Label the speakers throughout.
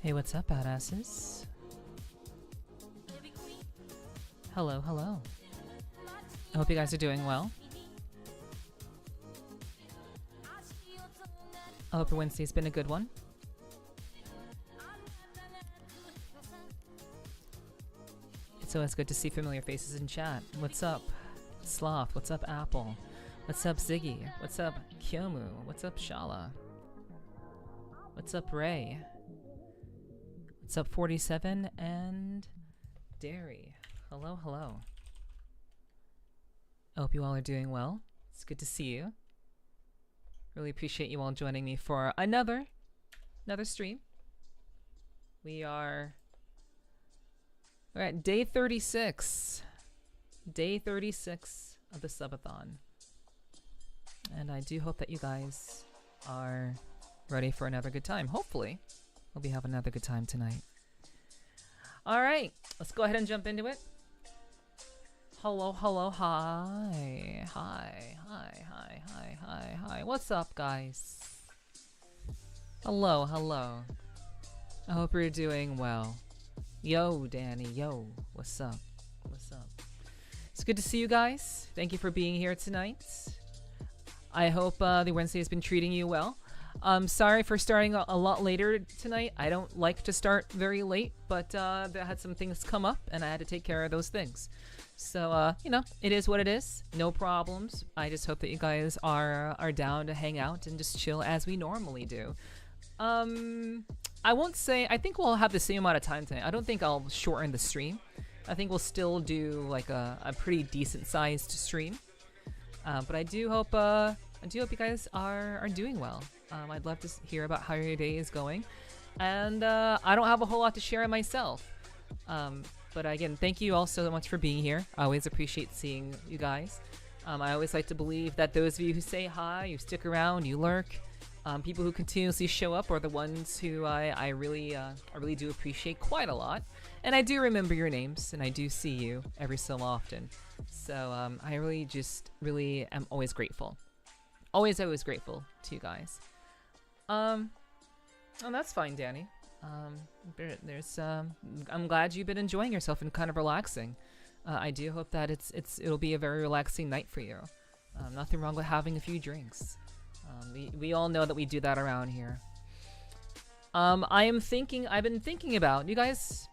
Speaker 1: Hey, what's up, badasses? Hello, hello. I hope you guys are doing well. I hope your Wednesday's been a good one. It's always good to see familiar faces in chat. What's up, Sloth? What's up, Apple? What's up, Ziggy? What's up, Kyomu? What's up, Shala? What's up, Ray? What's up, 47 and Dairy? Hello, hello. I hope you all are doing well. It's good to see you. Really appreciate you all joining me for another stream. We're at day 36. Day 36 of the subathon. And I do hope that you guys are ready for another good time. Hopefully, we'll be having another good time tonight. Alright, let's go ahead and jump into it. Hello, hello, hi. Hi, hi, hi, hi, hi, hi. What's up, guys? Hello, hello. I hope you're doing well. Yo, Danny, yo. What's up? What's up? It's good to see you guys. Thank you for being here tonight. I hope the Wednesday has been treating you well. Sorry for starting a lot later tonight. I don't like to start very late, but there had some things come up and I had to take care of those things. So, you know, it is what it is. No problems. I just hope that you guys are down to hang out and just chill as we normally do. I won't say, I think we'll have the same amount of time tonight. I don't think I'll shorten the stream. I think we'll still do like a pretty decent sized stream. But I do hope you guys are doing well. I'd love to hear about how your day is going. And I don't have a whole lot to share myself. But again, thank you all so much for being here. I always appreciate seeing you guys. I always like to believe that those of you who say hi, you stick around, you lurk, people who continuously show up are the ones who I really do appreciate quite a lot. And I do remember your names, and I do see you every so often. So I really am always grateful. Always grateful to you guys. Oh, that's fine, Danny. I'm glad you've been enjoying yourself and kind of relaxing. I do hope that it'll be a very relaxing night for you. Nothing wrong with having a few drinks. We all know that we do that around here. I've been thinking about, you guys,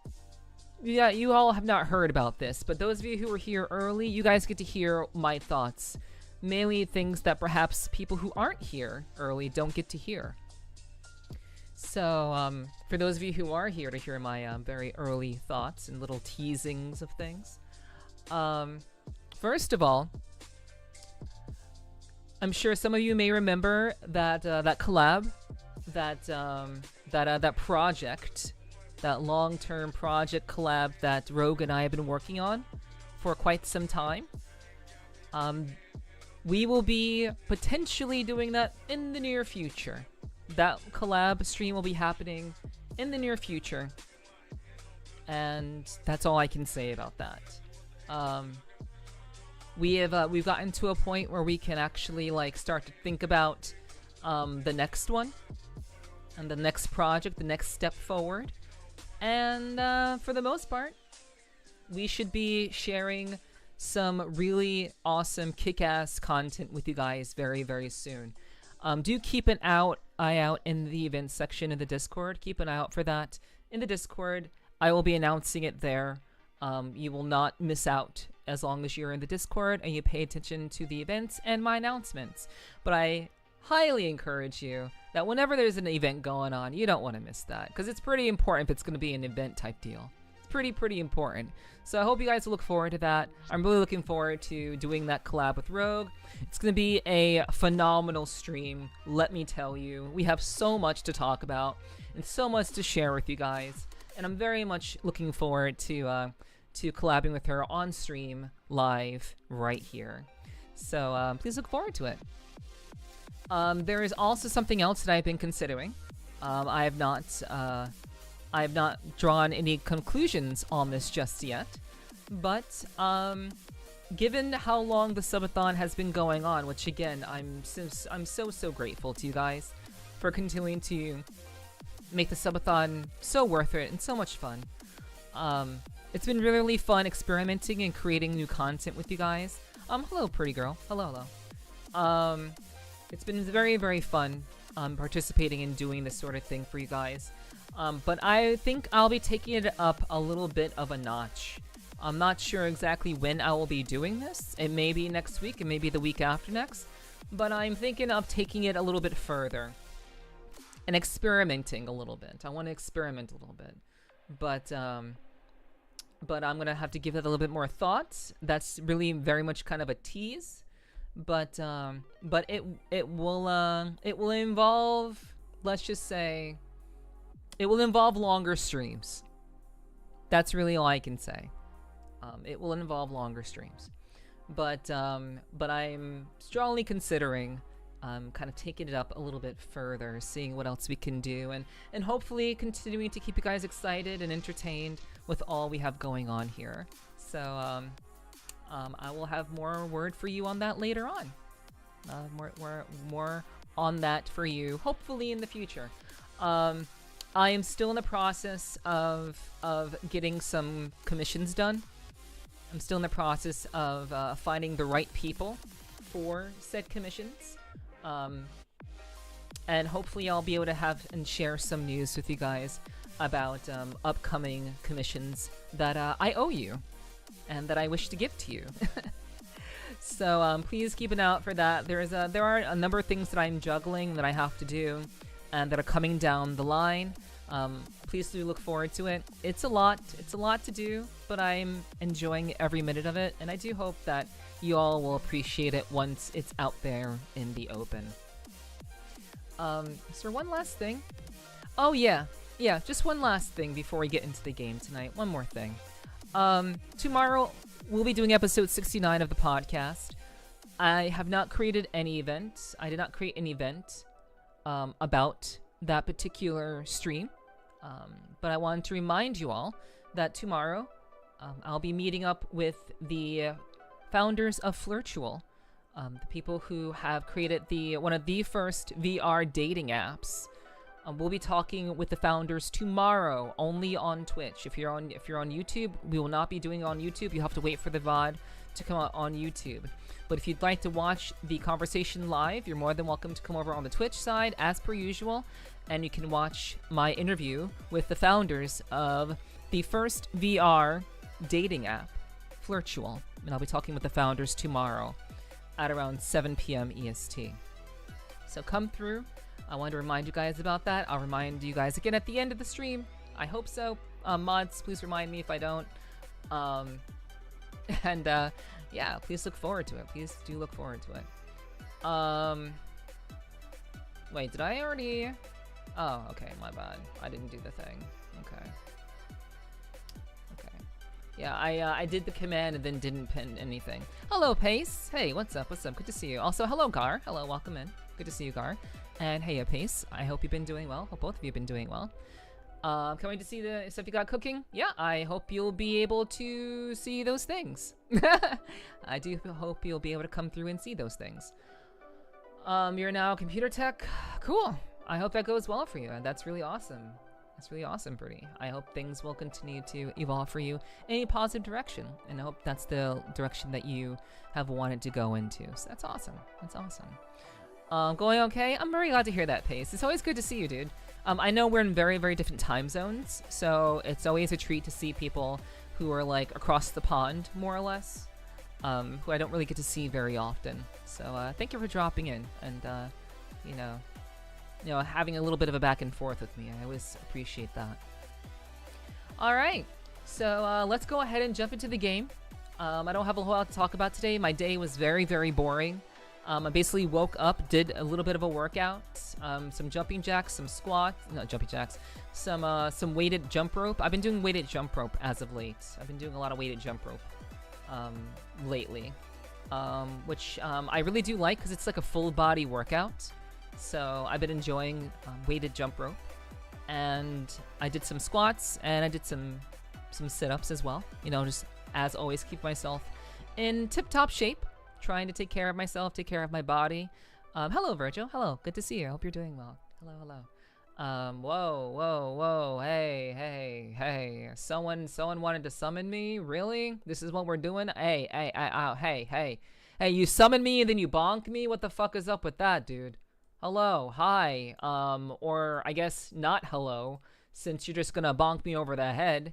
Speaker 1: yeah, you all have not heard about this, but those of you who were here early, you guys get to hear my thoughts. Mainly things that perhaps people who aren't here early don't get to hear. So, for those of you who are here to hear my very early thoughts and little teasings of things, first of all, I'm sure some of you may remember that that collab, that project, that long-term project collab that Rogue and I have been working on for quite some time. We will be potentially doing that in the near future. That collab stream will be happening in the near future. And that's all I can say about that. We've gotten to a point where we can actually like start to think about the next one and the next project, the next step forward. And for the most part, we should be sharing some really awesome kick-ass content with you guys very, very soon. Do keep an eye out in the events section in the Discord. Keep an eye out for that in the Discord. I will be announcing it there. You will not miss out as long as you're in the Discord and you pay attention to the events and my announcements. But I highly encourage you that whenever there's an event going on, you don't want to miss that, because it's pretty important if it's going to be an event type deal. Pretty important. So I hope you guys will look forward to that. I'm really looking forward to doing that collab with Rogue. It's gonna be a phenomenal stream, let me tell you. We have so much to talk about and so much to share with you guys, and I'm very much looking forward to collabing with her on stream live right here. So please look forward to it. There is also something else that I've been considering. I have not drawn any conclusions on this just yet, but given how long the subathon has been going on, which again, I'm so grateful to you guys for continuing to make the subathon so worth it and so much fun. It's been really fun experimenting and creating new content with you guys. Hello, pretty girl. Hello. It's been very fun participating in doing this sort of thing for you guys. But I think I'll be taking it up a little bit of a notch. I'm not sure exactly when I will be doing this. It may be next week, it may be the week after next. But I'm thinking of taking it a little bit further and experimenting a little bit. I want to experiment a little bit. But I'm gonna have to give it a little bit more thought. That's really very much kind of a tease. But it will involve, let's just say, it will involve longer streams. That's really all I can say. It will involve longer streams. But I'm strongly considering kind of taking it up a little bit further, seeing what else we can do, and hopefully continuing to keep you guys excited and entertained with all we have going on here. So I will have more word for you on that later on. More on that for you, hopefully in the future. I am still in the process of getting some commissions done. I'm still in the process of finding the right people for said commissions. And hopefully I'll be able to have and share some news with you guys about upcoming commissions that I owe you and that I wish to give to you. So please keep an eye out for that. There are a number of things that I'm juggling that I have to do and that are coming down the line. Please do look forward to it. It's a lot to do, but I'm enjoying every minute of it, and I do hope that you all will appreciate it once it's out there in the open. Is there one last thing? Oh yeah, just one last thing before we get into the game tonight. One more thing. Tomorrow we'll be doing episode 69 of the podcast. I have not created any event. I did not create an event about that particular stream. But I wanted to remind you all that tomorrow I'll be meeting up with the founders of Flirtual, the people who have created one of the first VR dating apps. We'll be talking with the founders tomorrow, only on Twitch. If you're on YouTube, we will not be doing it on YouTube. You have to wait for the VOD to come out on YouTube. But if you'd like to watch the conversation live, you're more than welcome to come over on the Twitch side, as per usual, and you can watch my interview with the founders of the first VR dating app, Flirtual. And I'll be talking with the founders tomorrow at around 7 p.m. EST. So come through. I wanted to remind you guys about that. I'll remind you guys again at the end of the stream. I hope so. Mods, please remind me if I don't. Yeah, please look forward to it. Please do look forward to it. Wait, did I already... Oh, okay, my bad. I didn't do the thing. Okay. Yeah, I did the command and then didn't pin anything. Hello, Pace. Hey, what's up? What's up? Good to see you. Also, hello, Gar. Hello, welcome in. Good to see you, Gar. And hey, Pace. I hope you've been doing well. Hope both of you have been doing well. Can't wait to see the stuff you got cooking. Yeah, I hope you'll be able to see those things. I do hope you'll be able to come through and see those things. You're now computer tech. Cool. I hope that goes well for you. That's really awesome. That's really awesome, Birdie. I hope things will continue to evolve for you in a positive direction. And I hope that's the direction that you have wanted to go into. So that's awesome. That's awesome. Going okay? I'm very glad to hear that, Pace. It's always good to see you, dude. I know we're in very, very different time zones, so it's always a treat to see people who are like across the pond, more or less, who I don't really get to see very often. So thank you for dropping in and, you know, having a little bit of a back and forth with me. I always appreciate that. All right, so let's go ahead and jump into the game. I don't have a whole lot to talk about today. My day was very, very boring. I basically woke up, did a little bit of a workout, some jumping jacks, some squats, not jumping jacks, some weighted jump rope. I've been doing weighted jump rope as of late. I've been doing a lot of weighted jump rope lately, which I really do like because it's like a full body workout. So I've been enjoying weighted jump rope, and I did some squats and I did some sit-ups as well. You know, just as always, keep myself in tip-top shape. Trying to take care of myself, take care of my body. Hello, Virgil. Hello. Good to see you. I hope you're doing well. Hello, hello. Whoa, hey. Someone wanted to summon me? Really? This is what we're doing? Hey. Hey, you summon me and then you bonk me? What the fuck is up with that, dude? Hello, hi, or I guess not hello, since you're just gonna bonk me over the head.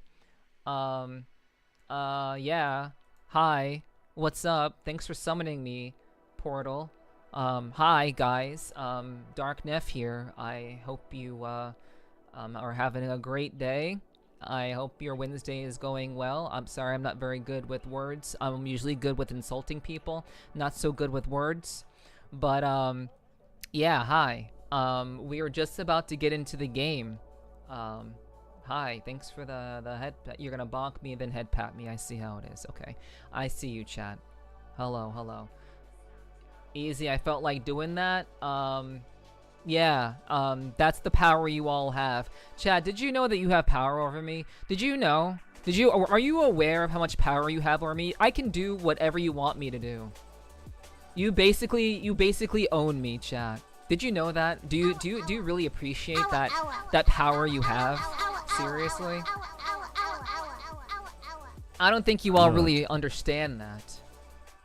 Speaker 1: Yeah. Hi. What's up? Thanks for summoning me, Portal. Hi guys. Dark Neff here. I hope you are having a great day. I hope your Wednesday is going well. I'm sorry, I'm not very good with words. I'm usually good with insulting people, not so good with words. But yeah, hi. We are just about to get into the game. Hi, thanks for the head pat. You're gonna bonk me, then head pat me. I see how it is. Okay, I see you, chat. Hello. Easy, I felt like doing that. Yeah, that's the power you all have. Chad, did you know that you have power over me? Did you know? Are you aware of how much power you have over me? I can do whatever you want me to do. You basically own me, Chad. Did you know that? Do you really appreciate that power you have? Seriously? I don't think you all really understand that.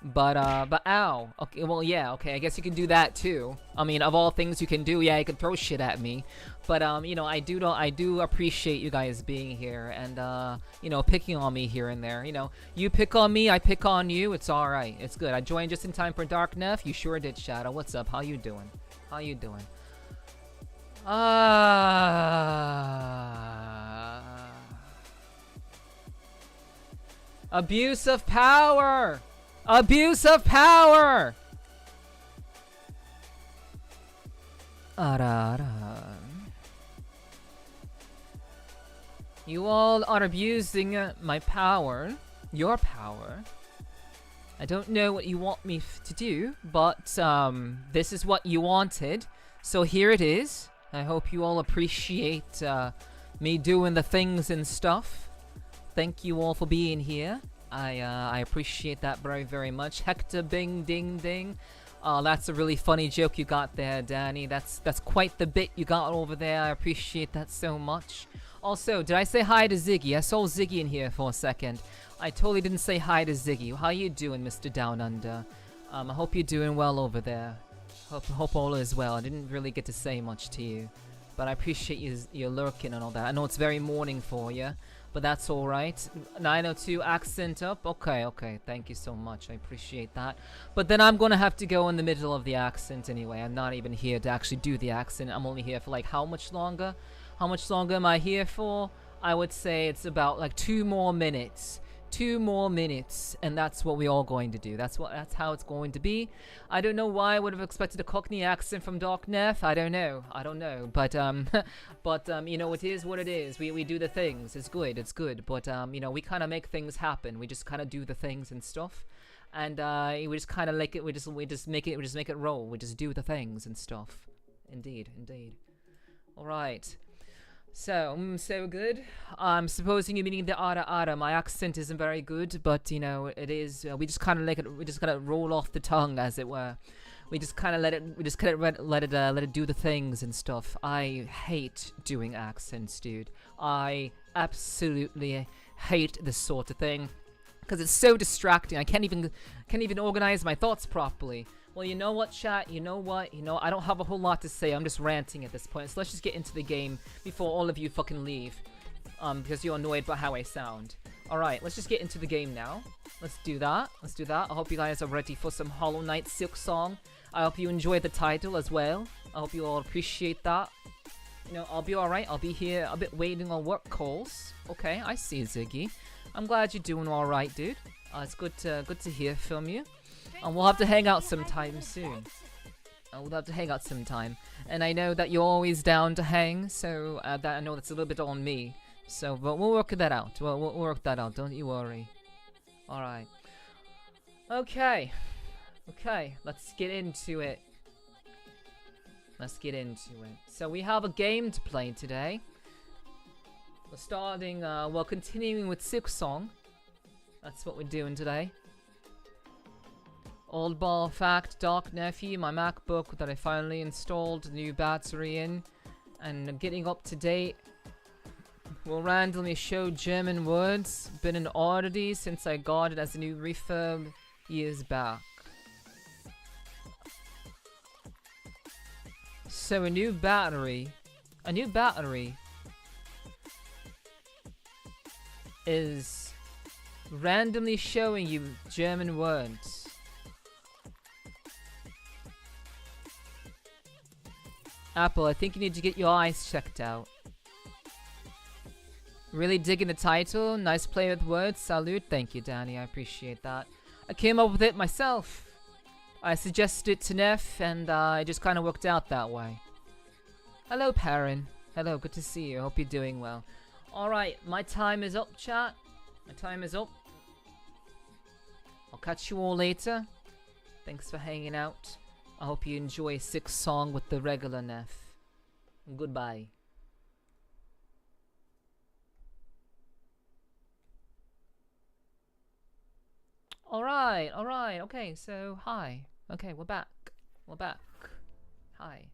Speaker 1: But ow. Okay, well, yeah, okay, I guess you can do that too. I mean, of all things you can do, yeah, you can throw shit at me. But, you know, I do appreciate you guys being here and, you know, picking on me here and there. You know, you pick on me, I pick on you, it's alright. It's good. I joined just in time for Dark Neff. You sure did, Shadow. What's up? How you doing? How you doing? Abuse of power! Abuse of power! You all are abusing my power. Your power. I don't know what you want me to do, but this is what you wanted. So here it is. I hope you all appreciate me doing the things and stuff. Thank you all for being here. I appreciate that very, very much. Hector Bing Ding Ding. That's a really funny joke you got there, Danny. That's quite the bit you got over there. I appreciate that so much. Also, did I say hi to Ziggy? I saw Ziggy in here for a second. I totally didn't say hi to Ziggy. How you doing, Mr. Down Under? I hope you're doing well over there. Hope all is well. I didn't really get to say much to you, but I appreciate you lurking and all that. I know it's very morning for you, but that's alright. 902 accent up. Okay. Thank you so much. I appreciate that. But then I'm gonna have to go in the middle of the accent anyway. I'm not even here to actually do the accent. I'm only here for like how much longer? How much longer am I here for? I would say it's about like 2 more minutes. 2 more minutes, and that's what we're all going to do. That's how it's going to be. I don't know why I would have expected a Cockney accent from Dark Neff. I don't know. But you know, it is what it is. We do the things. It's good. But you know, we kind of make things happen. We just kind of do the things and stuff, and we just kind of like it. We just make it roll. We just do the things and stuff. Indeed. All right. So, so good. I'm supposing you're meaning the ara. My accent isn't very good, but you know, it is. We just kind of like it. We just kind of roll off the tongue, as it were. We just kind of let it do the things and stuff. I hate doing accents, dude. I absolutely hate this sort of thing because it's so distracting. I can't even organize my thoughts properly. Well, you know what, chat? You know what? I don't have a whole lot to say. I'm just ranting at this point. So let's just get into the game before all of you fucking leave. Because you're annoyed by how I sound. Alright, let's just get into the game now. Let's do that. I hope you guys are ready for some Hollow Knight SILKSONG. I hope you enjoy the title as well. I hope you all appreciate that. You know, I'll be alright. I'll be here a bit waiting on work calls. Okay, I see Ziggy. I'm glad you're doing alright, dude. It's good to hear from you. And we'll have to hang out sometime soon. And I know that you're always down to hang, so that I know that's a little bit on me. So, but we'll work that out. We'll work that out. Don't you worry. All right. Okay. Let's get into it. So we have a game to play today. We're continuing with SILKSONG. That's what we're doing today. Old ball fact, Dark Nephew, my MacBook that I finally installed new battery in. and getting up to date. Will randomly show German words. Been an oddity since I got it as a new refurb years back. So a new battery is randomly showing you German words. Apple, I think you need to get your eyes checked out. Really digging the title. Nice play with words. Salute. Thank you, Danny. I appreciate that. I came up with it myself. I suggested it to Neff, and it just kind of worked out that way. Hello, Perrin. Hello, good to see you. Hope you're doing well. Alright, my time is up, chat. My time is up. I'll catch you all later. Thanks for hanging out. I hope you enjoy SILKSONG with the regular Neff. Goodbye. Alright, okay, so hi. Okay, we're back. Hi.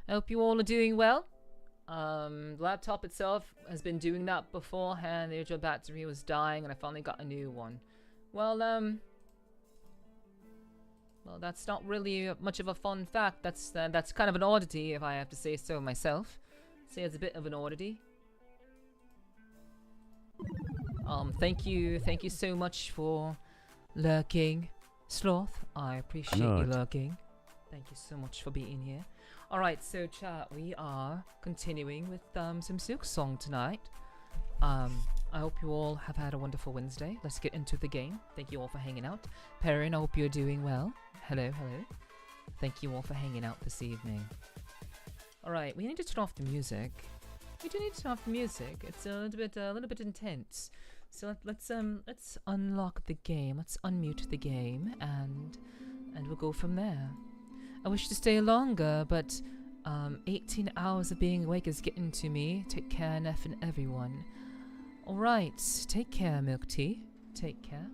Speaker 1: I hope you all are doing well. The laptop itself has been doing that beforehand. The original battery was dying and I finally got a new one. Well, that's not really much of a fun fact. That's kind of an oddity, if I have to say so myself. Say it's a bit of an oddity. Thank you so much for lurking, Sloth. I appreciate you lurking. Thank you so much for being here. Alright, so chat, we are continuing with some SILKSONG tonight. I hope you all have had a wonderful Wednesday. Let's get into the game. Thank you all for hanging out. Perrin, I hope you're doing well. Hello. Thank you all for hanging out this evening. Alright, we need to turn off the music. We do need to turn off the music. It's a little bit intense. So let's unlock the game. Let's unmute the game and we'll go from there. I wish to stay longer, but 18 hours of being awake is getting to me. Take care, Neff and everyone. Alright, take care, Milk Tea. Take care.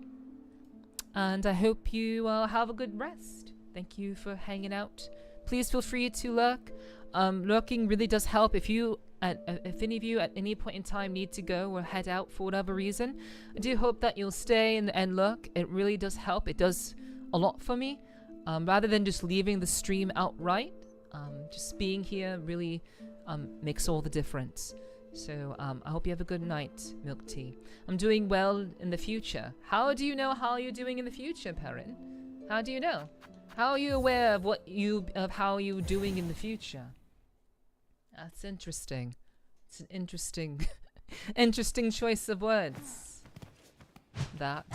Speaker 1: And I hope you have a good rest. Thank you for hanging out. Please feel free to lurk. Lurking really does help. If any of you at any point in time need to go or head out for whatever reason, I do hope that you'll stay and lurk. It really does help. It does a lot for me. Rather than just leaving the stream outright, just being here really makes all the difference. So I hope you have a good night, Milk Tea. I'm doing well in the future. How do you know how you're doing in the future, Perrin? How do you know? How are you aware of how you're doing in the future? That's interesting. It's an interesting, interesting choice of words. That.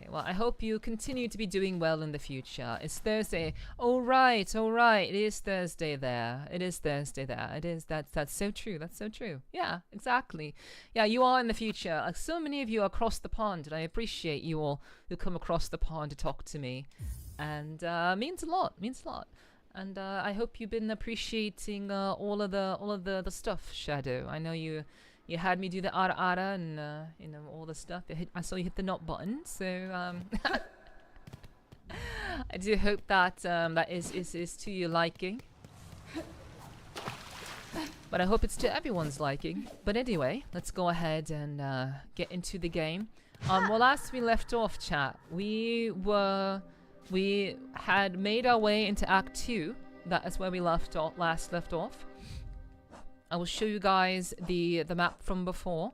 Speaker 1: Well, I hope you continue to be doing well in the future. It's Thursday. All right. It is Thursday there. It is. That's so true. That's so true. Yeah, exactly. Yeah, you are in the future. Like so many of you across the pond, and I appreciate you all who come across the pond to talk to me, and means a lot. And I hope you've been appreciating all of the stuff, Shadow. I know you had me do the ara and all the stuff. I saw you hit the not button, so I do hope that that is to your liking. But I hope it's to everyone's liking. But anyway, let's go ahead and get into the game. Well, last we left off, chat, we had made our way into Act 2. That is where we last left off. I will show you guys the map from before.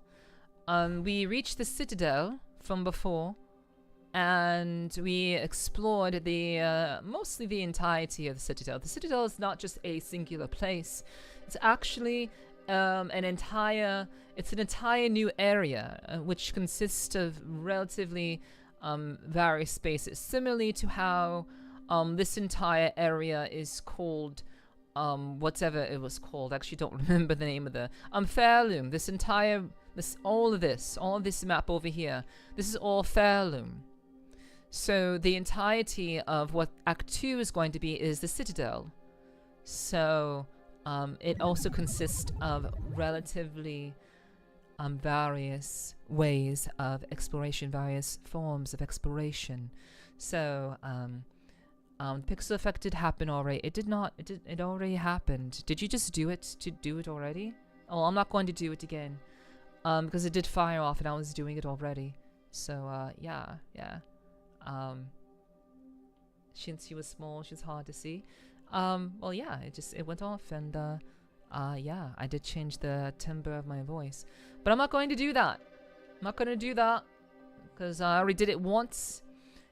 Speaker 1: We reached the Citadel from before, and we explored mostly the entirety of the Citadel. The Citadel is not just a singular place; it's actually an entire new area, which consists of relatively various spaces, similarly to how this entire area is called. Whatever it was called, I actually don't remember the name of the Fairloom. All of this map over here, this is all Fairloom. So the entirety of what Act 2 is going to be is the Citadel. So it also consists of relatively various ways of exploration, various forms of exploration. So Pixel effect did happen already. It did not. It already happened. Did you just do it to do it already? Oh, I'm not going to do it again. Because it did fire off and I was doing it already. So, yeah. Since she was small, she's hard to see. Well, yeah, it went off and, yeah, I did change the timbre of my voice. But I'm not going to do that. I'm not going to do that. Because I already did it once.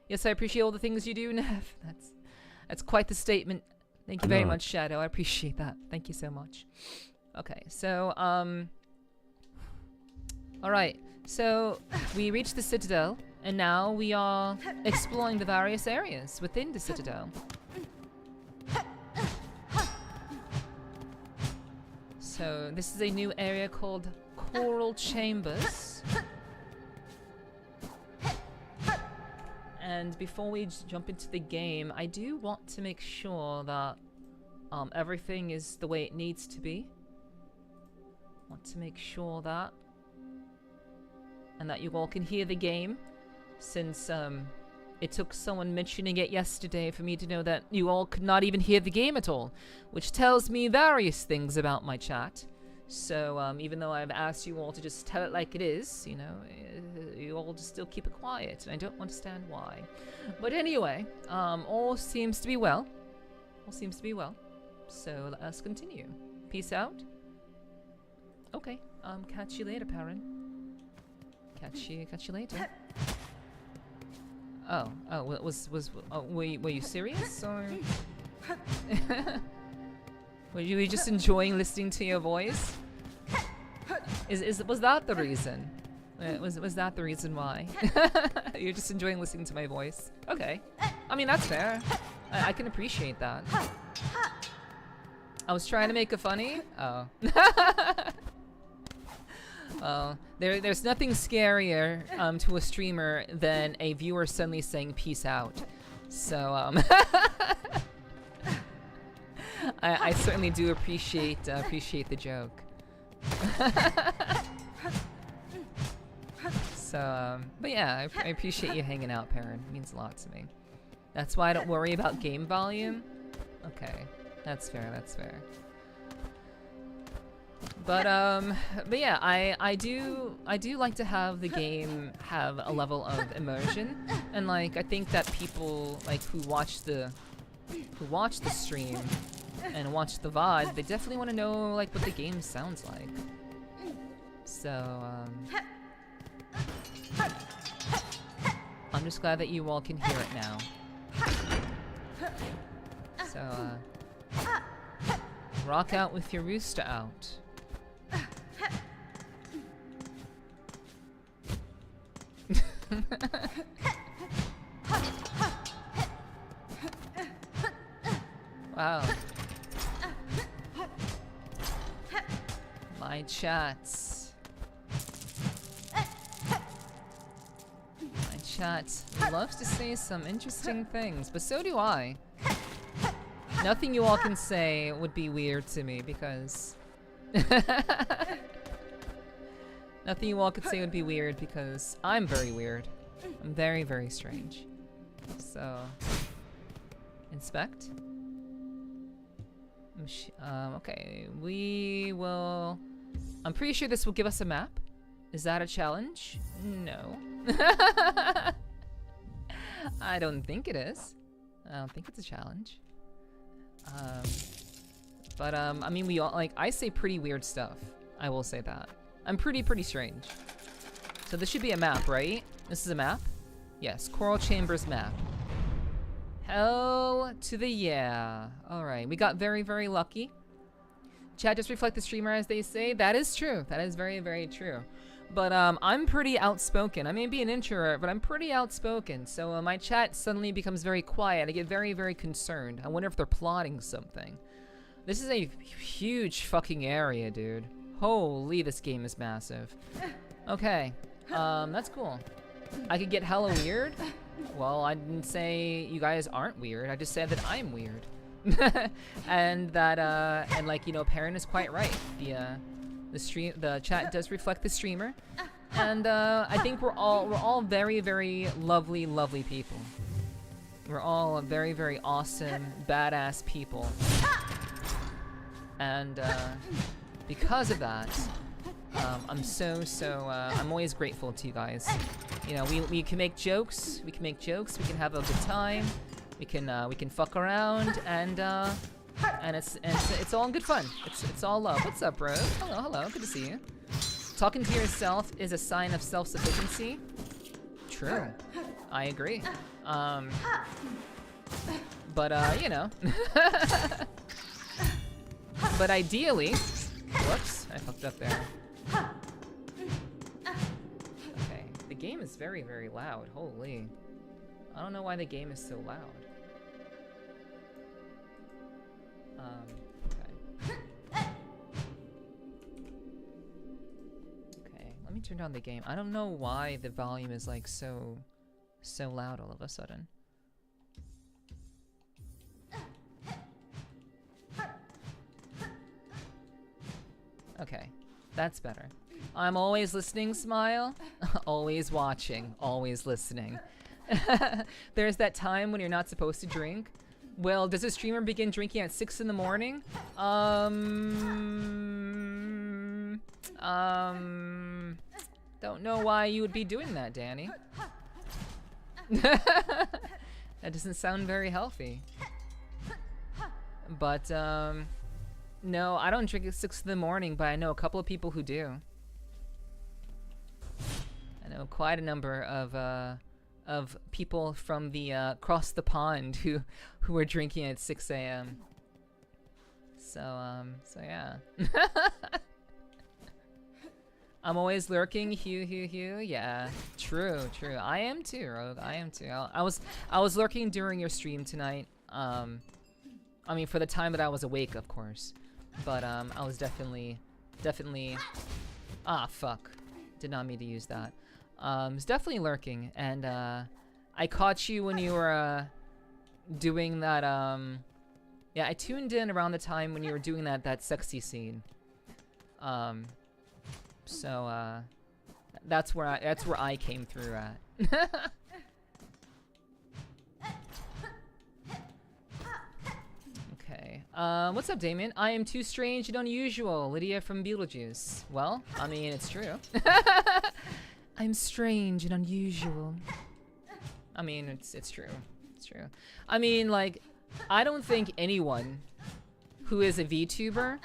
Speaker 1: Yes, I appreciate all the things you do, Nev. That's quite the statement. Thank you very much, Shadow. I appreciate that. Thank you so much. Okay, so, alright. So, we reached the Citadel, and now we are exploring the various areas within the Citadel. So, this is a new area called Coral Chambers. And before we jump into the game, I do want to make sure that everything is the way it needs to be. Want to make sure that, and that you all can hear the game, since it took someone mentioning it yesterday for me to know that you all could not even hear the game at all, which tells me various things about my chat. So even though I've asked you all to just tell it like it is, you know, you all just still keep it quiet, and I don't understand why. But anyway, all seems to be well. All seems to be well. So let us continue. Peace out. Okay, catch you later, Perrin. Catch you later. Were you serious, or were you just enjoying listening to your voice? Was that the reason? Was that the reason why? You're just enjoying listening to my voice? Okay, I mean that's fair. I can appreciate that. I was trying to make it funny. Oh. There's nothing scarier to a streamer than a viewer suddenly saying peace out. So I certainly do appreciate the joke. So but yeah, I appreciate you hanging out, Perrin. It means a lot to me. That's why I don't worry about game volume. Okay, that's fair. That's fair. But yeah, I do like to have the game have a level of immersion, and like I think that people like who watch the stream and watch the VOD, they definitely want to know like what the game sounds like. So I'm just glad that you all can hear it now. So rock out with your rooster out. Wow. My chats. My chat loves to say some interesting things, but so do I. Nothing you all can say would be weird to me because nothing you all could say would be weird because I'm very weird. I'm very, very strange. So, inspect. Okay, we will... I'm pretty sure this will give us a map. Is that a challenge? No. I don't think it is. I don't think it's a challenge. I mean, we all, like, I say pretty weird stuff. I will say that. I'm pretty strange. So this should be a map, right? This is a map? Yes, Coral Chambers map. Hell to the yeah. Alright, we got very, very lucky. Chat just reflect the streamer, as they say. That is true. That is very, very true. But I'm pretty outspoken. I may be an introvert, but I'm pretty outspoken. So my chat suddenly becomes very quiet. I get very, very concerned. I wonder if they're plotting something. This is a huge fucking area, dude. Holy, this game is massive. Okay, that's cool. I could get hella weird. Well, I didn't say you guys aren't weird. I just said that I'm weird. And that, and like, you know, Perrin is quite right. The chat does reflect the streamer. And, I think we're all very, very lovely, lovely people. We're all very, very awesome, badass people. And because of that, I'm I'm always grateful to you guys. You know, we can make jokes, we can have a good time, we can fuck around, and it's all good fun. It's all love. What's up, bro? Hello, good to see you. Talking to yourself is a sign of self-sufficiency. True, I agree. But you know, but ideally, whoops, I fucked up there. Okay, the game is very, very loud. Holy, I don't know why the game is so loud. Okay, let me turn down the game. I don't know why the volume is like so loud all of a sudden. Okay, that's better. I'm always listening, smile. Always watching, always listening. There's that time when you're not supposed to drink. Well, does a streamer begin drinking at 6 in the morning? Don't know why you would be doing that, Danny. That doesn't sound very healthy. But, no, I don't drink at 6 in the morning, but I know a couple of people who do. I know quite a number of people from the across the pond who are drinking at 6 a.m. So yeah. I'm always lurking, hue. Yeah, true. I am too, Rogue. I am too. I was lurking during your stream tonight. I mean, for the time that I was awake, of course. But I was definitely. Ah, fuck. Did not mean to use that. Was definitely lurking, and I caught you when you were doing that. Yeah, I tuned in around the time when you were doing that sexy scene. So that's where I came through at. Okay. What's up, Damien? I am too strange and unusual. Lydia from Beetlejuice. Well, I mean, it's true. I'm strange and unusual. I mean, it's true. It's true. I mean, like, I don't think anyone who is a VTuber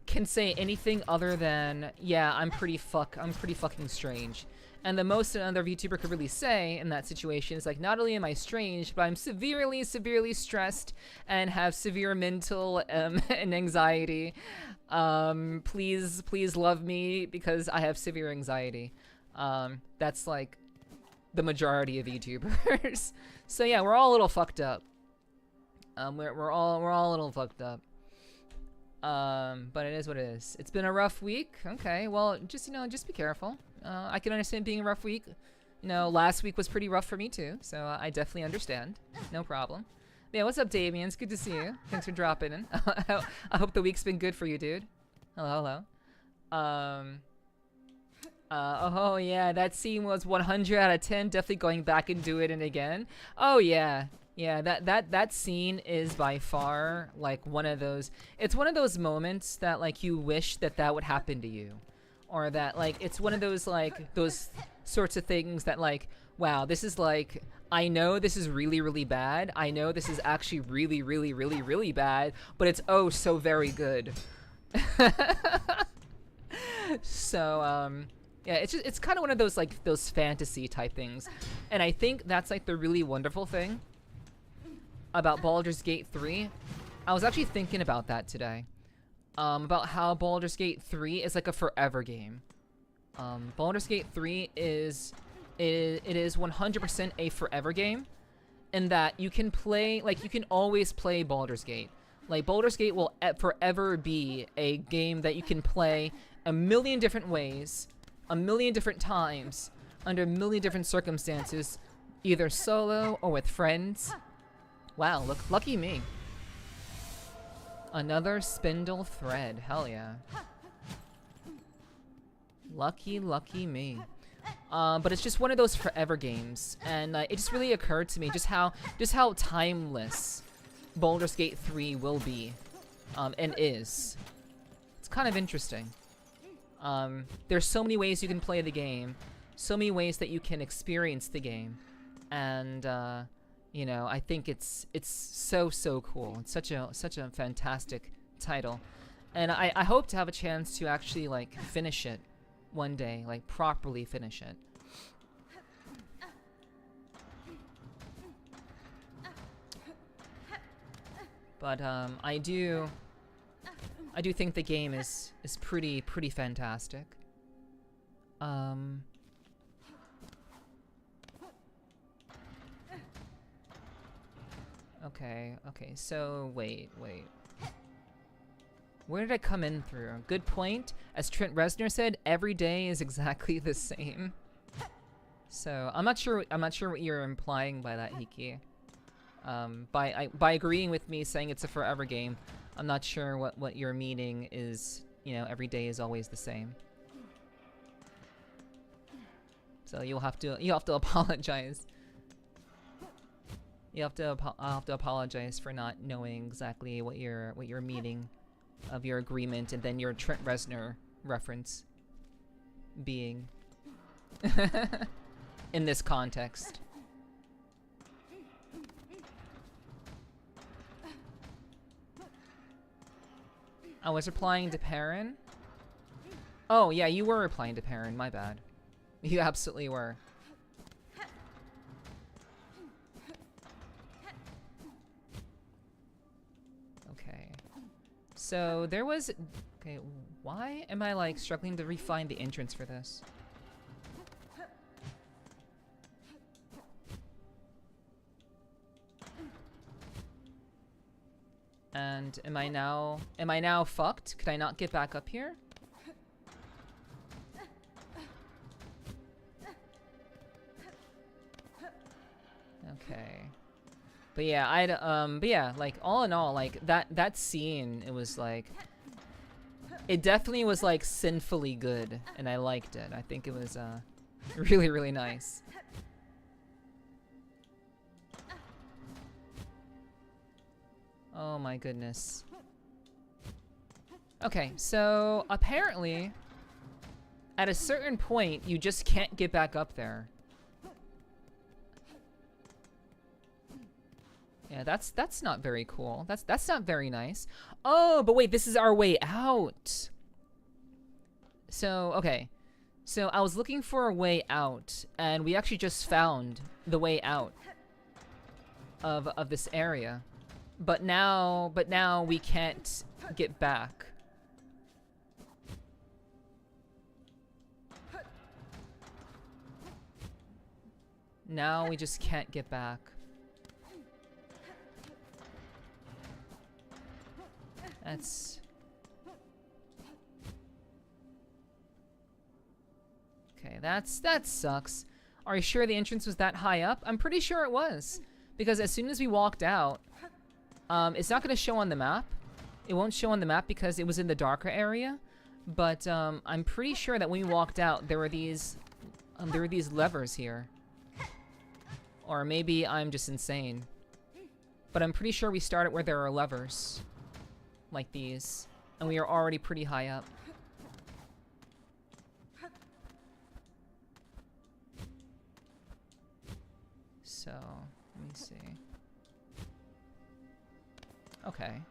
Speaker 1: can say anything other than, yeah, I'm pretty fucking strange. And the most another VTuber could really say in that situation is like, not only am I strange, but I'm severely stressed and have severe mental and anxiety. Please love me because I have severe anxiety. That's like the majority of VTubers. So yeah, we're all a little fucked up. We're all a little fucked up. But it is what it is. It's been a rough week. Okay, well, just be careful. I can understand being a rough week. You know, last week was pretty rough for me too, so I definitely understand. No problem. Yeah, what's up, Damien? It's good to see you. Thanks for dropping in. I hope the week's been good for you, dude. Hello. Oh yeah, that scene was 100 out of 10. Definitely going back and do it and again. Oh yeah. Yeah, that scene is by far like one of those. It's one of those moments that like you wish that would happen to you, or that like it's one of those like those sorts of things that like, wow, this is like, I know this is really bad. I know this is actually really bad, but it's oh so very good. So yeah, it's kind of one of those like those fantasy type things, and I think that's like the really wonderful thing about Baldur's Gate 3. I was actually thinking about that today. About how Baldur's Gate 3 is like a forever game. Baldur's Gate 3 is 100% a forever game, in that you can play, like you can always play Baldur's Gate. Like Baldur's Gate will forever be a game that you can play a million different ways, a million different times, under a million different circumstances, either solo or with friends. Wow, look, lucky me. Another spindle thread, hell yeah. Lucky me. But it's just one of those forever games, and it just really occurred to me just how timeless Baldur's Gate 3 will be, and is. It's kind of interesting. There's so many ways you can play the game, so many ways that you can experience the game, and you know, I think it's so cool. It's such a fantastic title, and I hope to have a chance to actually like finish it one day, like properly finish it. But I do think the game is pretty fantastic. Okay, so wait. Where did I come in through? Good point. As Trent Reznor said, every day is exactly the same. So I'm not sure what you're implying by that, Hiki. By agreeing with me saying it's a forever game, I'm not sure what your meaning is, you know, every day is always the same. So you'll have to apologize. I'll have to apologize for not knowing exactly what your meaning of your agreement and then your Trent Reznor reference being in this context. I was replying to Perrin. Oh yeah, you were replying to Perrin, my bad. You absolutely were. Okay. So there was... Okay, why am I like struggling to refine the entrance for this? And am I now fucked? Could I not get back up here? Okay. But yeah, like all in all, like that scene, it was like, it definitely was like sinfully good, and I liked it. I think it was really nice. Oh my goodness. Okay, so apparently at a certain point you just can't get back up there. Yeah, that's not very cool. That's not very nice. Oh, but wait, this is our way out. So, okay. So I was looking for a way out, and we actually just found the way out of this area. But now we can't get back. Now we just can't get back. That's... Okay, that sucks. Are you sure the entrance was that high up? I'm pretty sure it was. Because as soon as we walked out, it's not going to show on the map. It won't show on the map because it was in the darker area. But I'm pretty sure that when we walked out, there were these levers here. Or maybe I'm just insane. But I'm pretty sure we started where there are levers. Like these. And we are already pretty high up. So, let me see. Okay.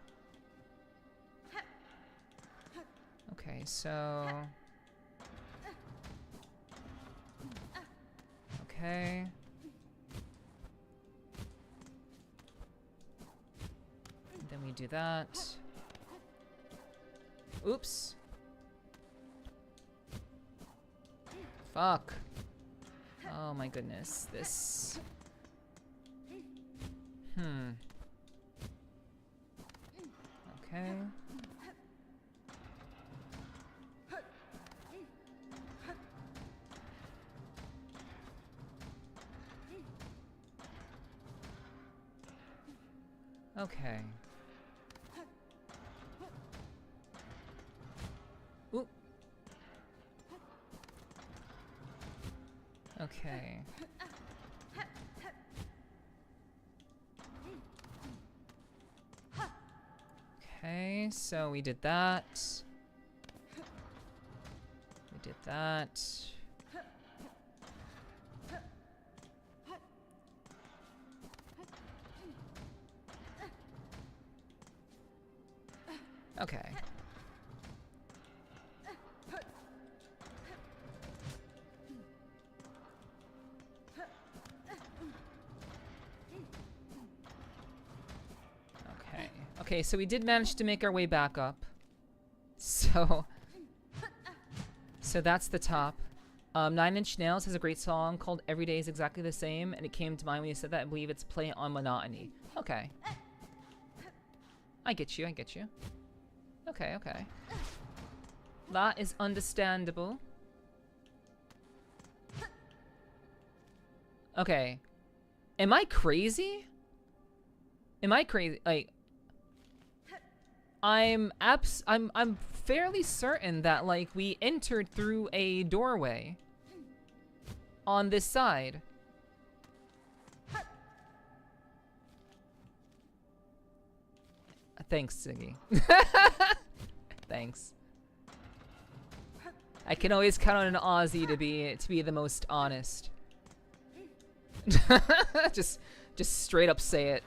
Speaker 1: Okay, so... Okay. And then we do that. Oops. Fuck. Oh my goodness. This... Okay. Okay. Oop. Okay. Okay, so we did that. We did that. Okay. Okay, so we did manage to make our way back up. So that's the top. 9 Inch Nails has a great song called Every Day is Exactly the Same, and it came to mind when you said that. I believe it's Play on Monotony. Okay. I get you, I get you. Okay, okay. That is understandable. Okay. Am I crazy? Am I crazy? Like, I'm fairly certain that, like, we entered through a doorway on this side. Thanks, Ziggy. Thanks. I can always count on an Aussie to be the most honest. just straight up say it.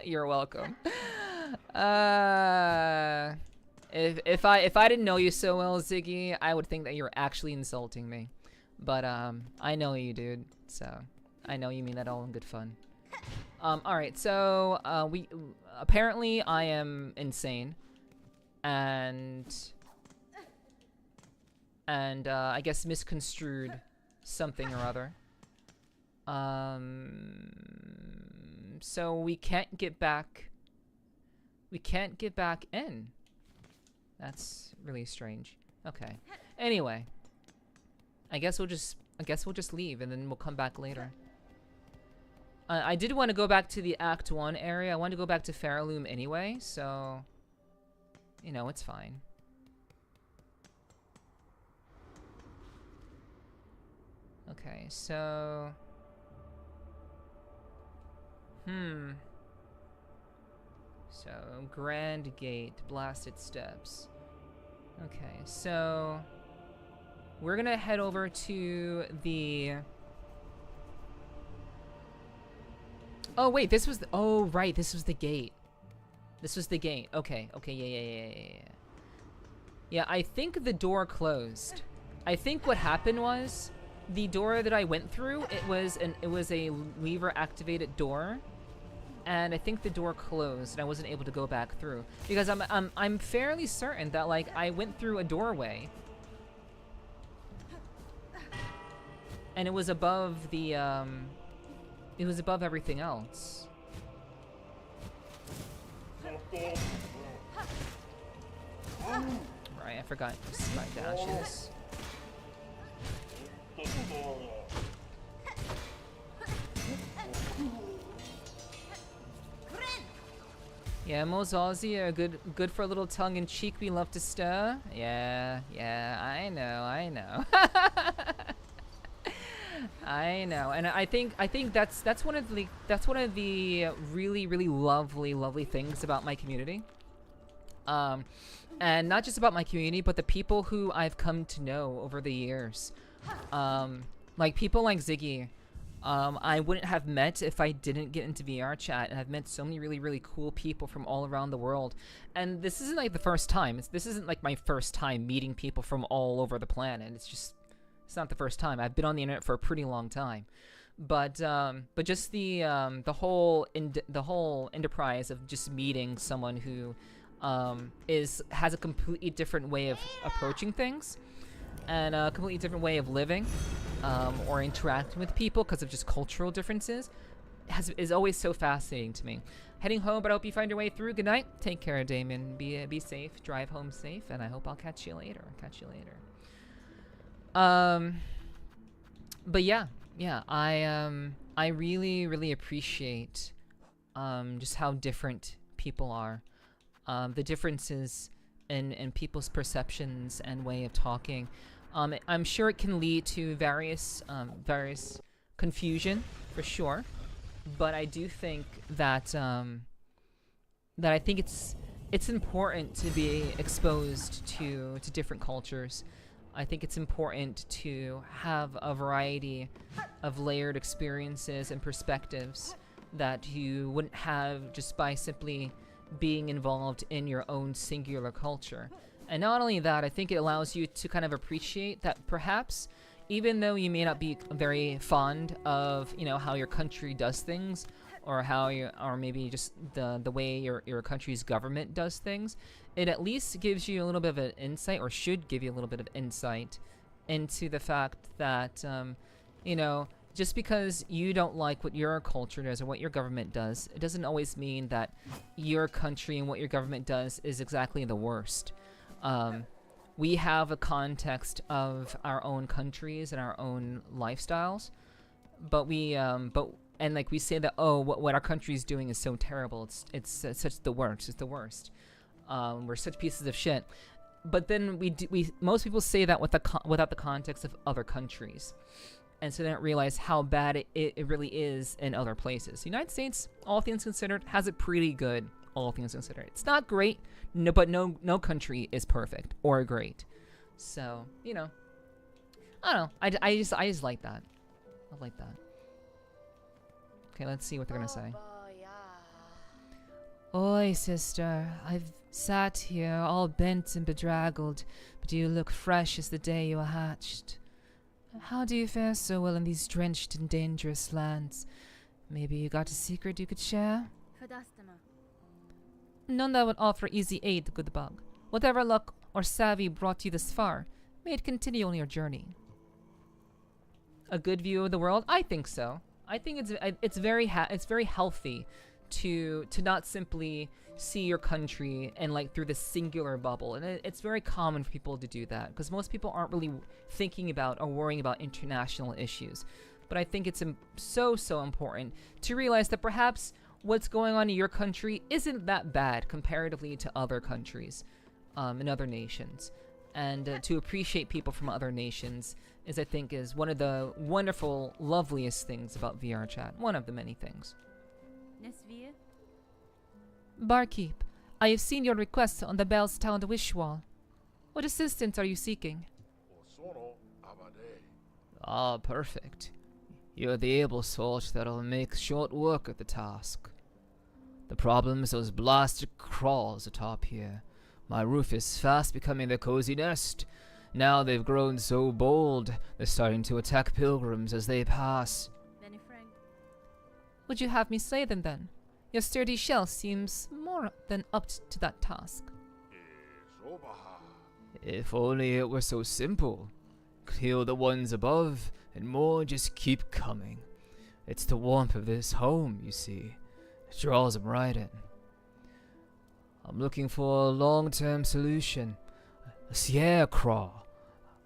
Speaker 1: You're welcome. If I didn't know you so well, Ziggy, I would think that you're actually insulting me. But I know you, dude. So I know you mean that all in good fun. All right. So we apparently I am insane, and I guess misconstrued something or other. So we can't get back. We can't get back in. That's really strange. Okay. Anyway, I guess we'll just leave and then we'll come back later. I did want to go back to the Act 1 area. I wanted to go back to Fairloom anyway, so you know, it's fine. Okay, so so Grand Gate, Blasted Steps. Okay, so we're gonna head over to the... Oh wait, this was the... Oh right, this was the gate. This was the gate. Okay, okay, yeah. Yeah, I think the door closed. I think what happened was the door that I went through, it was a lever activated door, and I think the door closed and I wasn't able to go back through because I'm fairly certain that, like, I went through a doorway and it was above the it was above everything else. Right, I forgot my dashes. Yeah, most Aussie are good for a little tongue in cheek. We love to stir. Yeah, I know. I know, and I think that's one of the really lovely things about my community. And not just about my community, but the people who I've come to know over the years. Like people like Ziggy, I wouldn't have met if I didn't get into VR chat, and I've met so many really cool people from all around the world. And this isn't like the first time. This isn't like my first time meeting people from all over the planet. It's not the first time. I've been on the internet for a pretty long time. But just the whole enterprise of just meeting someone who has a completely different way of approaching things, and a completely different way of living, or interacting with people because of just cultural differences, is always so fascinating to me. Heading home, but I hope you find your way through. Good night. Take care, Damon. Be safe. Drive home safe, and I hope I'll catch you later. But yeah, I really appreciate just how different people are. The differences in people's perceptions and way of talking. I'm sure it can lead to various confusion for sure, but I do think that that I think it's important to be exposed to different cultures. I think it's important to have a variety of layered experiences and perspectives that you wouldn't have just by simply being involved in your own singular culture. And not only that, I think it allows you to kind of appreciate that perhaps even though you may not be very fond of, you know, how your country does things, or how you, or maybe just the way your country's government does things, it at least gives you a little bit of an insight, or should give you a little bit of insight into the fact that you know, just because you don't like what your culture does or what your government does, it doesn't always mean that your country and what your government does is exactly the worst. We have a context of our own countries and our own lifestyles, but and like we say that, oh, what our country is doing is so terrible. It's such the worst. It's the worst. We're such pieces of shit. But then most people say that without the context of other countries, and so they don't realize how bad it really is in other places. The United States, all things considered, has it pretty good. All things considered, it's not great. No, but no country is perfect or great. So, you know, I don't know. I just like that. I like that. Okay, let's see what they're gonna say. Oi, sister. I've sat here all bent and bedraggled, but you look fresh as the day you were hatched. How do you fare so well in these drenched and dangerous lands? Maybe you got a secret you could share? None that would offer easy aid, good bug. Whatever luck or savvy brought you this far, may it continue on your journey. A good view of the world? I think so. I think it's very healthy to not simply see your country and like through this singular bubble, and it's very common for people to do that because most people aren't really thinking about or worrying about international issues. But I think it's so important to realize that perhaps what's going on in your country isn't that bad comparatively to other countries and other nations. And to appreciate people from other nations is, I think, is one of the wonderful, loveliest things about VR chat. One of the many things. Barkeep, I have seen your request on the Bell's Town wish wall. What assistance are you seeking? Ah, perfect. You're the able sort that'll make short work of the task. The problem is those blasted crawls atop here. My roof is fast becoming their cozy nest. Now they've grown so bold, they're starting to attack pilgrims as they pass. Would you have me slay them then? Your sturdy shell seems more than up to that task. If only it were so simple. Kill the ones above, and more just keep coming. It's the warmth of this home, you see. It draws them right in. I'm looking for a long-term solution. A scarecrow.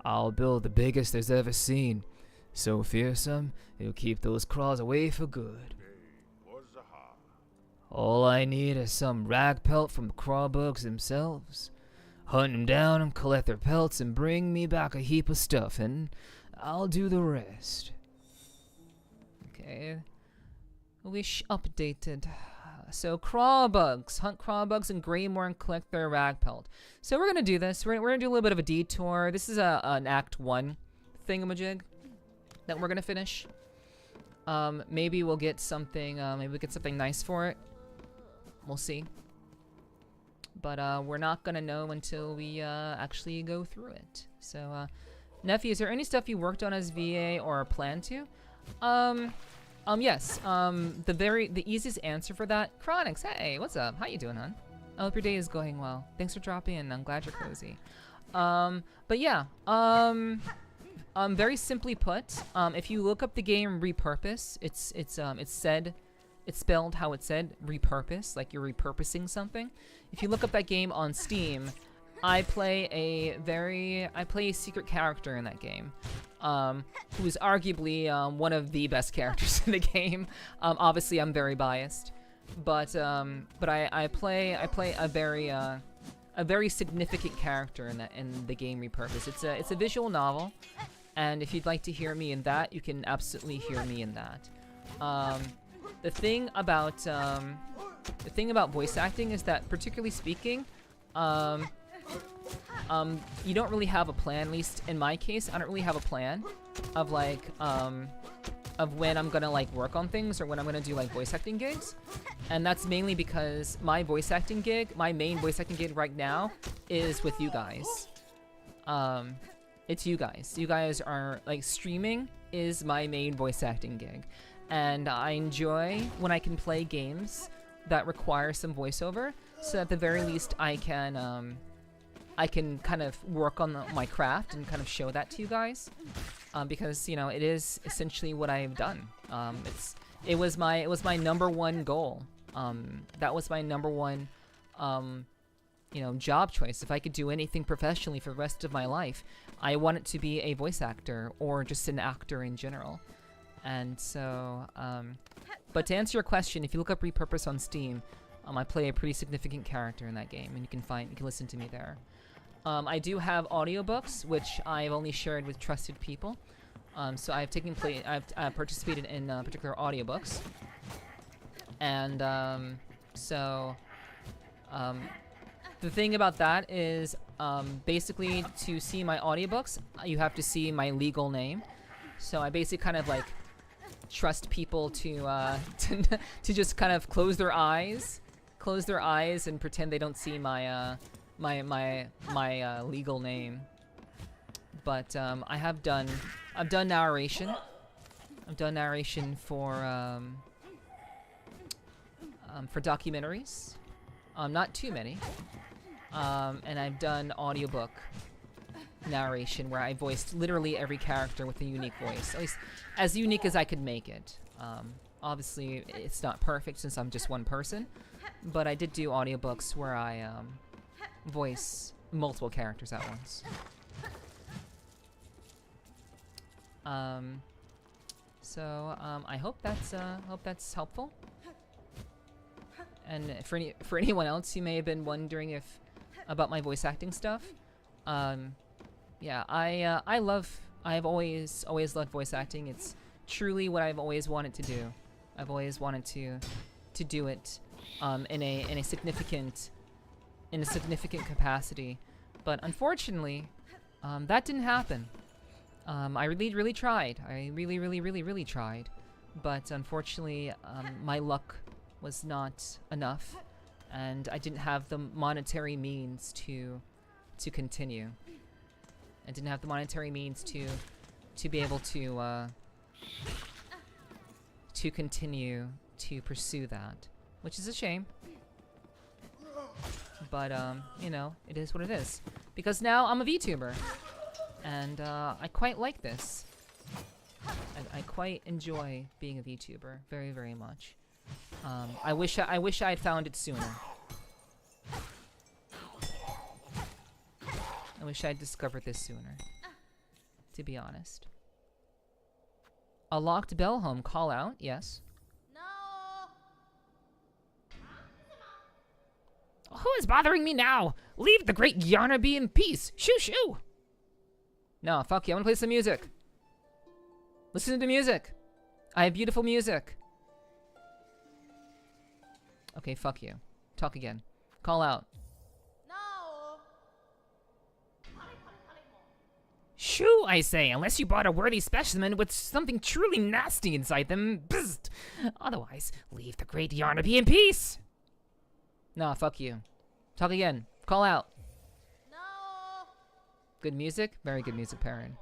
Speaker 1: I'll build the biggest there's ever seen. So fearsome, it'll keep those craws away for good. All I need is some rag pelt from the crawbugs themselves. Hunt them down and collect their pelts and bring me back a heap of stuff, and I'll do the rest. Okay. Wish updated. So crawbugs. Hunt crawbugs in Greymore and collect their rag pelt. So we're gonna do this. We're gonna do a little bit of a detour. This is an Act 1 thingamajig that we're gonna finish. Maybe we'll get something. Maybe we'll get something nice for it. We'll see. But we're not gonna know until we actually go through it. So, Nephi, is there any stuff you worked on as VA or plan to? Yes. The easiest answer for that, Chronix. Hey, what's up? How you doing, hon? I hope your day is going well. Thanks for dropping in. I'm glad you're cozy. But yeah. Very simply put, if you look up the game Repurpose, it's spelled how it said, repurpose, like you're repurposing something. If you look up that game on Steam, I play a secret character in that game, who is arguably one of the best characters in the game. Obviously, I'm very biased, but I play a a very significant character in the game Repurpose. It's a visual novel, and if you'd like to hear me in that, you can absolutely hear me in that. The thing about voice acting is that, particularly speaking, you don't really have a plan. At least in my case, I don't really have a plan of like of when I'm gonna like work on things or when I'm gonna do like voice acting gigs, and that's mainly because my main voice acting gig right now is with you guys. It's you guys. You guys are like streaming is my main voice acting gig, and I enjoy when I can play games that require some voiceover, so at the very least I can kind of work on my craft and kind of show that to you guys, because you know it is essentially what I've done. It was my number one goal. That was my number one job choice. If I could do anything professionally for the rest of my life, I want it to be a voice actor or just an actor in general. And so, but to answer your question, if you look up Repurpose on Steam, I play a pretty significant character in that game, and you can listen to me there. I do have audiobooks, which I've only shared with trusted people. So I've participated in particular audiobooks, and the thing about that is, basically, to see my audiobooks, you have to see my legal name. So I basically kind of like trust people to just kind of close their eyes and pretend they don't see my my legal name. But I've done narration. I've done narration for documentaries. Not too many. And I've done audiobook narration where I voiced literally every character with a unique voice, at least as unique as I could make it. Obviously, it's not perfect since I'm just one person, but I did do audiobooks where I voice multiple characters at once. I hope that's helpful. And for anyone else who may have been wondering about my voice acting stuff, yeah, I've always loved voice acting. It's truly what I've always wanted to do. I've always wanted to do it in a significant capacity, but unfortunately, that didn't happen. I really tried. I really tried, but unfortunately, my luck was not enough, and I didn't have the monetary means to continue. I didn't have the monetary means to be able to continue to pursue that, which is a shame. But you know, it is what it is. Because now I'm a VTuber, and I quite like this. I quite enjoy being a VTuber very much. I wish I had found it sooner. I wish I had discovered this sooner, to be honest. A locked bell home. Call out, yes.
Speaker 2: No.
Speaker 1: Who is bothering me now? Leave the great Yarna be in peace. Shoo shoo. No, fuck you. I want to play some music. Listen to the music. I have beautiful music. Okay, fuck you. Talk again. Call out.
Speaker 2: No.
Speaker 1: Shoo, I say, unless you bought a worthy specimen with something truly nasty inside them. Bzzzt. Otherwise, leave the great Yarnaby in peace. Nah, fuck you. Talk again. Call out.
Speaker 2: No.
Speaker 1: Good music? Very good music, Perrin.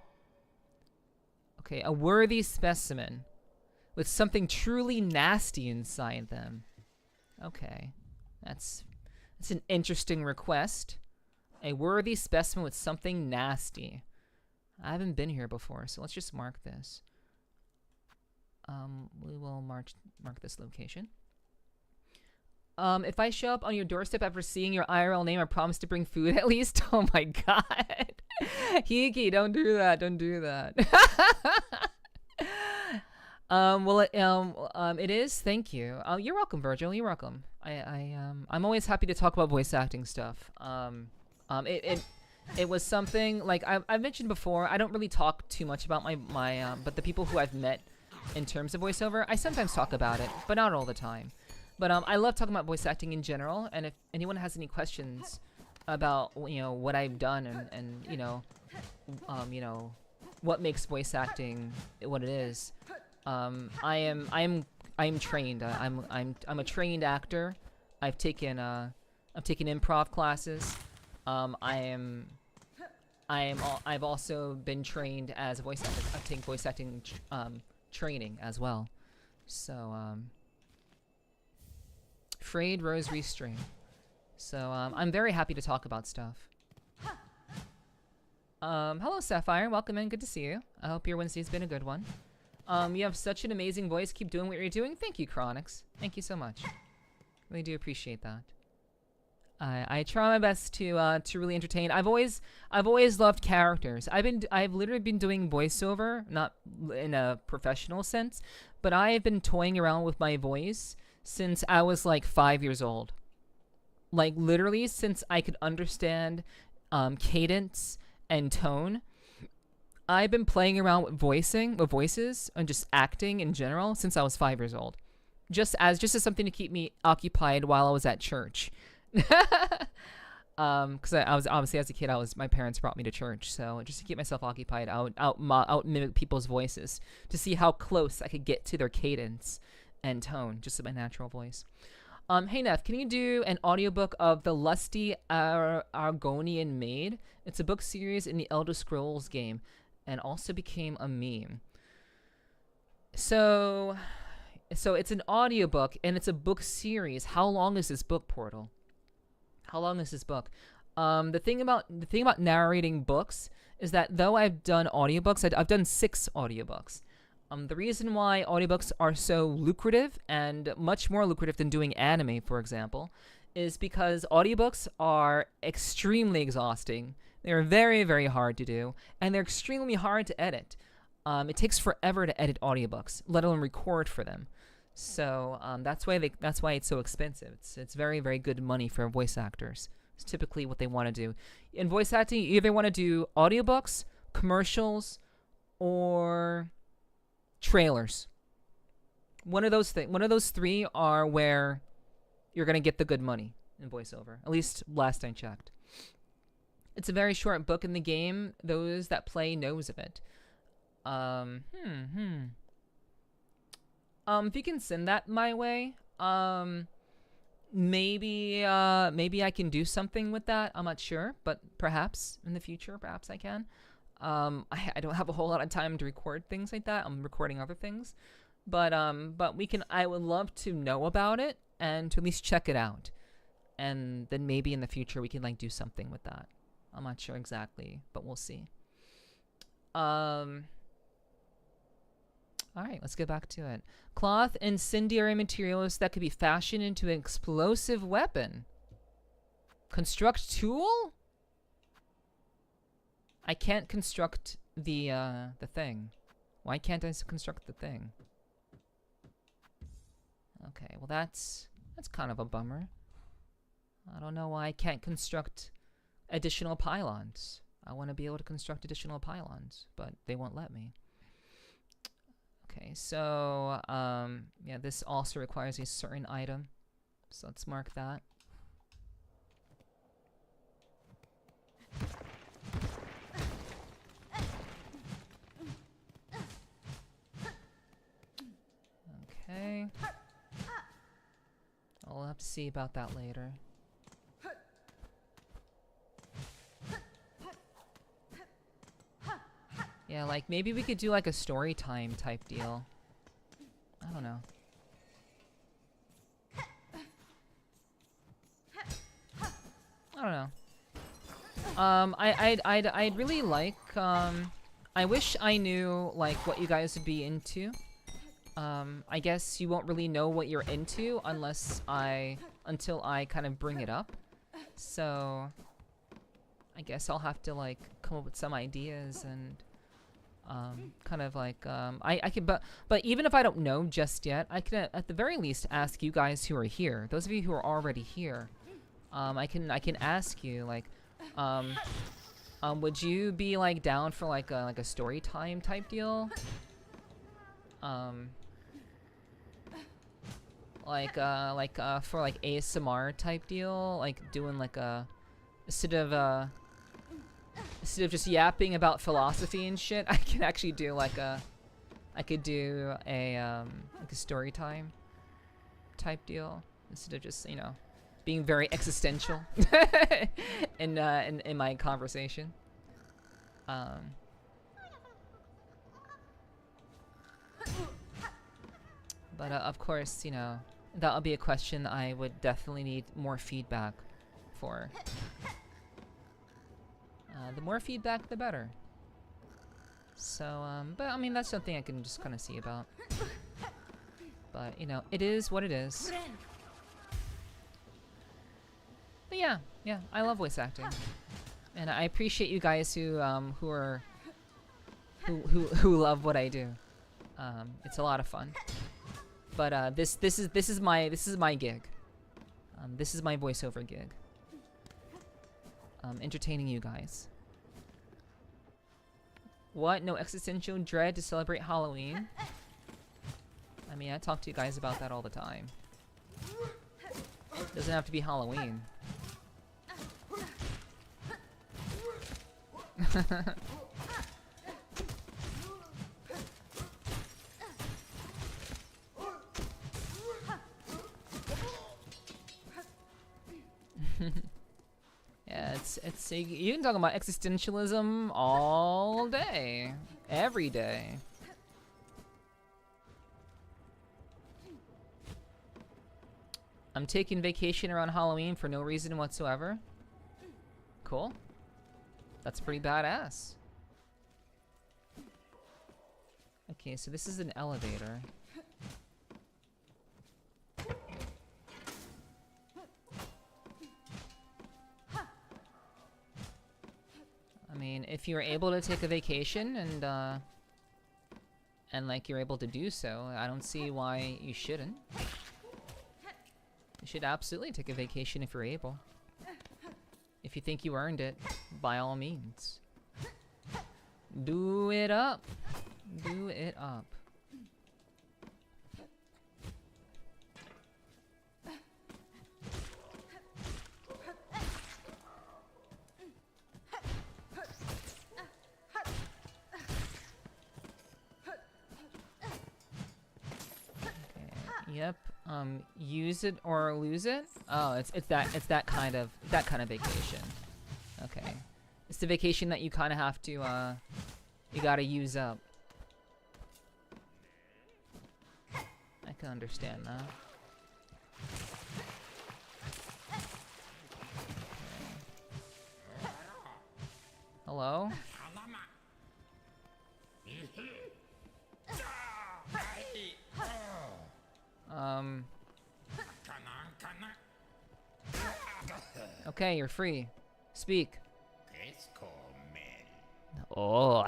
Speaker 1: Okay, a worthy specimen with something truly nasty inside them. Okay, that's an interesting request. A worthy specimen with something nasty. I haven't been here before, so let's just mark this. We will mark this location. If I show up on your doorstep after seeing your IRL name, I promise to bring food at least. Oh my god. Hiki, don't do that. Don't do that. It is. Thank you. You're welcome, Virgil. You're welcome. I'm always happy to talk about voice acting stuff. It was something like I've mentioned before. I don't really talk too much about but the people who I've met in terms of voiceover, I sometimes talk about it, but not all the time. But I love talking about voice acting in general. And if anyone has any questions about what I've done and what makes voice acting what it is, I am trained. I'm a trained actor. I've taken improv classes. I've also been trained as a voice actor. I've taken voice acting training as well. So Frayed Rosary String. So I'm very happy to talk about stuff. Hello Sapphire, welcome in. Good to see you. I hope your Wednesday's been a good one. You have such an amazing voice. Keep doing what you're doing. Thank you, Chronix. Thank you so much. Really do appreciate that. I try my best to really entertain. I've always loved characters. I've literally been doing voiceover, not in a professional sense, but I've been toying around with my voice since I was like 5 years old. Like literally since I could understand cadence and tone. I've been playing around with voices, and just acting in general since I was 5 years old. Just as something to keep me occupied while I was at church. Because I was obviously, as a kid, my parents brought me to church, so just to keep myself occupied, I would out mimic people's voices to see how close I could get to their cadence and tone, just with my natural voice. Hey Neff, can you do an audiobook of The Lusty Argonian Maid? It's a book series in the Elder Scrolls game, and also became a meme. So it's an audiobook, and it's a book series. How long is this book, Portal? How long is this book? The thing about narrating books is that though I've done audiobooks, I've done 6 audiobooks. The reason why audiobooks are so lucrative, and much more lucrative than doing anime, for example, is because audiobooks are extremely exhausting. They're very, very hard to do, and they're extremely hard to edit. It takes forever to edit audiobooks, let alone record for them. So that's why it's so expensive. It's very, very good money for voice actors. It's typically what they want to do. In voice acting, you either want to do audiobooks, commercials, or trailers. One of those 3 are where you're gonna get the good money in voiceover. At least last I checked. It's a very short book in the game. Those that play knows of it. If you can send that my way, maybe I can do something with that. I'm not sure, but perhaps in the future, perhaps I can. I don't have a whole lot of time to record things like that. I'm recording other things, but I would love to know about it and to at least check it out, and then maybe in the future we can like do something with that. I'm not sure exactly, but we'll see. All right, let's get back to it. Cloth, incendiary materials that could be fashioned into an explosive weapon. Construct tool? I can't construct the thing. Why can't I construct the thing? Okay, well that's kind of a bummer. I don't know why I can't construct additional pylons. I want to be able to construct additional pylons, but they won't let me. Okay, so yeah, this also requires a certain item, so let's mark that. Okay. I'll have to see about that later. Yeah, like maybe we could do like a story time type deal. I don't know. I don't know. I'd really like, I wish I knew like what you guys would be into. I guess you won't really know what you're into until I kind of bring it up. So I guess I'll have to like come up with some ideas and Kind of like I can, but even if I don't know just yet, I can at the very least ask you guys who are here. Those of you who are already here, I can ask you like, would you be like down for like a story time type deal? For like ASMR type deal, like doing like instead of just yapping about philosophy and shit, I can actually do like I could do a story time type deal instead of just, you know, being very existential in my conversation. But of course, you know, that'll be a question I would definitely need more feedback for. The more feedback, the better. So, but I mean, that's something I can just kind of see about. But, you know, it is what it is. But yeah, I love voice acting. And I appreciate you guys who love what I do. It's a lot of fun. But this is my gig. This is my voiceover gig. Entertaining you guys. What? No existential dread to celebrate Halloween? I mean, I talk to you guys about that all the time. Doesn't have to be Halloween. Yeah, it's you can talk about existentialism all day, every day. I'm taking vacation around Halloween for no reason whatsoever. Cool. That's pretty badass. Okay, so this is an elevator. I mean, if you're able to take a vacation and like you're able to do so, I don't see why you shouldn't. You should absolutely take a vacation if you're able. If you think you earned it, by all means. Do it up. Do it up. Yep. Use it or lose it. Oh, it's that kind of vacation. Okay. It's the vacation that you kind of have to you gotta use up. I can understand that. Okay. Hello? Okay, you're free. Speak. Oh,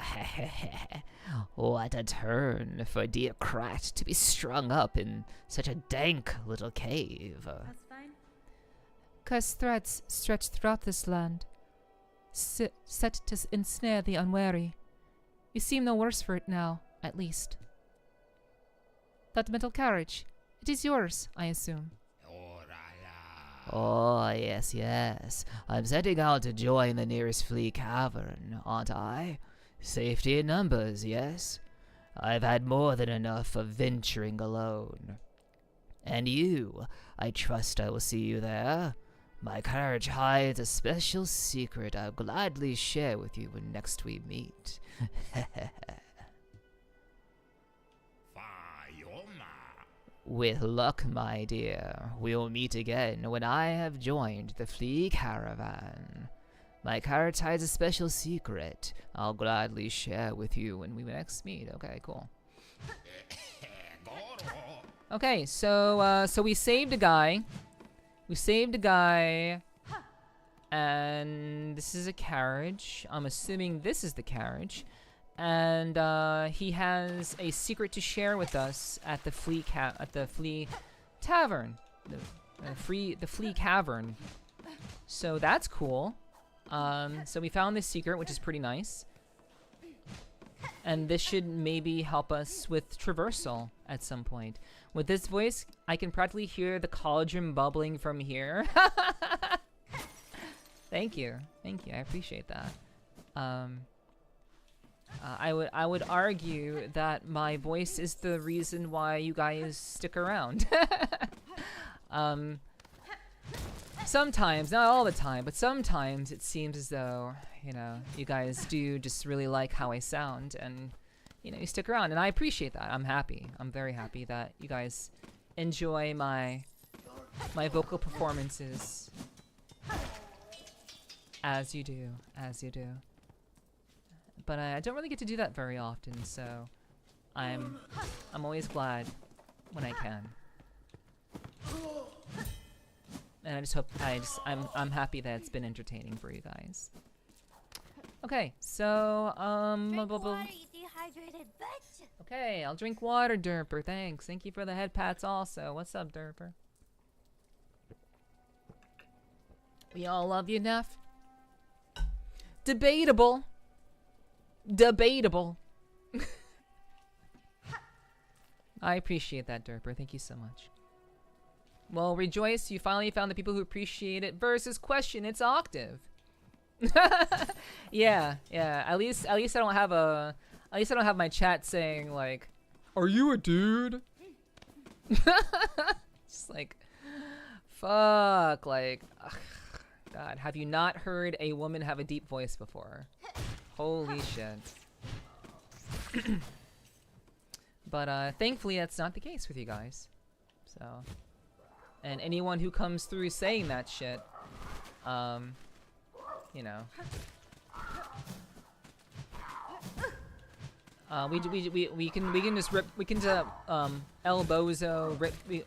Speaker 1: what a turn for a dear Krat to be strung up in such a dank little cave.
Speaker 2: That's fine.
Speaker 1: Cursed threads stretch throughout this land, set to ensnare the unwary. You seem no worse for it now, at least. That metal carriage, it is yours, I assume. Oh, yes. I'm setting out to join the nearest flea cavern, aren't I? Safety in numbers, yes? I've had more than enough of venturing alone. And you, I trust I will see you there. My carriage hides a special secret I'll gladly share with you when next we meet. With luck, my dear, we'll meet again when I have joined the flea caravan. My carrot hides a special secret I'll gladly share with you when we next meet. Okay, cool. Okay, so we saved a guy. And this is a carriage. I'm assuming this is the carriage. and he has a secret to share with us at the flea tavern, the flea cavern. So that's cool. So we found this secret, which is pretty nice. And this should maybe help us with traversal at some point. With this voice, I can practically hear the cauldron bubbling from here. Thank you. Thank you. I appreciate that. I would argue that my voice is the reason why you guys stick around. Sometimes, not all the time, but sometimes it seems as though, you know, you guys do just really like how I sound, and, you know, you stick around, and I appreciate that. I'm happy. I'm very happy that you guys enjoy my vocal performances. As you do. But I don't really get to do that very often, so I'm always glad when I can. And I just hope I'm happy that it's been entertaining for you guys. Okay, so
Speaker 2: Drink water, you dehydrated bitch.
Speaker 1: okay, I'll drink water, Derper. Thanks. Thank you for the head pats also. What's up, Derper? We all love you, Neff. Debatable. I appreciate that, Derper. Thank you so much. Well, rejoice, you finally found the people who appreciate it versus question its octave. yeah. At least I don't have my chat saying like, "Are you a dude?" Just like, fuck, like, ugh, God, have you not heard a woman have a deep voice before? Holy shit. But thankfully that's not the case with you guys. So, and anyone who comes through saying that shit, you know, we can just rip, we can just El Bozo rip, we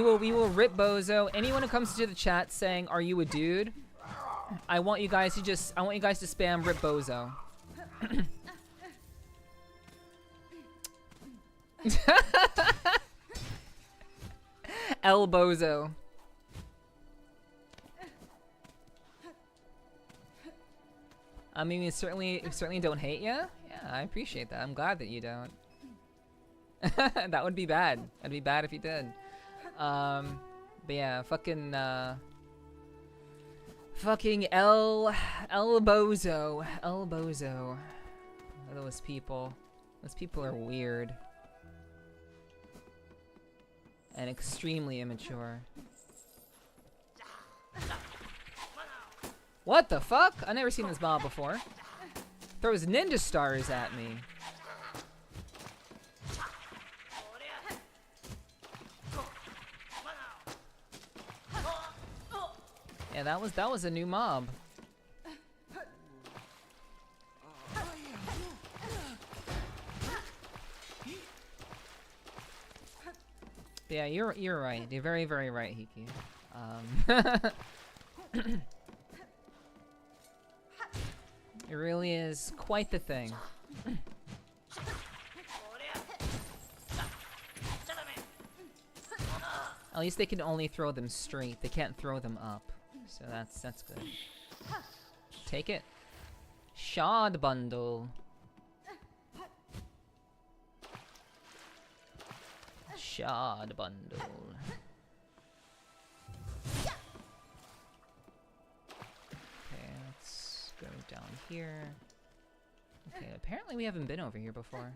Speaker 1: will rip Bozo. Anyone who comes to the chat saying, "Are you a dude?" I want you guys to spam rip Bozo. El Bozo. I mean, we certainly don't hate you. Yeah, I appreciate that. I'm glad that you don't. That would be bad. That'd be bad if you did. But yeah, fucking El Bozo. El Bozo. Those people. Those people are weird. And extremely immature. What the fuck? I've never seen this mob before. Throws ninja stars at me. Yeah, that was a new mob. Yeah, you're right. You're very, very right, Hiki. It really is quite the thing. At least they can only throw them straight. They can't throw them up. So that's good. Take it. Shard bundle. Shard bundle. Okay, let's go down here. Okay, apparently we haven't been over here before.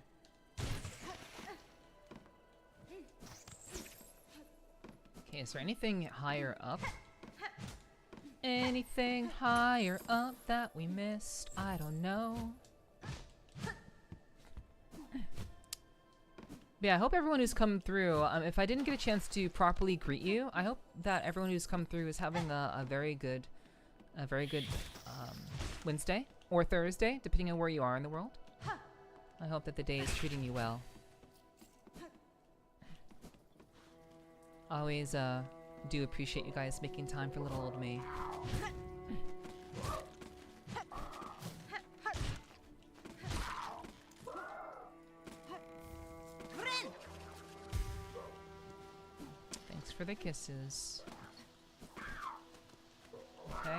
Speaker 1: Okay, is there anything higher up? Anything higher up that we missed? I don't know. Yeah, I hope everyone who's come through, if I didn't get a chance to properly greet you, I hope that everyone who's come through is having a very good Wednesday or Thursday, depending on where you are in the world. I hope that the day is treating you well. Always do appreciate you guys making time for little old me. for the kisses. Okay.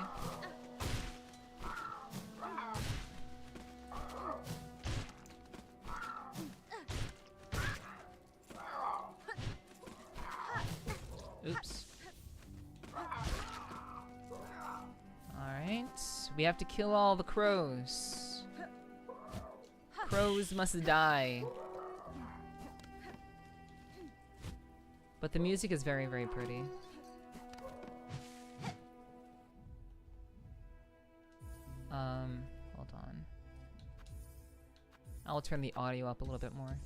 Speaker 1: Oops. Alright. We have to kill all the crows. Crows must die. But the music is very, very pretty. Hold on. I'll turn the audio up a little bit more.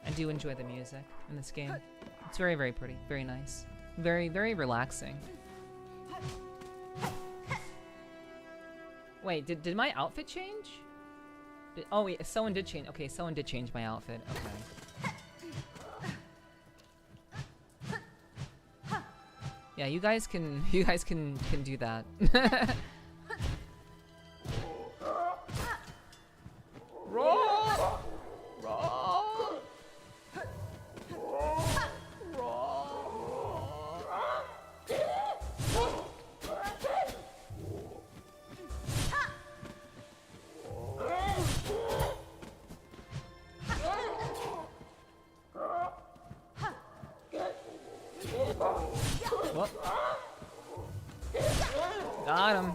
Speaker 1: I do enjoy the music in this game. It's very, very pretty. Very nice. Very, very relaxing. Wait, did my outfit change? Oh wait, someone did change. Okay, someone did change my outfit. Okay. Yeah, you guys can do that. Got him.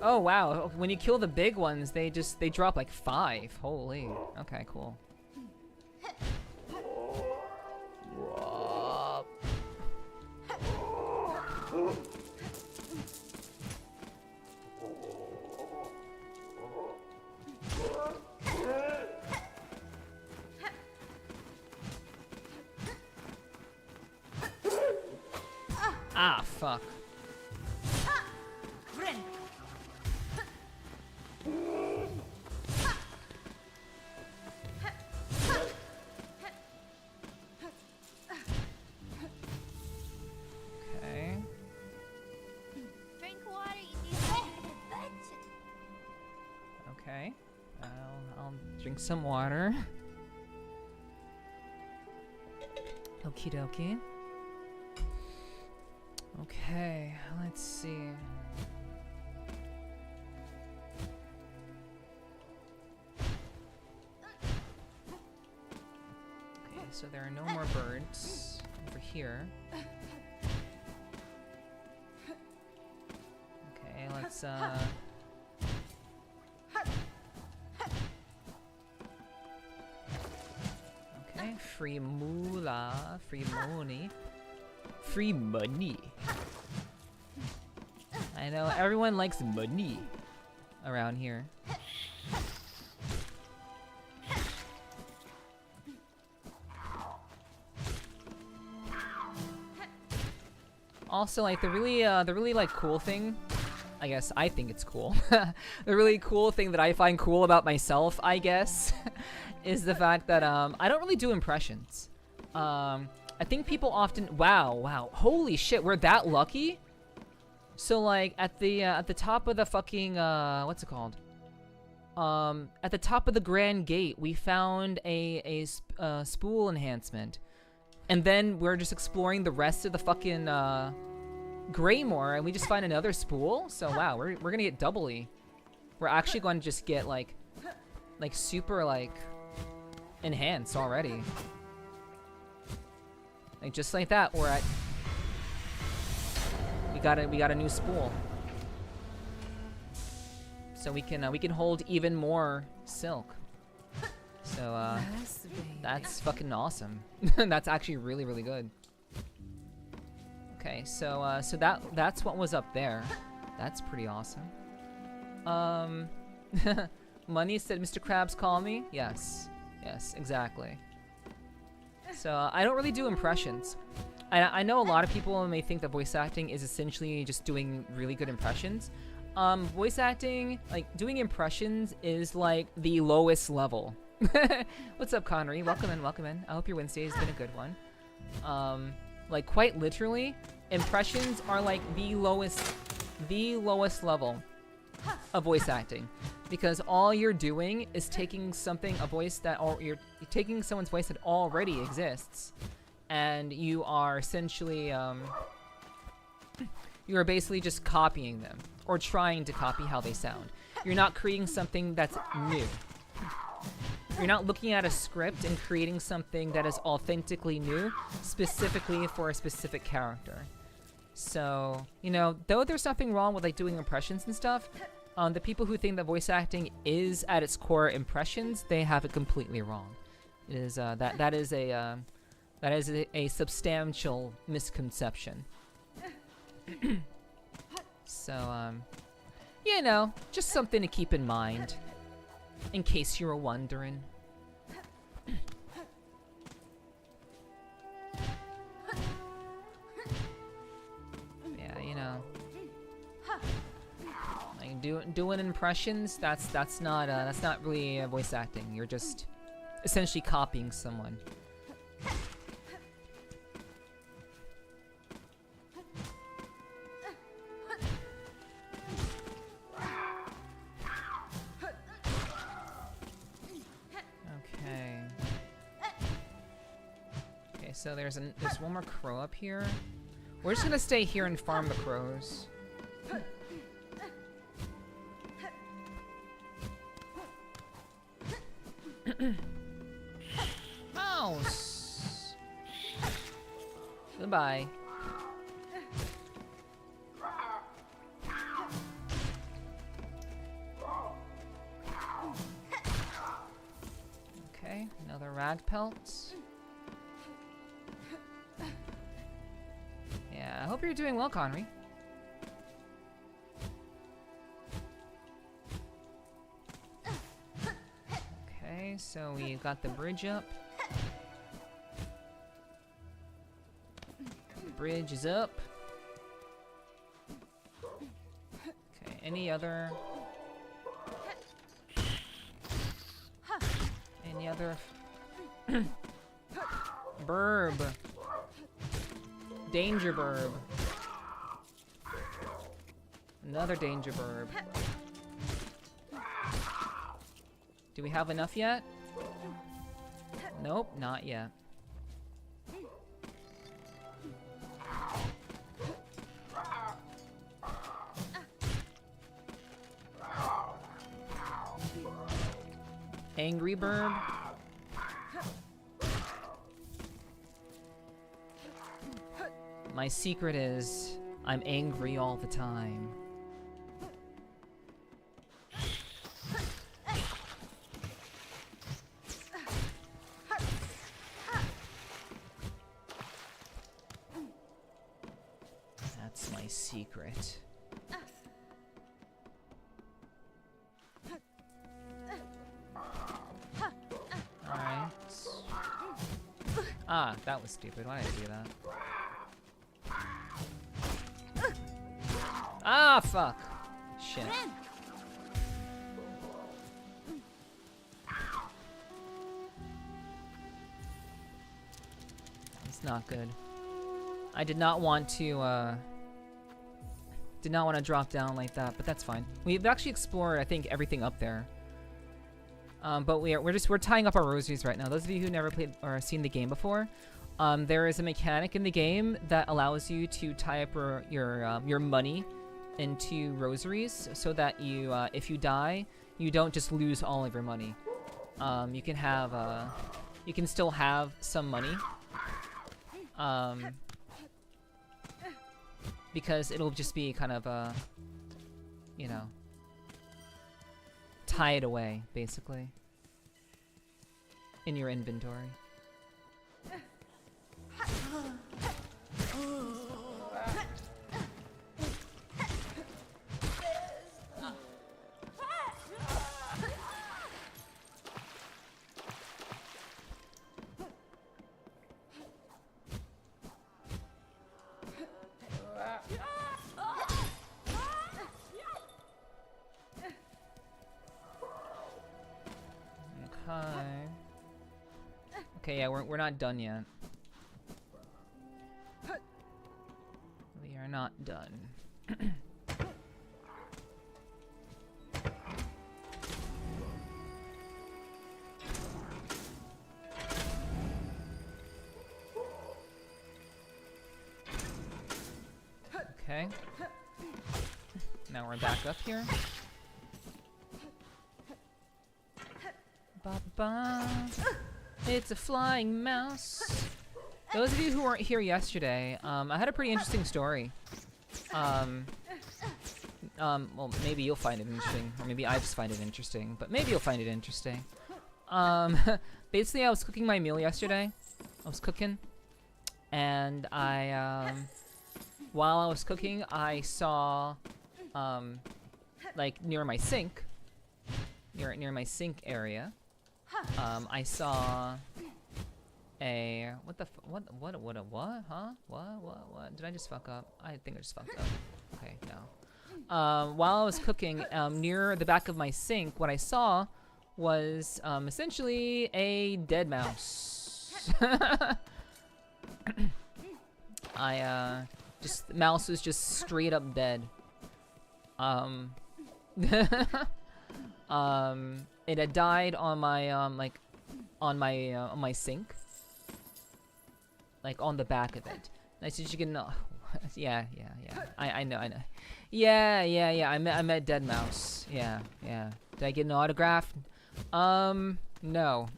Speaker 1: Oh wow, when you kill the big ones, they drop like 5. Holy. Okay, cool. Ah, fuck. Okay.
Speaker 2: Drink water, you dehydrated bitch.
Speaker 1: Okay. I'll drink some water. Okie dokie. Okay, let's see. Okay, so there are no more birds over here. Okay, let's okay, free moolah, free money. Free money. I know everyone likes money around here. Also, like the really like cool thing, I guess I think it's cool. The really cool thing that I find cool about myself, I guess, is the fact that I don't really do impressions. I think people often wow, holy shit, we're that lucky. So like at the top of the fucking what's it called? At the top of the Grand Gate, we found a spool enhancement, and then we're just exploring the rest of the fucking Greymore, and we just find another spool. So wow, we're gonna get doubly. We're actually going to just get like super like enhanced already. Like just like that, we're at. We got a new spool, so we can hold even more silk. So that's fucking awesome. That's actually really, really good. Okay, so that's what was up there. That's pretty awesome. Money said, "Mr. Krabs, call me." Yes, exactly. So I don't really do impressions. I know a lot of people may think that voice acting is essentially just doing really good impressions. Voice acting, like doing impressions, is like the lowest level. What's up, Connery? Welcome in. I hope your Wednesday has been a good one. Like quite literally, impressions are like the lowest level of voice acting. because all you're doing is taking a voice that, or you're taking someone's voice that already exists, and you are essentially, you are basically just copying them, or trying to copy how they sound. You're not creating something that's new. You're not looking at a script and creating something that is authentically new, specifically for a specific character. So, you know, though there's nothing wrong with like doing impressions and stuff, the people who think that voice acting is at its core impressions, they have it completely wrong. It is that is a substantial misconception. So, you know, just something to keep in mind, in case you were wondering. Yeah, you know, like doing impressions. That's not really voice acting. You're just essentially copying someone. So there's one more crow up here. We're just gonna stay here and farm the crows. Mouse! Goodbye. Okay, another rag pelt. Yeah, I hope you're doing well, Conry. Okay, so we got the bridge up. The bridge is up. Okay, any other... Burb. Danger burb. Another danger burb. Do we have enough yet? Nope, not yet. Angry burb. My secret is, I'm angry all the time. That's my secret. Alright. Ah, that was stupid. Why did I do that? Ah, fuck. Shit. It's not good. I did not want to drop down like that, but that's fine. We've actually explored, I think, everything up there. But we're tying up our rosaries right now. Those of you who never played or seen the game before, there is a mechanic in the game that allows you to tie up your money into rosaries, so that you, if you die, you don't just lose all of your money. You can still have some money, because it'll just be kind of you know, tied away basically in your inventory. Okay, yeah, we're not done yet. We are not done. Okay. Now we're back up here. Ba-ba. It's a flying mouse. Those of you who weren't here yesterday, I had a pretty interesting story. Well, maybe you'll find it interesting, or maybe I just find it interesting, but maybe you'll find it interesting. Basically, I was cooking my meal yesterday. I was cooking, and while I was cooking, I saw, like near my sink, near my sink area, I saw a what? Huh? What? Did I just fuck up? I think I just fucked up. Okay, no. While I was cooking, near the back of my sink, what I saw was essentially a dead mouse. The mouse was just straight up dead. It had died on my on my sink, like on the back of it. I said you can know. Yeah. I know. Yeah. I met dead mouse. Yeah. Did I get an autograph? No.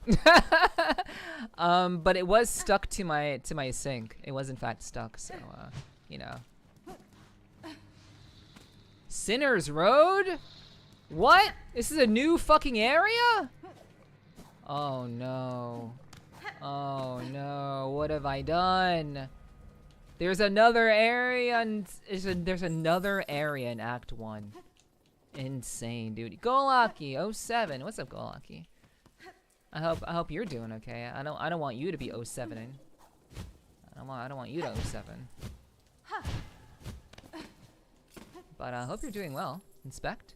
Speaker 1: But it was stuck to my sink. It was in fact stuck. So you know. Sinner's Road? What? This is a new fucking area? Oh no. Oh no. What have I done? There's another area and there's another area in Act 1. Insane, dude. Golaki 07. What's up, Golaki? I hope you're doing okay. I don't want you to be 07ing. I don't want you to 07. But I hope you're doing well. Inspect.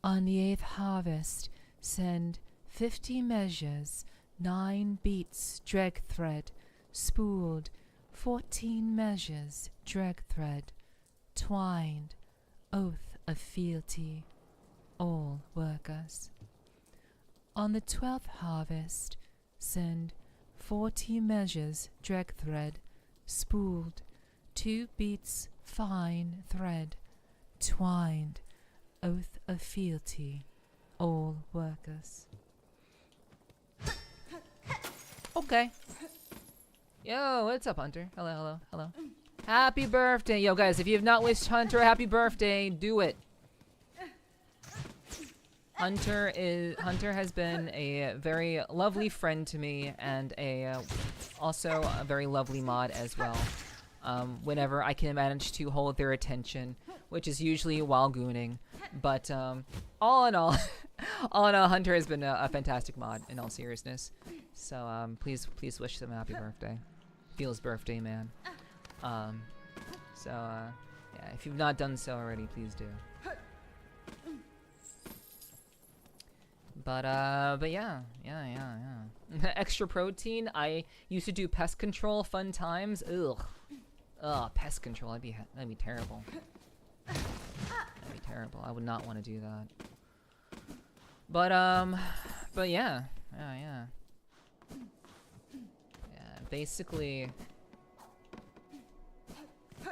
Speaker 1: On the 8th harvest, send 50 measures, 9 beats drag thread, spooled, 14 measures drag thread, twined, oath of fealty, all workers. On the 12th harvest, send 40 measures drag thread, spooled, 2 beats fine thread, twined, oath of fealty, all workers. Okay. Yo, what's up, Hunter? Hello. Happy birthday. Yo, guys, if you have not wished Hunter a happy birthday, do it. Hunter has been a very lovely friend to me and also a very lovely mod as well. Whenever I can manage to hold their attention, which is usually while gooning. But all in all, Hunter has been a fantastic mod in all seriousness. So please wish them a happy birthday. Feels birthday, man. Yeah, if you've not done so already, please do. But yeah. Extra protein. I used to do pest control, fun times. Ugh, pest control. That'd be terrible. That'd be terrible. I would not want to do that. But yeah. Basically,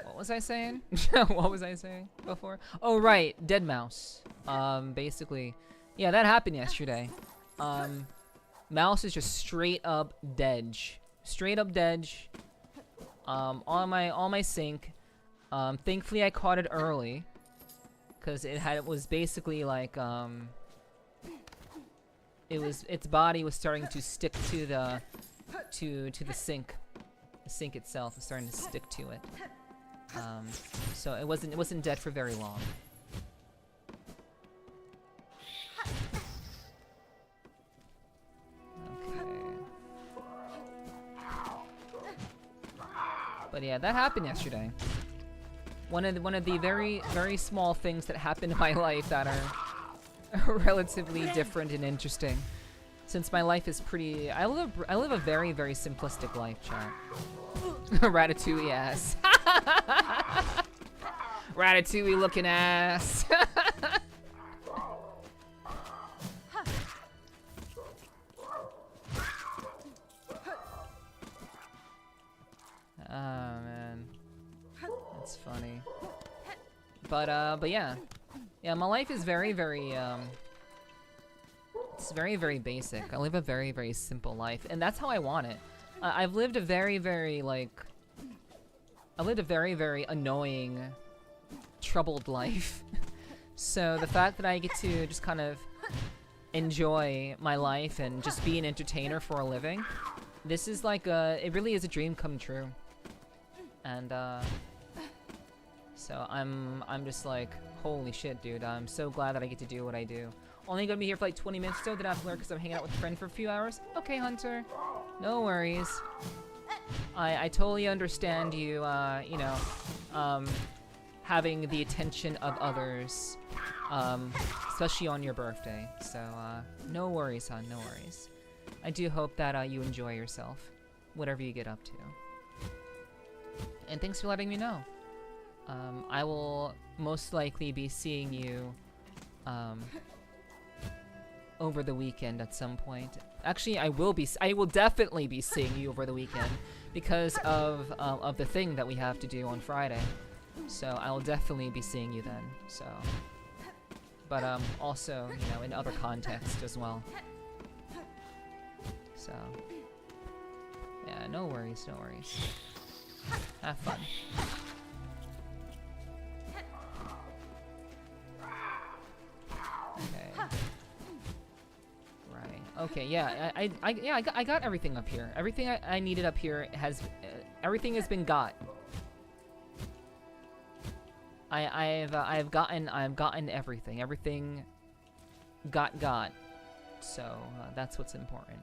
Speaker 1: what was I saying? What was I saying before? Oh right, dead mouse. Basically, yeah, that happened yesterday. Mouse is just straight up dead. On my sink. Thankfully I caught it early, cause it was basically like its body was starting to stick to the sink. The sink itself was starting to stick to it. So it wasn't dead for very long. Okay. But yeah, that happened yesterday. One of the very, very small things that happened in my life that are relatively different and interesting. Since my life is pretty, I live a very, very simplistic life, chat. Ratatouille ass. Ratatouille looking ass. Oh man, that's funny. But yeah. Yeah, my life is very, very, it's very, very basic. I live a very, very simple life, and that's how I want it. I've lived a very, very, like... I lived a very, very annoying, troubled life. So the fact that I get to just kind of enjoy my life and just be an entertainer for a living, this is like it really is a dream come true. And, so I'm just like, holy shit, dude. I'm so glad that I get to do what I do. Only gonna be here for like 20 minutes still. Did I have to learn because I'm hanging out with a friend for a few hours? Okay, Hunter. No worries. I totally understand you, you know, having the attention of others, especially on your birthday. So, no worries, hon, no worries. I do hope that, you enjoy yourself, whatever you get up to. And thanks for letting me know. I will most likely be seeing you, over the weekend at some point. Actually, I will definitely be seeing you over the weekend because of the thing that we have to do on Friday. So I will definitely be seeing you then. So, but also, you know, in other contexts as well. So, yeah, no worries, no worries. Have fun. Okay. Right. Okay. Yeah. I got everything up here. Everything I needed up here has, everything has been got. I've gotten everything. Everything got. So that's what's important.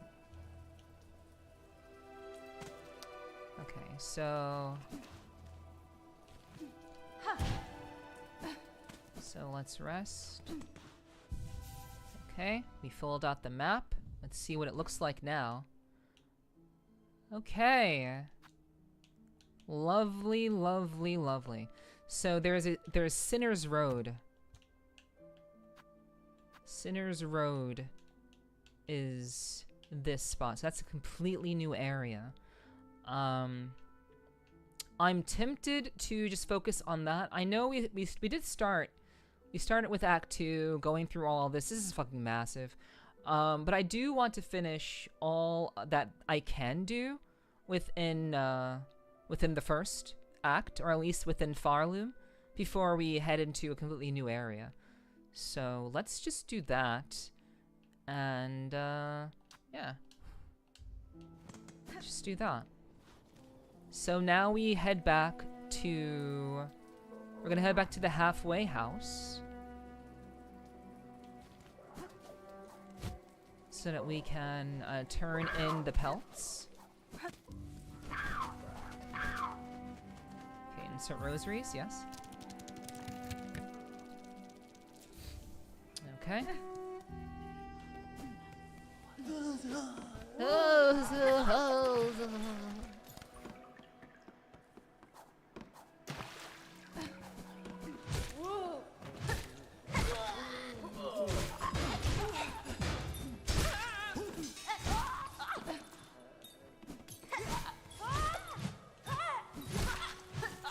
Speaker 1: Okay. So let's rest. Okay, we filled out the map. Let's see what it looks like now. Okay. Lovely, lovely, lovely. So there's Sinner's Road. Sinner's Road is this spot. So that's a completely new area. I'm tempted to just focus on that. I know we did start. We started with Act 2, going through all of this. This is fucking massive. But I do want to finish all that I can do within the first act, or at least within Farloom, before we head into a completely new area. So let's just do that. And, yeah. Just do that. So now we head back to... We're gonna head back to the halfway house. So that we can turn in the pelts. Okay, insert rosaries, yes. Okay.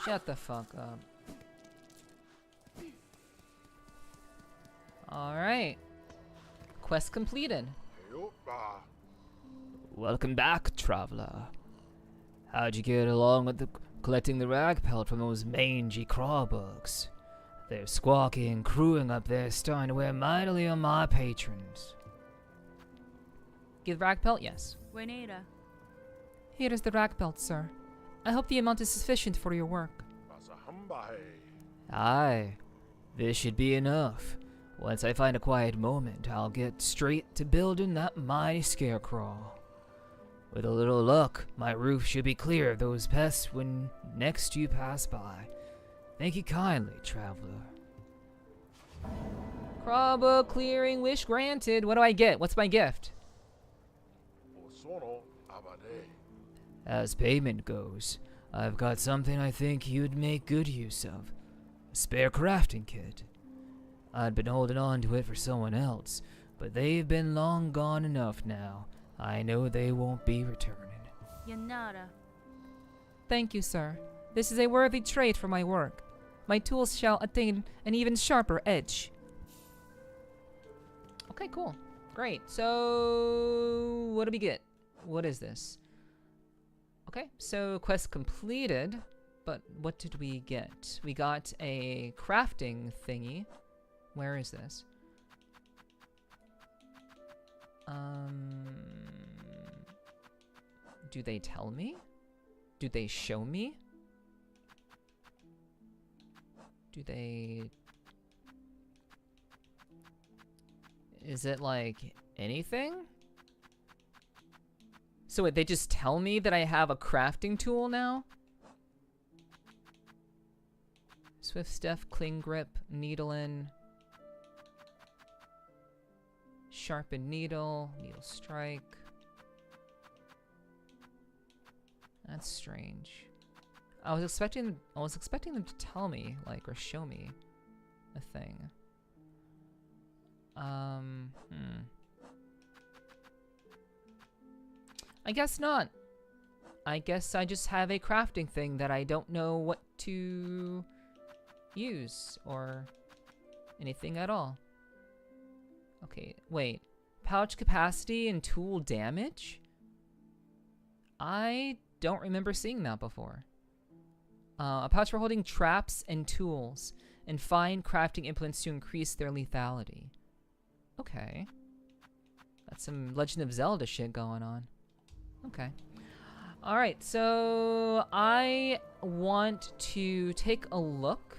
Speaker 1: Shut the fuck up. Alright. Quest completed. Welcome back, traveler. How'd you get along with collecting the rag pelt from those mangy crawbugs? They're squawking and crewing up there, starting to wear mightily on my patrons. Give rag pelt? Yes.
Speaker 3: Juanita.
Speaker 1: Here is the rag pelt, sir. I hope the amount is sufficient for your work. Aye, this should be enough. Once I find a quiet moment, I'll get straight to building that mighty scarecrow. With a little luck, my roof should be clear of those pests when next you pass by. Thank you kindly, traveler. Crawbug clearing wish granted. What do I get? What's my gift? As payment goes, I've got something I think you'd make good use of. A spare crafting kit. I'd been holding on to it for someone else, but they've been long gone enough now. I know they won't be returning.
Speaker 3: Yanara.
Speaker 1: Thank you, sir. This is a worthy trade for my work. My tools shall attain an even sharper edge. Okay, cool. Great. So, what do we get? What is this? Okay, so quest completed. But what did we get? We got a crafting thingy. Where is this? Do they tell me? Do they show me? Do they... Is it like anything? So wait, they just tell me that I have a crafting tool now? Swift Step, Cling Grip, Needle-in, Sharpen Needle, Needle Strike. That's strange. I was expecting them to tell me, like, or show me a thing. I guess not. I guess I just have a crafting thing that I don't know what to use or anything at all. Okay, wait. Pouch capacity and tool damage? I don't remember seeing that before. A pouch for holding traps and tools and fine crafting implements to increase their lethality. Okay. That's some Legend of Zelda shit going on. Okay. Alright, so I want to take a look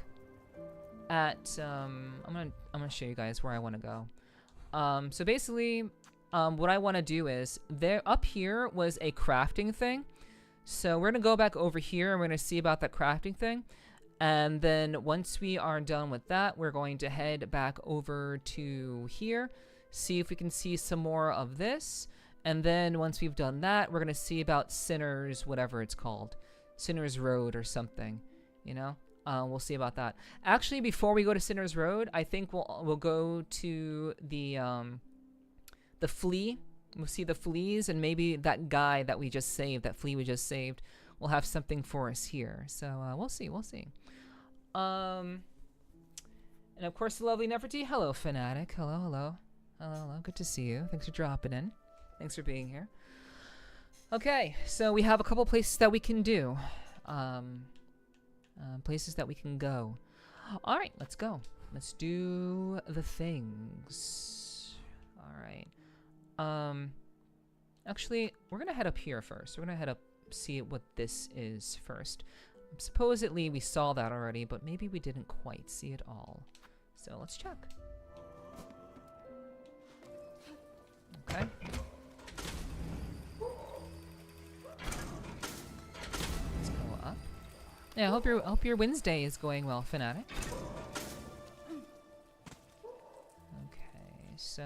Speaker 1: at I'm gonna show you guys where I want to go. So basically, what I want to do is there up here was a crafting thing. So we're gonna go back over here and we're gonna see about that crafting thing. And then once we are done with that, we're going to head back over to here, see if we can see some more of this. And then once we've done that, we're gonna see about Sinner's, whatever it's called, Sinner's Road or something, you know. We'll see about that. Actually, before we go to Sinner's Road, I think we'll go to the flea. We'll see the fleas, and maybe that guy that we just saved, that flea we just saved, will have something for us here. So we'll see. And of course, the lovely Nepherti. Hello, Fanatic. Hello. Good to see you. Thanks for dropping in. Thanks for being here. Okay, so we have a couple places that we can do. Places that we can go. All right, let's go. Let's do the things. All right. Actually, we're gonna head up here first. We're gonna head up, see what this is first. Supposedly we saw that already, but maybe we didn't quite see it all. So let's check. Okay. Let's go up. Yeah, I hope your Wednesday is going well, Fanatic. Okay, so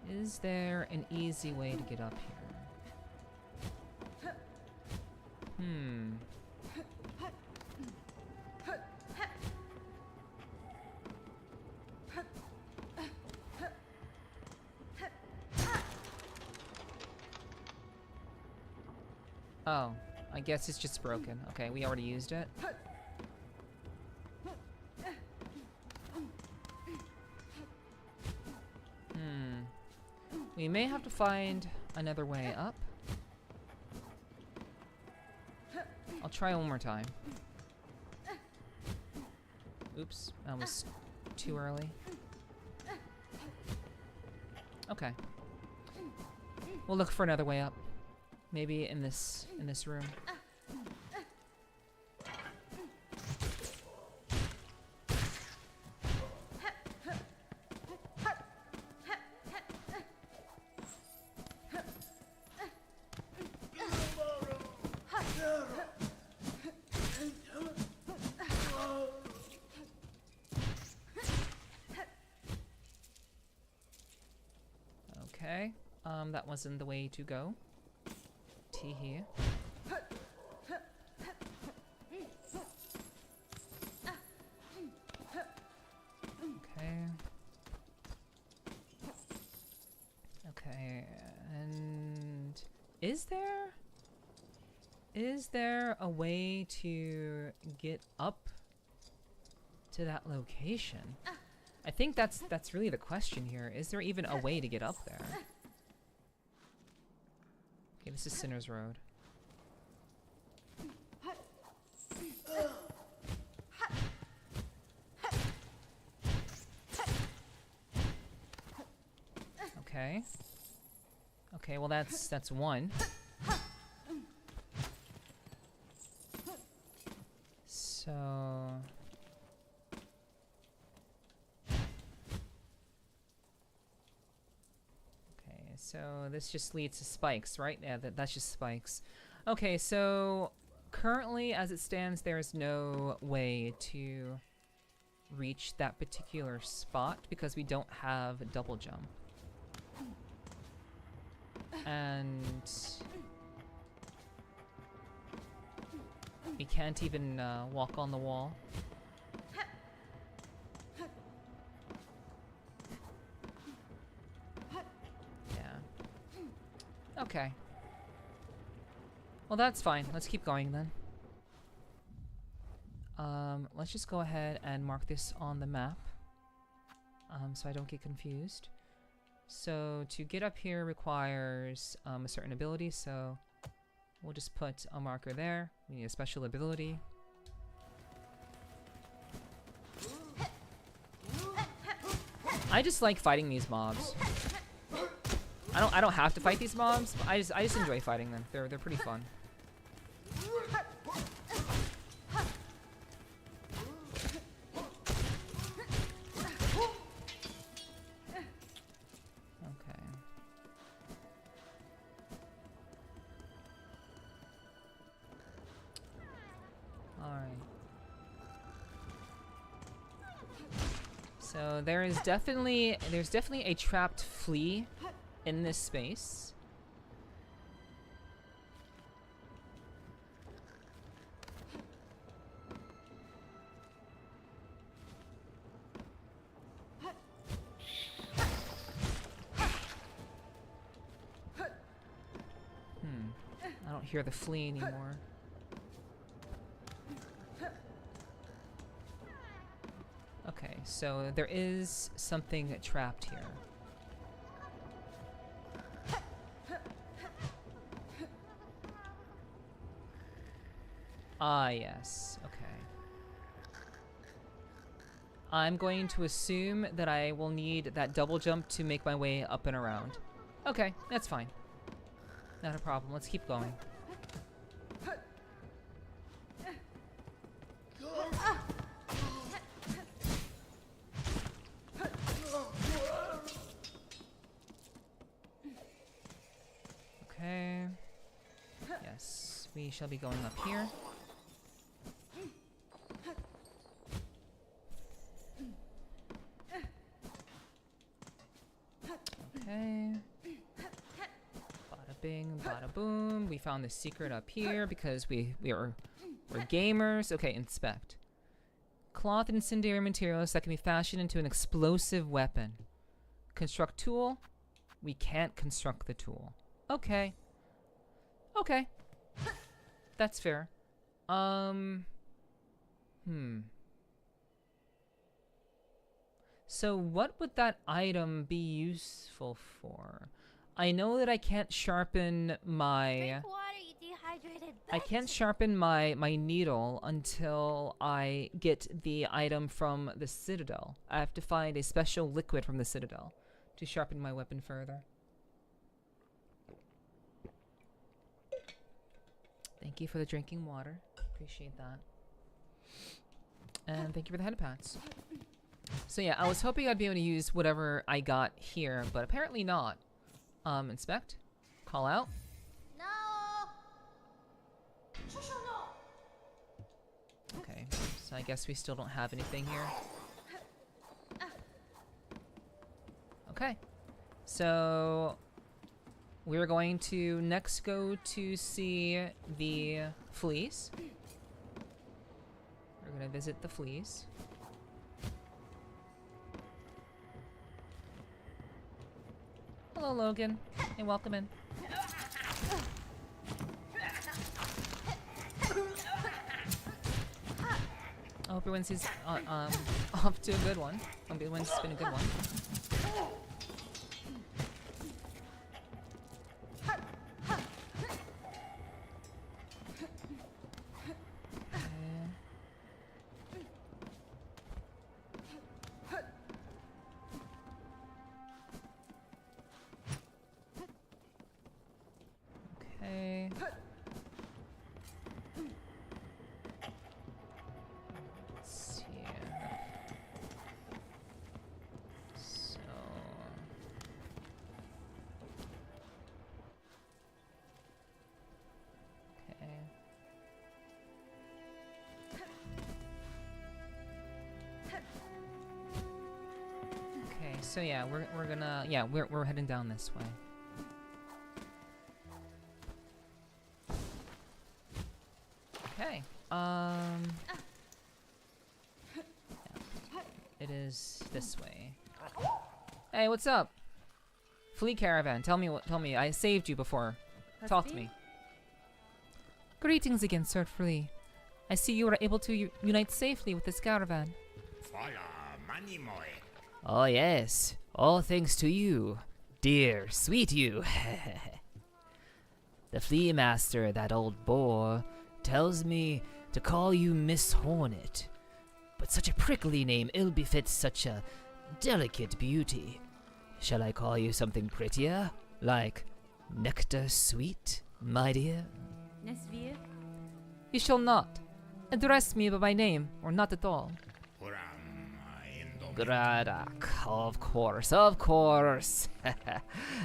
Speaker 1: is there an easy way to get up here? Oh, I guess it's just broken. Okay, we already used it. We may have to find another way up. I'll try one more time. Oops, that was too early. Okay. We'll look for another way up. Maybe in this room. Okay, that wasn't the way to go. T here. Okay. Okay, and is there a way to get up to that location? I think that's really the question here. Is there even a way to get up there? Okay, this is Sinner's Road. Okay. Okay, well that's one. So okay, so this just leads to spikes, right? Yeah, that's just spikes. Okay, so currently as it stands there's no way to reach that particular spot because we don't have a double jump. And we can't even walk on the wall. Yeah. Okay. Well, that's fine. Let's keep going then. Let's just go ahead and mark this on the map so I don't get confused. So to get up here requires a certain ability, so we'll just put a marker there. We need a special ability. I just like fighting these mobs. I don't have to fight these mobs, but I just enjoy fighting them. They're pretty fun. So there's definitely a trapped flea in this space. I don't hear the flea anymore. Okay, so there is something trapped here. Ah, yes. Okay. I'm going to assume that I will need that double jump to make my way up and around. Okay, that's fine. Not a problem. Let's keep going. Okay. Yes, we shall be going up here. Okay. Bada bing, bada boom. We found the secret up here because we're gamers. Okay, inspect. Cloth and incendiary materials that can be fashioned into an explosive weapon. Construct tool. We can't construct the tool. Okay. Okay. That's fair. So what would that item be useful for? I know that I can't sharpen my my needle until I get the item from the Citadel. I have to find a special liquid from the Citadel to sharpen my weapon further. Thank you for the drinking water. Appreciate that. And thank you for the head pats. So yeah, I was hoping I'd be able to use whatever I got here, but apparently not. Inspect. Call out.
Speaker 2: No.
Speaker 1: Okay, so I guess we still don't have anything here. Okay. So we're going to next go to see the fleas. We're gonna visit the fleas. Hello, Logan. Hey, welcome in. I hope your Wednesday's off to a good one. Hope your Wednesday's been a good one. Okay. Let's see here. So. Okay. Okay, so yeah, we're gonna we're heading down this way. Okay. It is this way. Hey, what's up? Flea caravan. Tell me. I saved you before. Talk to me. Greetings again, Sir Flea. I see you were able to unite safely with this caravan. Oh yes, all thanks to you, dear, sweet you. The flea master, that old boar, tells me to call you Miss Hornet, but such a prickly name ill befits such a delicate beauty. Shall I call you something prettier, like Nectar Sweet, my dear?
Speaker 2: Nesvir?
Speaker 1: You shall not address me by my name, or not at all. Gradak, of course.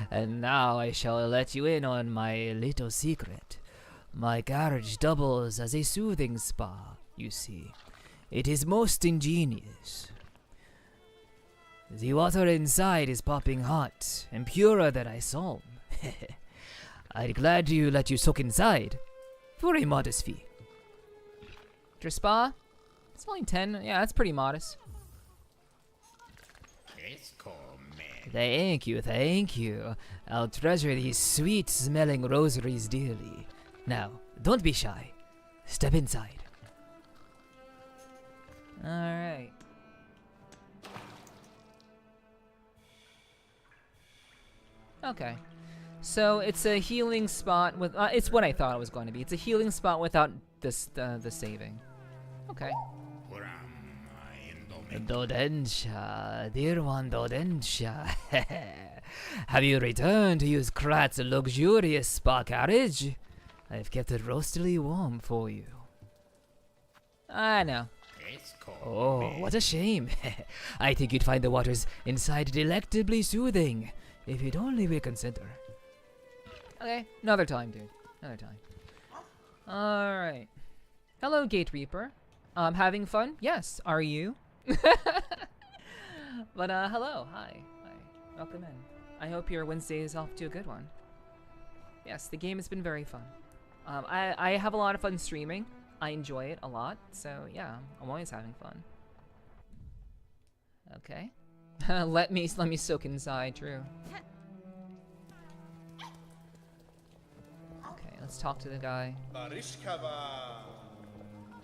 Speaker 1: And now I shall let you in on my little secret. My garage doubles as a soothing spa, you see. It is most ingenious. The water inside is popping hot and purer than I saw. I'd glad to let you soak inside for a modest fee. Your spa? It's only 10. Yeah, that's pretty modest. Thank you. I'll treasure these sweet-smelling rosaries dearly. Now, don't be shy. Step inside. Alright. Okay. So, it's a healing spot with... it's what I thought it was going to be. It's a healing spot without this, the saving. Okay. Dodensha, dear one Dodensha. Have you returned to use Krat's luxurious spa carriage? I've kept it roastily warm for you. I know. Oh, what a shame. I think you'd find the waters inside delectably soothing, if you'd only reconsider. Okay, another time, dude. Another time. Alright. Hello, Gate Reaper. Having fun? Yes. Are you? But hello, hi, welcome in. I hope your Wednesday is off to a good one. Yes, the game has been very fun. I have a lot of fun streaming. I enjoy it a lot, so yeah, I'm always having fun. Okay, let me soak inside. True. Okay, let's talk to the guy.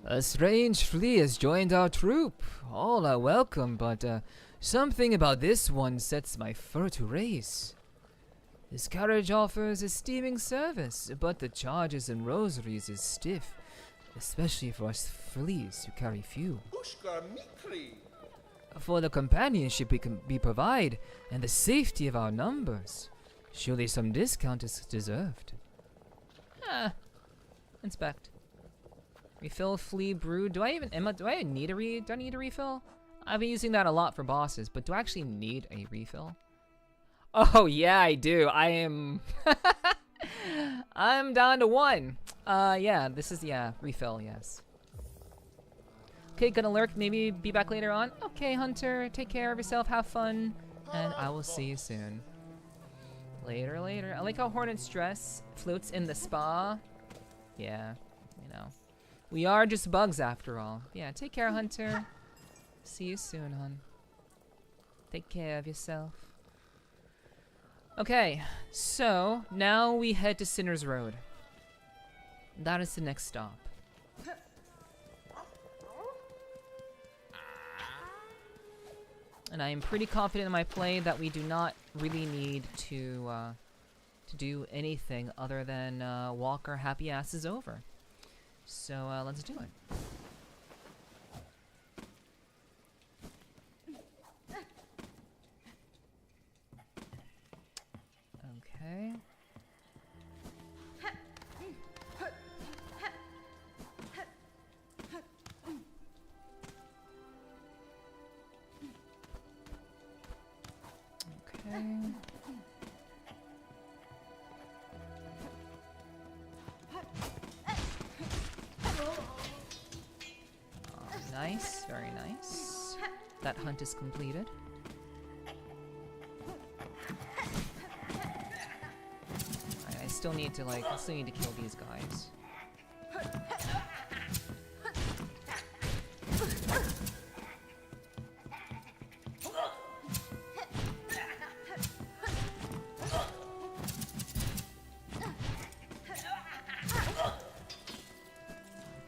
Speaker 1: A strange flea has joined our troop. All are welcome, but something about this one sets my fur to race. This carriage offers a steaming service, but the charges and rosaries is stiff, especially for us fleas who carry few. For the companionship we provide and the safety of our numbers, surely some discount is deserved. Inspect. Refill flea brew. Do I need a refill? I've been using that a lot for bosses, but do I actually need a refill? Oh yeah, I do. I am I'm down to 1. Yeah, this is refill, yes. Okay, gonna lurk, maybe be back later on. Okay, Hunter, take care of yourself, have fun, and I will see you soon. Later. I like how Hornet's dress floats in the spa. Yeah, you know. We are just bugs after all. Yeah, take care, Hunter. See you soon, hun. Take care of yourself. Okay, so now we head to Sinner's Road. That is the next stop. And I am pretty confident in my play that we do not really need to do anything other than walk our happy asses over. So let's do it. Okay. Okay. Nice, very nice. That hunt is completed. I still need to kill these guys.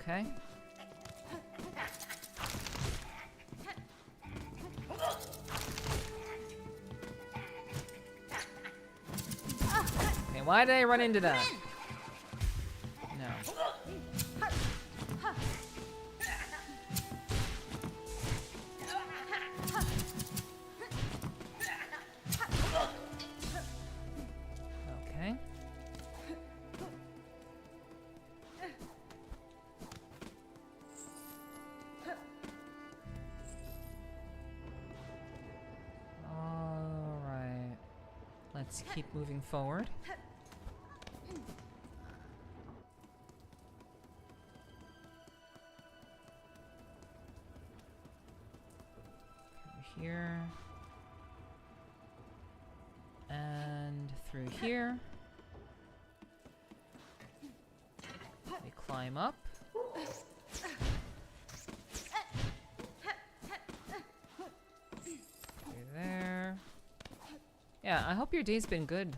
Speaker 1: Okay. Okay, why did I run into that? No. Okay. Let's keep moving forward. Through here. And through here. We climb up. There. Yeah, I hope your day's been good.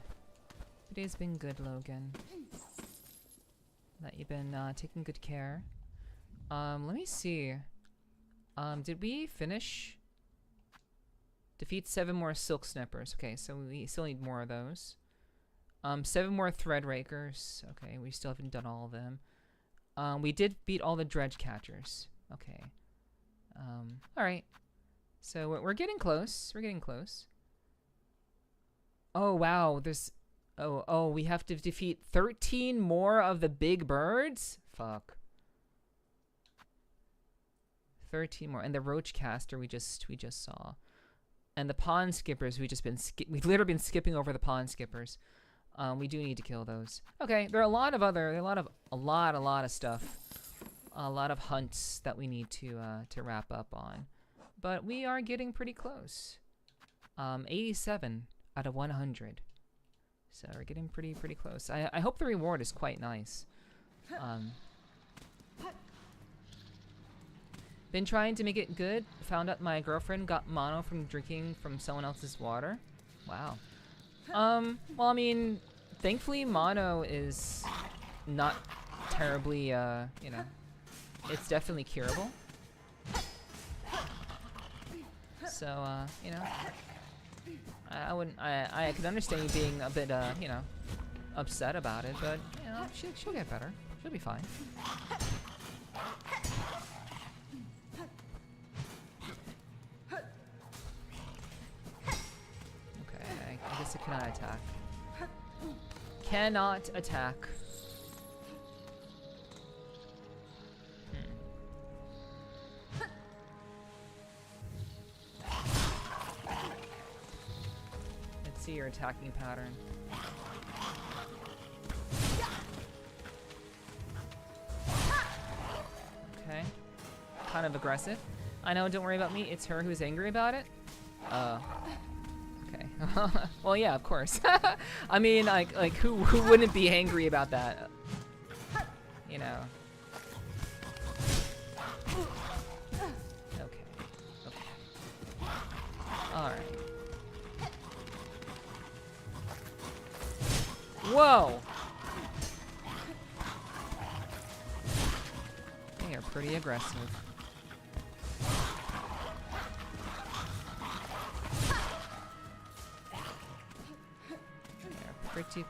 Speaker 1: Your day's been good, Logan. That you've been taking good care. Let me see. Did we finish? Defeat 7 more silk snippers. Okay, so we still need more of those. 7 more thread rakers. Okay, we still haven't done all of them. We did beat all the dredge catchers. Okay. Alright. So we're getting close. We're getting close. Oh, wow. There's... Oh, we have to defeat 13 more of the big birds? Fuck. 13 more. And the roach caster we just saw. And the pond skippers we've literally been skipping over the pond skippers. We do need to kill those. Okay, there are a lot of stuff. A lot of hunts that we need to wrap up on. But we are getting pretty close. 87 out of 100. So we're getting pretty close. I hope the reward is quite nice. Been trying to make it good. Found out my girlfriend got mono from drinking from someone else's water. Wow. Well, I mean, thankfully mono is not terribly, you know, it's definitely curable. So, you know, I could understand you being a bit, you know, upset about it, but, you know, she'll get better. She'll be fine. Okay, I guess it cannot attack. Cannot attack. Let's see your attacking pattern. Okay. Kind of aggressive. I know, don't worry about me. It's her who's angry about it. Okay. Well, yeah, of course. I mean, like who wouldn't be angry about that? You know. Okay. Okay. All right. Whoa! They are pretty aggressive. They're pretty...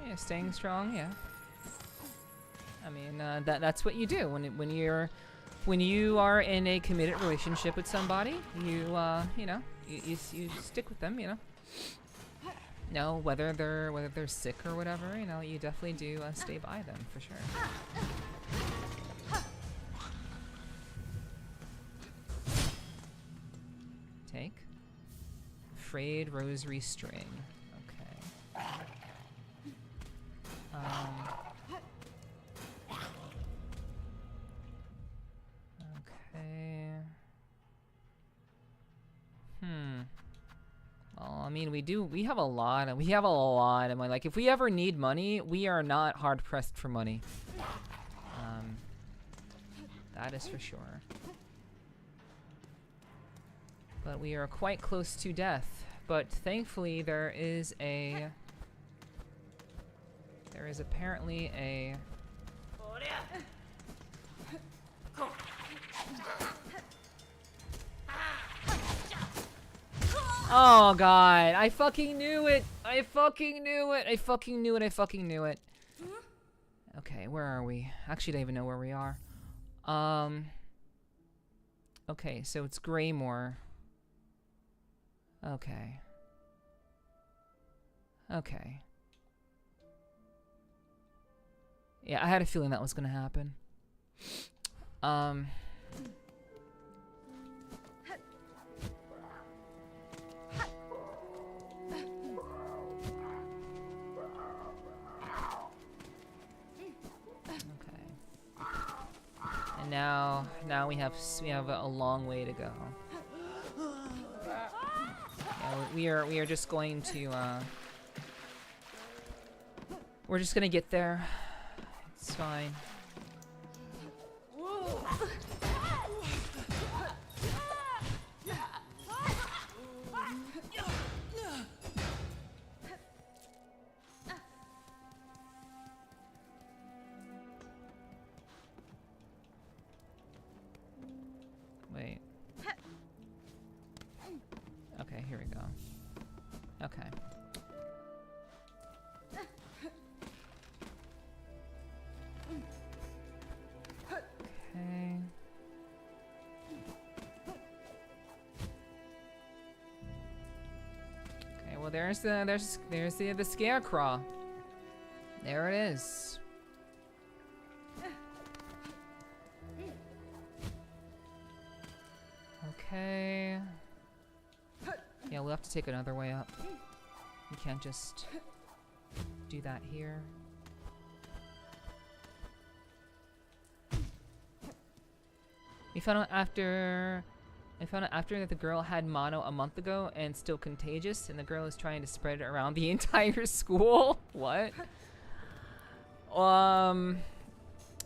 Speaker 1: Yeah, staying strong, yeah. I mean, that's what you do when you are in a committed relationship with somebody. You know, you stick with them, you know. No, whether they're sick or whatever, you know, you definitely do stay by them for sure. Take frayed rosary string. Okay. Okay. Well, I mean, we have a lot of money. Like, if we ever need money, we are not hard pressed for money. That is for sure. But we are quite close to death. But thankfully, there is apparently a... Oh god, I fucking knew it! I fucking knew it! I fucking knew it! I fucking knew it! Okay, where are we? Actually, I don't even know where we are. Okay, so it's Greymore. Okay. Okay. Yeah, I had a feeling that was gonna happen. And now we have a long way to go. Yeah, we are just going to we're just gonna get there. It's fine. Wait. Okay, here we go. Okay. Okay. Okay, well there's the scarecrow. There it is. Okay. Yeah, we'll have to take another way up. We can't just do that here. I found out after that the girl had mono a month ago and still contagious, and the girl is trying to spread it around the entire school. What?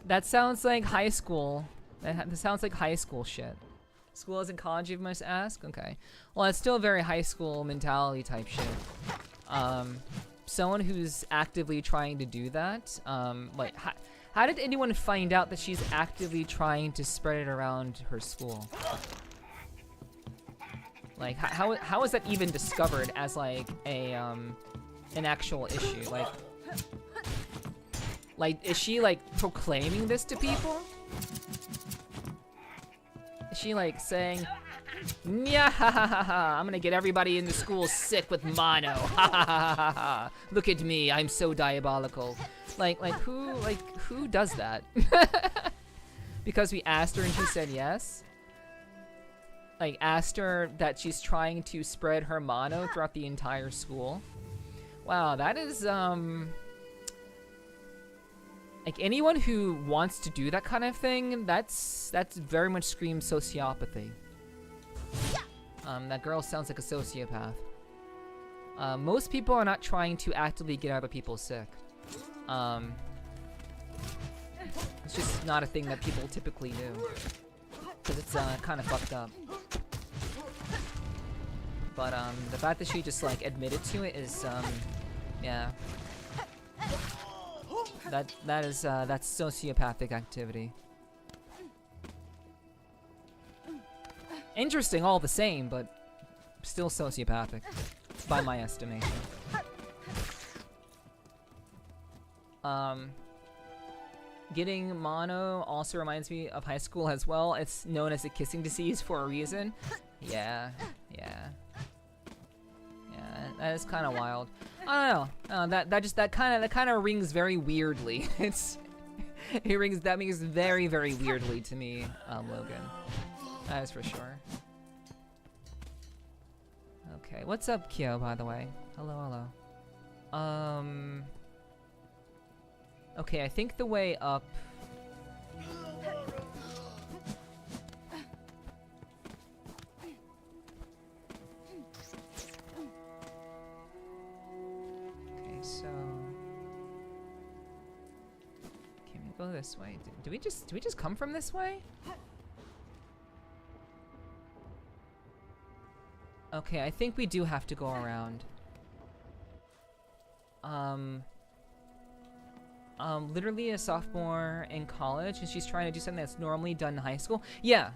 Speaker 1: That sounds like high school. That sounds like high school shit. School isn't college, you must ask? Okay. Well, it's still very high school mentality type shit. Someone who's actively trying to do that, like, how did anyone find out that she's actively trying to spread it around her school? Like, how is that even discovered as, like, an actual issue? Like, is she, like, proclaiming this to people? Is she, like, saying, "Nya ha ha ha ha, I'm gonna get everybody in the school sick with mono, ha ha ha ha ha, look at me, I'm so diabolical." Like who does that? Because we asked her and she said yes? Like, asked her that she's trying to spread her mono throughout the entire school? Wow, that is, like, anyone who wants to do that kind of thing, that's very much screams sociopathy. That girl sounds like a sociopath. Most people are not trying to actively get other people sick. It's just not a thing that people typically do. Because it's kind of fucked up. But the fact that she just, like, admitted to it is, yeah. That's sociopathic activity. Interesting all the same, but still sociopathic, by my estimation. Getting mono also reminds me of high school as well. It's known as a kissing disease for a reason. Yeah, that is kind of wild. I don't know. That kind of rings very weirdly. That rings very weirdly to me, Logan. That is for sure. Okay, what's up, Kyo? By the way, hello. Okay, I think the way up. Okay, so can we go this way? Do we just come from this way? Okay, I think we do have to go around. Literally a sophomore in college, and she's trying to do something that's normally done in high school. Yeah.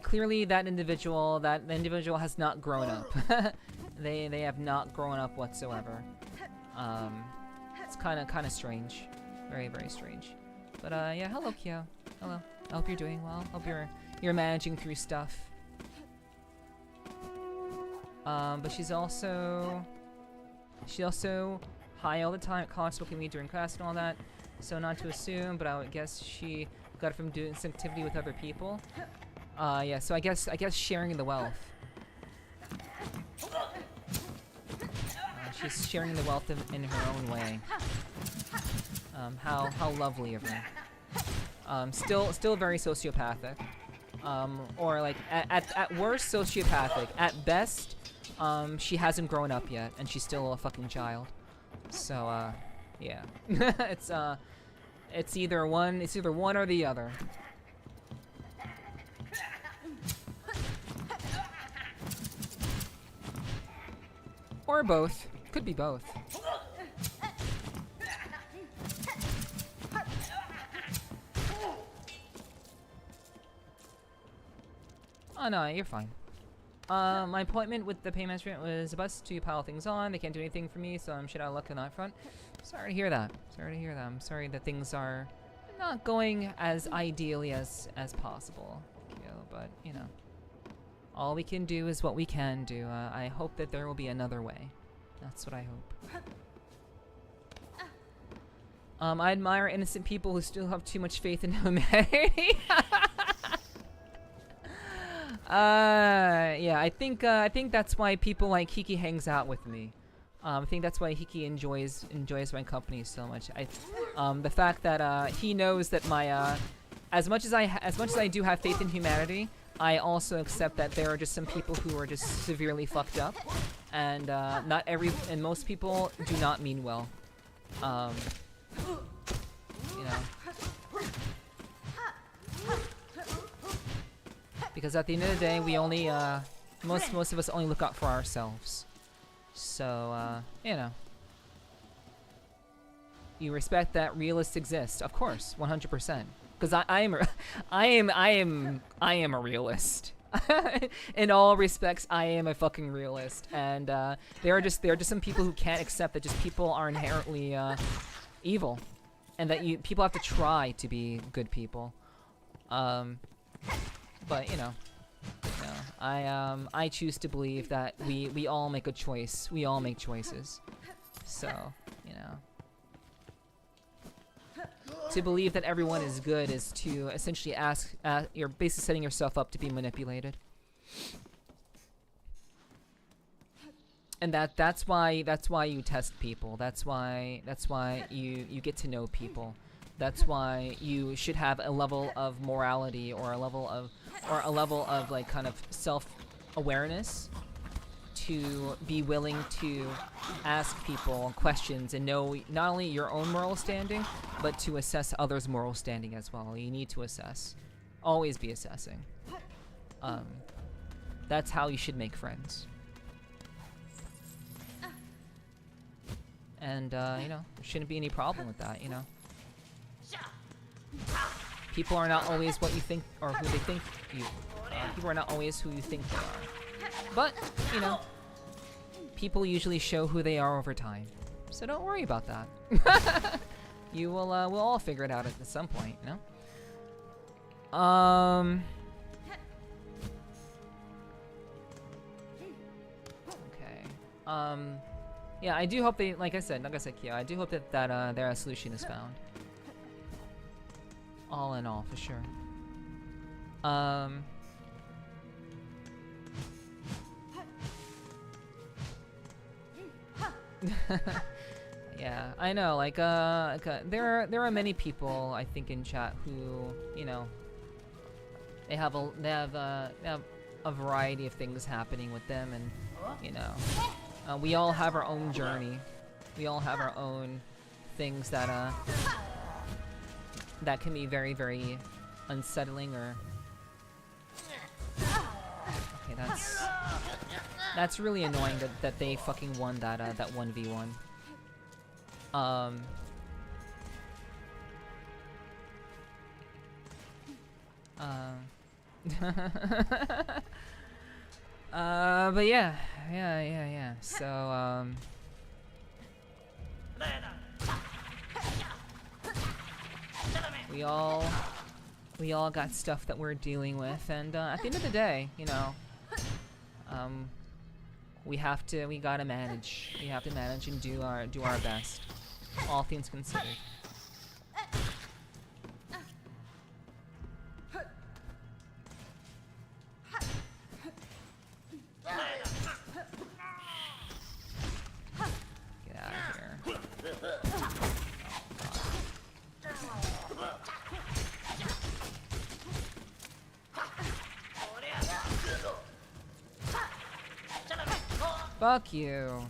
Speaker 1: Clearly that individual has not grown up. They have not grown up whatsoever. It's kind of strange, very strange. But yeah, hello, Kyo. Hello. I hope you're doing well. Hope you're managing through stuff. But she's also high all the time at college, smoking weed during class and all that. So not to assume, but I would guess she got it from doing some activity with other people. Yeah. So I guess sharing the wealth. She's sharing the wealth in her own way. How lovely of her. Still very sociopathic. Or like at worst sociopathic. At best, she hasn't grown up yet, and she's still a fucking child. So yeah. It's either one or the other. Or both. Could be both. Oh no, you're fine. My appointment with the payment restaurant was a bus to pile things on. They can't do anything for me, so I'm shit out of luck on that front. Sorry to hear that. I'm sorry that things are not going as ideally as possible. But, you know, all we can do is what we can do. I hope that there will be another way. That's what I hope. I admire innocent people who still have too much faith in humanity. Yeah, I think that's why people like Hiki hangs out with me. I think that's why Hiki enjoys my company so much. The fact that he knows that my as much as I do have faith in humanity, I also accept that there are just some people who are just severely fucked up, and most people do not mean well. You know. Because at the end of the day, we only, most of us only look out for ourselves. So, you know. You respect that realists exist, of course, 100%. Because I am a realist. In all respects, I am a fucking realist. And, there are just some people who can't accept that just people are inherently, evil. And that people have to try to be good people. But you know, I choose to believe that we all make a choice. We all make choices. So, you know, to believe that everyone is good is to essentially you're basically setting yourself up to be manipulated. And that's why you test people. That's why you get to know people. That's why you should have a level of morality or a level of like kind of self-awareness to be willing to ask people questions and know not only your own moral standing, but to assess others' moral standing as well. You need to assess. Always be assessing. That's how you should make friends. And, you know, there shouldn't be any problem with that, you know. People are not always what you think, or who they think you... people are not always who you think they are. But, you know, people usually show who they are over time. So don't worry about that. You will, we'll all figure it out at some point, you know? Okay. Yeah, I do hope they, like I said, Kyo, I do hope that, their solution is found. All in all, for sure. Yeah, I know, like, there are many people, I think, in chat who, you know, they have a variety of things happening with them, and, you know, we all have our own journey. We all have our own things that, that can be very, very unsettling, or... Okay, that's really annoying that they fucking won that, that 1v1. But yeah. So, we all got stuff that we're dealing with, and, at the end of the day, you know, we gotta manage. We have to manage and do our best. All things considered. Get out of here. Fuck you.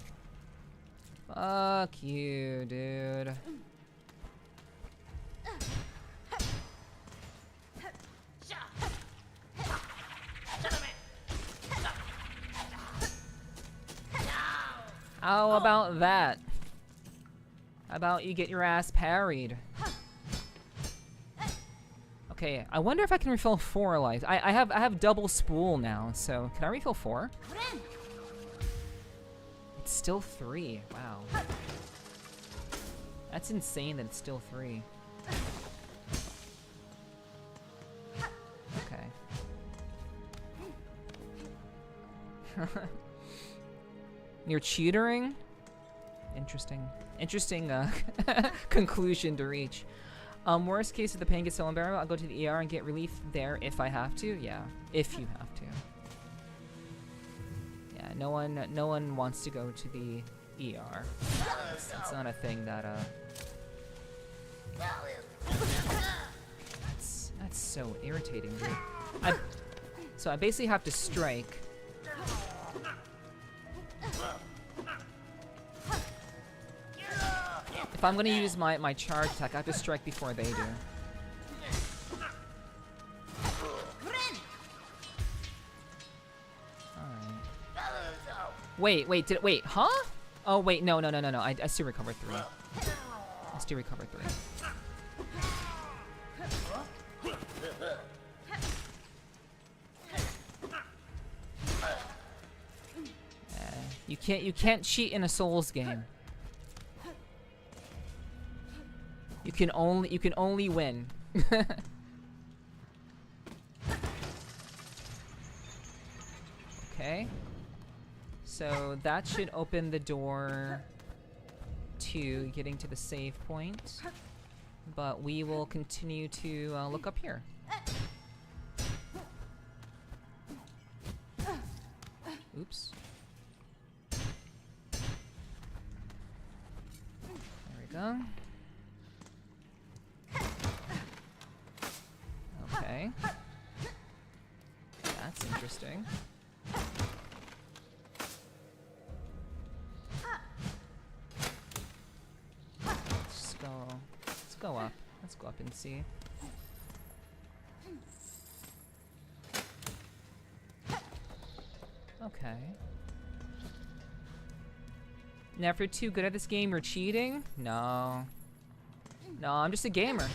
Speaker 1: Fuck you, dude. How about that? How about you get your ass parried? Okay, I wonder if I can refill 4 lives. I have double spool now, so can I refill 4? It's still 3. Wow. That's insane that it's still 3. Okay. You're tutoring? Interesting. Interesting conclusion to reach. Worst case, if the pain gets so unbearable, I'll go to the ER and get relief there if I have to. Yeah, if you have to. Yeah, no one wants to go to the ER. It's not a thing that that's so irritating, dude. So I basically have to strike. If I'm gonna use my charge attack, I have to strike before they do. Alright. Wait, huh? Oh wait, no. I still recovered 3. I still recovered 3. You can't cheat in a Souls game. You can only win. Okay. So that should open the door to getting to the save point. But we will continue to look up here. Oops. There we go. Okay. That's interesting. Let's go up. Let's go up and see. Okay. Never too good at this game. You're cheating? No. No, I'm just a gamer.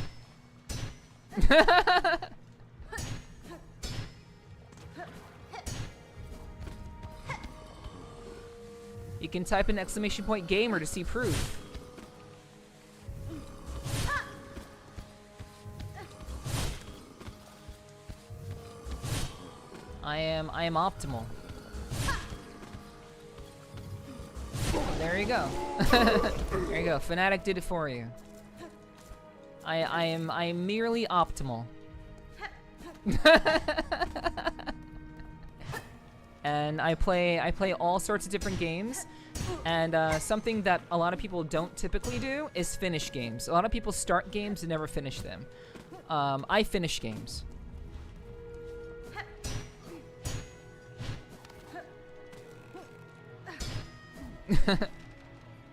Speaker 1: You can type in ! gamer to see proof. I am optimal. There you go. There you go. Fnatic did it for you. I am merely optimal. And I play all sorts of different games, and something that a lot of people don't typically do is finish games. A lot of people start games and never finish them. I finish games.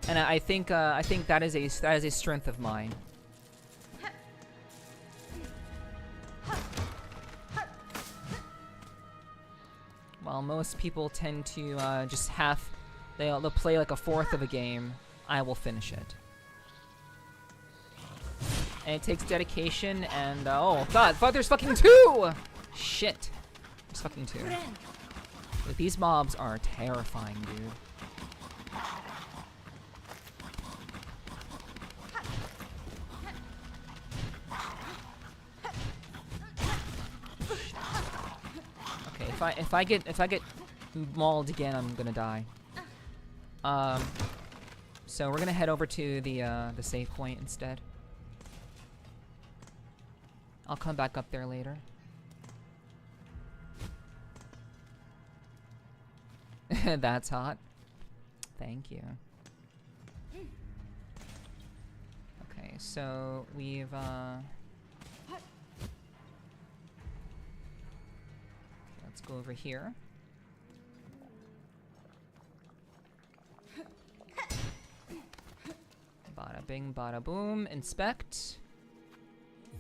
Speaker 1: And I think that is a strength of mine. While most people tend to just they'll play like a fourth of a game, I will finish it. And it takes dedication and oh god, fuck, there's fucking 2! Shit. There's fucking 2. But these mobs are terrifying, dude. Okay, if I get mauled again, I'm gonna die. So we're gonna head over to the save point instead. I'll come back up there later. That's hot. Thank you. Okay, so we've let's go over here. Bada bing, bada boom. Inspect.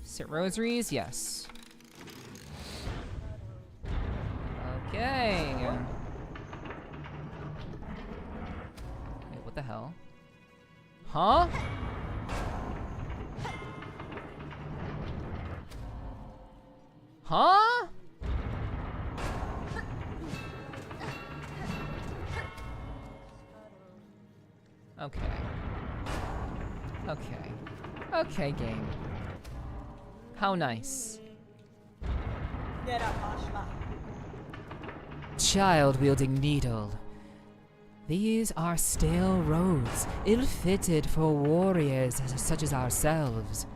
Speaker 1: Sit rosaries, yes. Okay. Wait, what the hell? Huh? Huh? Okay. Okay. Okay, game. How nice. Child-wielding needle. These are stale roads, ill-fitted for warriors such as ourselves.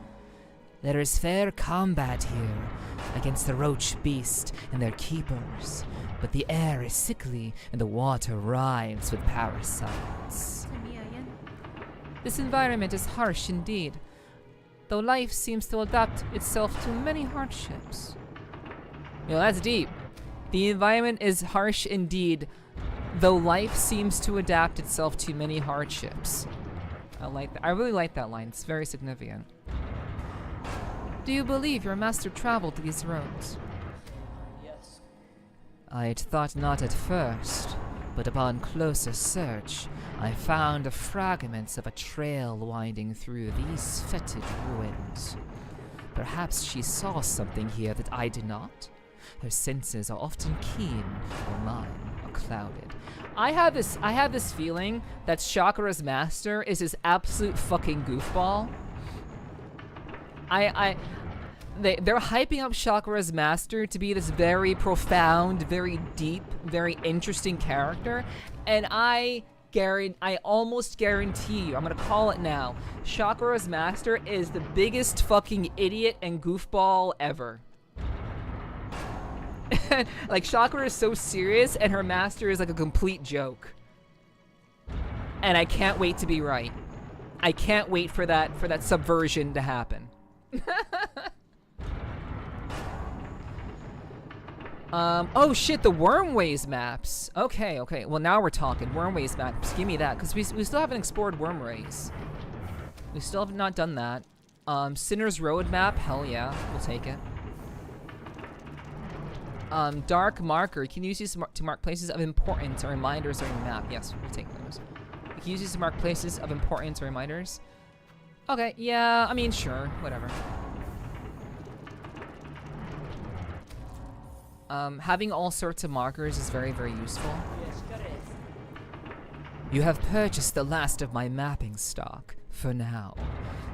Speaker 1: There is fair combat here against the roach beast and their keepers, but the air is sickly and the water writhes with parasites. This environment is harsh indeed, though life seems to adapt itself to many hardships. Yo, that's deep. The environment is harsh indeed, though life seems to adapt itself to many hardships. I like that. I really like that line. It's very significant. Do you believe your master traveled these roads?
Speaker 3: Yes.
Speaker 1: I had thought not at first, but upon closer search, I found the fragments of a trail winding through these fetid ruins. Perhaps she saw something here that I did not. Her senses are often keen, while mine are clouded. I have this feeling that Chakra's master is his absolute fucking goofball. They're hyping up Chakra's master to be this very profound, very deep, very interesting character, and I almost guarantee you, I'm gonna call it now, Chakra's master is the biggest fucking idiot and goofball ever. Like, Chakra is so serious, and her master is like a complete joke. And I can't wait to be right. I can't wait for that subversion to happen. Oh shit, the Wormways maps. Okay, well now we're talking. Wormways maps, give me that, because we still haven't explored Wormways. We still have not done that. Sinner's Road map, hell yeah, we'll take it. Dark marker, you can use these to mark places of importance or reminders on your map. Yes, we'll take those. We can use these to mark places of importance or reminders. Okay, yeah, I mean, sure, whatever. Having all sorts of markers is very, very useful. You have purchased the last of my mapping stock, for now.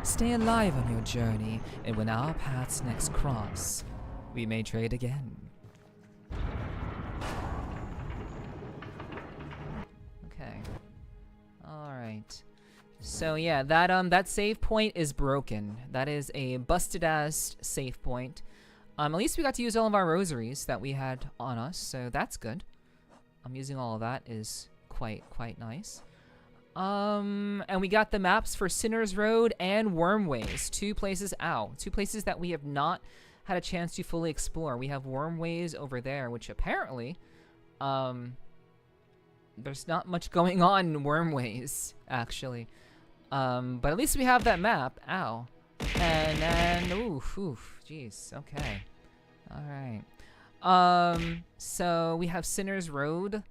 Speaker 1: Stay alive on your journey, and when our paths next cross, we may trade again. Okay. Alright. So yeah, that save point is broken. That is a busted-ass save point. At least we got to use all of our rosaries that we had on us, so that's good. Using all of that is quite nice. And we got the maps for Sinner's Road and Wormways. Two places that we have not had a chance to fully explore. We have Wormways over there, which apparently, there's not much going on in Wormways, actually. But at least we have that map. Ow. And then, oof, jeez, okay. Alright. So we have Sinner's Road.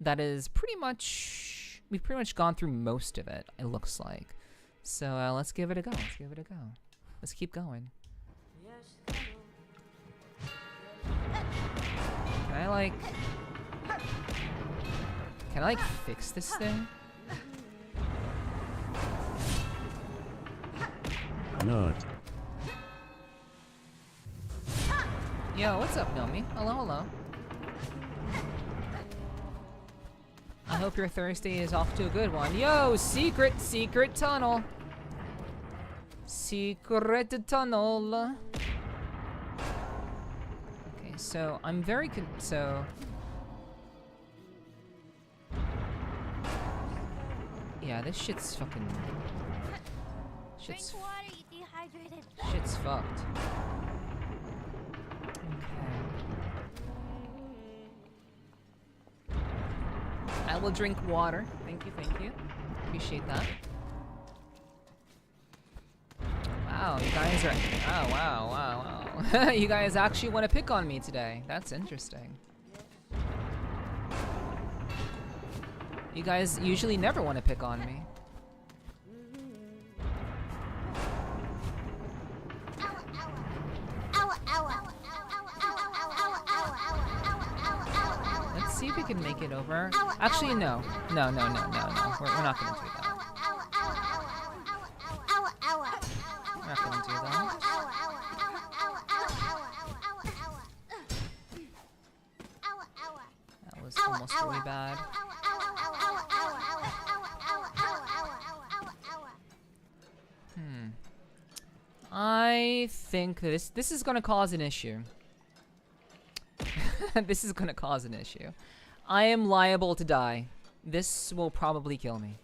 Speaker 1: That is pretty much, we've pretty much gone through most of it, it looks like. So let's give it a go, Let's keep going. Can I fix this thing?
Speaker 3: Not.
Speaker 1: Yo, what's up, Nomi? Hello. I hope your Thursday is off to a good one. Yo, secret tunnel. Secret tunnel. Okay, so I'm very yeah, this shit's fucking...
Speaker 2: Drink water, you dehydrated.
Speaker 1: Shit's fucked. Okay. I will drink water. Thank you. Appreciate that. Wow, you guys are... Oh, wow. You guys actually want to pick on me today. That's interesting. You guys usually never want to pick on me. Let's see if we can make it over. Actually, no. No. We're not gonna do that. We're not gonna do that. That was almost really bad. I think this is gonna cause an issue. This is gonna cause an issue. I am liable to die. This will probably kill me.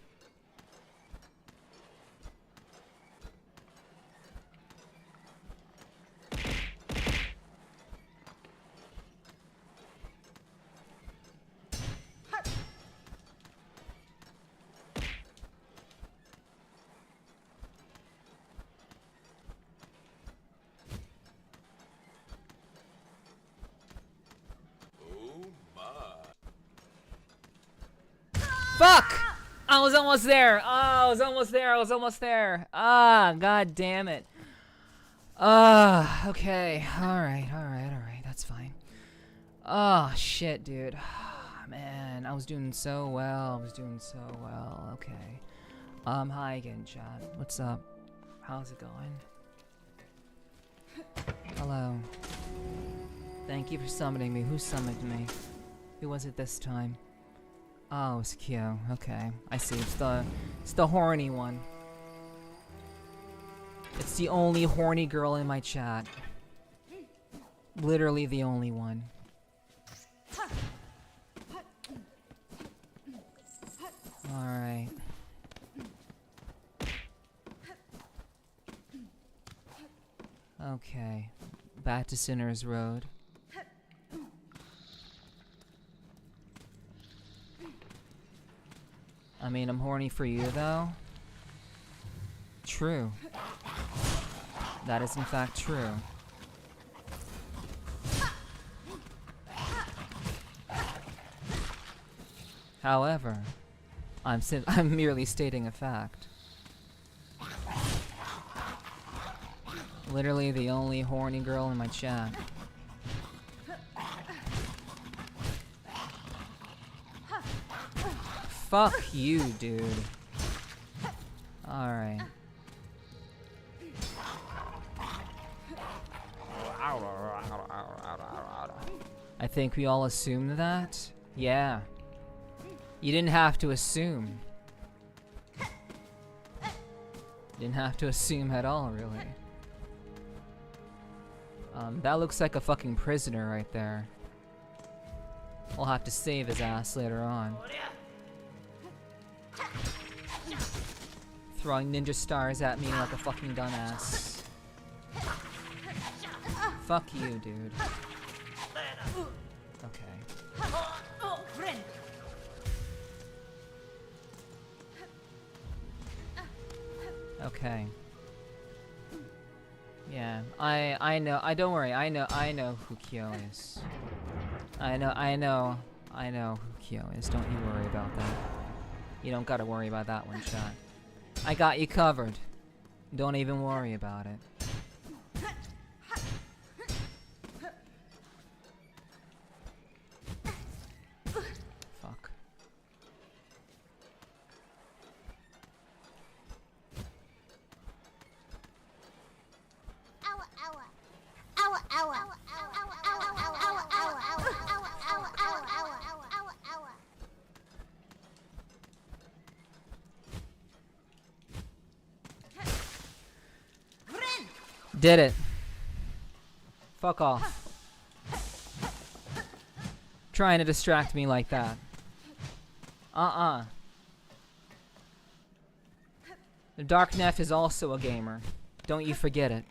Speaker 1: Fuck! I was almost there. Oh, I was almost there. Ah, god damn it. Okay. Alright. That's fine. Oh, shit, dude. Man, I was doing so well. Okay. Hi again, chat. What's up? How's it going? Hello. Thank you for summoning me. Who summoned me? Who was it this time? Oh, it's Kyo. Okay, I see. It's the horny one. It's the only horny girl in my chat. Literally the only one. Alright. Okay. Back to Sinner's Road. I mean, I'm horny for you, though. True. That is, in fact, true. However, I'm merely stating a fact. Literally the only horny girl in my chat. Fuck you, dude. Alright. I think we all assumed that? Yeah. You didn't have to assume. Didn't have to assume at all, really. That looks like a fucking prisoner right there. We'll have to save his ass later on. Throwing ninja stars at me like a fucking dumbass. Fuck you, dude. Okay. Okay. Yeah, I know. Don't worry. I know who Kyo is. I know who Kyo is. Don't you worry about that. You don't gotta worry about that one, chat. I got you covered. Don't even worry about it. Fuck. Did it. Fuck off. Trying to distract me like that. The Dark Neph is also a gamer. Don't you forget it.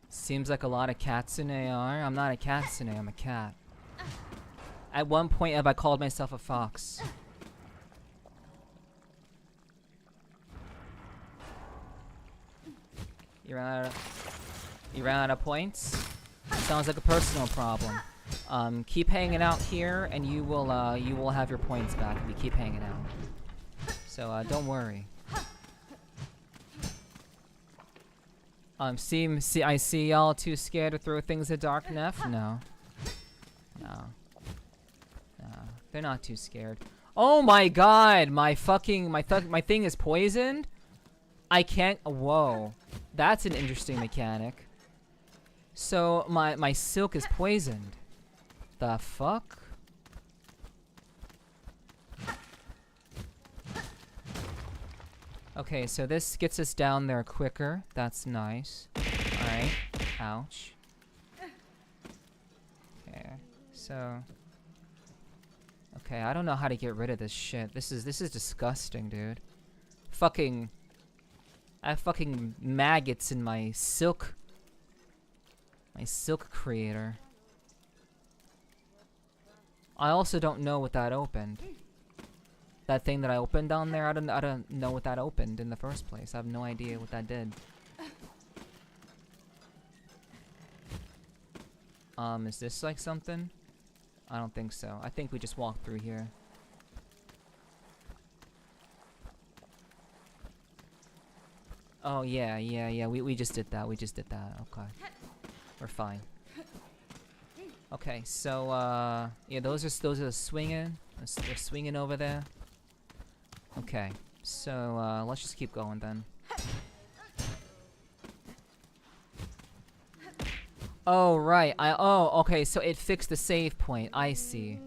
Speaker 1: Seems like a lot of Katsune are. I'm not a Katsune, I'm a cat. At one point have I called myself a fox. You ran out of points? Sounds like a personal problem. Keep hanging out here and you will have your points back if you keep hanging out. So don't worry. I see y'all too scared to throw things at Dark Neph? No. They're not too scared. Oh my god, my thing is poisoned? I can't, whoa. That's an interesting mechanic. So my silk is poisoned. The fuck? Okay, so this gets us down there quicker. That's nice. Alright. Ouch. Okay, so... Okay, I don't know how to get rid of this shit. This is disgusting, dude. I have fucking maggots in my silk creator. I also don't know what that opened. That thing that I opened down there, I don't know what that opened in the first place. I have no idea what that did. Is this like something? I don't think so. I think we just walked through here. Oh yeah, we just did that. Okay. We're fine. Okay, so yeah, those are swinging. They're swinging over there. Okay, so let's just keep going then. Oh right, okay, so it fixed the save point. I see.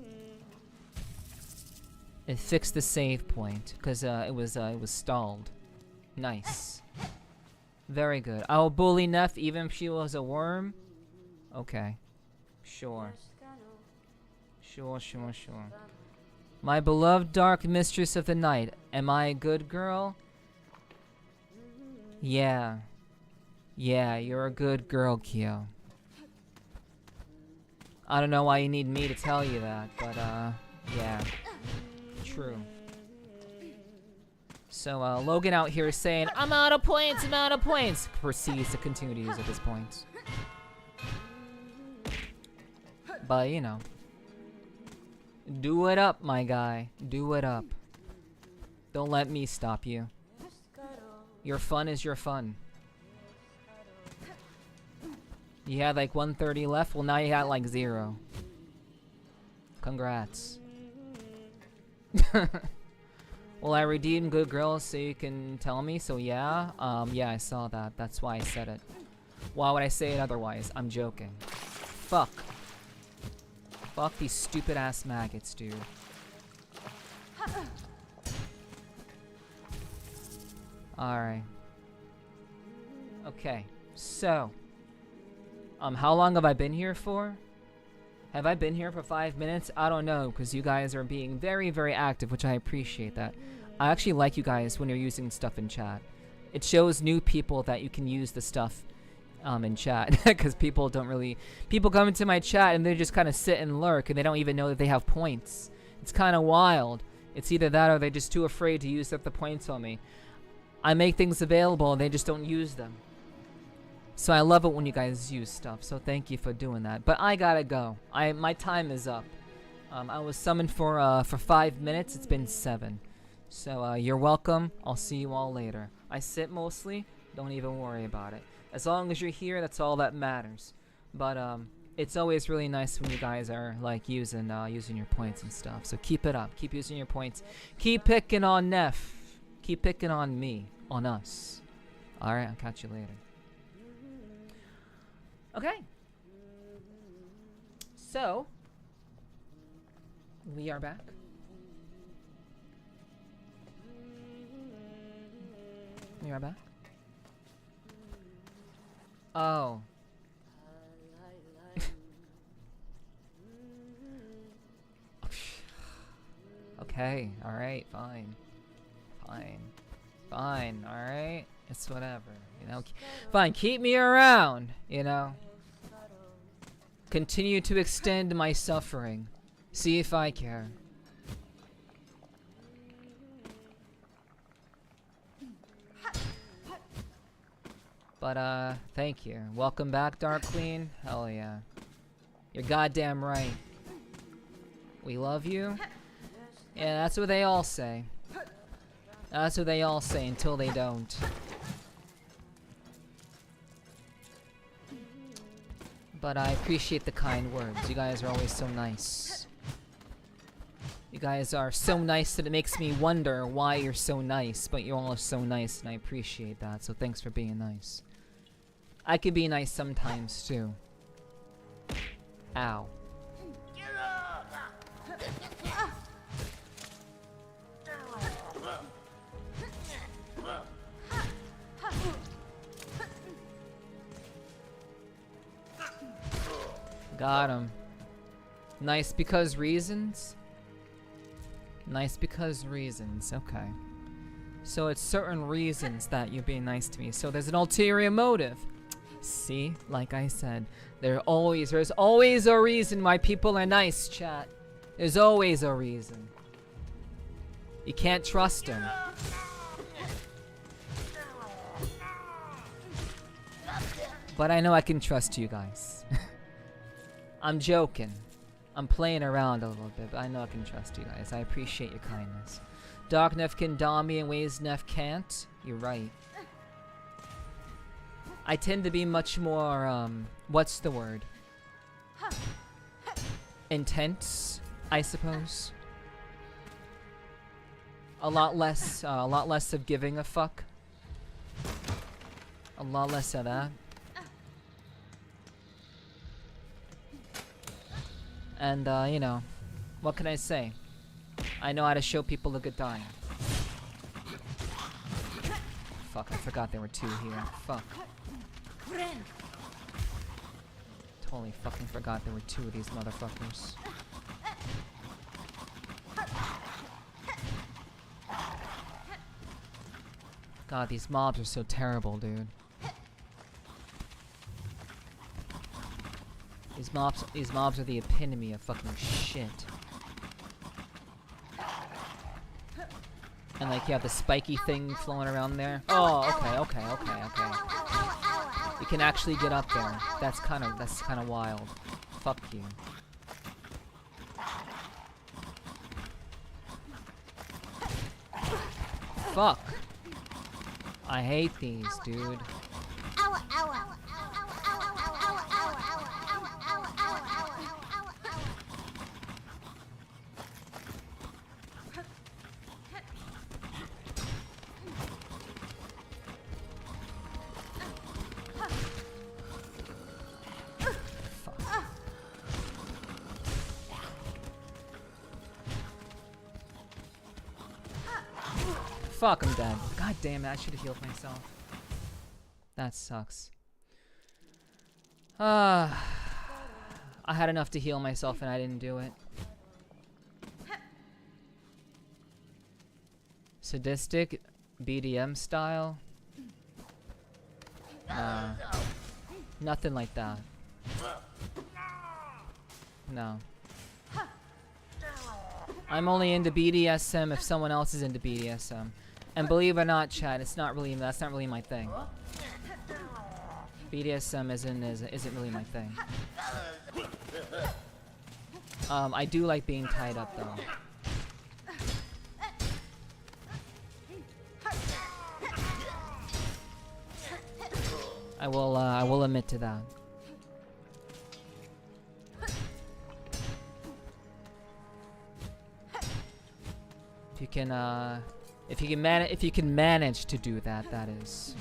Speaker 1: It fixed the save point because it was stalled. Nice. Very good. I'll bully Neph even if she was a worm. Okay. Sure. Sure. My beloved dark mistress of the night. Am I a good girl? Yeah. Yeah, you're a good girl, Kyo. I don't know why you need me to tell you that, but yeah. True. So, Logan out here is saying, I'm out of points! Proceeds to continue to use at this point. But, you know. Do it up, my guy. Do it up. Don't let me stop you. Your fun is your fun. You had like 130 left? Well, now you got like 0. Congrats. Well, I redeemed good girls so you can tell me, so yeah. Yeah, I saw that. That's why I said it. Why would I say it otherwise? I'm joking. Fuck. Fuck these stupid ass maggots, dude. Alright. Okay, so. How long have I been here for? Have I been here for 5 minutes? I don't know, because you guys are being very, very active, which I appreciate that. I actually like you guys when you're using stuff in chat. It shows new people that you can use the stuff in chat, because people don't really... People come into my chat and they just kind of sit and lurk, and they don't even know that they have points. It's kind of wild. It's either that or they're just too afraid to use up the points on me. I make things available and they just don't use them. So I love it when you guys use stuff, so thank you for doing that. But I gotta go. My time is up. I was summoned for 5 minutes. It's been 7. So you're welcome. I'll see you all later. I sit mostly. Don't even worry about it. As long as you're here, that's all that matters. But it's always really nice when you guys are like using your points and stuff. So keep it up. Keep using your points. Keep picking on Neph. Keep picking on me. On us. Alright, I'll catch you later. Okay. So, we are back. We are back. Oh. Okay, alright, fine. Fine, alright? It's whatever, you know? Fine, keep me around, you know? Continue to extend my suffering. See if I care. But, thank you. Welcome back, Dark Queen. Hell yeah. You're goddamn right. We love you. Yeah, that's what they all say. That's what they all say until they don't. But I appreciate the kind words. You guys are always so nice. You guys are so nice that it makes me wonder why you're so nice, but you're all so nice and I appreciate that, so thanks for being nice. I can be nice sometimes too. Ow. Got him. Nice because reasons? Nice because reasons, okay. So it's certain reasons that you're being nice to me. So there's an ulterior motive. See, like I said, there's always a reason why people are nice, chat. There's always a reason. You can't trust them. But I know I can trust you guys. I'm joking. I'm playing around a little bit, but I know I can trust you guys. I appreciate your kindness. Dark Neph can dom me in ways Neph can't. You're right. I tend to be much more, what's the word? Intense, I suppose. A lot less of giving a fuck. A lot less of that. And, you know, what can I say? I know how to show people a good time. Fuck, I forgot there were 2 here. Fuck. Totally fucking forgot there were 2 of these motherfuckers. God, these mobs are so terrible, dude. These mobs are the epitome of fucking shit. And like you have the spiky thing flowing around there. Oh, okay. You can actually get up there. That's kind of wild. Fuck you. fuck? I hate these, dude. Fuck, I'm dead. God damn it, I should have healed myself. That sucks. I had enough to heal myself and I didn't do it. Sadistic BDM style? Nothing like that. No. I'm only into BDSM if someone else is into BDSM. And believe it or not, Chad, that's not really my thing. BDSM isn't really my thing. I do like being tied up though. I will admit to that. If you can manage to do that, that is.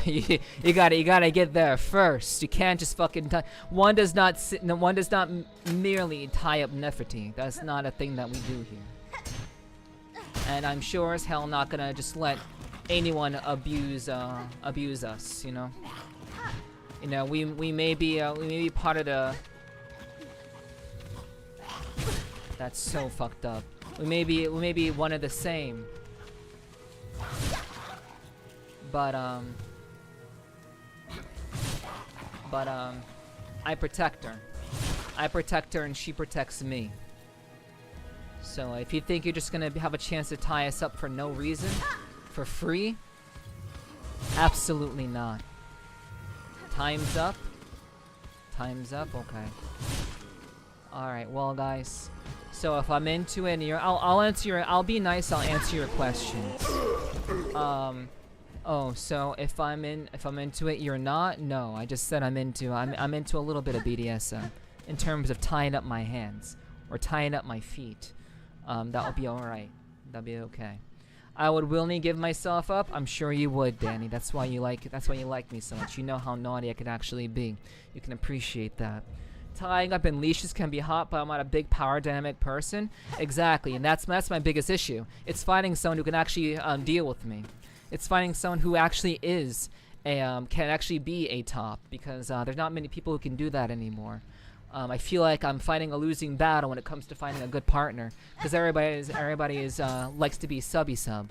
Speaker 1: you gotta get there first. You can't just fucking tie. One does not merely tie up Nepherti. That's not a thing that we do here. And I'm sure as hell not gonna just let anyone abuse us. You know. You know, we may be part of the. That's so fucked up. We may be one of the same. But I protect her. I protect her and she protects me. So if you think you're just gonna have a chance to tie us up for no reason, for free, absolutely not. Time's up. Time's up, okay. Alright, well guys. So if I'm into it, and I'll be nice. I'll answer your questions. Oh, so if I'm into it, you're not? No, I just said I'm into a little bit of BDSM in terms of tying up my hands or tying up my feet. That would be all right. That'd be okay. I would willingly give myself up. I'm sure you would, Danny. That's why you like me so much. You know how naughty I could actually be. You can appreciate that. Tying up in leashes can be hot, but I'm not a big power dynamic person. Exactly, and that's my biggest issue. It's finding someone who can actually deal with me. It's finding someone who actually is can actually be a top, because there's not many people who can do that anymore. I feel like I'm fighting a losing battle when it comes to finding a good partner, because everybody is likes to be subby sub.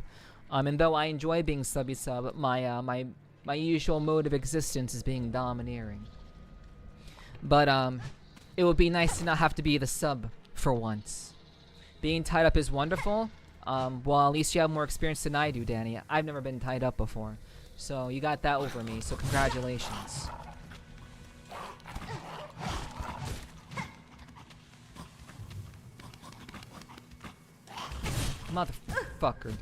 Speaker 1: And though I enjoy being subby sub, my usual mode of existence is being domineering. But it would be nice to not have to be the sub for once. Being tied up is wonderful. Well, at least you have more experience than I do, Danny. I've never been tied up before, so you got that over me. So congratulations. Motherfucker, dude.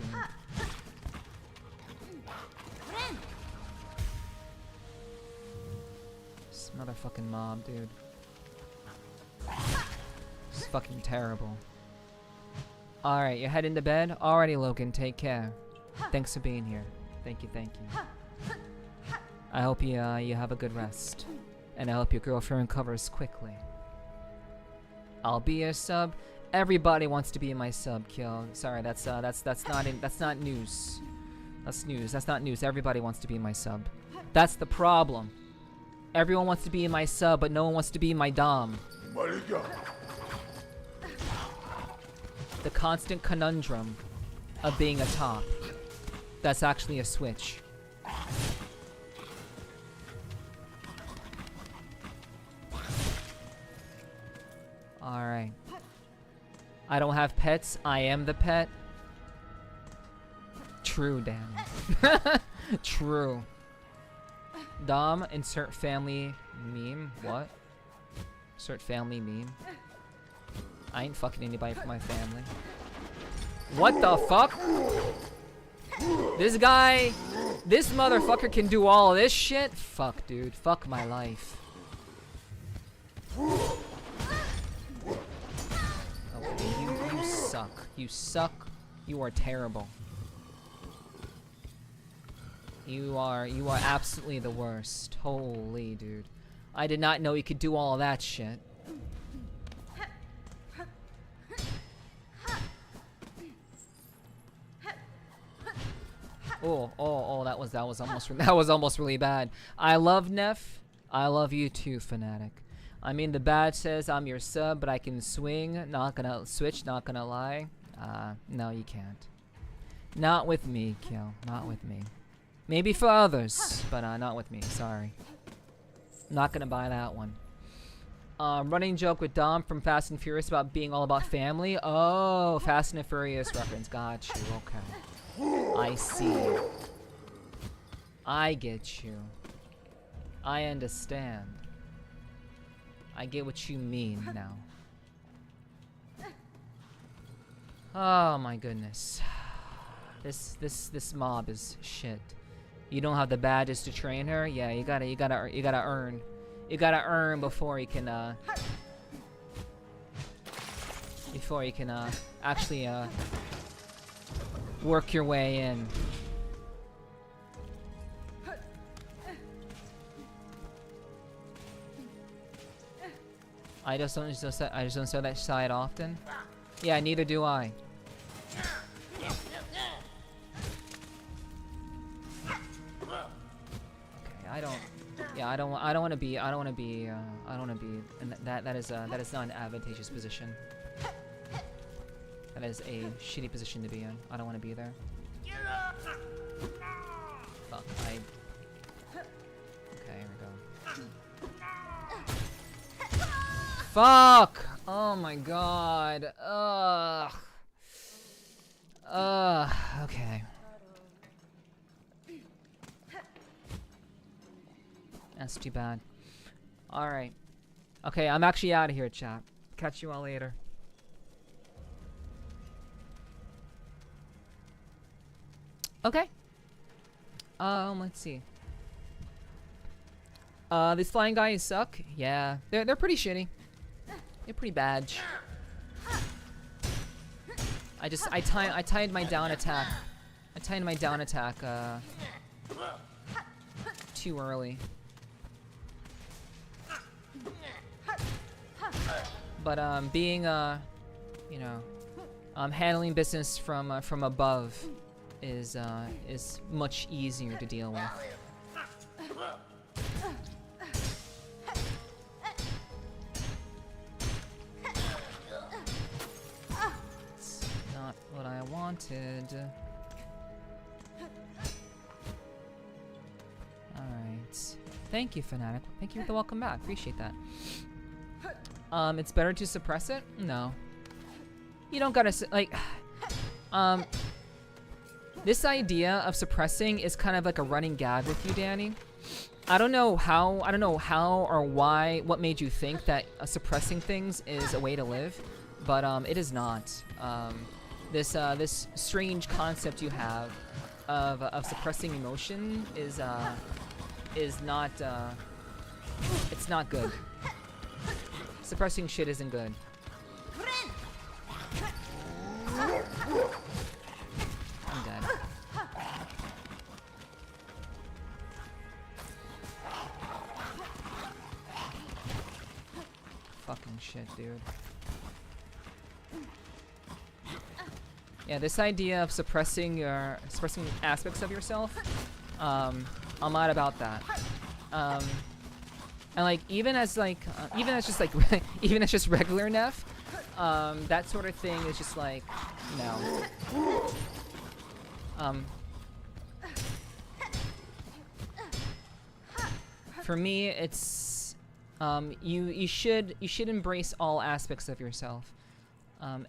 Speaker 1: This motherfucking mob, dude. It's fucking terrible. Alright, you're heading to bed? Alrighty, Logan, take care. Thanks for being here. Thank you, thank you. I hope you have a good rest. And I hope your girlfriend recovers quickly. I'll be your sub. Everybody wants to be my sub, Kill. Sorry, that's not news. That's news. That's not news. Everybody wants to be my sub. That's the problem. Everyone wants to be my sub, but no one wants to be my dom. The constant conundrum of being a top. That's actually a switch. Alright. I don't have pets. I am the pet. True, Danny. True. Dom, insert family meme. What? Insert family meme. I ain't fucking anybody from my family. What the fuck? This guy, this motherfucker can do all of this shit? Fuck, dude. Fuck my life. Okay, you suck. You suck. You are terrible. You are absolutely the worst. Holy dude. I did not know you could do all of that shit. Oh, that was almost really bad. I love Neff. I love you too, Fanatic. I mean, the badge says I'm your sub, but I can swing. Not gonna switch. Not gonna lie. No, you can't. Not with me, Kill. Not with me. Maybe for others, but not with me. Sorry. Not gonna buy that one. Running joke with Dom from Fast and Furious about being all about family. Oh, Fast and Furious reference. Got you. Okay. I see. I get you. I understand. I get what you mean now. Oh my goodness. This mob is shit. You don't have the badges to train her? Yeah, you gotta earn. You gotta earn before you can actually work your way in. I just don't show that side often. Yeah, neither do I. Okay, I don't want to be. And that is not an advantageous position. That is a shitty position to be in. I don't want to be there. Fuck. Okay, here we go. Fuck! Oh my god. Ugh. Okay. That's too bad. Alright. Okay, I'm actually out of here, chat. Catch you all later. Okay. Let's see. These flying guys suck. Yeah, they're pretty shitty. They're pretty bad. I timed my down attack. I timed my down attack too early. But being you know, handling business from above is much easier to deal with. It's not what I wanted. Alright. Thank you, Fanatic. Thank you for the welcome back. Appreciate that. It's better to suppress it? No. You don't gotta, like, this idea of suppressing is kind of like a running gag with you, Danny. I don't know how or why, what made you think that suppressing things is a way to live, but it is not. This strange concept you have of suppressing emotion is not, it's not good. Suppressing shit isn't good. I'm dead. Fucking shit, dude. Yeah, this idea of suppressing aspects of yourself, I'm not about that. And like even as just regular Neff, that sort of thing is just like, no. For me, it's you should embrace all aspects of yourself.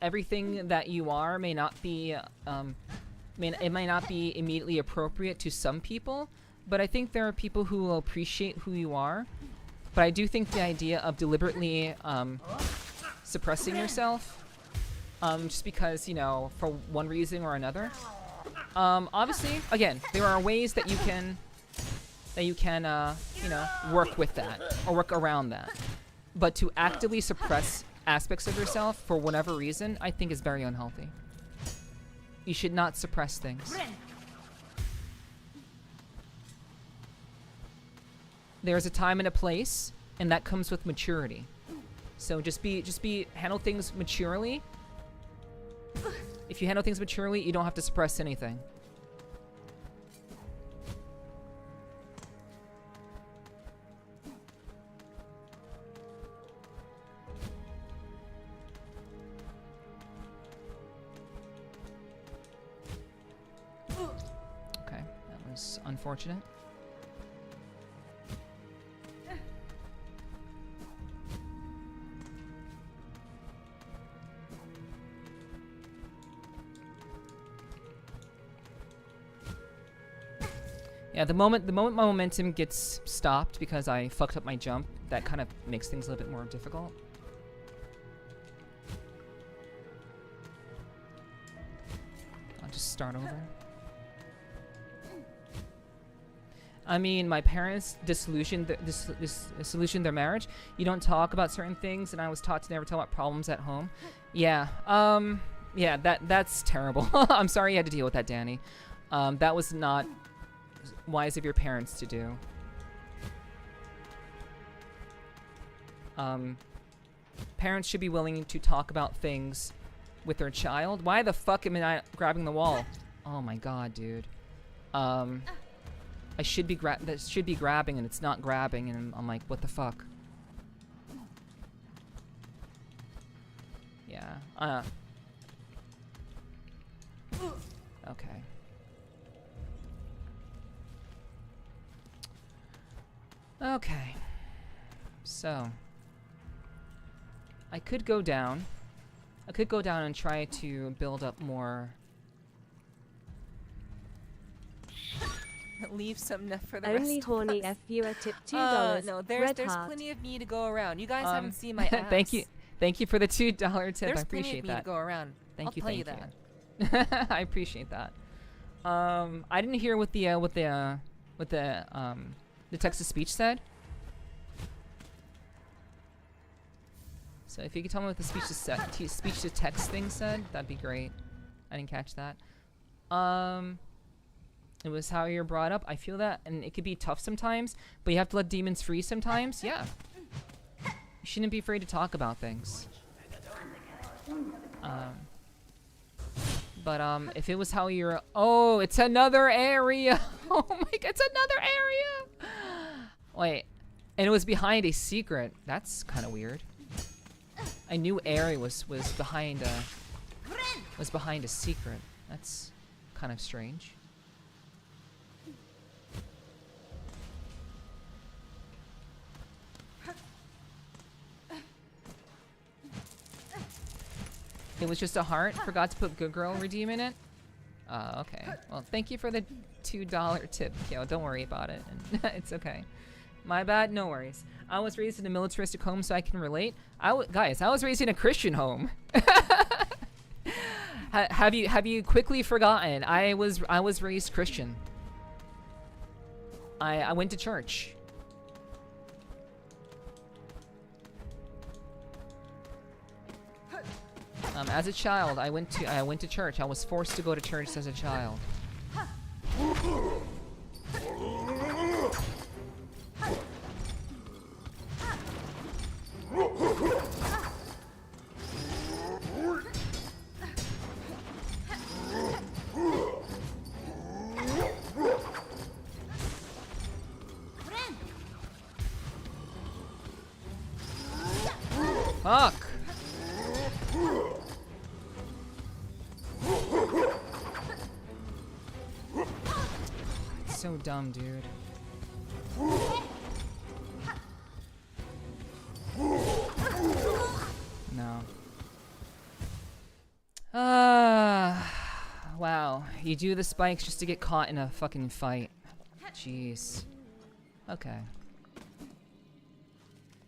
Speaker 1: Everything that you are may not be it might not be immediately appropriate to some people, but I think there are people who will appreciate who you are. But I do think the idea of deliberately suppressing yourself, just because, you know, for one reason or another, Obviously, again, there are ways that you can, you know, work with that or work around that. But to actively suppress aspects of yourself for whatever reason, I think is very unhealthy. You should not suppress things. There's a time and a place, and that comes with maturity. So just handle things maturely. If you handle things maturely, you don't have to suppress anything. Okay, that was unfortunate. Yeah, the moment my momentum gets stopped because I fucked up my jump, that kind of makes things a little bit more difficult. I'll just start over. I mean, my parents disillusioned their marriage. You don't talk about certain things, and I was taught to never tell about problems at home. Yeah, yeah, that's terrible. I'm sorry you had to deal with that, Danny. That was not wise of your parents to do. Parents should be willing to talk about things with their child. Why the fuck am I grabbing the wall? Oh my god, dude. I should be grabbing and it's not grabbing, and I'm like, what the fuck? Yeah. Okay. Okay. So I could go down. I could go down and try to build up more.
Speaker 3: Leave some enough for the
Speaker 4: Only
Speaker 3: rest
Speaker 4: horny
Speaker 3: of us.
Speaker 4: F viewer tip $2.
Speaker 3: No, there's
Speaker 4: Red heart.
Speaker 3: plenty of me to go around. You guys haven't seen my ass.
Speaker 1: Thank you for the $2 tip.
Speaker 3: There's
Speaker 1: I appreciate
Speaker 3: plenty of me
Speaker 1: that.
Speaker 3: to go around.
Speaker 1: Thank
Speaker 3: I'll
Speaker 1: you,
Speaker 3: tell
Speaker 1: thank
Speaker 3: you
Speaker 1: you.
Speaker 3: that.
Speaker 1: I appreciate that. I didn't hear what the text to speech said. So if you could tell me what the speech to text thing said, that'd be great. I didn't catch that. It was how you're brought up. I feel that, and it could be tough sometimes, but you have to let demons free sometimes. Yeah. You shouldn't be afraid to talk about things. But if it was how you're, oh, it's another area. Oh my god, it's another area. Wait, and it was behind a secret. That's kind of weird. I knew area was behind a secret. That's kind of strange. It was just a heart. Forgot to put good girl redeem in it. Okay. Well, thank you for the $2 tip, Kale. Don't worry about it. It's okay. My bad. No worries. I was raised in a militaristic home, so I can relate. Guys, I was raised in a Christian home. Have you quickly forgotten? I was raised Christian. I went to church. As a child, I went to church. I was forced to go to church as a child. Fuck! It's so dumb, dude. No. Wow. You do the spikes just to get caught in a fucking fight. Jeez. Okay.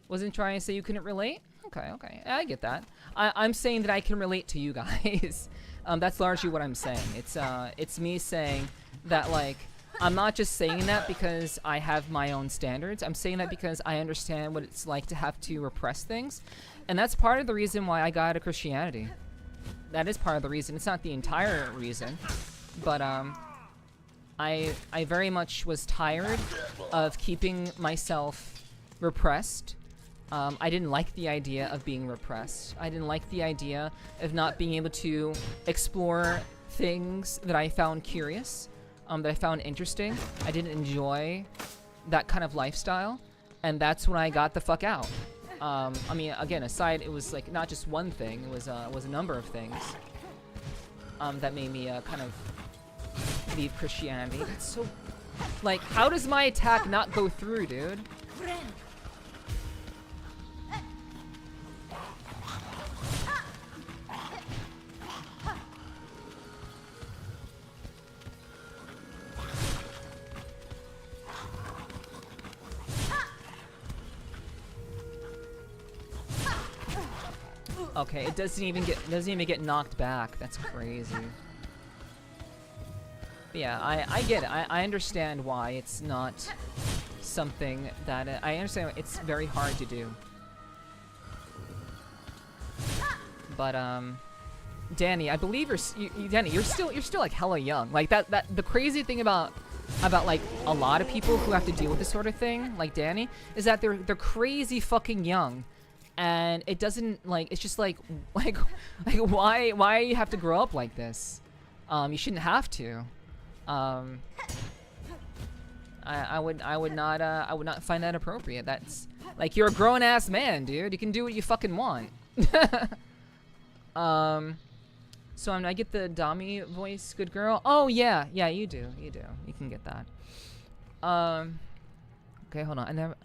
Speaker 1: Wasn't trying to say you couldn't relate? Okay, okay. I get that. I'm saying that I can relate to you guys. That's largely what I'm saying. It's me saying that, like, I'm not just saying that because I have my own standards. I'm saying that because I understand what it's like to have to repress things. And that's part of the reason why I got out of Christianity. That is part of the reason. It's not the entire reason. But, I very much was tired of keeping myself repressed. I didn't like the idea of being repressed. I didn't like the idea of not being able to explore things that I found curious, that I found interesting. I didn't enjoy that kind of lifestyle, and that's when I got the fuck out. I mean, again, aside, it was like not just one thing. It was a number of things that made me kind of leave Christianity. That's so... Like, how does my attack not go through, dude? Okay, it doesn't even get knocked back. That's crazy. But yeah, I get it. I understand why it's not something that I understand it's very hard to do. But Danny, I believe Danny, you're still like hella young. Like that the crazy thing about like a lot of people who have to deal with this sort of thing, like Danny, is that they're crazy fucking young. And it doesn't, like, it's just like why you have to grow up like this? You shouldn't have to. I would not find that appropriate. That's like, you're a grown ass man, dude. You can do what you fucking want. So I get the Dami voice, good girl. Oh yeah, you do. You can get that. Okay, hold on. I never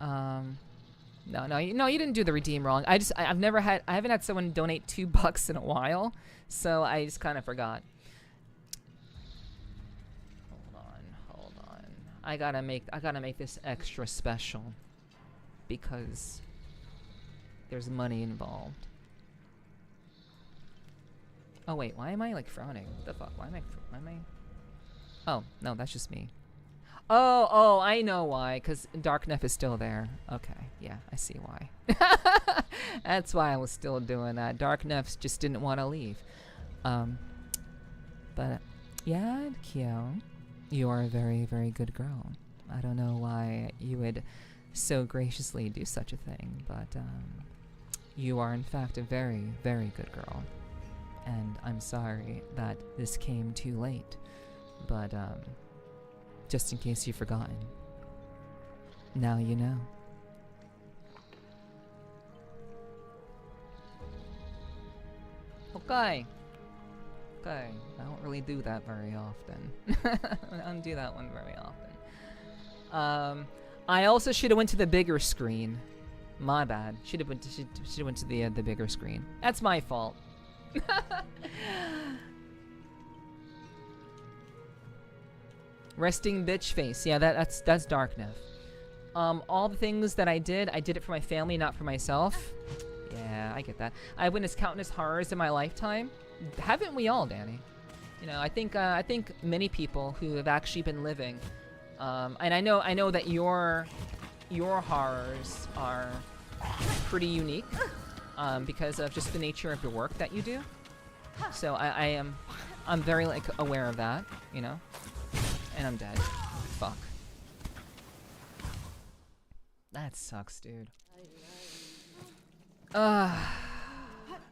Speaker 1: No, you didn't do the redeem wrong. I haven't had someone donate $2 in a while, so I just kind of forgot. Hold on. I gotta make this extra special because there's money involved. Oh wait, why am I like frowning? What the fuck? Why am I? Oh no, that's just me. Oh, I know why. Because Dark Neff is still there. Okay, yeah, I see why. That's why I was still doing that. Dark Neff just didn't want to leave. But yeah, Kyo, you are a very, very good girl. I don't know why you would so graciously do such a thing, but you are in fact a very, very good girl. And I'm sorry that this came too late, but just in case you've forgotten. Now you know. Okay. I don't really do that very often. I don't do that one very often. I also should have went to the bigger screen. My bad. Should have went to the bigger screen. That's my fault. Resting bitch face. Yeah, that's Dark Neff. All the things that I did it for my family, not for myself. Yeah, I get that. I witnessed countless horrors in my lifetime. Haven't we all, Danny? You know, I think many people who have actually been living, and I know that your horrors are pretty unique, because of just the nature of the work that you do. So I'm very like aware of that, you know. And I'm dead. Fuck. That sucks, dude.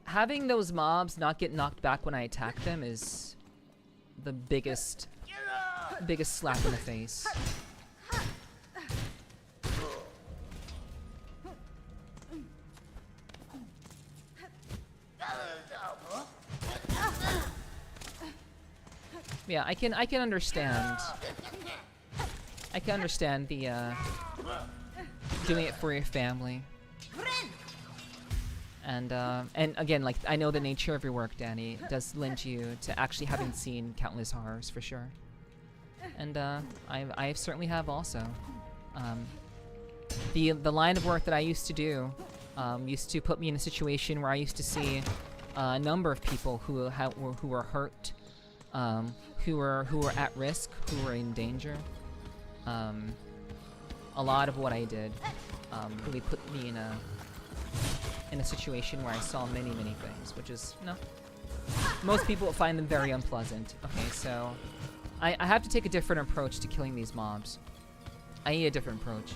Speaker 1: Having those mobs not get knocked back when I attack them is the biggest slap in the face. Yeah, I can understand. I can understand the doing it for your family. And again, like, I know the nature of your work, Danny, does lend you to actually having seen countless horrors for sure. And I certainly have also. The line of work that I used to do used to put me in a situation where I used to see a number of people who were hurt, who were at risk, who were in danger. A lot of what I did really put me in a situation where I saw many things, which is most people find them very unpleasant. Okay, so I have to take a different approach to killing these mobs. I need a different approach.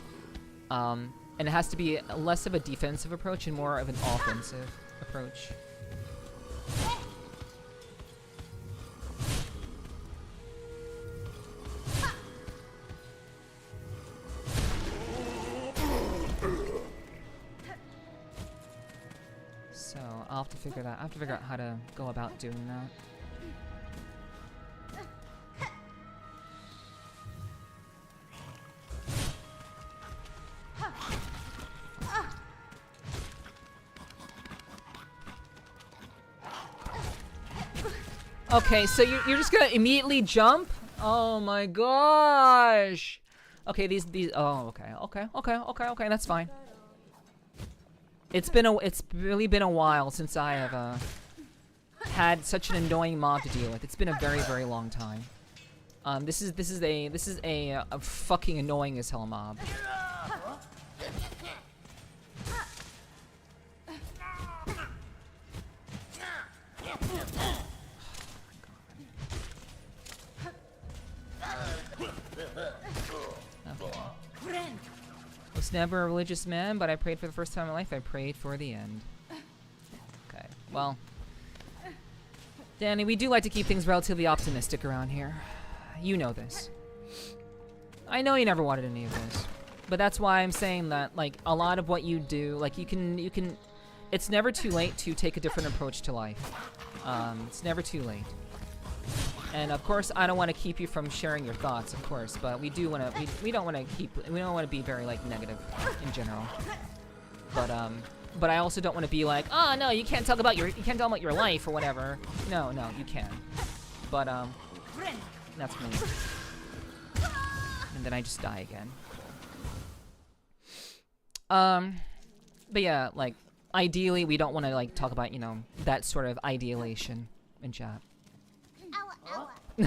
Speaker 1: And it has to be less of a defensive approach and more of an offensive approach. So I'll have to figure that. I have to figure out how to go about doing that. Okay, so you're just gonna immediately jump? Oh my gosh! Okay, these. Oh, okay. That's fine. It's really been a while since I have had such an annoying mob to deal with. It's been a very long time. This is a fucking annoying as hell mob. Was never a religious man, but I prayed for the first time in my life. I prayed for the end. Okay, well, Danny, we do like to keep things relatively optimistic around here. You know this. I know you never wanted any of this, but that's why I'm saying that, like, a lot of what you do, like, you can. It's never too late to take a different approach to life. It's never too late. And of course, I don't want to keep you from sharing your thoughts, of course, but we do want to. We don't want to be very like negative in general. But I also don't want to be like, oh no, you can't talk about your life or whatever. No, you can. But that's me. And then I just die again. But yeah, like ideally, we don't want to like talk about that sort of idealization in chat. We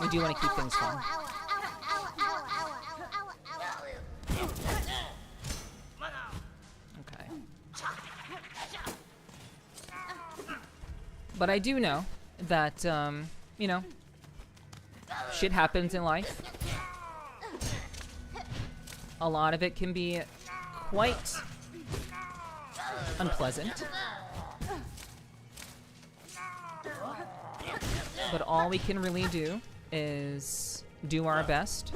Speaker 1: do want to keep things fun. Okay. But I do know that, shit happens in life. A lot of it can be quite unpleasant. But all we can really do is do our best,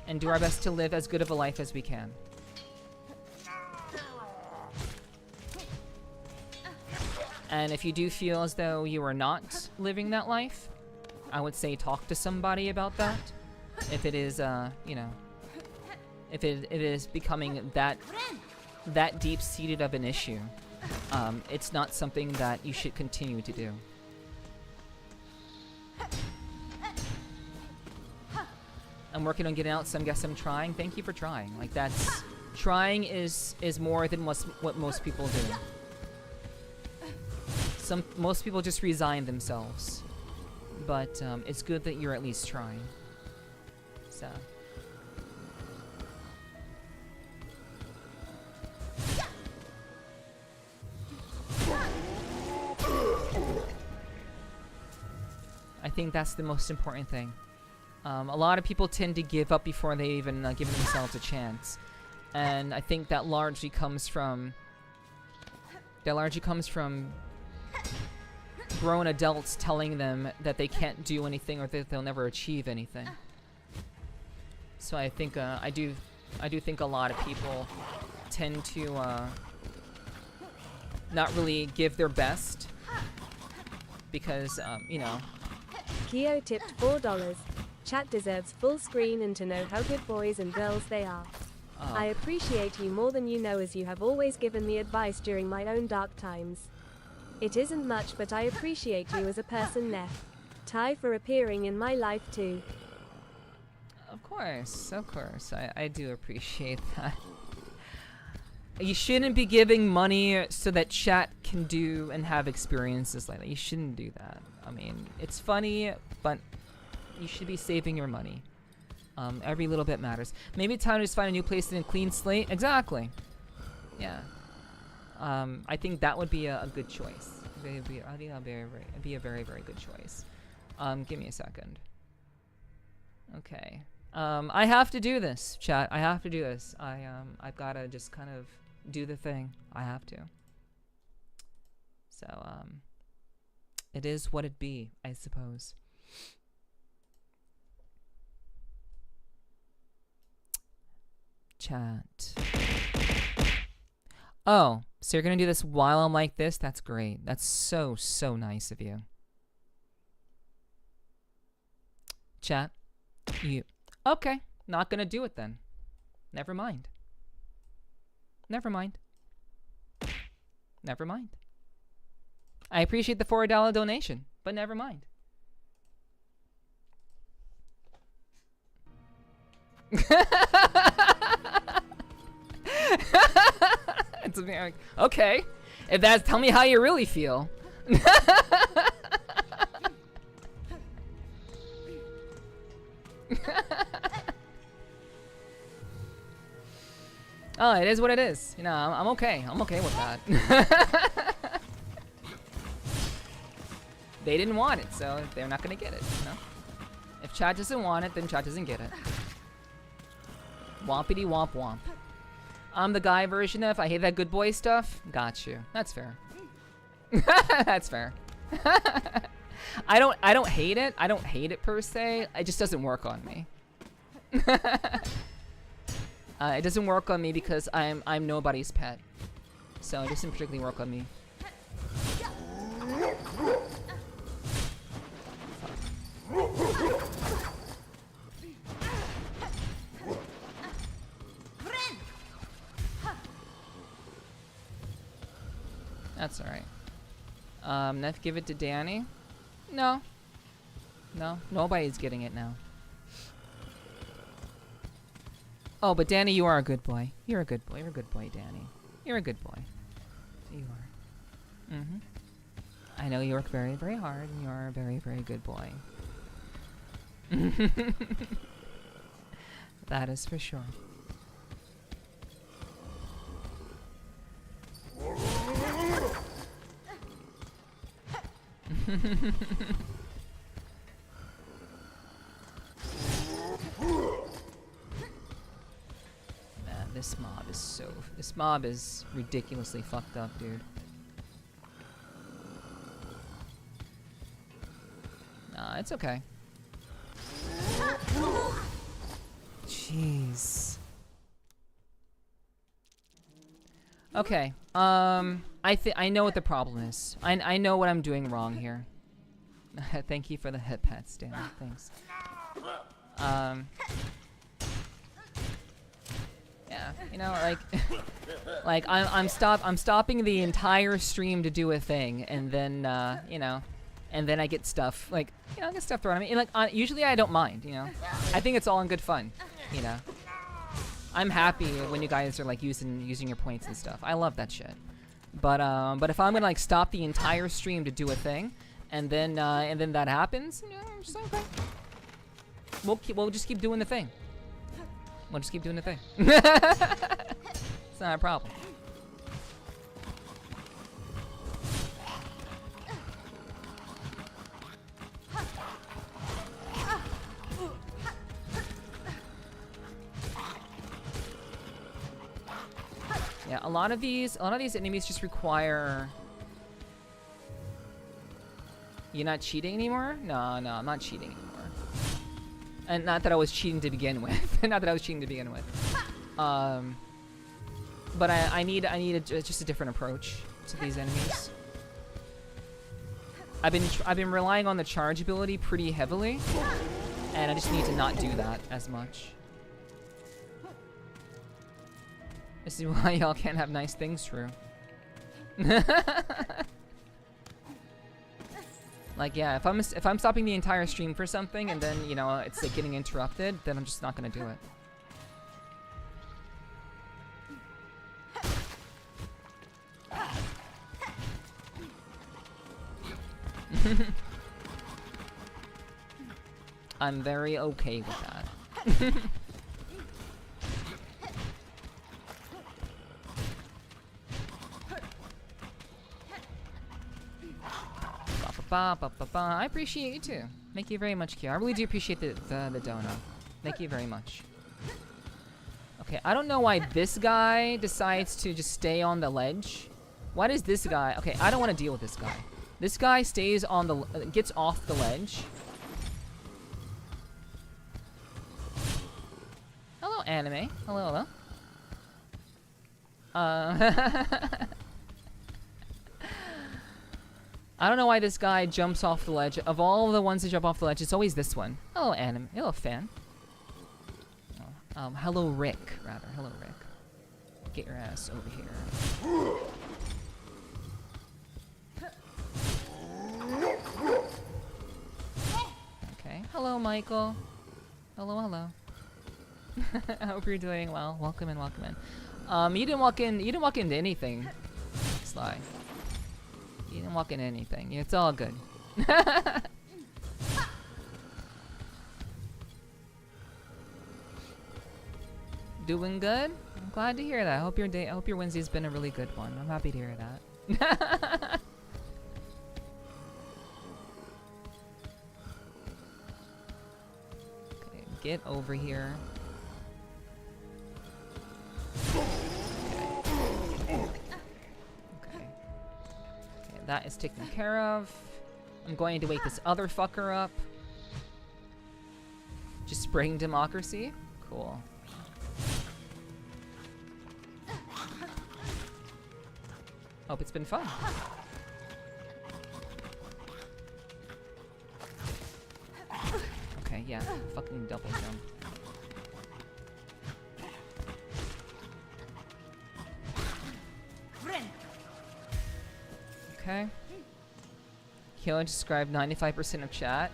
Speaker 1: and do our best to live as good of a life as we can. And if you do feel as though you are not living that life, I would say talk to somebody about that. If it is, if it is becoming that deep-seated of an issue, it's not something that you should continue to do. I'm working on getting out, so I guess I'm trying. Thank you for trying. Like, that's... Trying is more than what most people do. Most people just resign themselves. But, it's good that you're at least trying. So... I think that's the most important thing. A lot of people tend to give up before they even give themselves a chance, and I think that largely comes from grown adults telling them that they can't do anything or that they'll never achieve anything. So I think I do think a lot of people tend to not really give their best because
Speaker 4: Kyo tipped $4. Chat deserves full screen and to know how good boys and girls they are. I appreciate you more than you know, as you have always given me advice during my own dark times. It isn't much, but I appreciate you as a person, Neph. Ty for appearing in my life too.
Speaker 1: Of course. I do appreciate that. You shouldn't be giving money so that chat can do and have experiences like that. You shouldn't do that. I mean, it's funny, but you should be saving your money. Every little bit matters. Maybe it's time to just find a new place and a clean slate. Exactly. Yeah. I think that would be a good choice. I think that'd be a very, very good choice. Give me a second. Okay. I have to do this, chat. I have to do this. I've gotta just kind of do the thing. I have to. So, it is what it be, I suppose. Chat. Oh, so you're gonna do this while I'm like this? That's great. That's so, so nice of you. Chat. You. Okay, not gonna do it then. Never mind. Never mind. Never mind. I appreciate the $4 donation, but never mind. It's like, okay, if that's, tell me how you really feel. Oh, it is what it is. You know, I'm okay. I'm okay with that. They didn't want it, so they're not gonna get it, you know? If chat doesn't want it, then chat doesn't get it. Wompity womp womp. I'm the guy version of I hate that good boy stuff. Got you. That's fair. That's fair. I don't hate it. I don't hate it per se. It just doesn't work on me. It doesn't work on me because I'm nobody's pet. So it doesn't particularly work on me. That's alright. Let's give it to Danny. No. No, nobody's getting it now. Oh, but Danny, you are a good boy. You're a good boy. You're a good boy, Danny. You're a good boy. You are. Mm-hmm. I know you work very, very hard, and you are a very, very good boy. That is for sure. Man, this mob is ridiculously fucked up, dude. Nah, it's okay. Jeez. Okay. I know what the problem is. I know what I'm doing wrong here. Thank you for the hip pats, Dan. Thanks. Yeah, you know, like, like I'm stopping the entire stream to do a thing, and then you know, and then I get stuff like, you know, I get stuff thrown at me. And like, usually I don't mind, you know. I think it's all in good fun, you know. I'm happy when you guys are like using your points and stuff. I love that shit. But if I'm gonna like stop the entire stream to do a thing, and then that happens, you know, I'm just like, okay. We'll just keep doing the thing. We'll just keep doing the thing. It's not a problem. Yeah, a lot of these enemies just require. You're not cheating anymore? No, I'm not cheating anymore. And not that I was cheating to begin with. Not that I was cheating to begin with. But I need just a different approach to these enemies. I've been relying on the charge ability pretty heavily, and I just need to not do that as much. This is why y'all can't have nice things, true. Like, yeah, if I'm stopping the entire stream for something and then, you know, it's like getting interrupted, then I'm just not gonna do it. I'm very okay with that. I appreciate you too. Thank you very much, Kia. I really do appreciate the dono. Thank you very much. Okay, I don't know why this guy decides to just stay on the ledge. Why does this guy... Okay, I don't want to deal with this guy. This guy stays on the... gets off the ledge. Hello, anime. Hello, hello. I don't know why this guy jumps off the ledge. Of all the ones that jump off the ledge, it's always this one. Hello, anime. Hello, fan. Hello, Rick, rather. Hello, Rick. Get your ass over here. Okay. Hello, Michael. Hello, hello. I hope you're doing well. Welcome in, welcome in. You didn't walk into anything, Sly. You didn't walk into anything. It's all good. Doing good? I'm glad to hear that. I hope your Wednesday's been a really good one. I'm happy to hear that. Okay, get over here. Okay, that is taken care of. I'm going to wake this other fucker up. Just spraying democracy? Cool. Hope it's been fun. Okay, yeah, fucking double jump. Okay. He'll describe 95% of chat.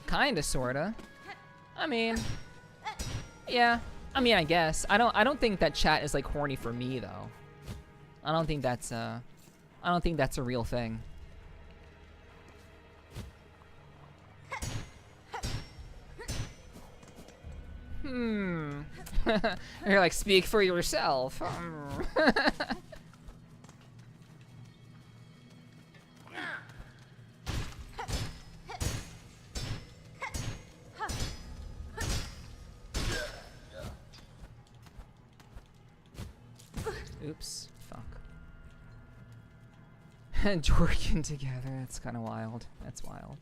Speaker 1: Kinda, sorta. I mean, yeah. I mean, I guess. I don't think that chat is like horny for me though. I don't think that's a real thing. You're like, speak for yourself. Oops. Fuck. Jorkin together. That's kind of wild. That's wild.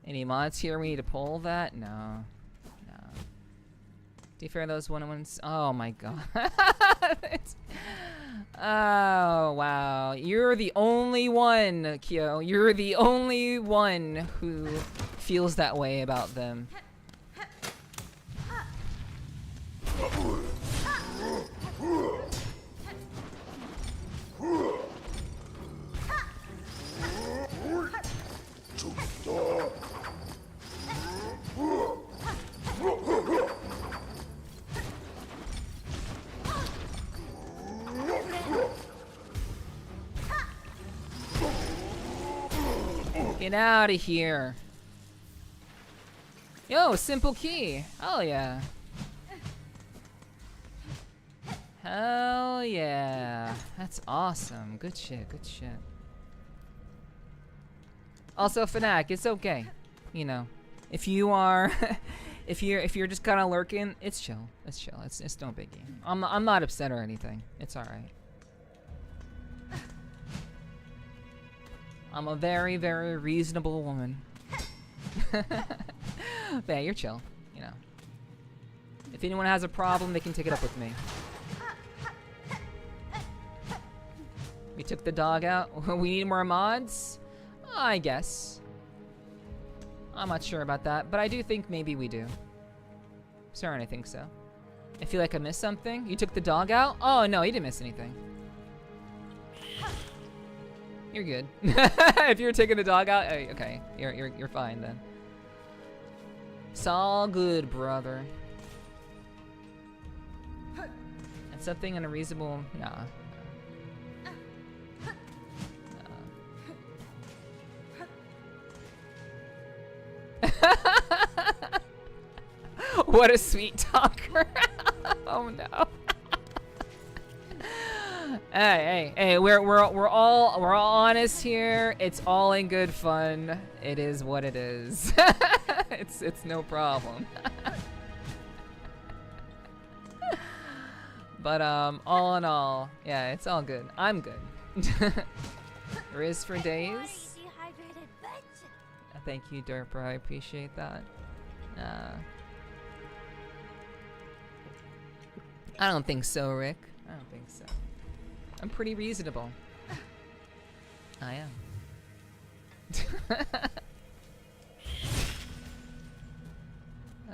Speaker 1: Any mods here we need to pull that? No. No. Defer those one-on-ones. Oh my god. Oh, wow. You're the only one, Kyo. You're the only one who feels that way about them. Get out of here. Yo, simple key. Hell yeah. Hell yeah. That's awesome. Good shit, good shit. Also, Fnac, it's okay. You know, if you are, if you're just kind of lurking, it's chill. It's chill. It's no biggie. I'm not upset or anything. It's all right. I'm a very, very reasonable woman. But yeah, you're chill. You know, if anyone has a problem, they can take it up with me. We took the dog out. We need more mods? I guess. I'm not sure about that, but I do think maybe we do. Sorry, I think so. I feel like I missed something. You took the dog out? Oh no, you didn't miss anything. You're good. If you're taking the dog out, okay, you're fine then. It's all good, brother. Something in a reasonable... Nah. What a sweet talker. Oh no. Hey, we're all honest here. It's all in good fun. It is what it is. It's no problem. But all in all, yeah, it's all good. I'm good. Riz for days. Thank you, Derper. I appreciate that. I don't think so, Rick. I don't think so. I'm pretty reasonable. I am.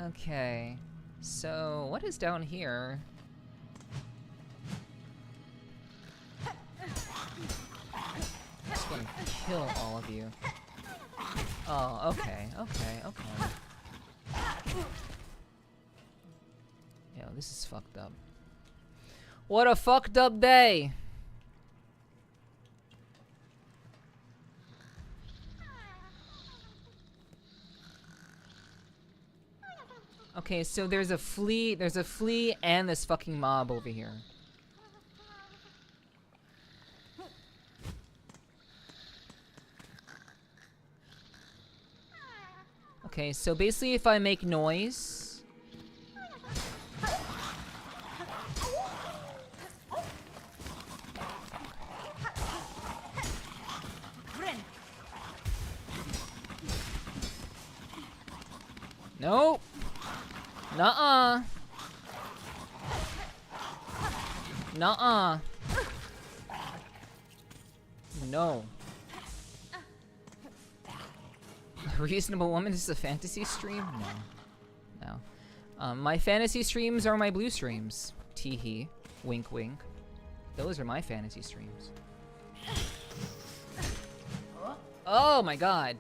Speaker 1: Okay. So, what is down here? I'm just gonna kill all of you. Oh, okay. Yo, this is fucked up. What a fucked up day! Okay, so there's a flea and this fucking mob over here. Okay, so basically if I make noise... Nope. Nuh-uh. Nuh-uh. No. A reasonable woman is a fantasy stream? No. No. My fantasy streams are my blue streams. Tee-hee. Wink wink. Those are my fantasy streams. Oh my god.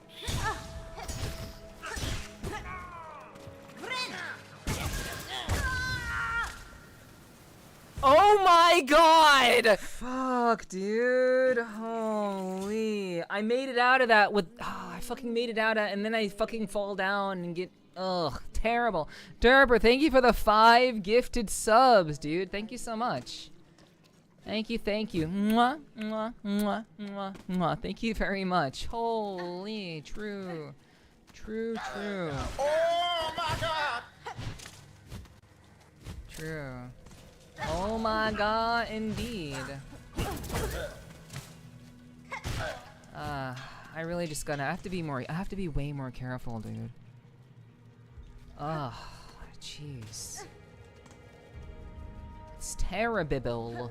Speaker 1: Oh my god! Fuck, dude. Holy. I made it out of that with... Oh, I fucking made it out of... And then I fucking fall down and get... Ugh, terrible. Derber, thank you for the 5 gifted subs, dude. Thank you so much. Thank you. Mwah, mwah, mwah, mwah, mwah. Thank you very much. Holy, true. True.
Speaker 5: Oh my god!
Speaker 1: True. Oh my god, indeed. I really just gotta, I have to be way more careful, dude. Ugh, jeez. It's terrible.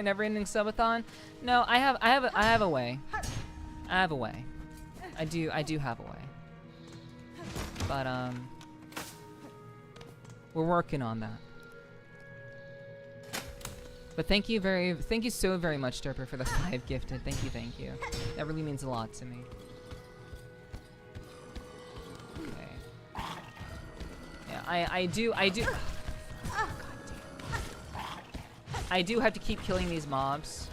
Speaker 1: Never-ending subathon? No, I have a way. I have a way. I do have a way. But we're working on that. But thank you so very much, Derper, for the 5 gifted. Thank you. That really means a lot to me. Okay. Yeah, I do. I do have to keep killing these mobs.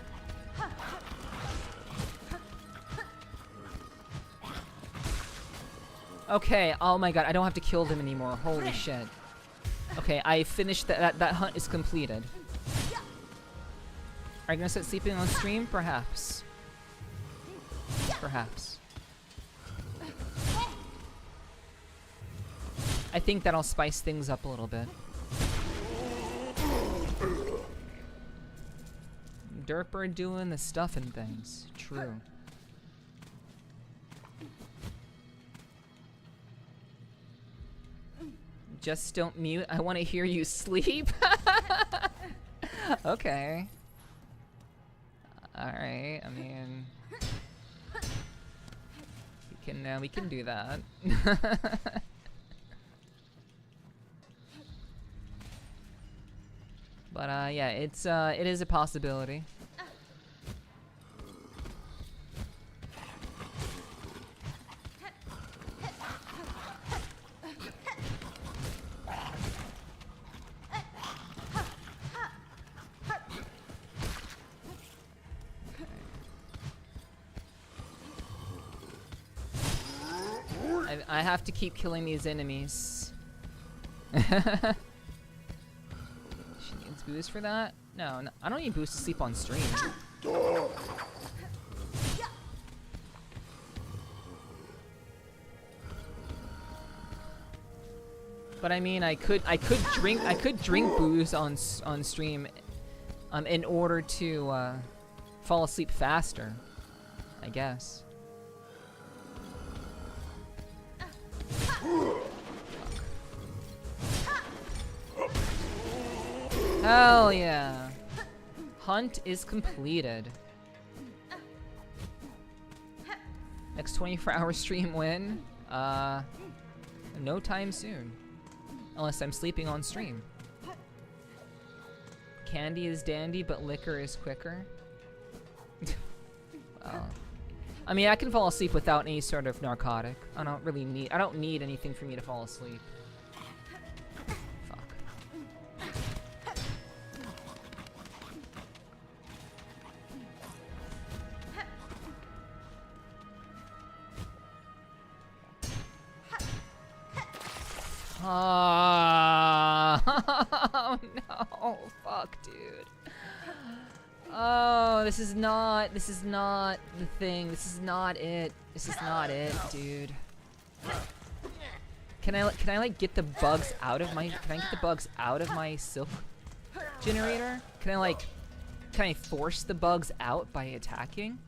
Speaker 1: Okay, oh my god, I don't have to kill them anymore. Holy shit. Okay, I finished that hunt is completed. Are you gonna start sleeping on stream? Perhaps. Perhaps. I think that'll spice things up a little bit. Derper doing the stuff and things. True. Just don't mute. I want to hear you sleep. Okay. Alright, I mean... can do that. But yeah, it is a possibility. I have to keep killing these enemies. She needs boost for that? No, I don't need boost to sleep on stream. But I mean, I could drink booze on stream, in order to fall asleep faster, I guess. Hell yeah! Hunt is completed. Next 24-hour stream win? No time soon. Unless I'm sleeping on stream. Candy is dandy, but liquor is quicker. I mean, I can fall asleep without any sort of narcotic. I don't need anything for me to fall asleep. Fuck. Oh no, fuck, dude. Oh, this is not the thing. This is not it. This is not it, dude. Can I like get the bugs out of my silk generator? Can I force the bugs out by attacking?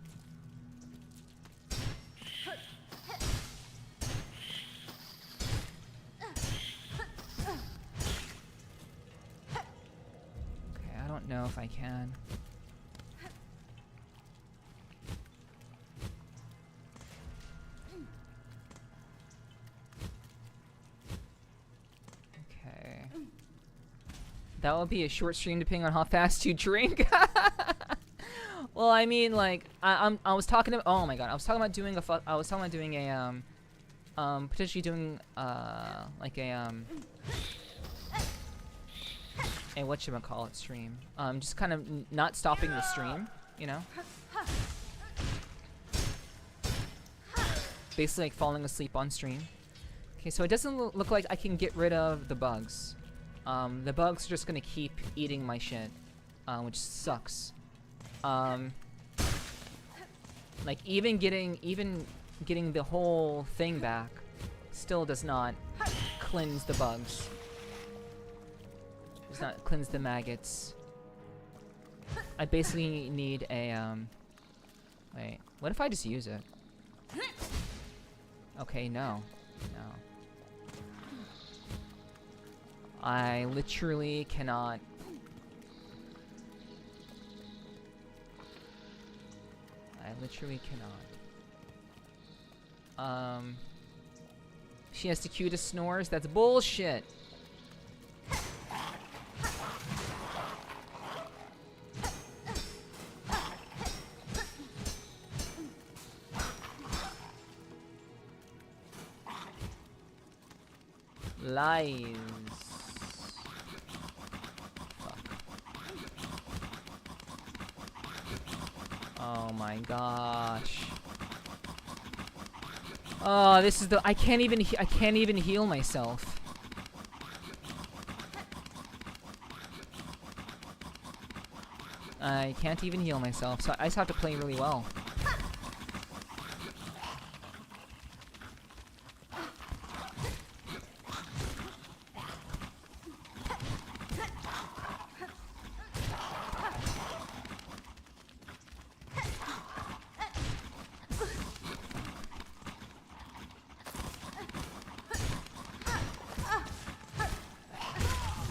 Speaker 1: Okay, I don't know if I can. That would be a short stream depending on how fast you drink. Well, I mean, like, I was talking to, oh my god, I was talking about doing a potentially doing like a whatchamacallit stream. Just kind of not stopping the stream, you know? Basically like falling asleep on stream. Okay, so it doesn't look like I can get rid of the bugs. The bugs are just gonna keep eating my shit, which sucks. Like even getting the whole thing back still does not cleanse the bugs. Does not cleanse the maggots. I basically need a wait, what if I just use it? Okay, no. I literally cannot. She has the cutest snores? That's bullshit. Lies. Oh my gosh. Oh, this is the I can't even heal myself. I can't even heal myself, so I just have to play really well.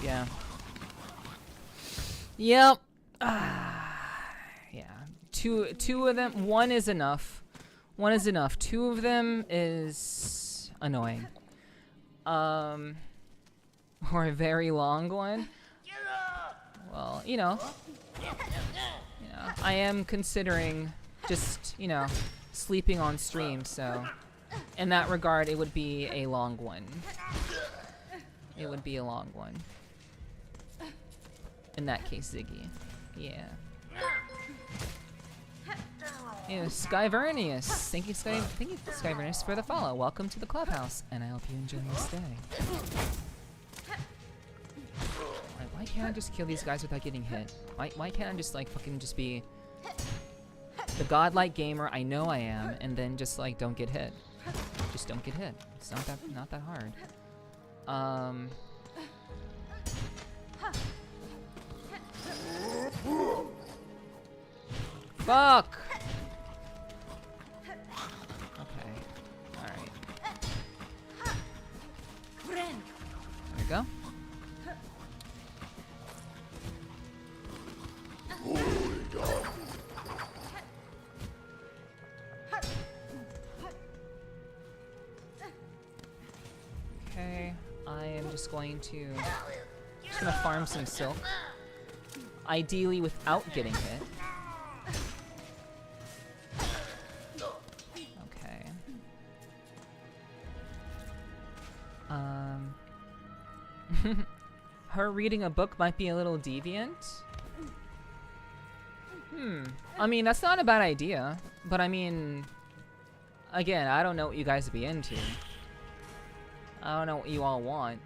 Speaker 1: Yeah. Yep. Yeah. Two of them. One is enough. One is enough. Two of them is annoying. Or a very long one. Well, you know, I am considering just, you know, sleeping on stream, so in that regard, it would be a long one. It would be a long one. In that case, Ziggy. Yeah. Yeah, Skyvernius. Thank you, Skyvernius, for the follow. Welcome to the clubhouse, and I hope you enjoy your stay. Why can't I just kill these guys without getting hit? Why can't I just like fucking just be the godlike gamer I know I am, and then just like don't get hit? Just don't get hit. It's not that hard. Fuck! Okay. Alright. There we go. Okay, I am just going to farm some silk. Ideally without getting hit. Okay. Her reading a book might be a little deviant. I mean, that's not a bad idea. But I mean, again, I don't know what you guys would be into. I don't know what you all want.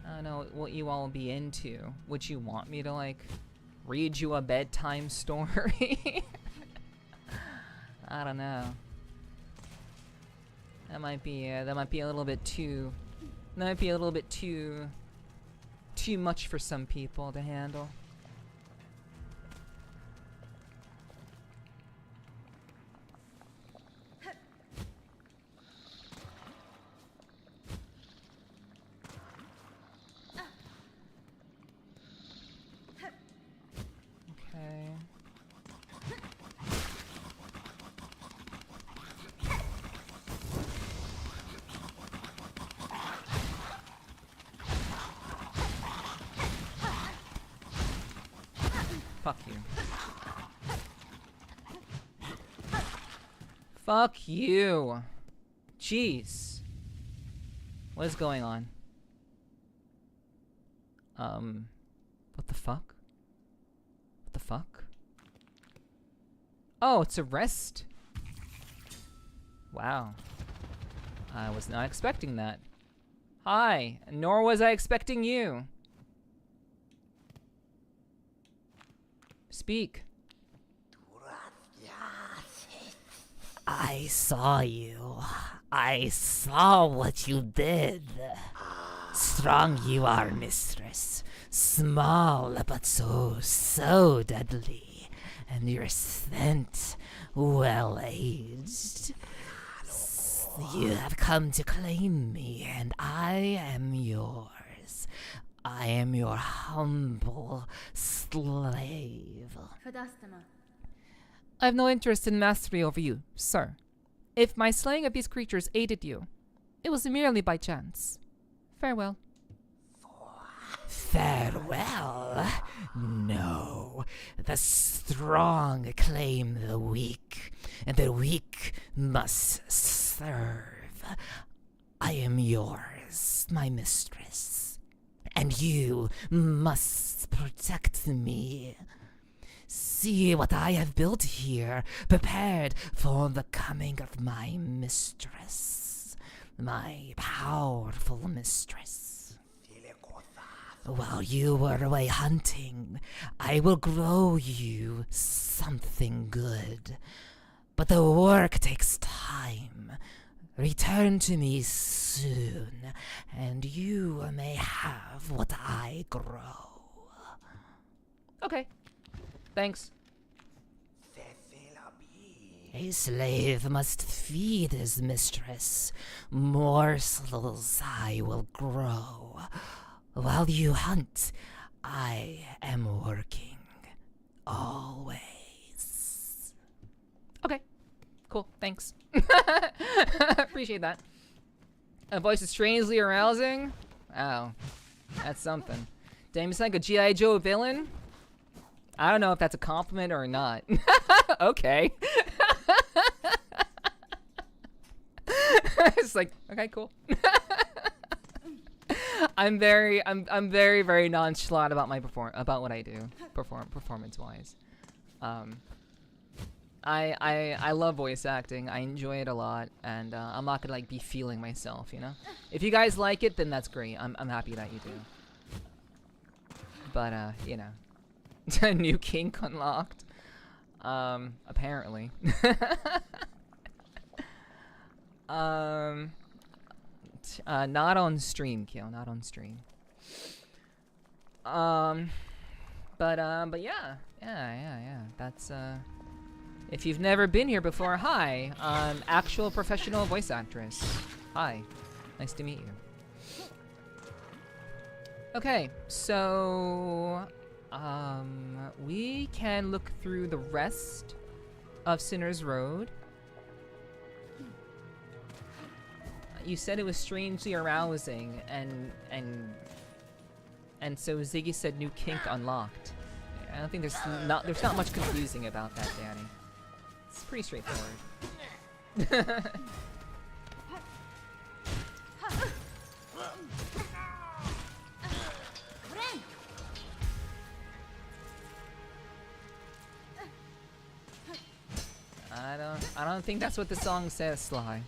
Speaker 1: I don't know what you all be into. Would you want me to, like, read you a bedtime story? I don't know. That might be a little bit too... That might be a little bit too much for some people to handle. Okay. Fuck you. Fuck you. Jeez. What is going on? What the fuck? What the fuck? Oh, it's a rest. Wow. I was not expecting that. Hi, nor was I expecting you. Speak.
Speaker 6: I saw you. I saw what you did. Strong you are, mistress. Small, but so deadly. And your scent, well aged. You have come to claim me, and I am yours. I am your humble slave.
Speaker 1: I have no interest in mastery over you, sir. If my slaying of these creatures aided you, it was merely by chance. Farewell.
Speaker 6: Farewell? No. The strong claim the weak, and the weak must serve. I am yours, my mistress, and you must protect me. See what I have built here, prepared for the coming of my mistress, my powerful mistress. While you were away hunting, I will grow you something good. But the work takes time. Return to me soon, and you may have what I grow.
Speaker 1: Okay. Thanks.
Speaker 6: A slave must feed his mistress. Morsels I will grow. While you hunt, I am working. Always.
Speaker 1: Okay. Cool. Thanks. Appreciate that. A voice is strangely arousing. Oh. That's something. Damn, it's like a G.I. Joe villain? I don't know if that's a compliment or not. Okay. It's like, okay, cool. I'm very nonchalant about my about what I do performance-wise. I love voice acting. I enjoy it a lot, and I'm not gonna like be feeling myself, you know. If you guys like it, then that's great. I'm happy that you do. But you know, new kink unlocked. Apparently. Not on stream, Kill. Not on stream. But yeah. That's if you've never been here before, hi. Actual professional voice actress. Hi. Nice to meet you. Okay, so we can look through the rest of Sinner's Road. You said it was strangely arousing, and so Ziggy said new kink unlocked. I don't think there's not much confusing about that, Danny. It's pretty straightforward. I don't think that's what the song says, Sly.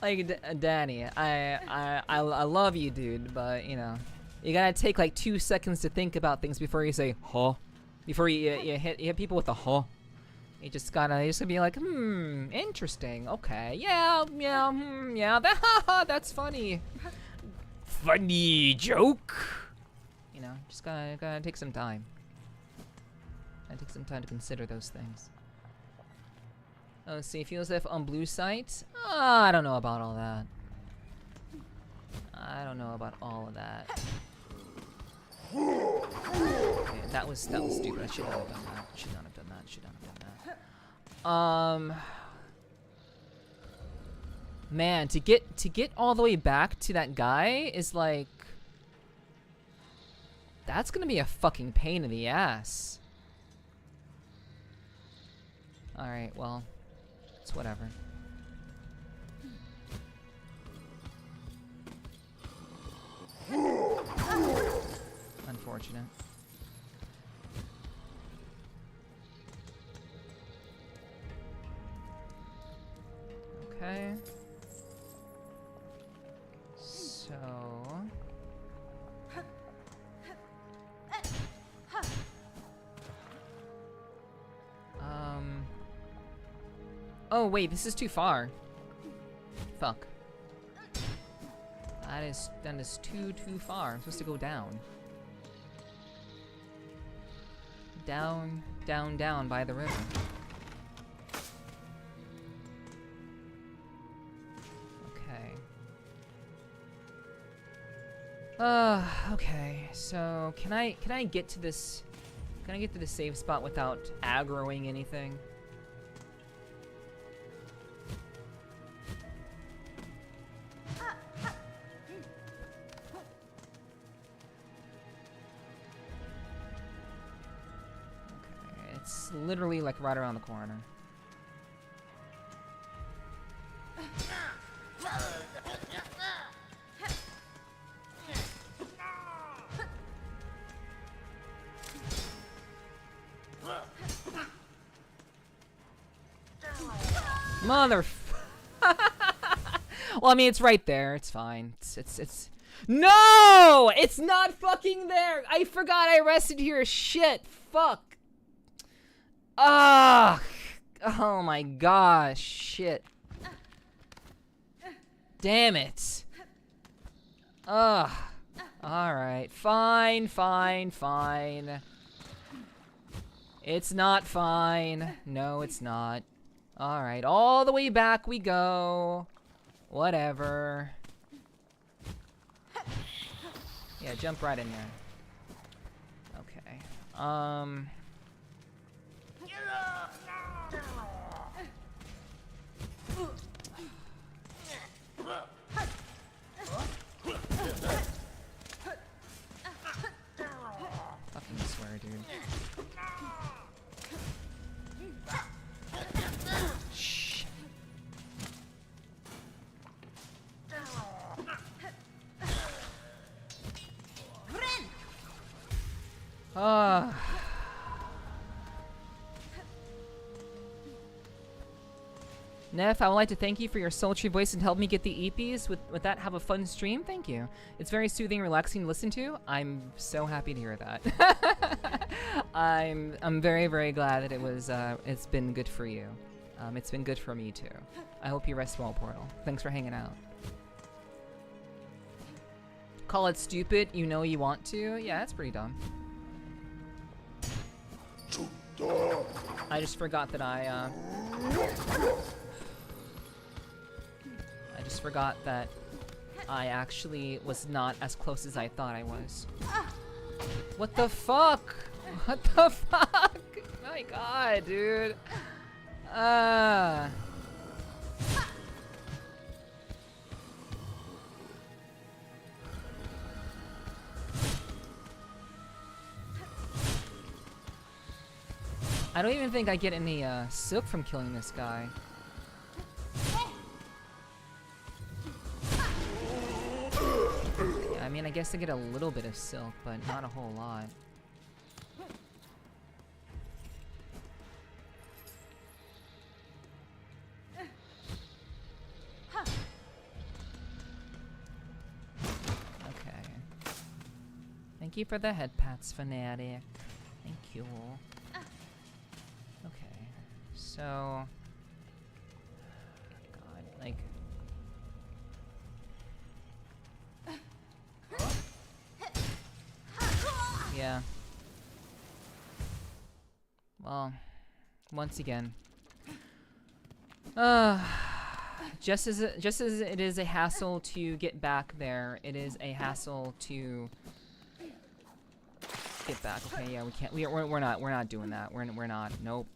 Speaker 1: Like, Danny, I love you, dude, but you know, you gotta take like 2 seconds to think about things before you say huh. Before you hit people with the huh. You just gotta be like, interesting, okay, yeah, that's funny. Funny joke. You know, just gotta take some time. Gotta take some time to consider those things. Oh, see, feels as if on blue site? I don't know about all that. I don't know about all of that. Okay, that was stupid. I should not have done that. Should not have done that. Man, to get all the way back to that guy is like, that's gonna be a fucking pain in the ass. All right, well. It's whatever. Unfortunate. Okay. So... Oh wait, this is too far. Fuck. That is too far. I'm supposed to go down. Down by the river. Okay. Okay. So can I get to this? Can I get to the save spot without aggroing anything? Literally like right around the corner. Mother. Well, I mean, it's right there. It's fine. It's. No! It's not fucking there! I forgot I rested here. Shit. Fuck. Ah! Oh my gosh, shit. Damn it. Ugh. Alright, fine. It's not fine. No, it's not. Alright, all the way back we go. Whatever. Yeah, jump right in there. Okay. Fucking swear, dude. Shh. Neff, I would like to thank you for your sultry voice and help me get the EPs. With that, have a fun stream. Thank you. It's very soothing, relaxing to listen to. I'm so happy to hear that. I'm very, very glad that it was. It's been good for you. It's been good for me too. I hope you rest well, Portal. Thanks for hanging out. Call it stupid. You know you want to. Yeah, that's pretty dumb. I just forgot that I just forgot that I actually was not as close as I thought I was. What the fuck? What the fuck? My god, dude. I don't even think I get any silk from killing this guy. Yeah, I mean, I guess I get a little bit of silk, but not a whole lot. Okay. Thank you for the head pats, Fanatic. Thank you. Okay, so... God, like... Yeah. Well, once again. Just as it is a hassle to get back there, it is a hassle to get back. Okay, yeah, we can't. We're not doing that. We're not. Nope.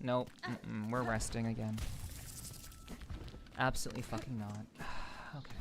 Speaker 1: Nope. We're resting again. Absolutely fucking not. Okay.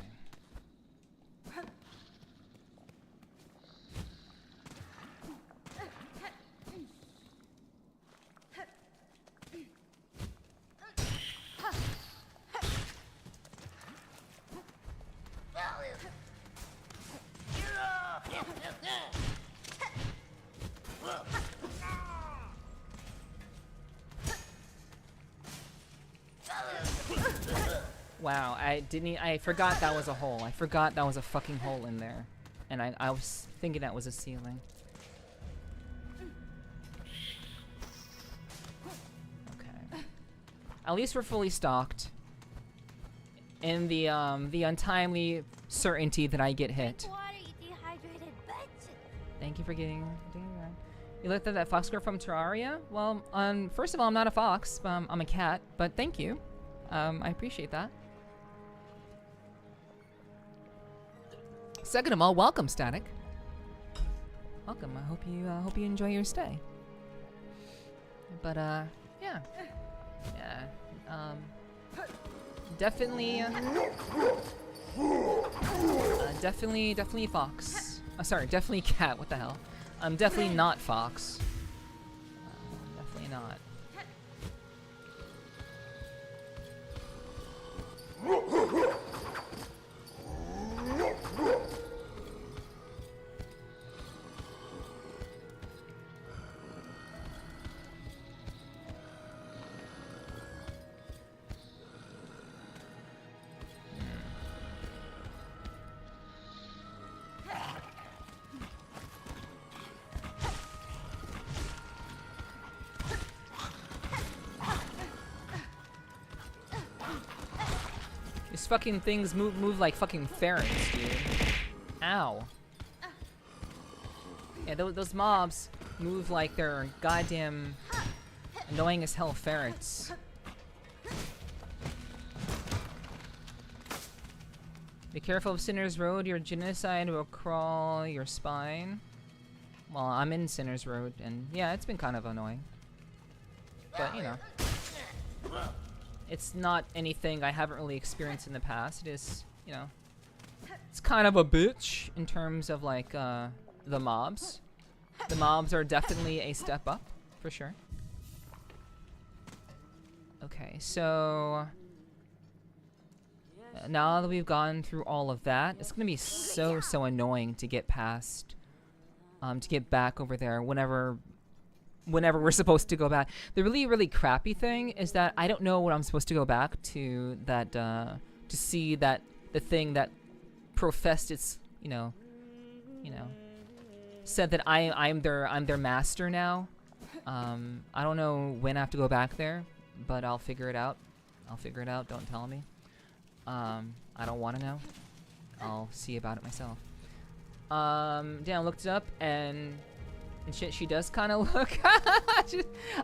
Speaker 1: Wow, I forgot that was a hole. I forgot that was a fucking hole in there. And I was thinking that was a ceiling. Okay. At least we're fully stocked. In the untimely certainty that I get hit. Thank you for getting that. You looked at that fox girl from Terraria? Well, first of all, I'm not a fox. I'm a cat, but thank you. I appreciate that. Second of all, welcome, Static. Welcome. I hope you enjoy your stay. But yeah, definitely fox. Sorry, definitely cat. What the hell? I'm definitely not fox. Definitely not. These fucking things move like fucking ferrets, dude. Ow. Yeah, those mobs move like they're goddamn annoying as hell ferrets. Be careful of Sinner's Road, your genocide will crawl your spine. Well, I'm in Sinner's Road, and yeah, it's been kind of annoying. But, you know. It's not anything I haven't really experienced in the past. It is, you know, it's kind of a bitch in terms of, like, the mobs. The mobs are definitely a step up, for sure. Okay, so... now that we've gone through all of that, it's gonna be so annoying to get past, to get back over there whenever we're supposed to go back. The really crappy thing is that I don't know when I'm supposed to go back to that, to see that the thing that professed its, you know, said that I'm their master now. I don't know when I have to go back there, but I'll figure it out. Don't tell me. I don't want to know. I'll see about it myself. Yeah, I looked it up, and shit, she does kind of look.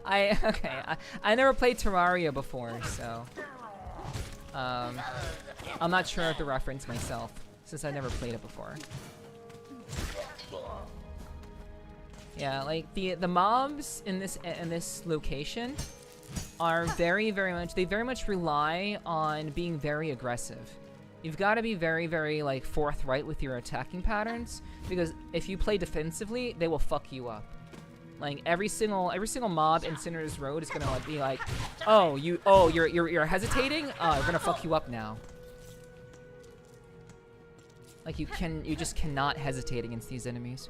Speaker 1: I never played Terraria before, so I'm not sure of the reference myself, since I never played it before. Yeah, like the mobs in this location are very much rely on being very aggressive. You've got to be very like forthright with your attacking patterns, because if you play defensively, they will fuck you up. Like every single mob in Sinner's Road is gonna be like, you're hesitating? We're gonna fuck you up now. Like you just cannot hesitate against these enemies.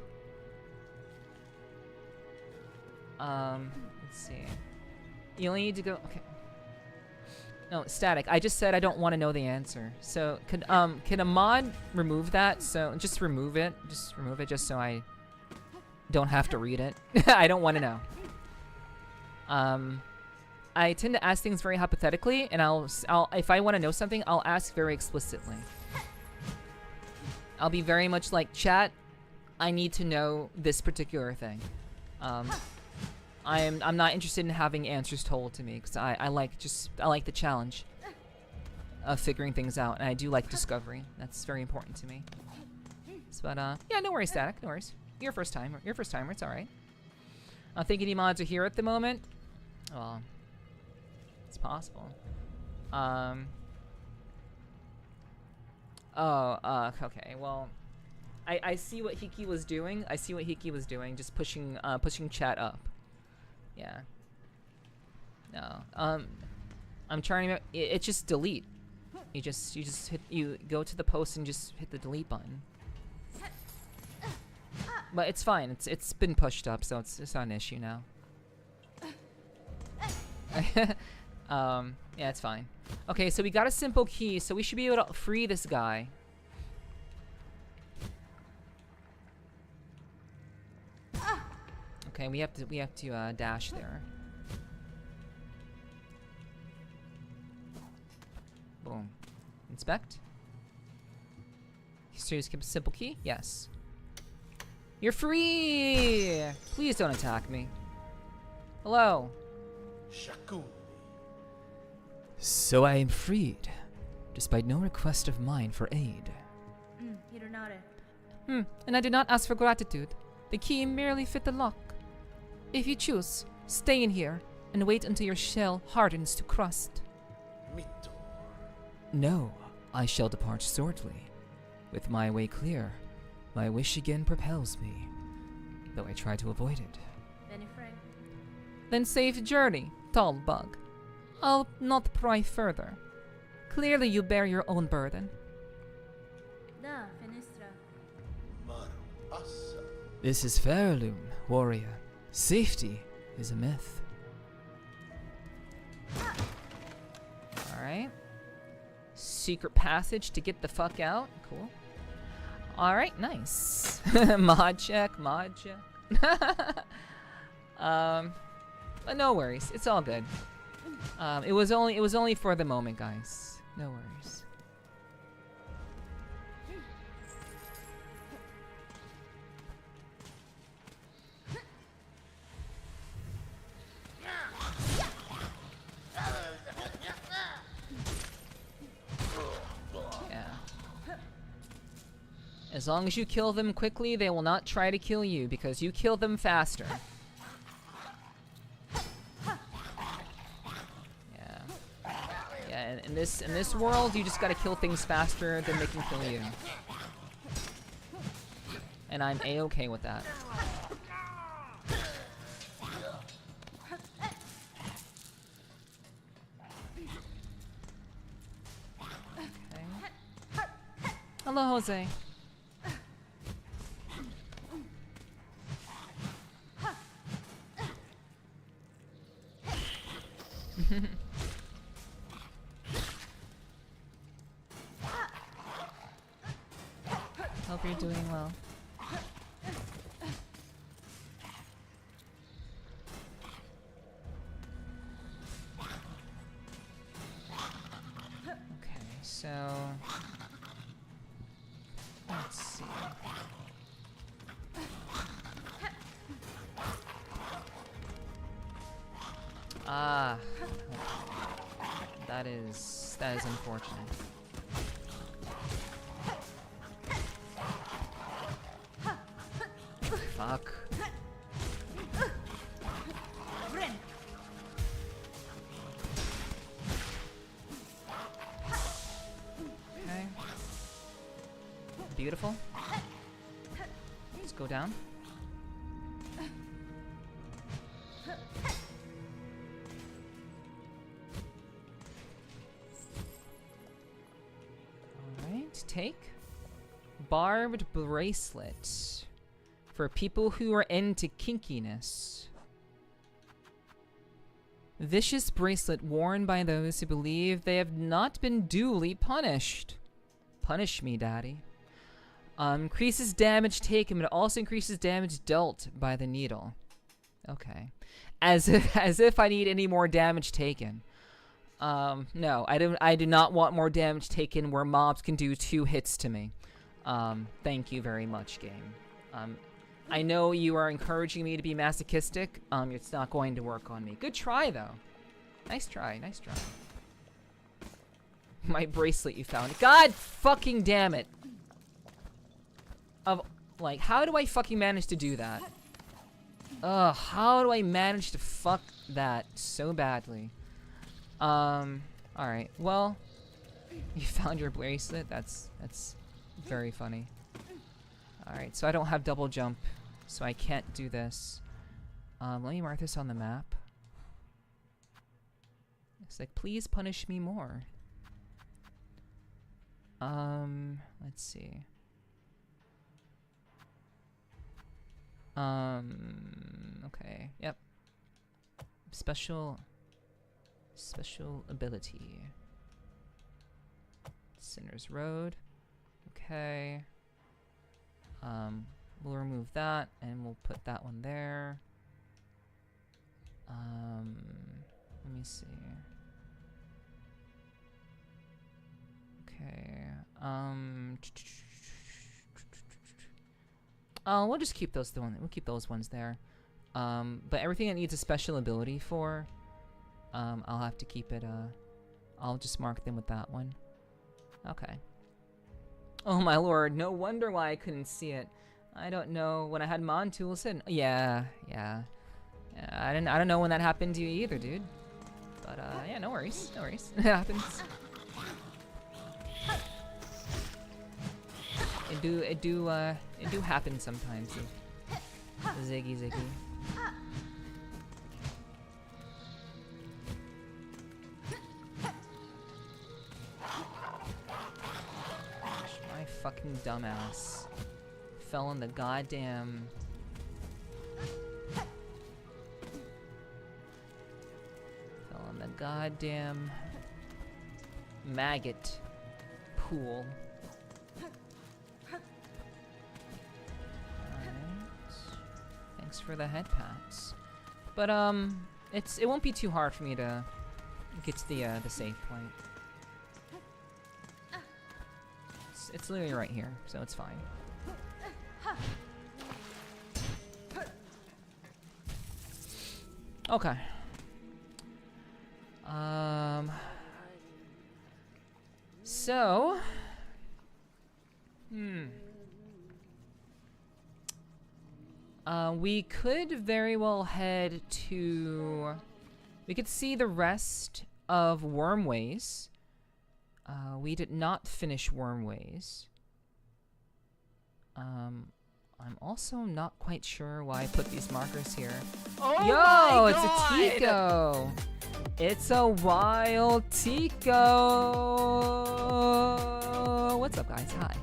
Speaker 1: Let's see. You only need to go. Okay. No, static. I just said I don't want to know the answer. So can a mod remove that? So just remove it. Just remove it, just so I don't have to read it. I don't want to know. I tend to ask things very hypothetically, and I'll if I want to know something, I'll ask very explicitly. I'll be very much like, chat, I need to know this particular thing. I'm not interested in having answers told to me, because I like the challenge of figuring things out, and I do like discovery. That's very important to me. But yeah, no worries, Static, no worries. You're first timer, it's alright. I don't think any mods are here at the moment. Well, it's possible. Okay, well, I see what Hiki was doing. Just pushing chat up. Yeah. No. I'm trying to. It's just delete. You go to the post and just hit the delete button. But it's fine. It's been pushed up, so it's not an issue now. Yeah, it's fine. Okay, so we got a simple key, so we should be able to free this guy. Okay, we have to dash there. Boom. Inspect. So you skip a simple key? Yes. You're free! Please don't attack me. Hello.
Speaker 6: So I am freed, despite no request of mine for aid. And I did not ask for gratitude. The key merely fit the lock. If you choose, stay in here and wait until your shell hardens to crust. No, I shall depart shortly. With my way clear, my wish again propels me, though I try to avoid it. Then safe journey, tall bug. I'll not pry further. Clearly you bear your own burden. This is Fairloom, warrior. Safety is a myth.
Speaker 1: Alright. Secret passage to get the fuck out. Cool. Alright, nice. Mod check. But no worries. It's all good. It was only for the moment, guys. No worries. As long as you kill them quickly, they will not try to kill you because you kill them faster. Yeah. Yeah, in this world, you just gotta kill things faster than they can kill you. And I'm A-okay with that. Okay. Hello, Jose. Hope you're doing well. Okay, so let's see. Ah, that is unfortunate. Fuck. Okay. Beautiful. Let's go down. Alright, take. Barbed bracelet. For people who are into kinkiness. Vicious bracelet worn by those who believe they have not been duly punished. Punish me, daddy. Increases damage taken, but it also increases damage dealt by the needle. Okay. As if I need any more damage taken. No, I do not want more damage taken where mobs can do 2 hits to me. Thank you very much, game. I know you are encouraging me to be masochistic. It's not going to work on me. Good try, though. Nice try, nice try. My bracelet you found. God fucking damn it. Like, how do I fucking manage to do that? Ugh, how do I manage to fuck that so badly? Alright, well, you found your bracelet? That's very funny. Alright, so I don't have double jump, so I can't do this. Let me mark this on the map. It's like, please punish me more. Let's see. Okay, yep. Special ability. Sinner's Road. Okay. We'll remove that and we'll put that one there. Let me see. Okay. We'll just keep those we'll keep those ones there. But everything that needs a special ability for, I'll have to keep it, I'll just mark them with that one. Okay. Oh my lord, no wonder why I couldn't see it. I don't know, when I had Mon tools in. Yeah. I don't know when that happened to you either, dude. But yeah, no worries. It happens. It do happen sometimes. Ziggy. My fucking dumbass fell in the goddamn maggot pool. Thanks for the head pats. But it won't be too hard for me to get to the save point. It's literally right here, so it's fine. Okay. So We could very well head to... We could see the rest of Wormways. We did not finish Wormways. I'm also not quite sure why I put these markers here.
Speaker 3: Oh
Speaker 1: Yo,
Speaker 3: my
Speaker 1: it's
Speaker 3: God!
Speaker 1: a Tico! It's a wild Tico! What's up, guys? Hi.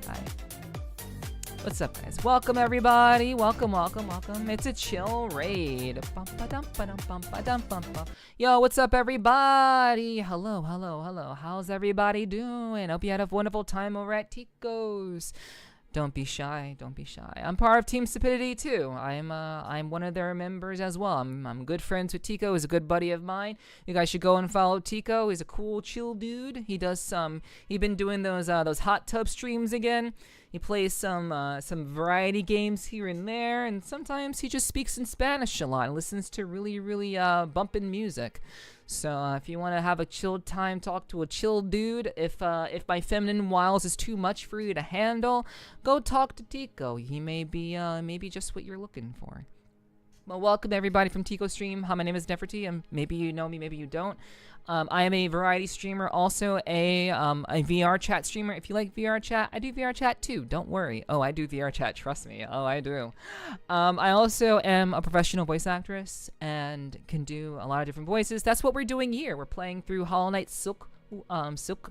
Speaker 1: What's up, guys? Welcome, everybody. Welcome. It's a chill raid. Yo, what's up, everybody? Hello. How's everybody doing? Hope you had a wonderful time over at Tico's. Don't be shy. I'm part of Team Stupidity too. I'm one of their members as well. I'm good friends with Tico. He's a good buddy of mine. You guys should go and follow Tico. He's a cool, chill dude. He's been doing those hot tub streams again. He plays some variety games here and there, and sometimes he just speaks in Spanish a lot and listens to really bumpin' music. So if you want to have a chilled time, talk to a chill dude. If my feminine wiles is too much for you to handle, go talk to Tico. He may be just what you're looking for. Well, welcome everybody from Tico Stream. Hi, my name is Nepherti, and maybe you know me, maybe you don't. I am a variety streamer, also a VR chat streamer. If you like VR chat, I do VR chat too. Don't worry. Oh, I do VR chat. Trust me. Oh, I do. I also am a professional voice actress and can do a lot of different voices. That's what we're doing here. We're playing through Hollow Knight SILKSONG.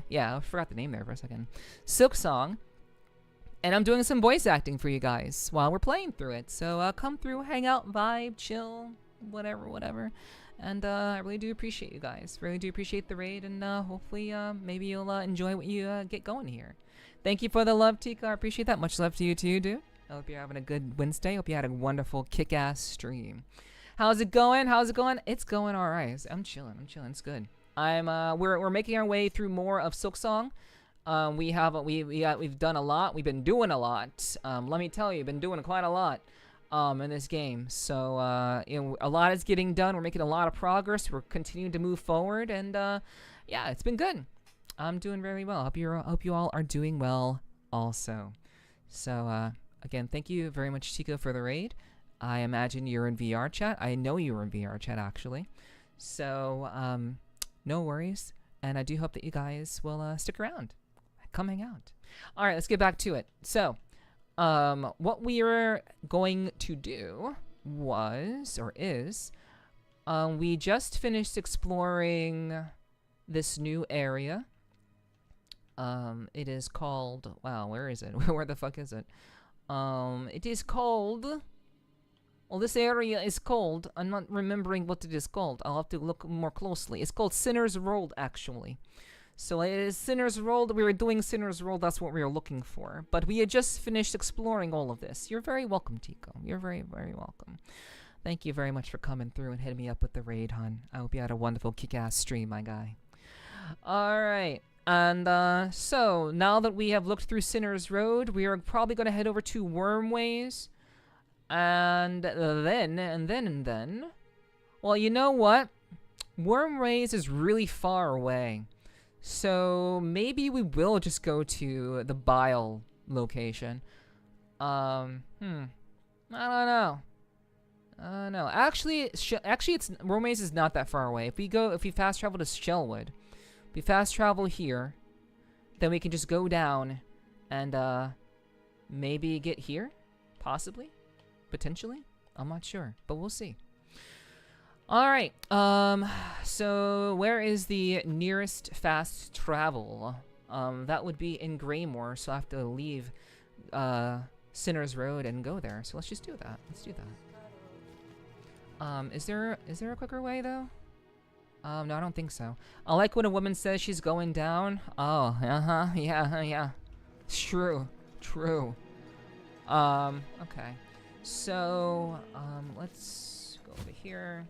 Speaker 1: Yeah, I forgot the name there for a second. SILKSONG. And I'm doing some voice acting for you guys while we're playing through it. So come through, hang out, vibe, chill, whatever. And I really do appreciate you guys. Really do appreciate the raid, and hopefully maybe you'll enjoy what you get going here. Thank you for the love, Tika. I appreciate that. Much love to you too, dude. I hope you're having a good Wednesday. Hope you had a wonderful kick-ass stream. How's it going? It's going all right. I'm chilling. It's good. We're making our way through more of SILKSONG. We've done a lot. We've been doing a lot. Let me tell you, been doing quite a lot in this game. So a lot is getting done. We're making a lot of progress. We're continuing to move forward, and yeah, it's been good. I'm doing very well. Hope you all are doing well also. So again, thank you very much, Chico, for the raid. I imagine you're in VR chat. I know you were in VR chat actually. So no worries, and I do hope that you guys will stick around. Come hang out. All right, let's get back to it. So, what we are going to do is, we just finished exploring this new area. It is called, wow, where is it? Where the fuck is it? It is called, well, this area is called, I'm not remembering what it is called. I'll have to look more closely. It's called Sinner's Road, actually. So it is Sinner's Road. We were doing Sinner's Road. That's what we were looking for. But we had just finished exploring all of this. You're very welcome, Tico. You're very, very welcome. Thank you very much for coming through and hitting me up with the raid, hon. I hope you had a wonderful kick-ass stream, my guy. All right. And so now that we have looked through Sinner's Road, we are probably going to head over to Wormways. And then, well, you know what? Wormways is really far away. So maybe we will just go to the Bile location. I don't know. Actually, it's Wormways is not that far away. If we fast travel to Shellwood, if we fast travel here, then we can just go down and maybe get here, possibly, potentially. I'm not sure, but we'll see. Alright, so where is the nearest fast travel? That would be in Greymore, so I have to leave Sinner's Road and go there. So let's just do that. Let's do that. Is there a quicker way though? No, I don't think so. I like when a woman says she's going down. Oh, yeah. It's true. Okay. So, let's go over here.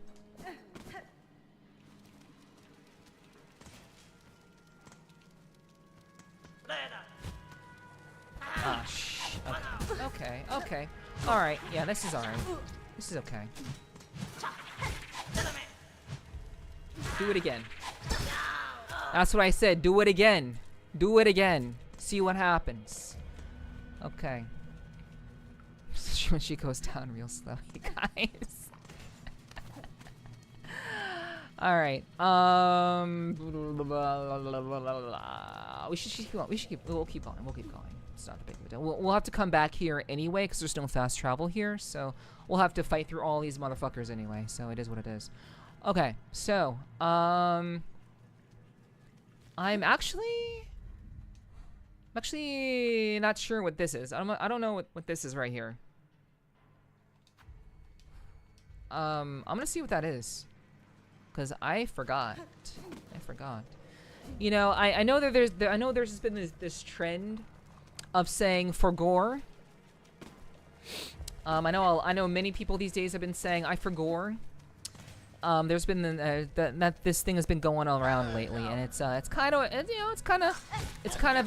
Speaker 1: Ah, shh. Okay. Alright, yeah, this is alright. This is okay. Do it again. That's what I said, do it again. Do it again. See what happens. Okay.
Speaker 6: especially when she goes down real slow, you guys. All right. We'll keep going. It's not a big deal. We'll have to come back here anyway because there's no fast travel here. So we'll have to fight through all these motherfuckers anyway. So it is what it is. Okay. So I'm actually not sure what this is. I don't know what this is right here. I'm gonna see what that is. Because I forgot. You know, I know that there's just been this trend of saying forgore. I know many people these days have been saying I forgore. There's been that this thing has been going around lately, and it's kind of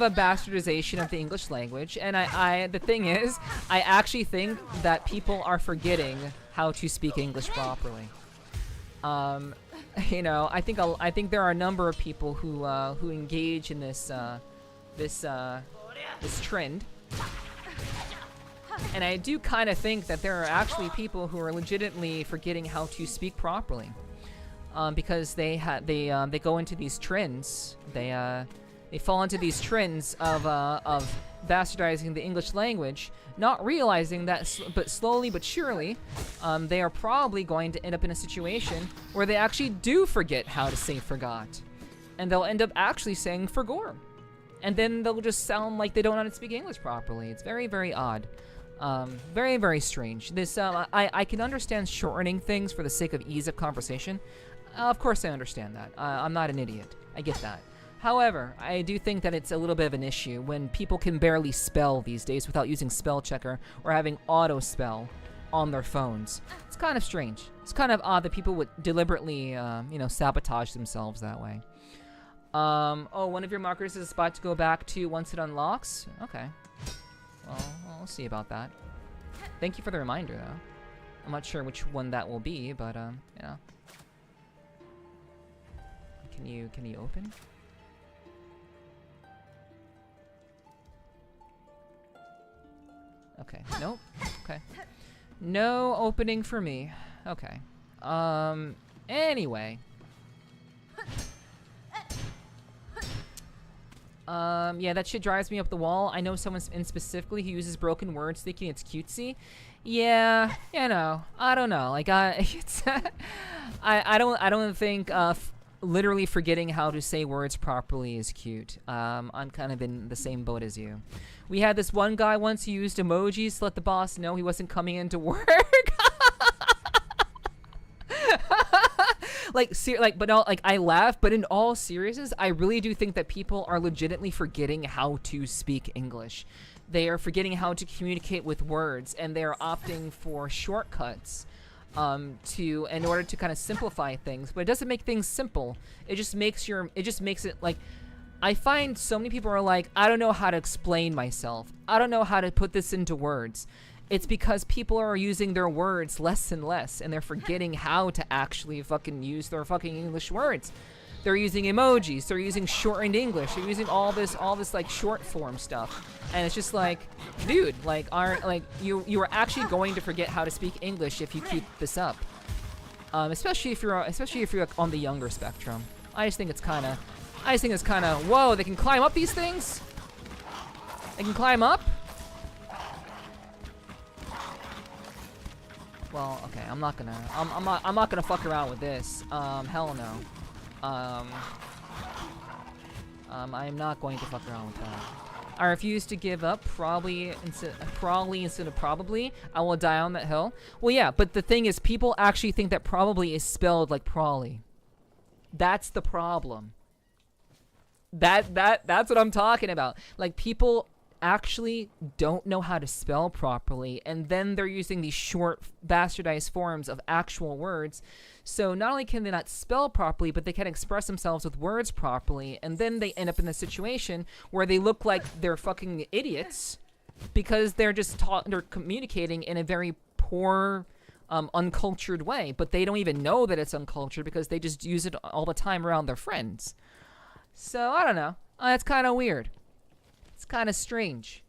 Speaker 6: a bastardization of the English language. And the thing is, I actually think that people are forgetting how to speak English properly. You know, I think there are a number of people who engage in this trend, and I do kind of think that there are actually people who are legitimately forgetting how to speak properly, because they go into these trends. They fall into these trends of bastardizing the English language, not realizing that, but slowly but surely, they are probably going to end up in a situation where they actually do forget how to say forgot. And they'll end up actually saying forgore. And then they'll just sound like they don't know how to speak English properly. It's very, very odd. Very, very strange. This, I can understand shortening things for the sake of ease of conversation. Of course I understand that. I'm not an idiot. I get that. However, I do think that it's a little bit of an issue when people can barely spell these days without using spell checker or having auto spell on their phones. It's kind of strange. It's kind of odd that people would deliberately, you know, sabotage themselves that way. Oh, one of your markers is a spot to go back to once it unlocks? Okay. Well, we'll see about that. Thank you for the reminder, though. I'm not sure which one that will be, but, you know. Can you open? Okay, nope. Okay. No opening for me. Okay. Anyway. Yeah, that shit drives me up the wall. I know someone specifically who uses broken words thinking it's cutesy. Yeah, you know, I don't know. Like, it's I don't think, literally forgetting how to say words properly is cute. I'm kind of in the same boat as you. We had this one guy once who used emojis to let the boss know he wasn't coming into work. I laugh, but in all seriousness, I really do think that people are legitimately forgetting how to speak English. They are forgetting how to communicate with words, and they are opting for shortcuts in order to kind of simplify things. But it doesn't make things simple. It just makes it like, I find so many people are like, I don't know how to explain myself. I don't know how to put this into words. It's because people are using their words less and less, and they're forgetting how to actually fucking use their fucking English words. They're using emojis. They're using shortened English. They're using all this like short form stuff, and it's just like, dude, like, you are actually going to forget how to speak English if you keep this up. Especially if you're on the younger spectrum. I just think it's kind of, whoa, they can climb up these things. They can climb up. Well, okay, I'm not gonna fuck around with this. Hell no. I'm not going to fuck around with that. I refuse to give up. Probably instead of probably. I will die on that hill. Well, yeah, but the thing is, people actually think that probably is spelled like probably. That's the problem. That's what I'm talking about. Like, people actually don't know how to spell properly, and then they're using these short bastardized forms of actual words. So not only can they not spell properly, but they can't express themselves with words properly, and then they end up in a situation where they look like they're fucking idiots because they're communicating in a very poor, uncultured way, but they don't even know that it's uncultured because they just use it all the time around their friends. So I don't know. It's kind of weird. It's kind of strange.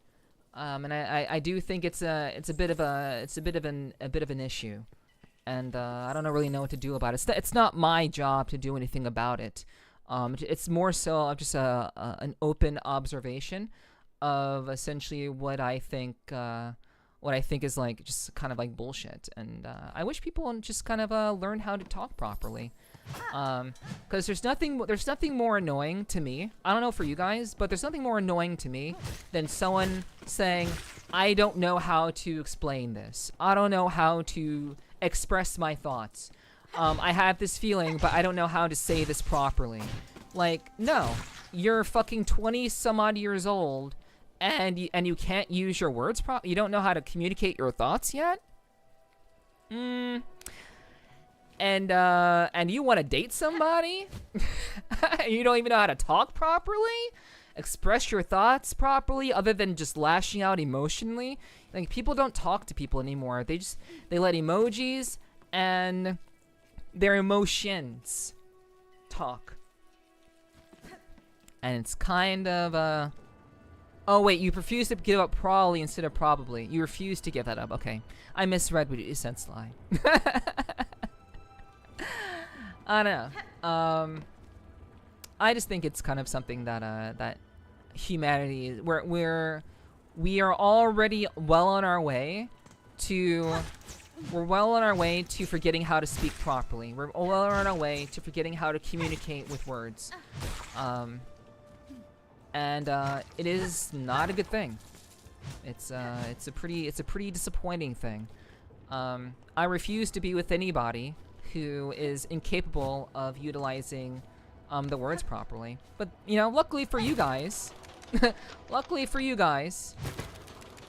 Speaker 1: And I do think it's a bit of an issue, and I don't really know what to do about it. It's not my job to do anything about it. It's more so of just an open observation of essentially what I think is like just kind of like bullshit, and I wish people just kind of learn how to talk properly. Because there's nothing more annoying to me. I don't know for you guys, but there's nothing more annoying to me than someone saying, I don't know how to explain this. I don't know how to express my thoughts. I have this feeling, but I don't know how to say this properly. Like, no, you're fucking 20 some odd years old, and you can't use your words you don't know how to communicate your thoughts yet? And you want to date somebody? You don't even know how to talk properly? Express your thoughts properly other than just lashing out emotionally? Like, people don't talk to people anymore. They let emojis and their emotions talk. And it's kind of, oh wait, you refuse to give up probably instead of probably. You refuse to give that up. Okay. I misread what you said, Sly. I don't know. I just think it's kind of something that that humanity we are already well on our way to forgetting how to speak properly. We're well on our way to forgetting how to communicate with words. And it is not a good thing. It's a pretty disappointing thing. I refuse to be with anybody who is incapable of utilizing the words properly. But, you know, luckily for you guys,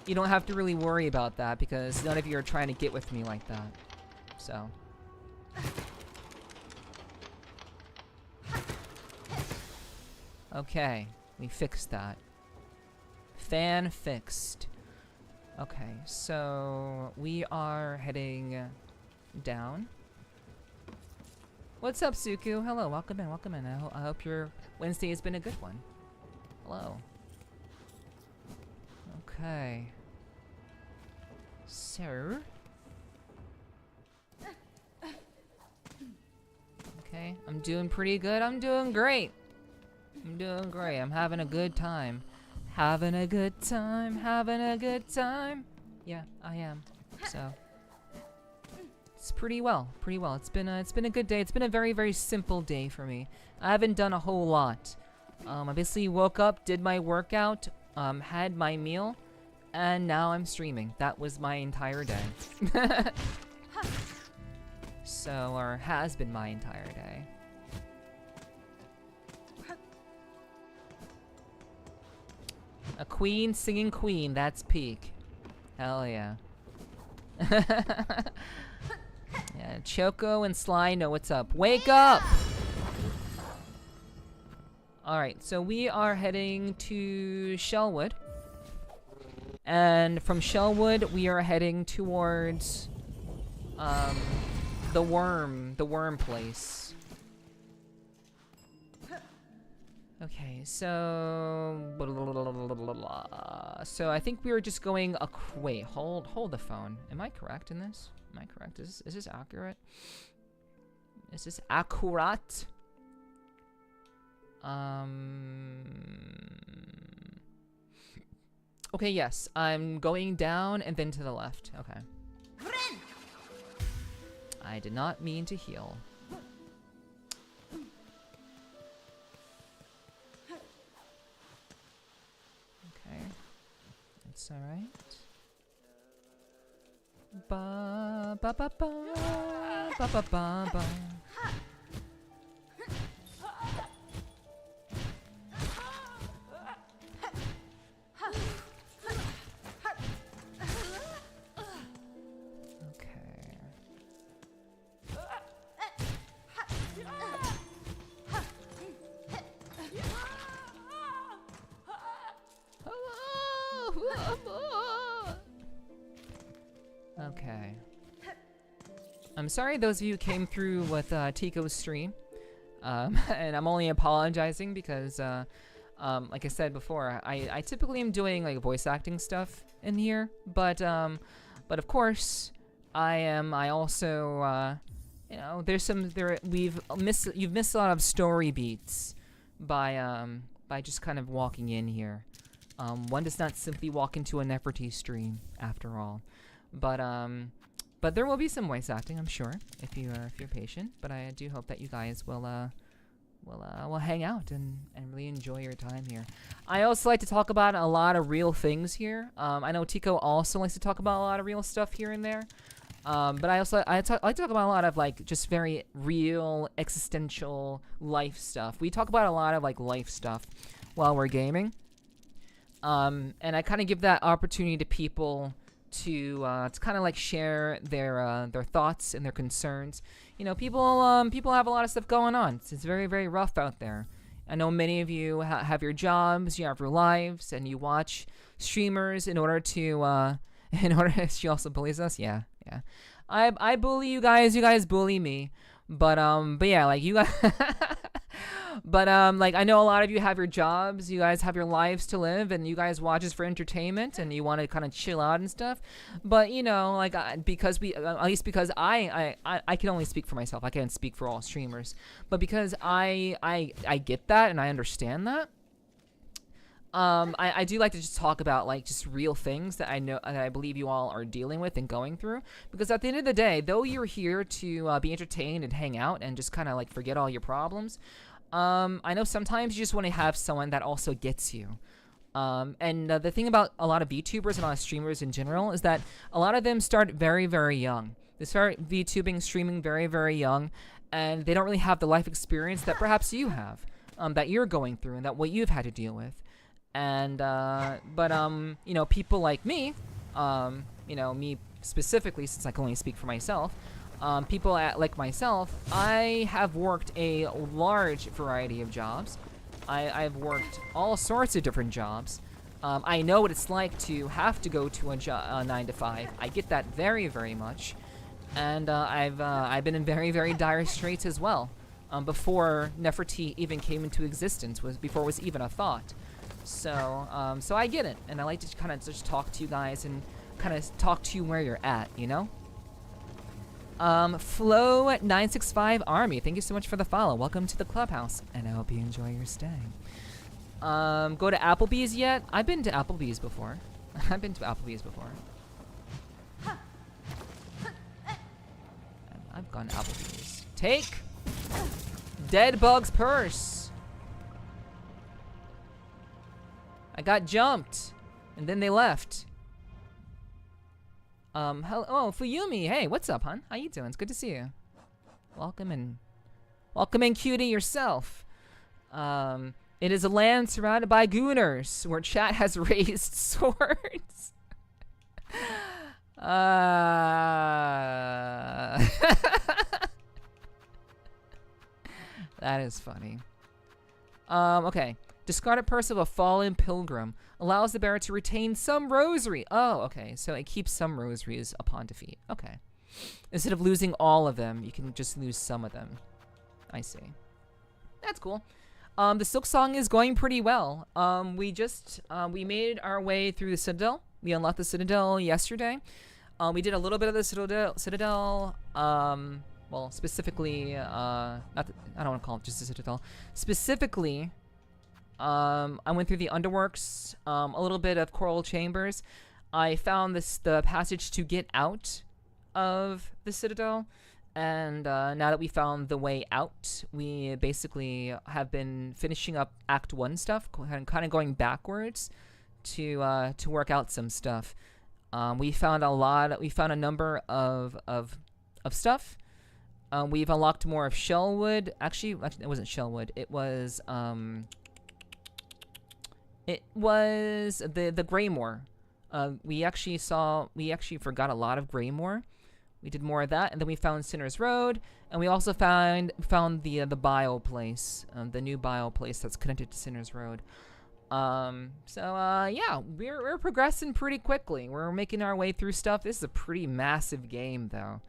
Speaker 1: you don't have to really worry about that because none of you are trying to get with me like that. So. Okay, we fixed that. Fan fixed. Okay, so we are heading down. What's up, Suku? Hello, welcome in, welcome in. I hope your Wednesday has been a good one. Hello. Okay. So. Okay, I'm doing pretty good. I'm doing great. I'm doing great. I'm having a good time. Having a good time. Having a good time. Yeah, I am. So. It's pretty well. Pretty well. It's been a good day. It's been a very, very simple day for me. I haven't done a whole lot. I basically woke up, did my workout, had my meal, and now I'm streaming. That was my entire day. So, or has been my entire day. A queen singing queen, that's peak. Hell yeah. Yeah, Choco and Sly know what's up. Wake up! Alright, so we are heading to Shellwood. And from Shellwood, we are heading towards the worm place. Okay, so I think we were just going wait, hold the phone. Am I correct in this? Am I correct? Is this accurate? Is this accurate? Okay, yes. I'm going down and then to the left. Okay. I did not mean to heal. Okay. It's alright. Ba ba ba ba ba ba ba ba. Okay. I'm sorry those of you who came through with Tico's stream. And I'm only apologizing because
Speaker 6: Like I said before, I typically am doing like voice acting stuff in here, but of course I also you know, you've missed a lot of story beats by just kind of walking in here. One does not simply walk into a Nepherti stream after all, but there will be some voice acting, I'm sure, if you're patient. But I do hope that you guys will hang out and really enjoy your time here. I also like to talk about a lot of real things here. I know Tico also likes to talk about a lot of real stuff here and there. But I like to talk about a lot of like just very real existential life stuff. We talk about a lot of like life stuff while we're gaming. And I kind of give that opportunity to people to kind of like share their thoughts and their concerns. You know, people have a lot of stuff going on. It's very, very rough out there. I know many of you have your jobs, you have your lives, and you watch streamers in order to she also bullies us. Yeah. I bully you guys bully me. But yeah, like you guys but like I know a lot of you have your jobs, you guys have your lives to live, and you guys watch us for entertainment, and you want to kind of chill out and stuff. But you know, like because at least because I can only speak for myself. I can't speak for all streamers. But because I get that and I understand that. I do like to just talk about like just real things that I know that I believe you all are dealing with and going through, because at the end of the day, though you're here to be entertained and hang out and just kind of like forget all your problems, I know sometimes you just want to have someone that also gets you. And the thing about a lot of VTubers and a lot of streamers in general is that a lot of them start very, very young. They start VTubing, streaming very, very young, and they don't really have the life experience that perhaps you have, that you're going through and that what you've had to deal with. And, you know, people like me, you know, me specifically, since I can only speak for myself, people like myself, I have worked a large variety of jobs. I've worked all sorts of different jobs. I know what it's like to have to go to a 9 to 5. I get that very, very much. And, I've been in very, very dire straits as well, before Nepherti even came into existence, before it was even a thought. So I get it, and I like to kind of just talk to you guys and kind of talk to you where you're at, you know? Flow965 Army, thank you so much for the follow. Welcome to the clubhouse, and I hope you enjoy your stay. Go to Applebee's yet? I've been to Applebee's before. I've gone to Applebee's. Take Dead Bug's purse. I got jumped, and then they left. Hello, oh, Fuyumi, hey, what's up, hon? How you doing? It's good to see you. Welcome in, cutie, yourself. It is a land surrounded by gooners, where chat has raised swords. That is funny. Okay. Discarded purse of a fallen pilgrim allows the bearer to retain some rosary. Oh, okay. So it keeps some rosaries upon defeat. Okay. Instead of losing all of them, you can just lose some of them. I see. That's cool. The SILKSONG is going pretty well. We made our way through the Citadel. We unlocked the Citadel yesterday. We did a little bit of the Citadel. Well, specifically, I don't want to call it just the Citadel. Specifically, I went through the Underworks, a little bit of Coral Chambers. I found the passage to get out of the Citadel, and now that we found the way out, we basically have been finishing up Act 1 stuff, kind of going backwards to work out some stuff. We found a number of stuff. We've unlocked more of Shellwood. Actually, it wasn't Shellwood. It was the Greymoor. We actually forgot a lot of Greymoor. We did more of that, and then we found Sinner's Road, and we also found the bio place, the new bio place that's connected to Sinner's Road. Yeah, we're progressing pretty quickly. We're making our way through stuff. This is a pretty massive game, though.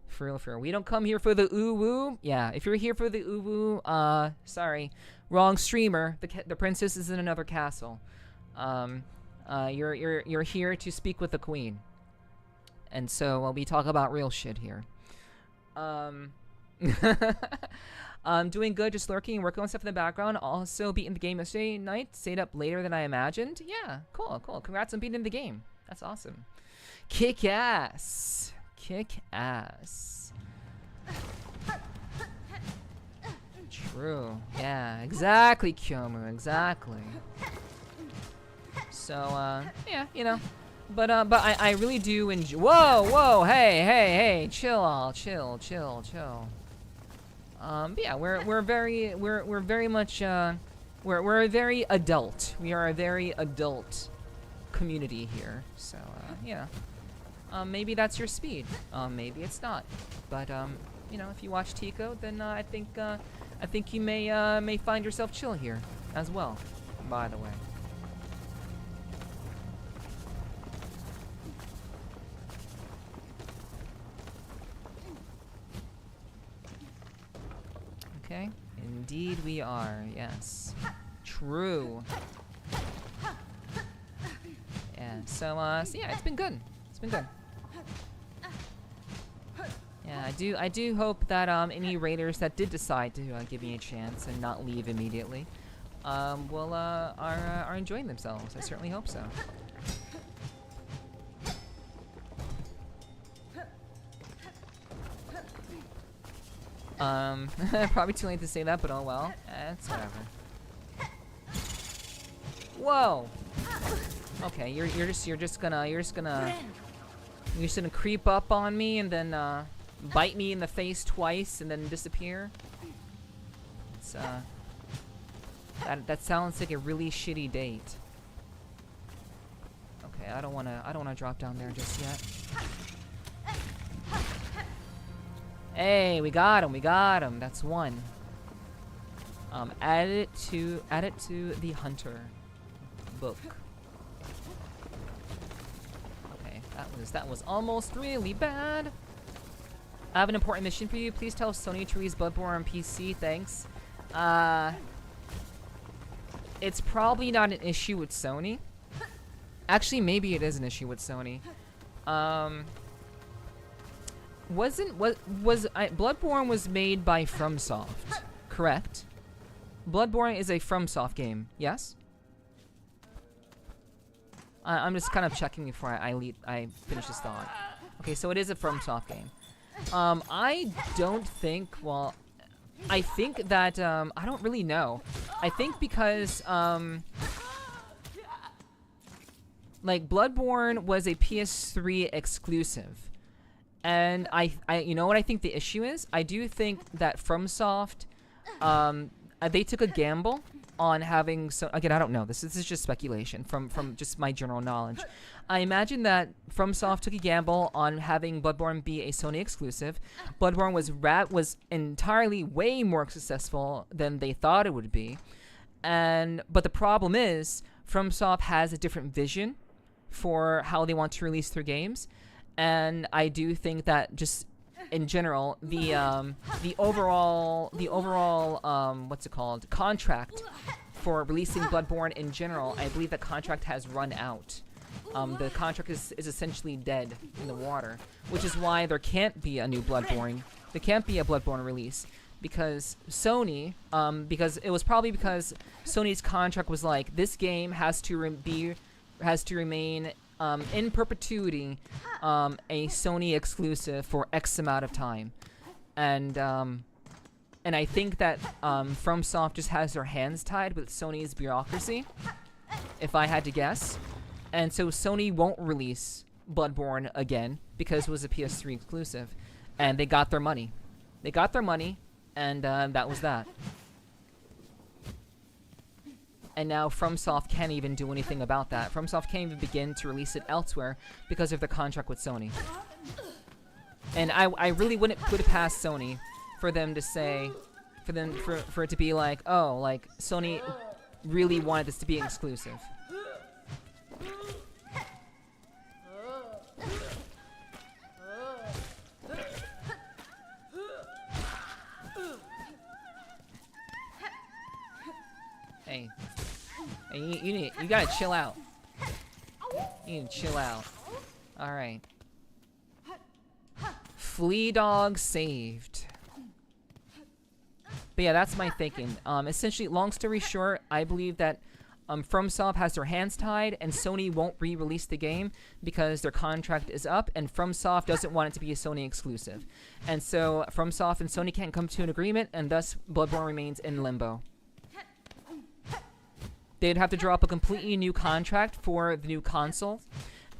Speaker 6: For real. We don't come here for the ooh-woo. Yeah, if you're here for the ooh-woo, sorry.
Speaker 1: Wrong streamer. The princess is in another castle. You're here to speak with the queen. And so we talk about real shit here. Doing good, just lurking, working on stuff in the background. Also beating the game yesterday night. Stayed up later than I imagined. Yeah, cool. Congrats on beating the game. That's awesome. Kick ass. True. Yeah, exactly, Kyomu. Exactly. So, yeah, you know. But I really do enjoy. Whoa, hey, chill. Yeah, we're very much we're a very adult. We are a very adult community here. So yeah. Maybe that's your speed. Maybe it's not. But you know, if you watch Tico, then I think you may find yourself chill here as well. By the way. Okay, indeed we are, yes. True. Yeah, so yeah, it's been good. Yeah, I do hope that any raiders that did decide to give me a chance and not leave immediately are enjoying themselves. I certainly hope so. Probably too late to say that, but oh well. It's whatever. Whoa. Okay, you're just gonna creep up on me and then bite me in the face twice and then disappear. It's that sounds like a really shitty date. Okay, I don't wanna drop down there just yet. Hey, we got him. That's one. Add it to the hunter book. Okay, that was almost really bad. I have an important mission for you. Please tell Sony to release Bloodborne on PC. Thanks. It's probably not an issue with Sony. Actually, maybe it is an issue with Sony. Bloodborne was made by FromSoft, correct? Bloodborne is a FromSoft game, yes? I'm just kind of checking before I finish this thought. Okay, so it is a FromSoft game. I don't think, well, I think that, I don't really know. I think because, like, Bloodborne was a PS3 exclusive. And you know what I think the issue is? I do think that FromSoft, they took a gamble on having again, I don't know. This is just speculation from just my general knowledge. I imagine that FromSoft took a gamble on having Bloodborne be a Sony exclusive. Bloodborne was entirely way more successful than they thought it would be. But the problem is FromSoft has a different vision for how they want to release their games. And I do think that just in general, the overall what's it called, contract for releasing Bloodborne in general, I believe that contract has run out. The contract is essentially dead in the water, which is why there can't be a new Bloodborne. There can't be a Bloodborne release because Sony, because it was probably because Sony's contract was like, this game has to remain in perpetuity, a Sony exclusive for X amount of time, and I think that FromSoft just has their hands tied with Sony's bureaucracy, if I had to guess, and so Sony won't release Bloodborne again because it was a PS3 exclusive, and they got their money. And that was that. And now FromSoft can't even do anything about that. FromSoft can't even begin to release it elsewhere because of their contract with Sony. And I really wouldn't put it past Sony for them to say, for it to be like, oh, like Sony really wanted this to be exclusive. You gotta chill out. You need to chill out. All right. Flea dog saved. But yeah, that's my thinking. Essentially, long story short, I believe that FromSoft has their hands tied, and Sony won't re-release the game because their contract is up, and FromSoft doesn't want it to be a Sony exclusive. And so FromSoft and Sony can't come to an agreement, and thus Bloodborne remains in limbo. They'd have to draw up a completely new contract for the new console,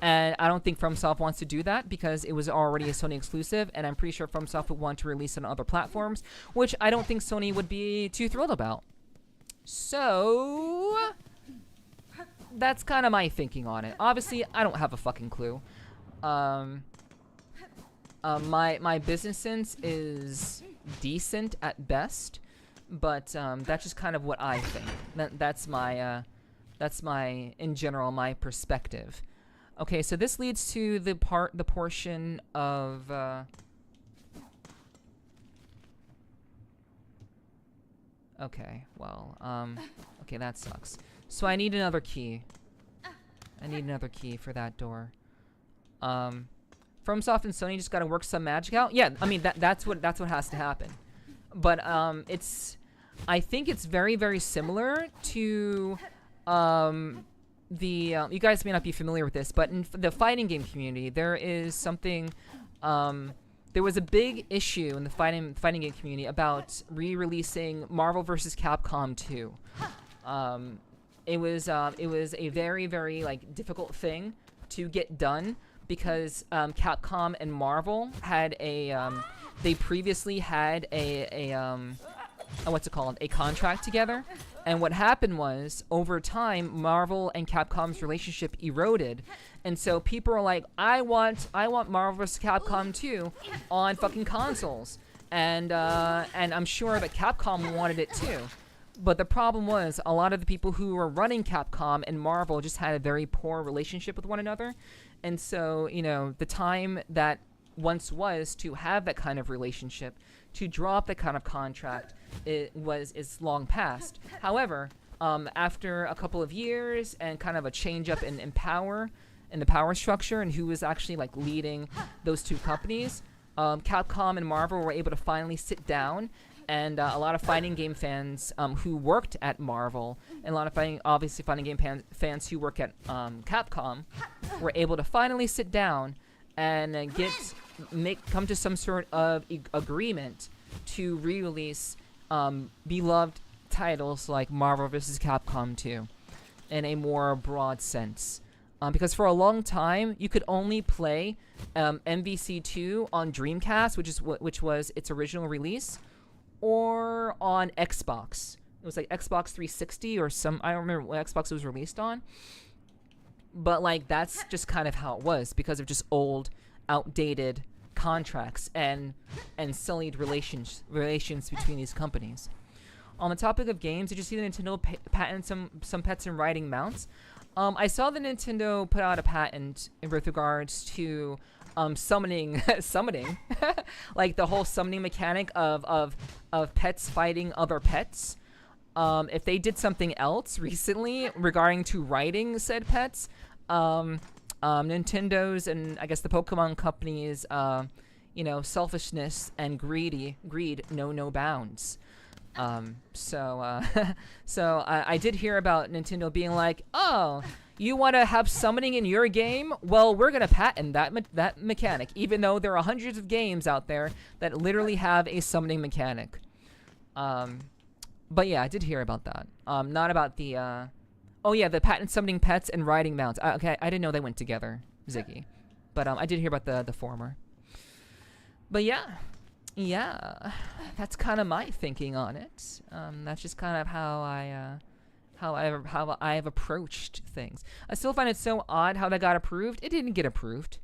Speaker 1: and I don't think FromSoft wants to do that because it was already a Sony exclusive, and I'm pretty sure FromSoft would want to release it on other platforms, which I don't think Sony would be too thrilled about. So that's kind of my thinking on it. Obviously, I don't have a fucking clue. My business sense is decent at best, but that's just kind of what I think. That's my in general my perspective. Okay, so this leads to the portion of okay, well, okay, that sucks. So I need another key. I need another key for that door. FromSoft and Sony just gotta work some magic out. Yeah, I mean that's what has to happen. But I think it's very, very similar to you guys may not be familiar with this, but in the fighting game community, there is something. There was a big issue in the fighting game community about re-releasing Marvel vs. Capcom 2. It was a very, very like difficult thing to get done because Capcom and Marvel had they previously had what's it called? A contract together. And what happened was, over time, Marvel and Capcom's relationship eroded. And so people are like, I want Marvel vs. Capcom 2 on fucking consoles. And I'm sure that Capcom wanted it too. But the problem was, a lot of the people who were running Capcom and Marvel just had a very poor relationship with one another. And so, you know, the time that once was to have that kind of relationship, to drop that kind of contract, is long past. However, after a couple of years and kind of a change up in power, in the power structure and who was actually like leading those two companies, Capcom and Marvel were able to finally sit down, and a lot of fighting game fans who worked at Marvel, and a lot of fighting game fans who work at Capcom were able to finally sit down and come to some sort of agreement to re-release beloved titles like Marvel vs. Capcom 2 in a more broad sense. Because for a long time, you could only play MVC2 on Dreamcast, which was its original release, or on Xbox. It was like Xbox 360 or I don't remember what Xbox it was released on. But like that's just kind of how it was because of just old, outdated contracts and sullied relations between these companies. On the topic of games, did you see the Nintendo patent some pets and riding mounts? I saw the Nintendo put out a patent with regards to summoning like the whole summoning mechanic of pets fighting other pets. If they did something else recently regarding to riding said pets, Nintendo's and I guess the Pokemon company's selfishness and greed know no bounds. So I did hear about Nintendo being like, oh, you want to have summoning in your game? Well, we're gonna patent that mechanic, even though there are hundreds of games out there that literally have a summoning mechanic. But yeah, I did hear about that. Not about the the patent summoning pets and riding mounts. Okay, I didn't know they went together, Ziggy. But I did hear about the former. But yeah, that's kind of my thinking on it. That's just kind of how I have approached things. I still find it so odd how that got approved. It didn't get approved.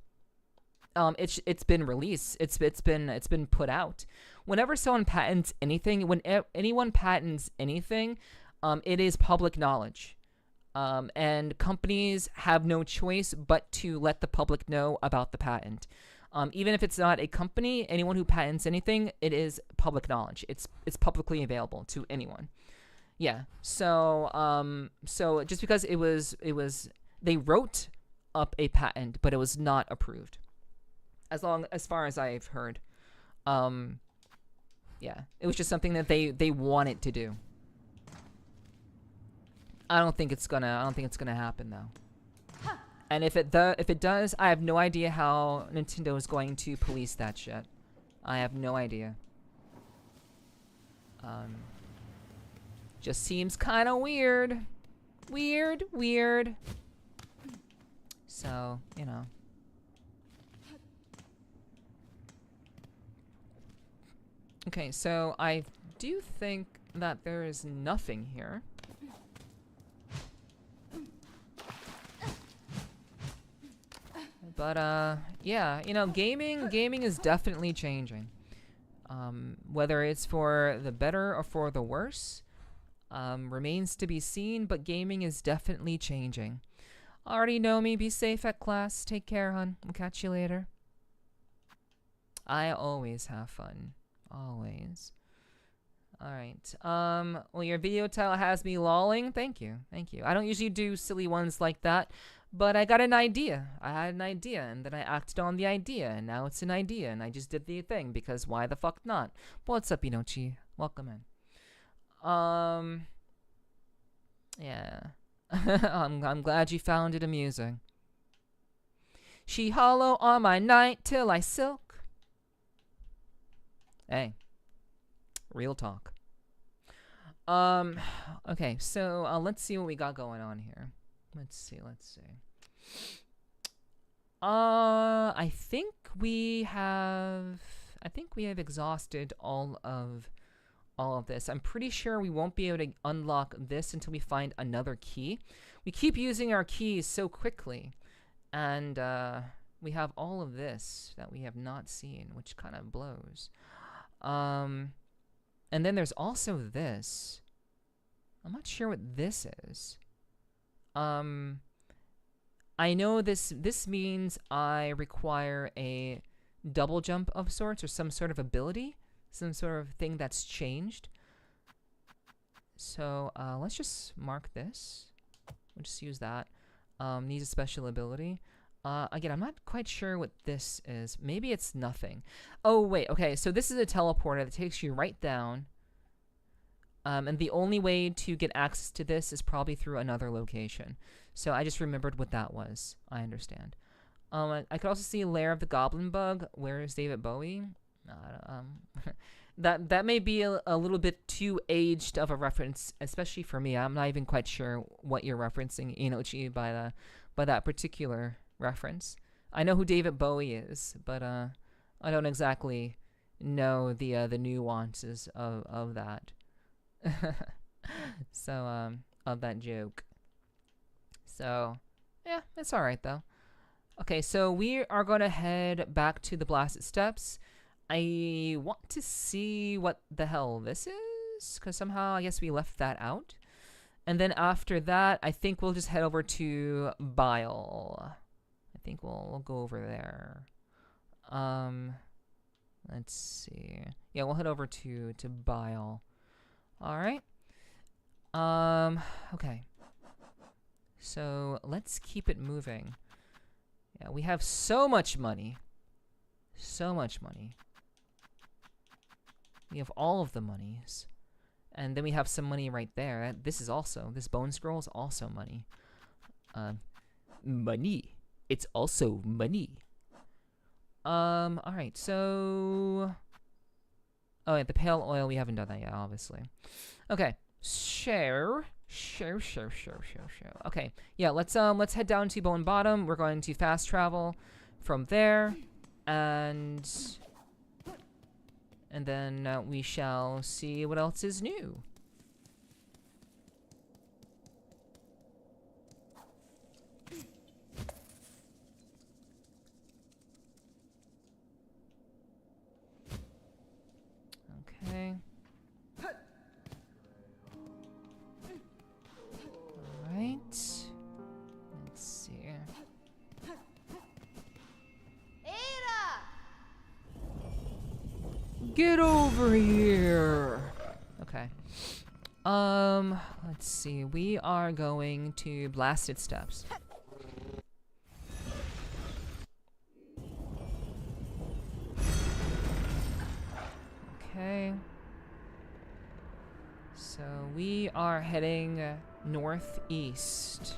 Speaker 1: It's been released. It's been put out. Whenever someone patents anything, when anyone patents anything, it is public knowledge. And companies have no choice but to let the public know about the patent. Even if it's not a company, anyone who patents anything, it is public knowledge. It's publicly available to anyone. Yeah. So just because it was they wrote up a patent, but it was not approved. As far as I've heard. Yeah, it was just something that they wanted to do. I don't think it's gonna happen though. And if it does, I have no idea how Nintendo is going to police that shit. I have no idea. Just seems kind of weird. Weird. So, you know. Okay, so I do think that there is nothing here. But, yeah, you know, gaming is definitely changing. Whether it's for the better or for the worse, remains to be seen, but gaming is definitely changing. Already know me, be safe at class, take care, hon, I'll catch you later. I always have fun. Always. Alright, well, your video title has me lolling. Thank you. I don't usually do silly ones like that, but I got an idea. I had an idea, and then I acted on the idea, and now it's an idea, and I just did the thing, because why the fuck not? What's up, Inochi? Welcome in. Yeah. I'm glad you found it amusing. She hollow on my night till I silk. Hey. Real talk. Okay, so let's see what we got going on here. Let's see. I think we have exhausted all of this. I'm pretty sure we won't be able to unlock this until we find another key. We keep using our keys so quickly, and we have all of this that we have not seen, which kind of blows. And then there's also this. I'm not sure what this is. I know this means I require a double jump of sorts, or some sort of ability, some sort of thing that's changed. So let's just mark this. We'll just use that. Needs a special ability. Again, I'm not quite sure what this is. Maybe it's nothing. Oh, wait. Okay, so this is a teleporter that takes you right down. And the only way to get access to this is probably through another location. So I just remembered what that was. I understand. I could also see Lair of the Goblin Bug. Where is David Bowie? That may be a little bit too aged of a reference, especially for me. I'm not even quite sure what you're referencing, Inochi, by that particular reference. I know who David Bowie is, but I don't exactly know the nuances of that. So of that joke. So yeah, it's alright though. Okay, so we are gonna head back to the blasted steps. I want to see what the hell this is, because somehow I guess we left that out. And then after that, I think we'll just head over to Bile. I think we'll go over there. Let's see. Yeah, we'll head over to Bile. Alright. Okay. So let's keep it moving. Yeah, we have so much money. So much money. We have all of the monies. And then we have some money right there. This bone scroll is also money. Money. It's also money. Alright, so... Oh, yeah, the pale oil, we haven't done that yet, obviously. Okay, share. Okay, yeah, let's head down to Bone Bottom. We're going to fast travel from there, and then we shall see what else is new. Okay. Alright. Let's see. Get over here! Okay.
Speaker 6: Let's see. We are going to Blasted Steps. Okay. So we are heading northeast.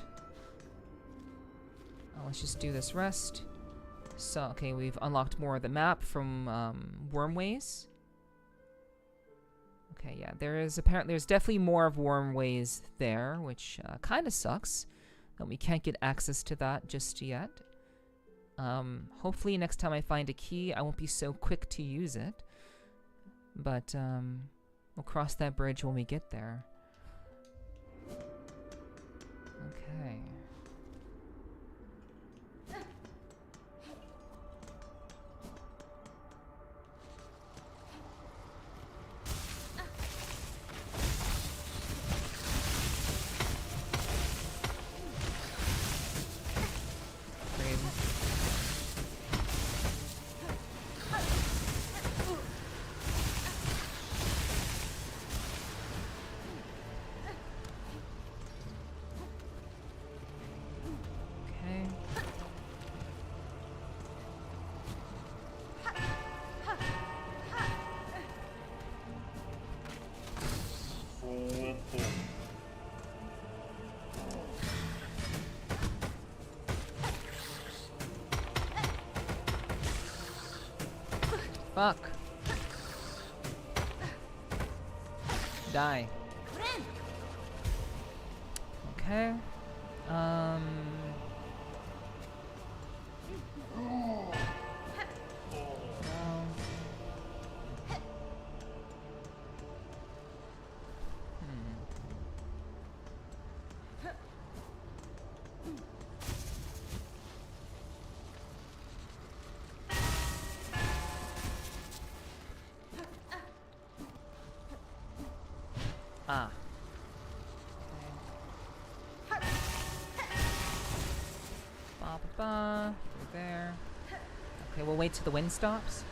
Speaker 6: Let's just do this rest. So, okay, we've unlocked more of the map from Wormways. Okay, yeah, there's definitely more of Wormways there, which kind of sucks that we can't get access to that just yet. Hopefully next time I find a key, I won't be so quick to use it. But we'll cross that bridge when we get there. Okay. Fuck. Die. Okay. Ah. Ba-ba-ba. We're there. Okay, we'll wait till the wind stops.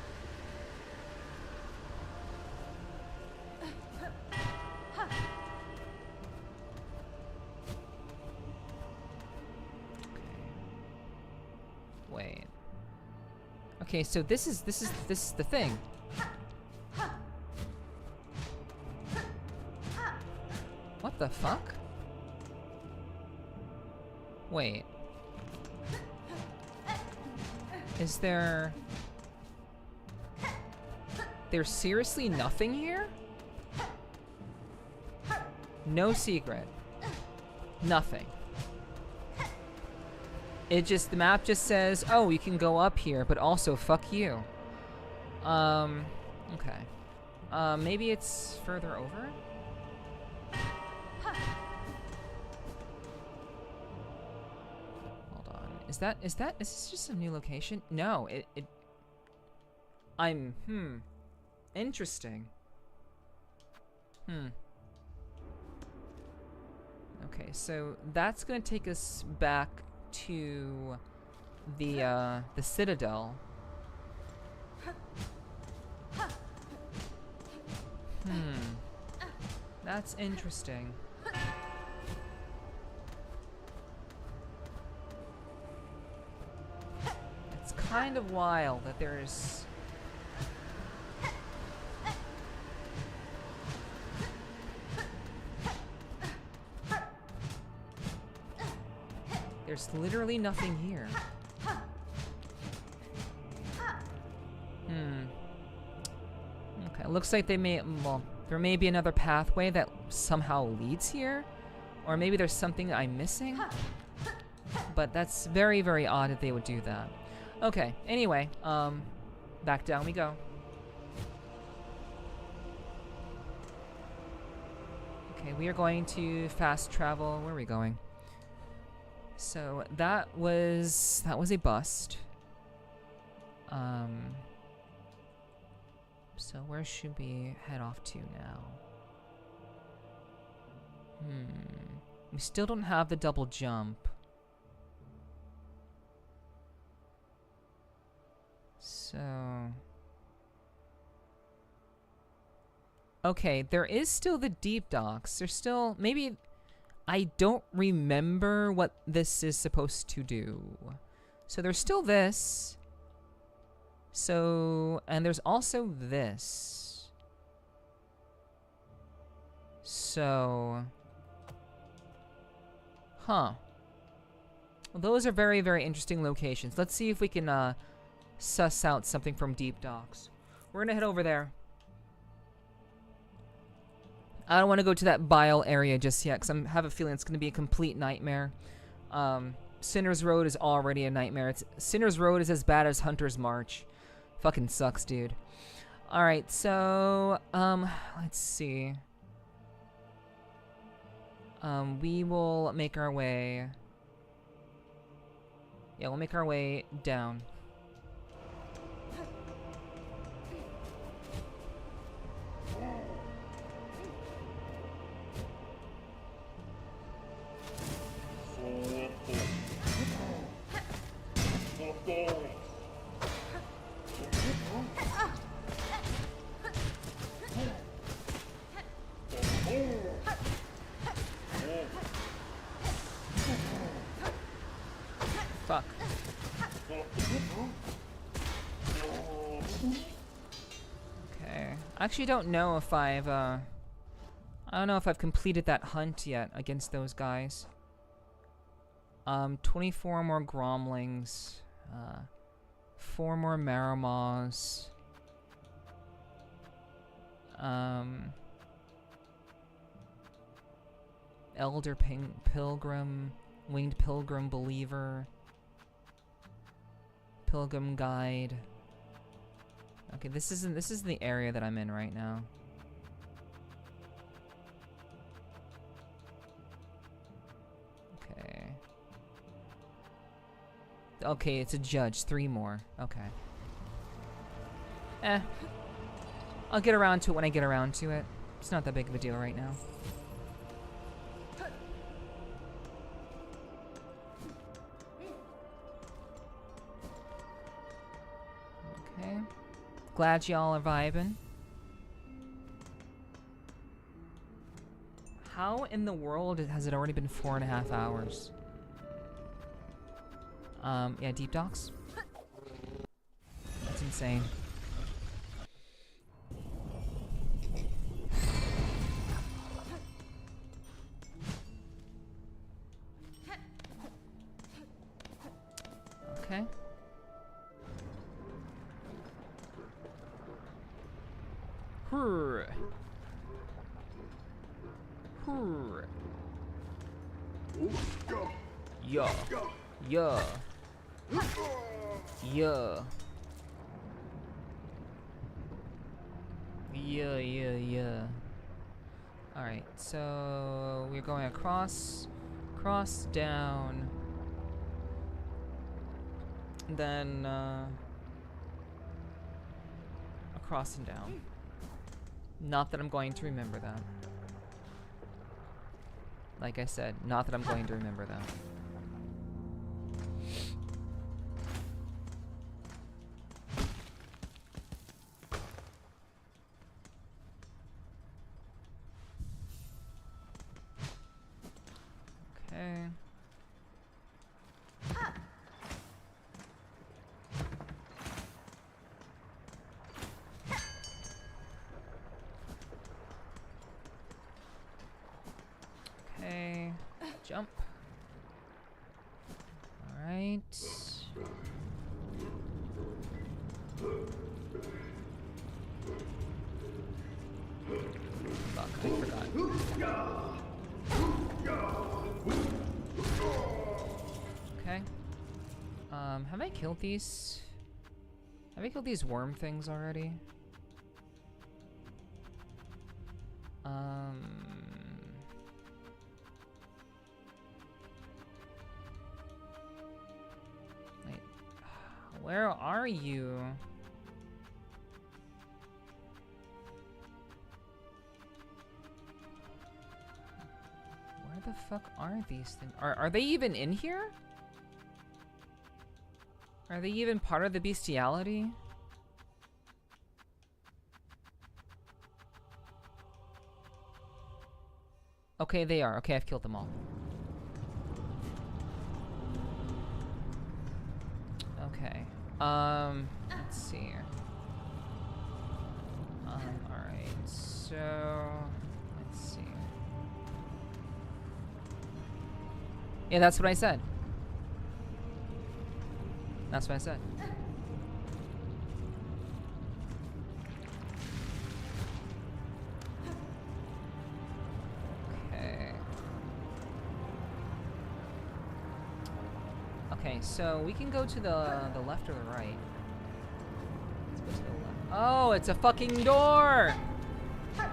Speaker 6: Wait. Okay, so this is the thing. What the fuck? Wait. Is there... There's seriously nothing here? No secret. Nothing. The map just says, oh, you can go up here, but also fuck you. Okay. Maybe it's further over? Is this just a new location? No, interesting. Okay, so that's gonna take us back to the Citadel. That's interesting. Kind of wild that there's literally nothing here. Okay, it looks like there may be another pathway that somehow leads here, or maybe there's something I'm missing, but that's very, very odd that they would do that. Okay, anyway, back down we go. Okay, we are going to fast travel. Where are we going? So that was a bust. So where should we head off to now? We still don't have the double jump. So Okay, there is still the deep docks. There's still... Maybe... I don't remember what this is supposed to do. So there's still this. So... And there's also this. So... Huh. Well, those are very, very interesting locations. Let's see if we can suss out something from deep docks. We're gonna head over there. I don't want to go to that bile area just yet, because I have a feeling it's going to be a complete nightmare. Sinner's Road is already a nightmare. Sinner's Road is as bad as Hunter's March. Fucking sucks, dude. Alright, so, let's see. We will make our way... Yeah, we'll make our way down. Fuck. Okay. I actually don't know if I don't know if I've completed that hunt yet against those guys. 24 more Gromlings. 4 more Maramaws. Elder Pilgrim. Winged Pilgrim Believer. Pilgrim Guide. Okay, this is the area that I'm in right now. Okay. Okay, it's a judge. 3 more. Okay. I'll get around to it when I get around to it. It's not that big of a deal right now. Okay. Glad y'all are vibing. How in the world has it already been 4.5 hours? Yeah, deep docks. That's insane. Okay. Yeah. Yeah. Yeah. Yeah. Alright, so we're going across, down, then across and down. Not that I'm going to remember that. Like I said, not that I'm going to remember that. Okay. Okay. Jump. Alright. Fuck, I forgot. Okay. Have I killed these? Have I killed these worm things already? Wait. Where are you? Where the fuck are these things? Are they even in here? Are they even part of the bestiality?
Speaker 1: Okay, they are. Okay, I've killed them all. Okay. Let's see here. Alright, so... Let's see. Yeah, that's what I said. That's what I said. Okay. Okay, so we can go to the left or the right. Let's go to the left. Oh, it's a fucking door! Okay,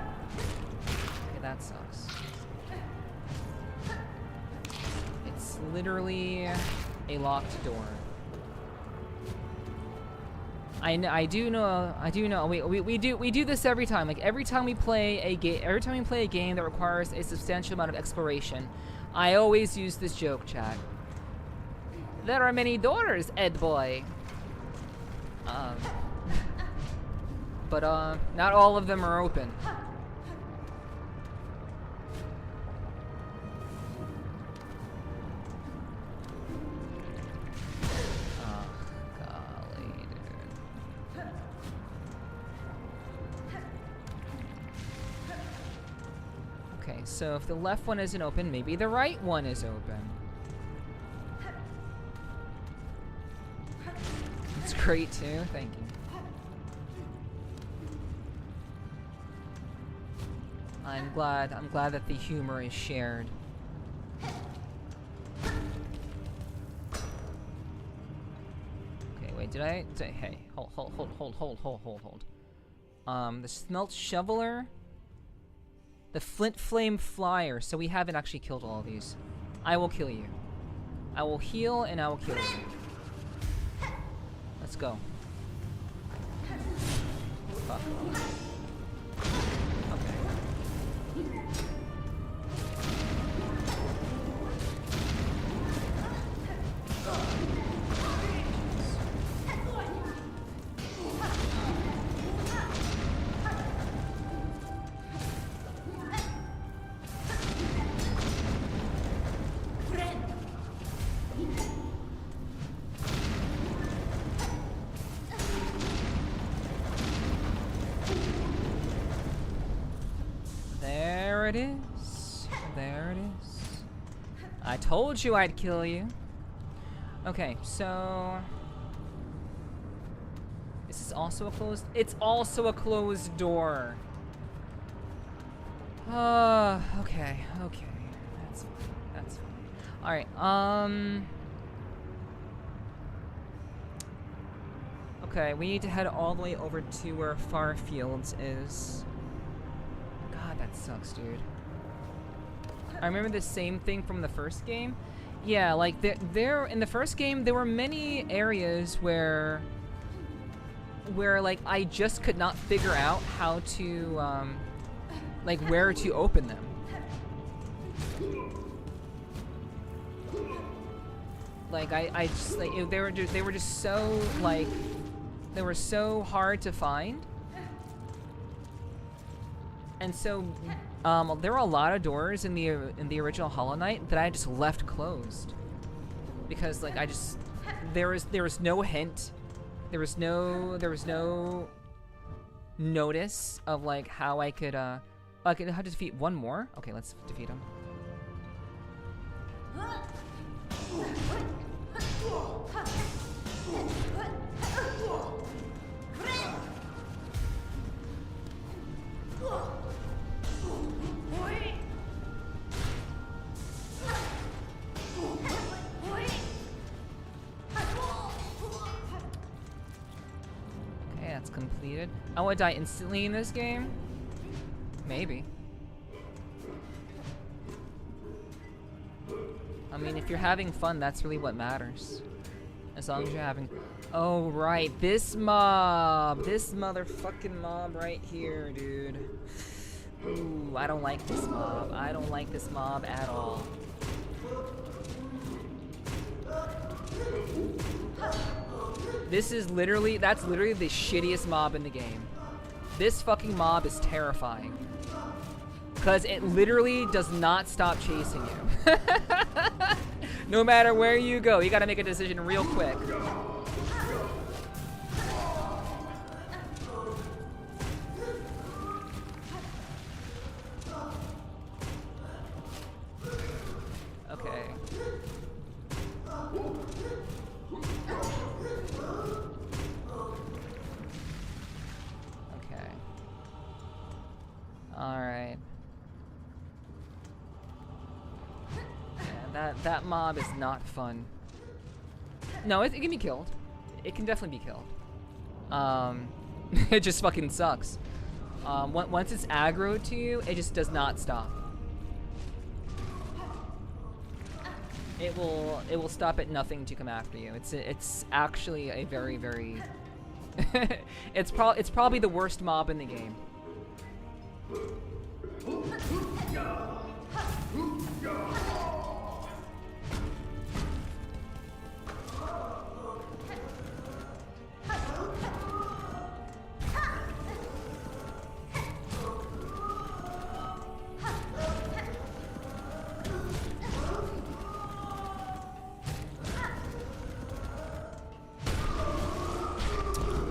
Speaker 1: that sucks. It's literally a locked door. I do know. We do this every time. Like every time we play a game that requires a substantial amount of exploration, I always use this joke, chat. There are many doors, Ed boy. But not all of them are open. So if the left one isn't open, maybe the right one is open. It's great too, thank you. I'm glad that the humor is shared. Okay, wait, hey, hold. The smelt shoveler. The flint flame flyer. So we haven't actually killed all of these. I will kill you. I will heal and I will kill you. Let's go. Fuck. Okay. There it is. There it is. I told you I'd kill you. Okay, so... This is also a closed... It's also a closed door. Okay. That's fine. That's fine. Alright, Okay, we need to head all the way over to where Far Fields is. God, that sucks, dude. I remember the same thing from the first game. Yeah, like there in the first game there were many areas where like I just could not figure out how to like where to open them. Like I just like they were just so like they were so hard to find. And so, there were a lot of doors in the original Hollow Knight that I just left closed, because like there was no hint, there was no notice of like how I could how to defeat one more. Okay, let's defeat him. That's completed. I would die instantly in this game? Maybe. I mean, if you're having fun, that's really what matters. As long as you're having... Oh, right. This mob. This motherfucking mob right here, dude. Ooh, I don't like this mob. I don't like this mob at all. This is literally, that's literally the shittiest mob in the game. This fucking mob is terrifying. Because it literally does not stop chasing you. No matter where you go, you gotta make a decision real quick. Okay. Okay. Alright. Yeah, that mob is not fun. No, it can be killed. It can definitely be killed. It just fucking sucks. Once it's aggroed to you, it just does not stop. It will stop at nothing to come after you. It's actually a very, very it's probably the worst mob in the game.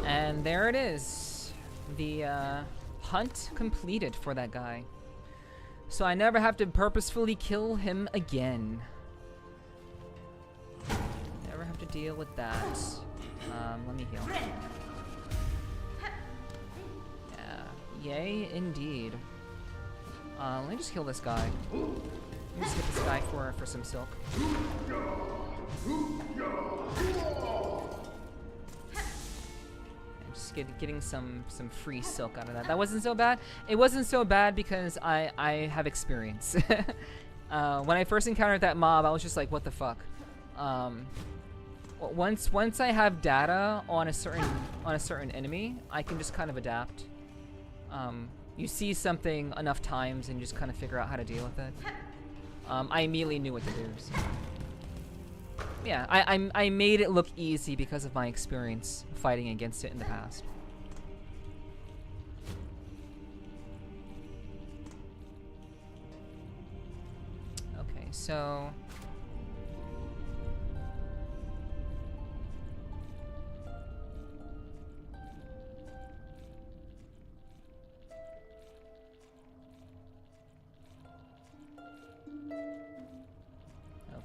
Speaker 1: And there it is. The hunt completed for that guy. So I never have to purposefully kill him again. Never have to deal with that. Let me heal. Yeah, yay indeed. Let me just heal this guy. Let me just get this guy for some silk. Getting some free silk out of that. That wasn't so bad. It wasn't so bad because I have experience. When I first encountered that mob, I was just like, what the fuck? Once I have data on a certain enemy, I can just kind of adapt. You see something enough times and you just kind of figure out how to deal with it. I immediately knew what to do. So. Yeah, I made it look easy because of my experience fighting against it in the past. Okay, so...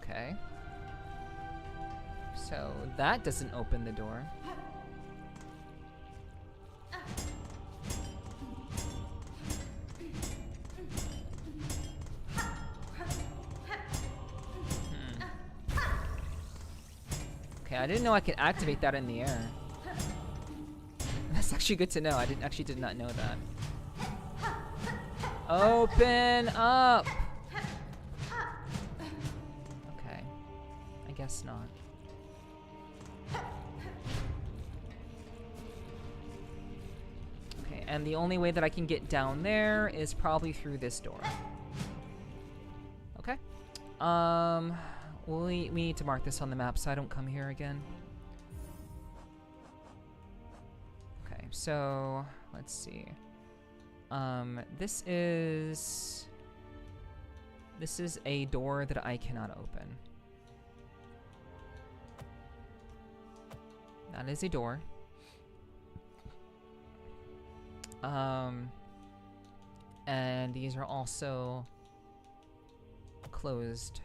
Speaker 1: Okay. So that doesn't open the door. Okay, I didn't know I could activate that in the air. That's actually good to know. I did not know that. Open up. Okay. I guess not. And the only way that I can get down there is probably through this door. Okay. We need to mark this on the map so I don't come here again. Okay, so let's see. This is a door that I cannot open. That is a door. And these are also closed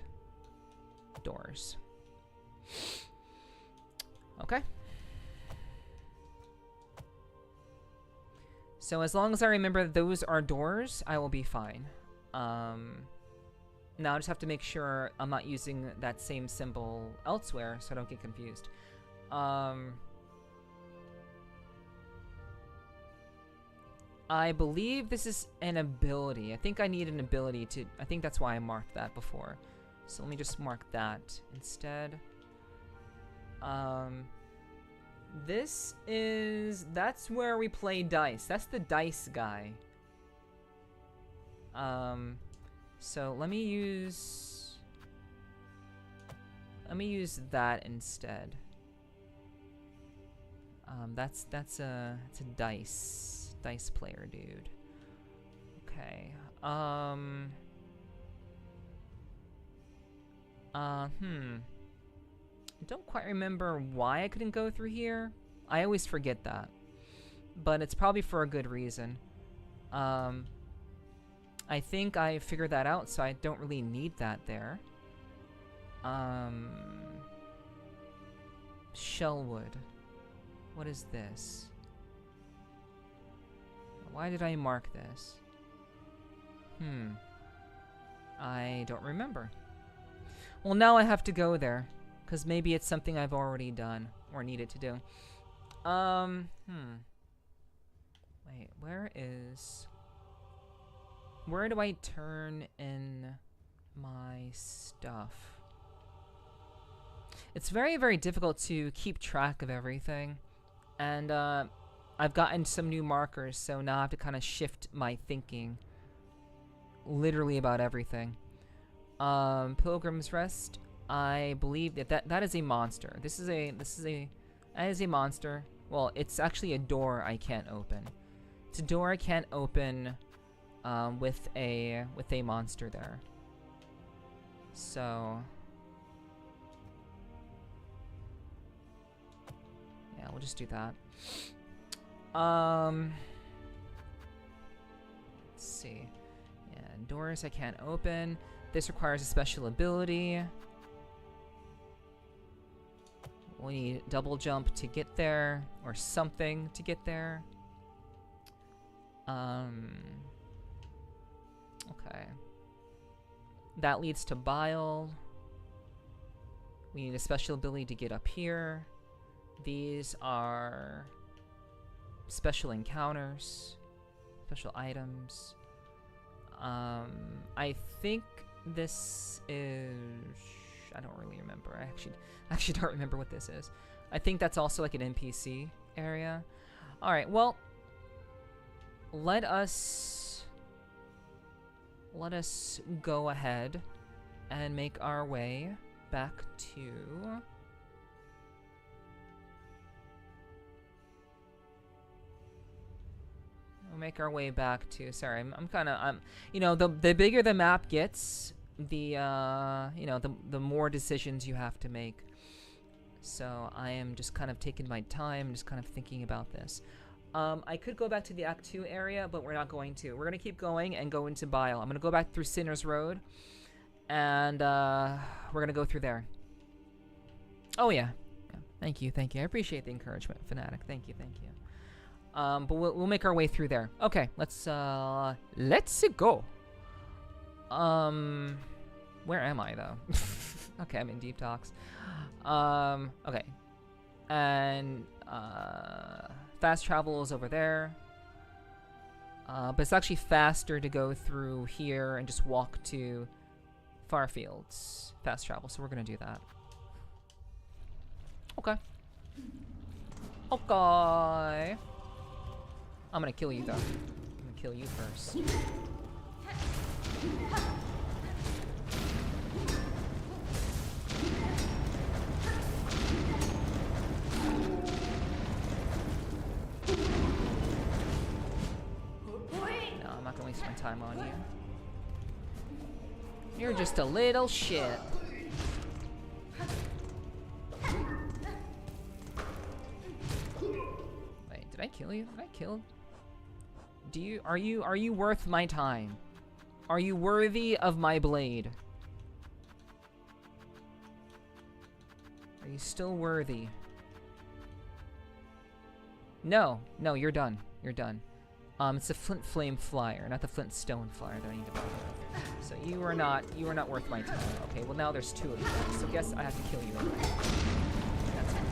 Speaker 1: doors. Okay. So as long as I remember those are doors, I will be fine. Now I just have to make sure I'm not using that same symbol elsewhere so I don't get confused. I believe this is an ability. I think I need an ability to... I think that's why I marked that before. So let me just mark that instead. This is... That's where we play dice. That's the dice guy. So let me use... Let me use that instead. That's a dice player dude. Okay. I don't quite remember why I couldn't go through here. I always forget that. But it's probably for a good reason. I think I figured that out, so I don't really need that there. Shellwood. What is this? Why did I mark this? I don't remember. Well, now I have to go there. Because maybe it's something I've already done. Or needed to do. Wait, where do I turn in my stuff? It's very, very difficult to keep track of everything. And, I've gotten some new markers, so now I have to kind of shift my thinking. Literally about everything. Pilgrim's Rest. I believe that is a monster. That is a monster. Well, it's actually a door I can't open. It's a door I can't open with a monster there. So yeah, we'll just do that. Let's see. Yeah, doors I can't open. This requires a special ability. We need double jump to get there, or something to get there. Okay. That leads to Bile. We need a special ability to get up here. These are special encounters, special items. I think this is... I don't really remember. I actually don't remember what this is. I think that's also like an NPC area. Alright, well, let us go ahead and make our way back to... We'll make our way back to... Sorry, I'm kind of... you know, the bigger the map gets, the more decisions you have to make. So I am just kind of taking my time, just kind of thinking about this. I could go back to the Act 2 area, but we're not going to. We're going to keep going and go into Bile. I'm going to go back through Sinner's Road, and we're going to go through there. Oh, yeah. Thank you. I appreciate the encouragement, Fanatic. Thank you. But we'll make our way through there. Okay, let's go. Where am I, though? Okay, I'm in Deep Talks. Okay. And, fast travel is over there. But it's actually faster to go through here and just walk to Farfields. Fast travel, so we're gonna do that. Okay. Okay. I'm gonna kill you, though. I'm gonna kill you first. No, I'm not gonna waste my time on you. You're just a little shit. Wait, did I kill you? Did I kill? Are you worth my time? Are you worthy of my blade? Are you still worthy? No, you're done. You're done. It's the Flint Flame Flyer, not the Flint Stone Flyer that I need to bother with. So you are not worth my time. Okay, well now there's two of you, so guess I have to kill you anyway. That's fine.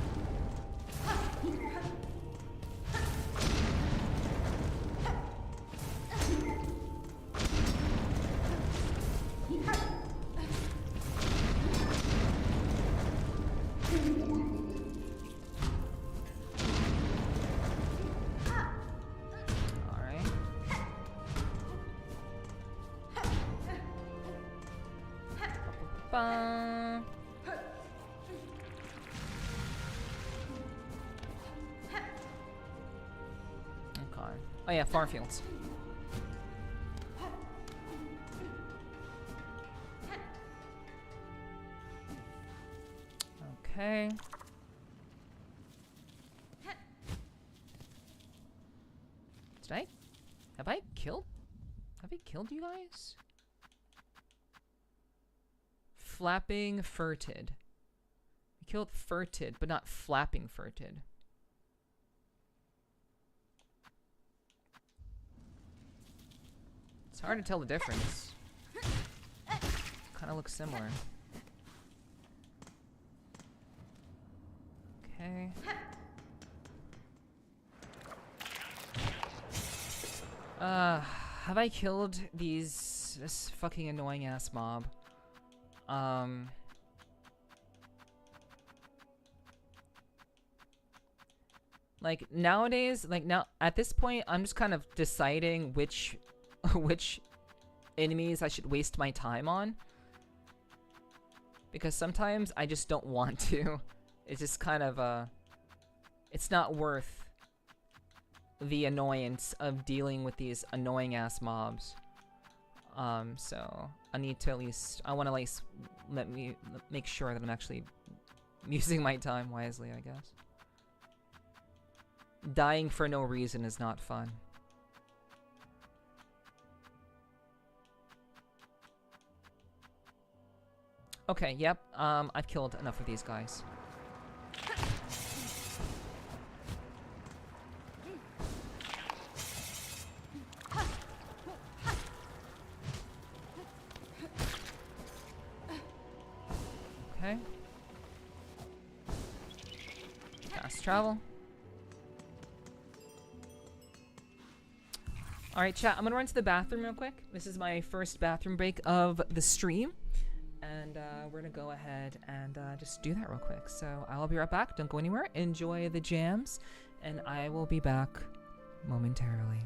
Speaker 1: Okay. Oh yeah, Farfields. Okay. Have I killed you guys? Flapping furted. We killed furted, but not flapping furted. It's hard to tell the difference. Kind of looks similar. Okay. Have I killed this fucking annoying ass mob? Like nowadays, like now at this point, I'm just kind of deciding which which enemies I should waste my time on. Because sometimes I just don't want to. It's just kind of it's not worth the annoyance of dealing with these annoying ass mobs. So I need to I want to make sure that I'm actually using my time wisely, I guess. Dying for no reason is not fun. Okay, yep, I've killed enough of these guys. Okay. Fast travel. Alright, chat, I'm gonna run to the bathroom real quick. This is my first bathroom break of the stream. And we're gonna go ahead and just do that real quick. So I'll be right back. Don't go anywhere. Enjoy the jams. And I will be back momentarily.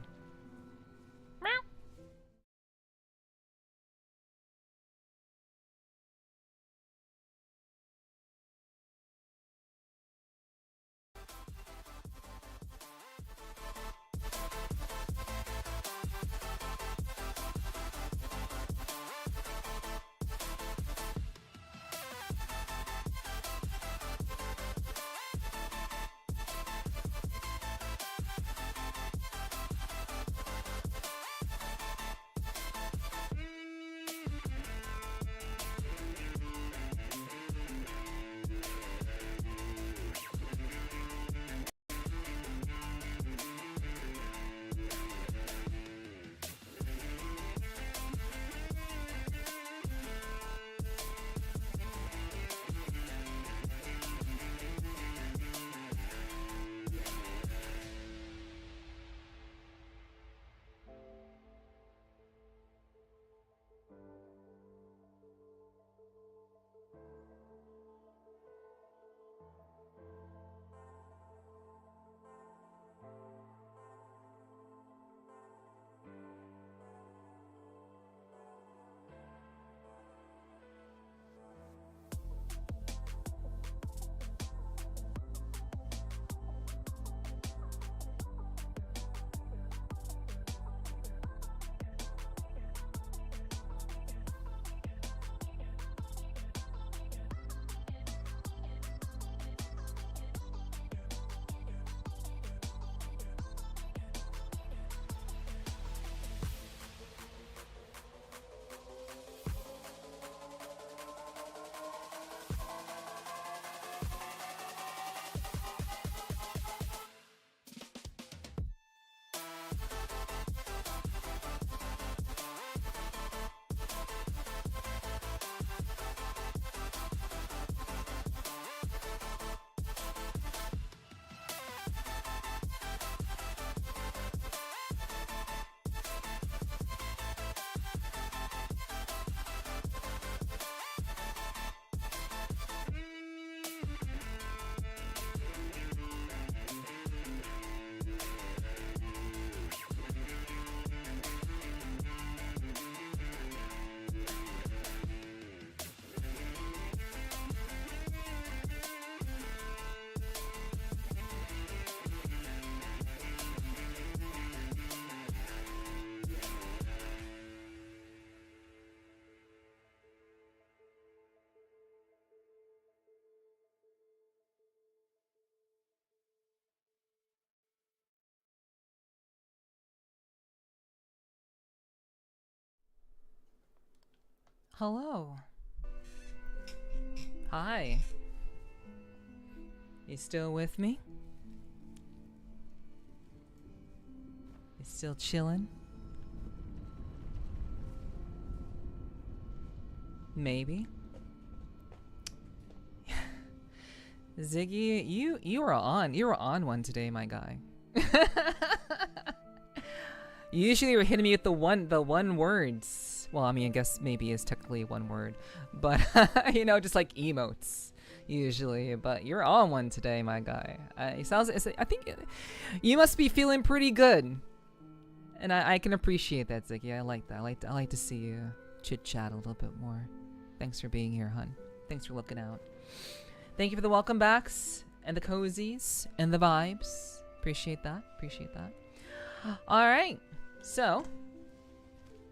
Speaker 1: Hello. Hi. You still with me? You still chillin'? Maybe. Ziggy, you were on one today, my guy. Usually you're hitting me with the one words. Well, I mean, I guess maybe is technically one word, but you know, just like emotes usually. But you're on one today, my guy. It sounds. I think you must be feeling pretty good, and I can appreciate that, Ziggy. I like that. I like to see you chit chat a little bit more. Thanks for being here, hun. Thanks for looking out. Thank you for the welcome backs and the cozies and the vibes. Appreciate that. Appreciate that. All right. So,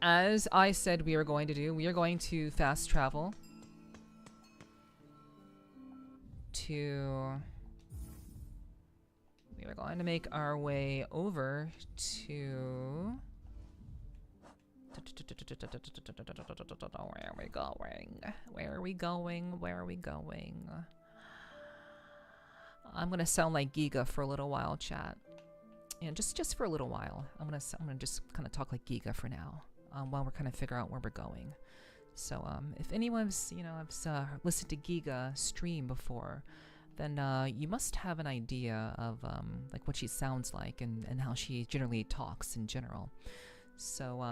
Speaker 1: as I said we are going to do, we are going to fast travel to... We are going to make our way over to... Where are we going? Where are we going? Where are we going? I'm gonna sound like Giga for a little while, chat. And just for a little while. I'm gonna just kind of talk like Giga for now, while we're kind of figure out where we're going. So if anyone's has listened to Giga stream before, then you must have an idea of like what she sounds like and how she generally talks in general. So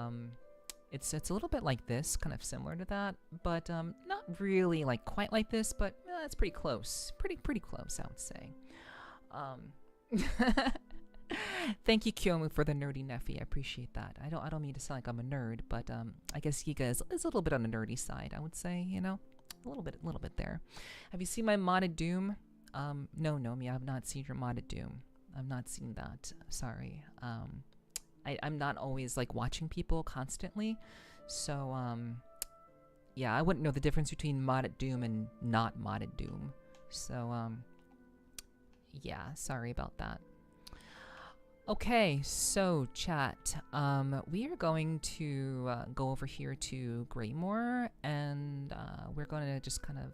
Speaker 1: it's a little bit like this, kind of similar to that, but not really like quite like this, but it's pretty close, pretty close, I would say. Thank you, Kyomu, for the nerdy Nephi. I appreciate that. I don't mean to sound like I'm a nerd, but I guess Giga is a little bit on the nerdy side, I would say, you know? A little bit there. Have you seen my modded Doom? No, Nomi, I have not seen your modded Doom. I've not seen that. Sorry. I'm not always like watching people constantly, so yeah, I wouldn't know the difference between modded Doom and not modded Doom. So yeah, sorry about that. Okay, so chat, we are going to go over here to Greymore, and we're going to just kind of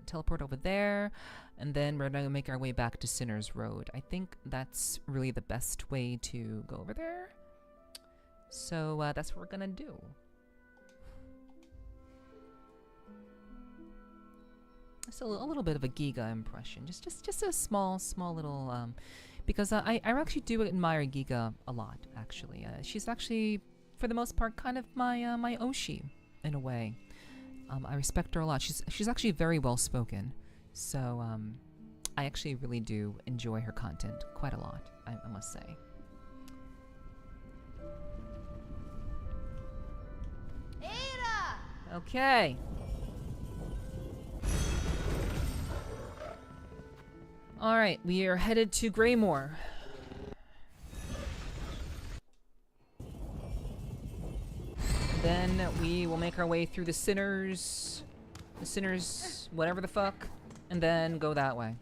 Speaker 1: teleport over there, and then we're going to make our way back to Sinner's Road. I think that's really the best way to go over there. So that's what we're going to do. It's a little bit of a Giga impression, just a small little because I actually do admire Giga a lot, actually. She's actually, for the most part, kind of my Oshi, in a way. I respect her a lot. She's actually very well spoken, so I actually really do enjoy her content quite a lot, I must say. Ada! Okay. Alright, we are headed to Greymore. Then we will make our way through the sinners, whatever the fuck, and then go that way.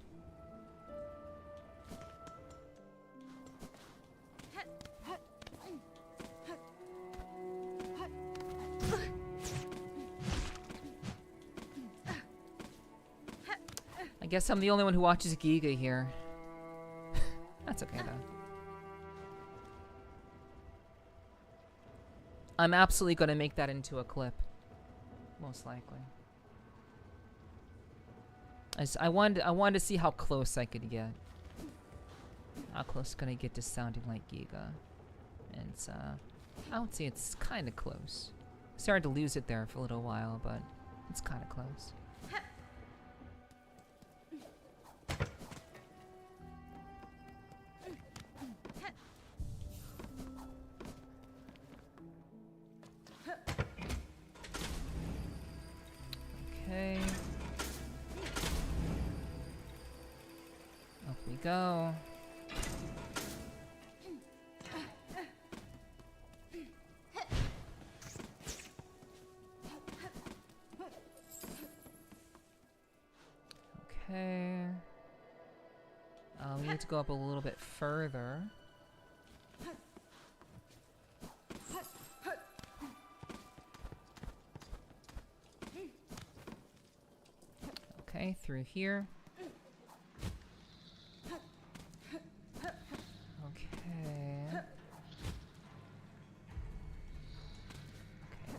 Speaker 1: I guess I'm the only one who watches Giga here. That's okay though. I'm absolutely gonna make that into a clip. Most likely. I wanted to see how close I could get. How close can I get to sounding like Giga? And it's I would say it's kinda close. Started to lose it there for a little while, but it's kinda close. Okay. Off we go. Okay. We need to go up a little bit further. through here. Okay.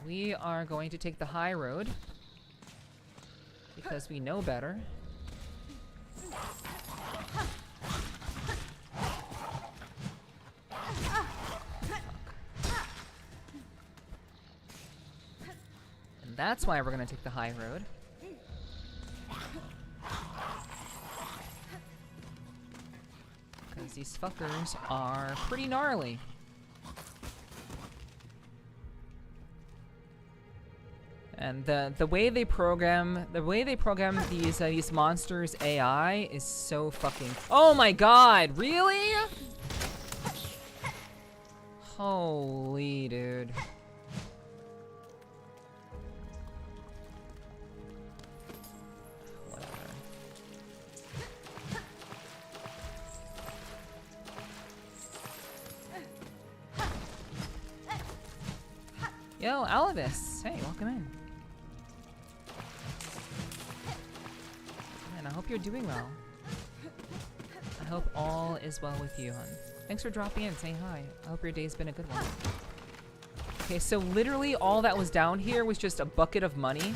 Speaker 1: We are going to take the high road because we know better. And that's why we're gonna take the high road. Because these fuckers are pretty gnarly. And the way they program these monsters AI is so fucking. Oh my god, really? Holy dude. Whatever. Yo, Alavis. Hey, welcome in. I hope you're doing well. I hope all is well with you, hon. Thanks for dropping in, saying hi. I hope your day's been a good one. Okay, so literally all that was down here was just a bucket of money.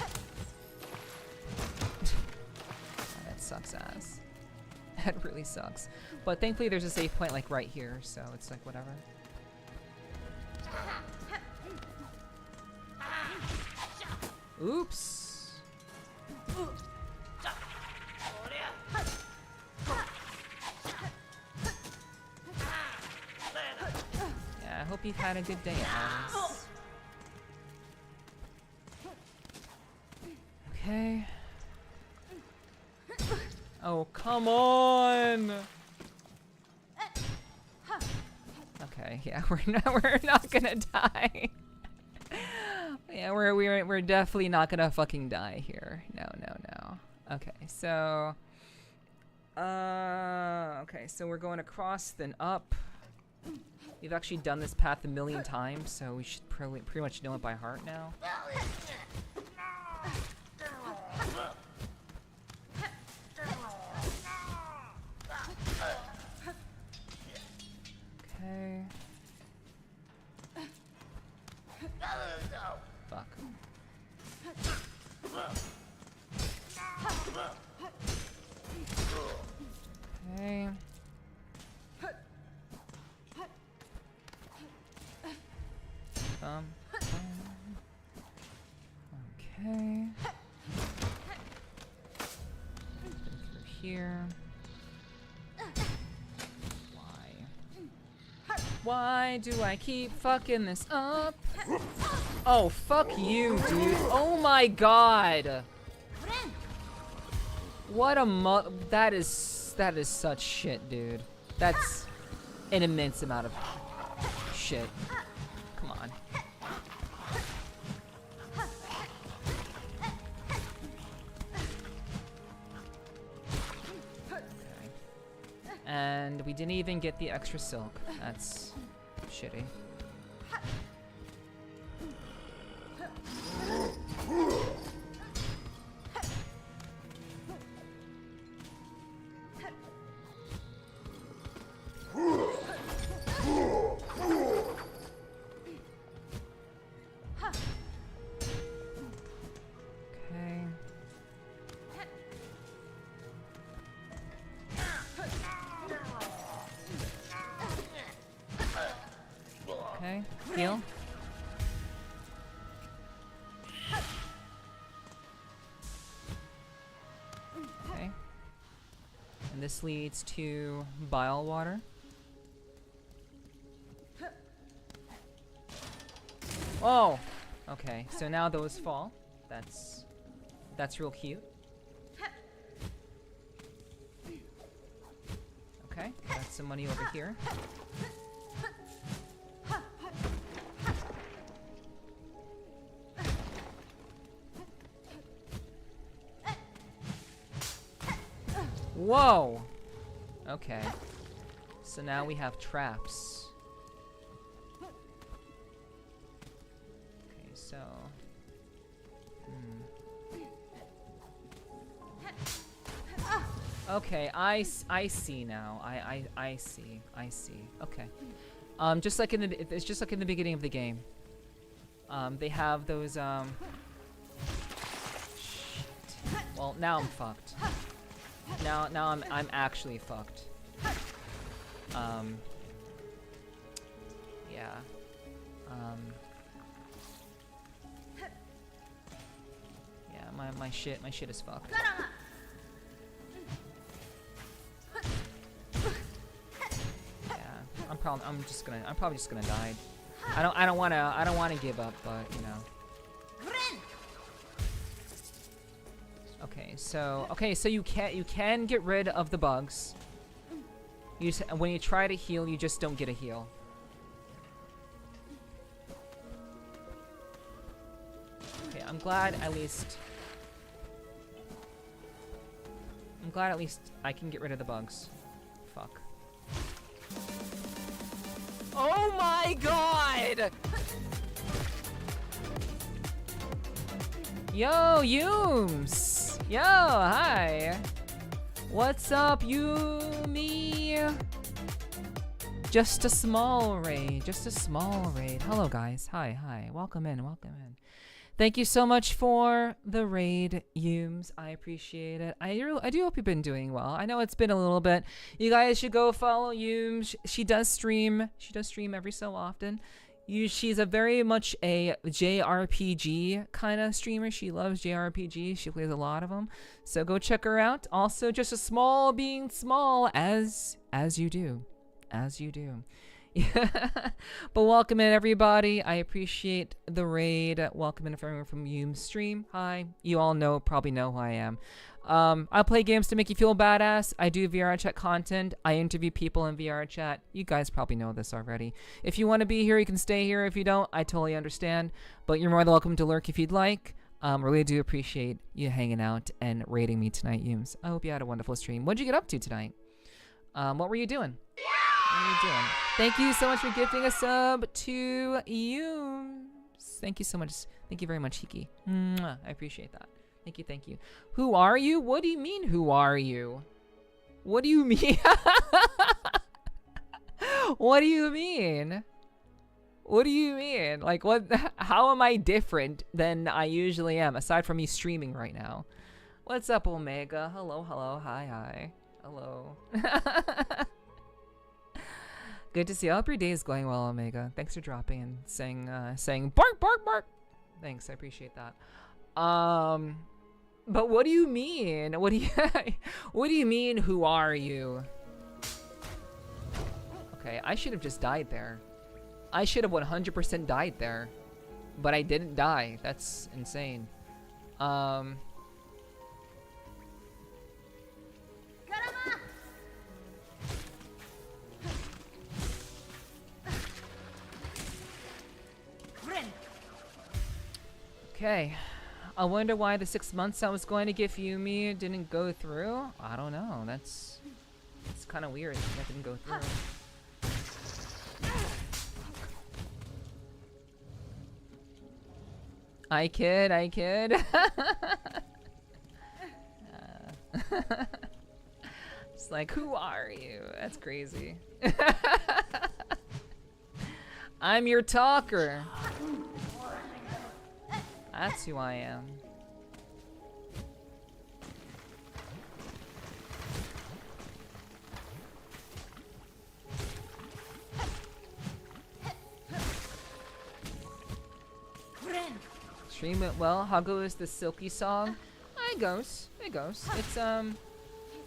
Speaker 1: Oh, that sucks ass. That really sucks. But thankfully there's a save point like right here, so it's like whatever. Oops. I hope you've had a good day, Alice. Okay. Oh, come on! Okay, yeah, we're not gonna die. Yeah, we're definitely not gonna fucking die here. No. Okay, so okay, so we're going across then up. We've actually done this path a million times, so we should pretty much know it by heart now. Okay. Fuck. Okay. Okay. Through here. Why do I keep fucking this up? Oh, fuck you, dude. Oh my god. What a that is such shit, dude. That's an immense amount of shit. Come on. And we didn't even get the extra silk. That's shitty. Okay, heal. Okay. And this leads to bile water. Oh! Okay, so now those fall. That's real cute. Okay, got some money over here. Whoa! Okay. So now we have traps. Okay, so... Okay, I see now. I see. Okay. Just like in the it's just like in the beginning of the game. They have those shit. Well, now I'm fucked. Now I'm actually fucked. Yeah. Yeah, my shit is fucked. I'm probably just gonna die. I don't wanna give up, but you know. Okay, so you can get rid of the bugs. When you try to heal, you just don't get a heal. Okay, I'm glad at least I can get rid of the bugs. Fuck. Oh my god! Yo, Yooms! Yo, hi! What's up, Yumi? Just a small raid, Hello, guys. Hi. Welcome in. Thank you so much for the raid, Yooms. I appreciate it. I do hope you've been doing well. I know it's been a little bit. You guys should go follow Yooms. She does stream. Every so often. She's a very much a JRPG kind of streamer. She loves JRPG. She plays a lot of them. So go check her out. Also, just a small being small as you do. But welcome in, everybody. I appreciate the raid. Welcome in everyone from Yoom's stream. Hi. You all probably know who I am. I play games to make you feel badass. I do VR chat content. I interview people in VR chat. You guys probably know this already. If you want to be here, you can stay here. If you don't, I totally understand. But you're more than welcome to lurk if you'd like. Really do appreciate you hanging out and raiding me tonight, Yooms. I hope you had a wonderful stream. What'd you get up to tonight? What were you doing? Thank you so much for gifting a sub to Yooms. Thank you so much. Thank you very much, Hiki. Mwah. I appreciate that. Thank you. Who are you? What do you mean, who are you? What do you mean? What do you mean? What do you mean? Like, what? How am I different than I usually am, aside from me streaming right now? What's up, Omega? Hello. Hi. Hello. Good to see you. I hope your day is going well, Omega. Thanks for dropping and saying bark. Thanks, I appreciate that. But what do you mean? What do you mean, who are you? Okay, I should have just died there. I should have 100% died there. But I didn't die. That's insane. Okay. I wonder why the 6 months I was going to give Yumi didn't go through. I don't know. It's kind of weird that didn't go through. I kid. It's like, who are you? That's crazy. I'm your talker. That's who I am. Stream it well. How goes the Silky song? It goes.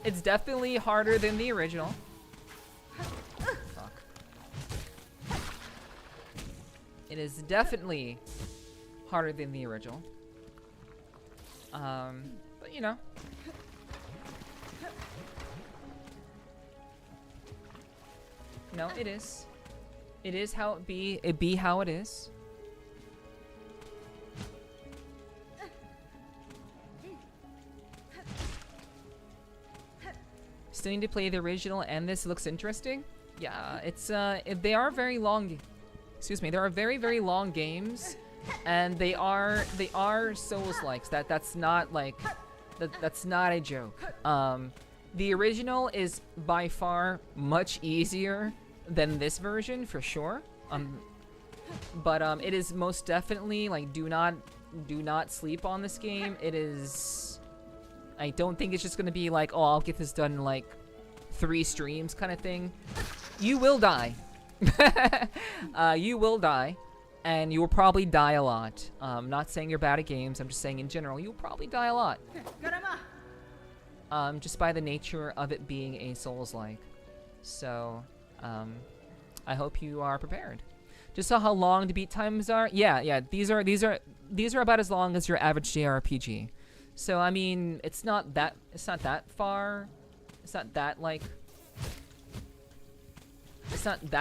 Speaker 1: It's definitely harder than the original. Fuck. It is definitely harder than the original. But you know. No, it is. It is how it be. It be how it is. Still need to play the original, and this looks interesting. Yeah, it's they are very long. Excuse me, there are very, very long games. And they are Souls-likes. That's not like that's not a joke. The original is by far much easier than this version, for sure. But it is most definitely, like, do not sleep on this game. It is... I don't think it's just gonna be like, oh, I'll get this done in, like, 3 streams kind of thing. You will die. You will die. And you will probably die a lot. Not saying you're bad at games, I'm just saying in general, you'll probably die a lot. Just by the nature of it being a Souls-like. So, I hope you are prepared. Just saw how long the beat times are. Yeah, these are about as long as your average JRPG. So I mean, it's not that far. It's not that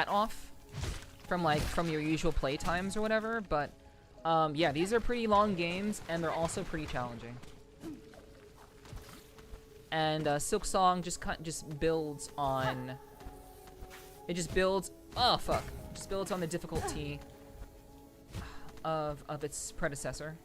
Speaker 1: off from your usual play times or whatever, but yeah, these are pretty long games and they're also pretty challenging. And SILKSONG just builds on just builds on the difficulty of its predecessor.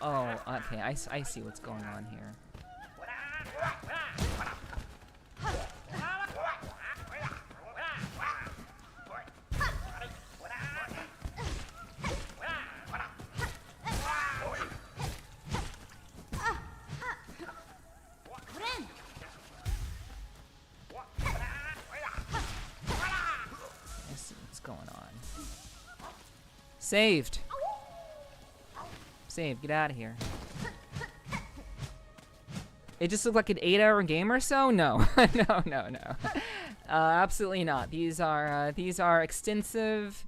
Speaker 1: Oh, okay, I see what's going on here. I see what's going on. Saved. Save, get out of here. It just looked like an 8-hour game or so? No. No. Absolutely not. These are extensive.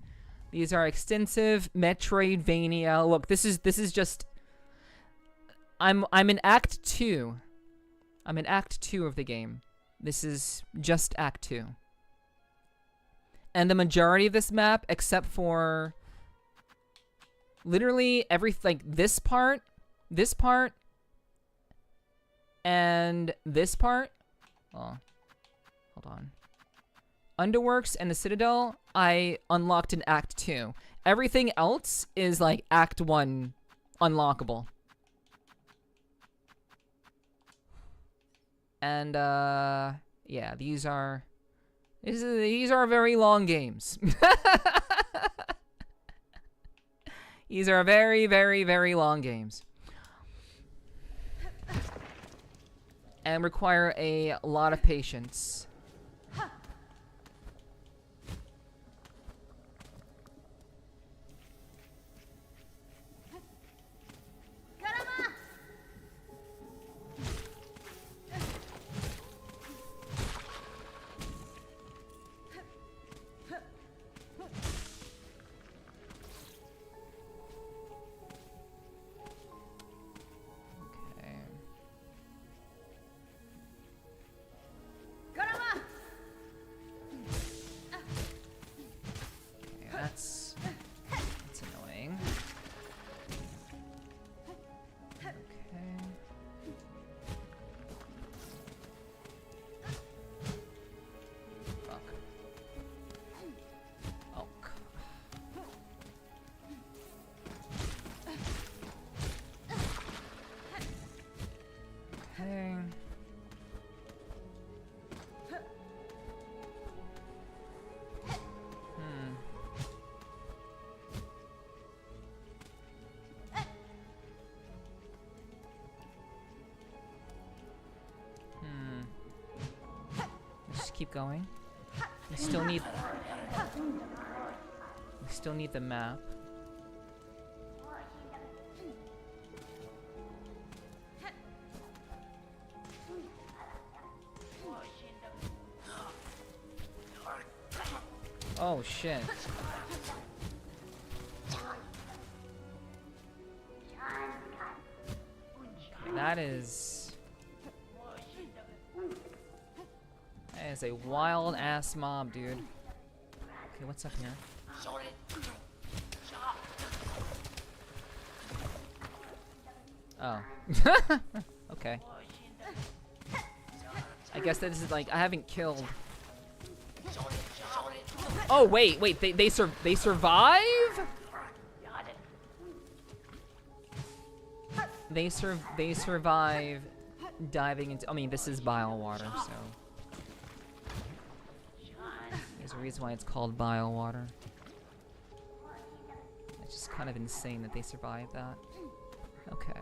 Speaker 1: These are extensive Metroidvania. Look, this is just. I'm in Act 2. I'm in Act 2 of the game. This is just Act 2. And the majority of this map, except for literally this part, and this part. Oh, hold on. Underworks and the Citadel, I unlocked in Act 2. Everything else is like Act 1 unlockable. And yeah, these are very long games. These are very, very, very long games. And require a lot of patience. That's annoying. Okay. Fuck. Oh. Okay. Keep going. We still need the map. Oh shit. That is a wild ass mob, dude. Okay, what's up here? Oh. Okay. I guess that is like I haven't killed. Oh wait, they survive? They survive diving into. I mean, this is bile water, so there's a reason why it's called bile water. It's just kind of insane that they survived that. Okay.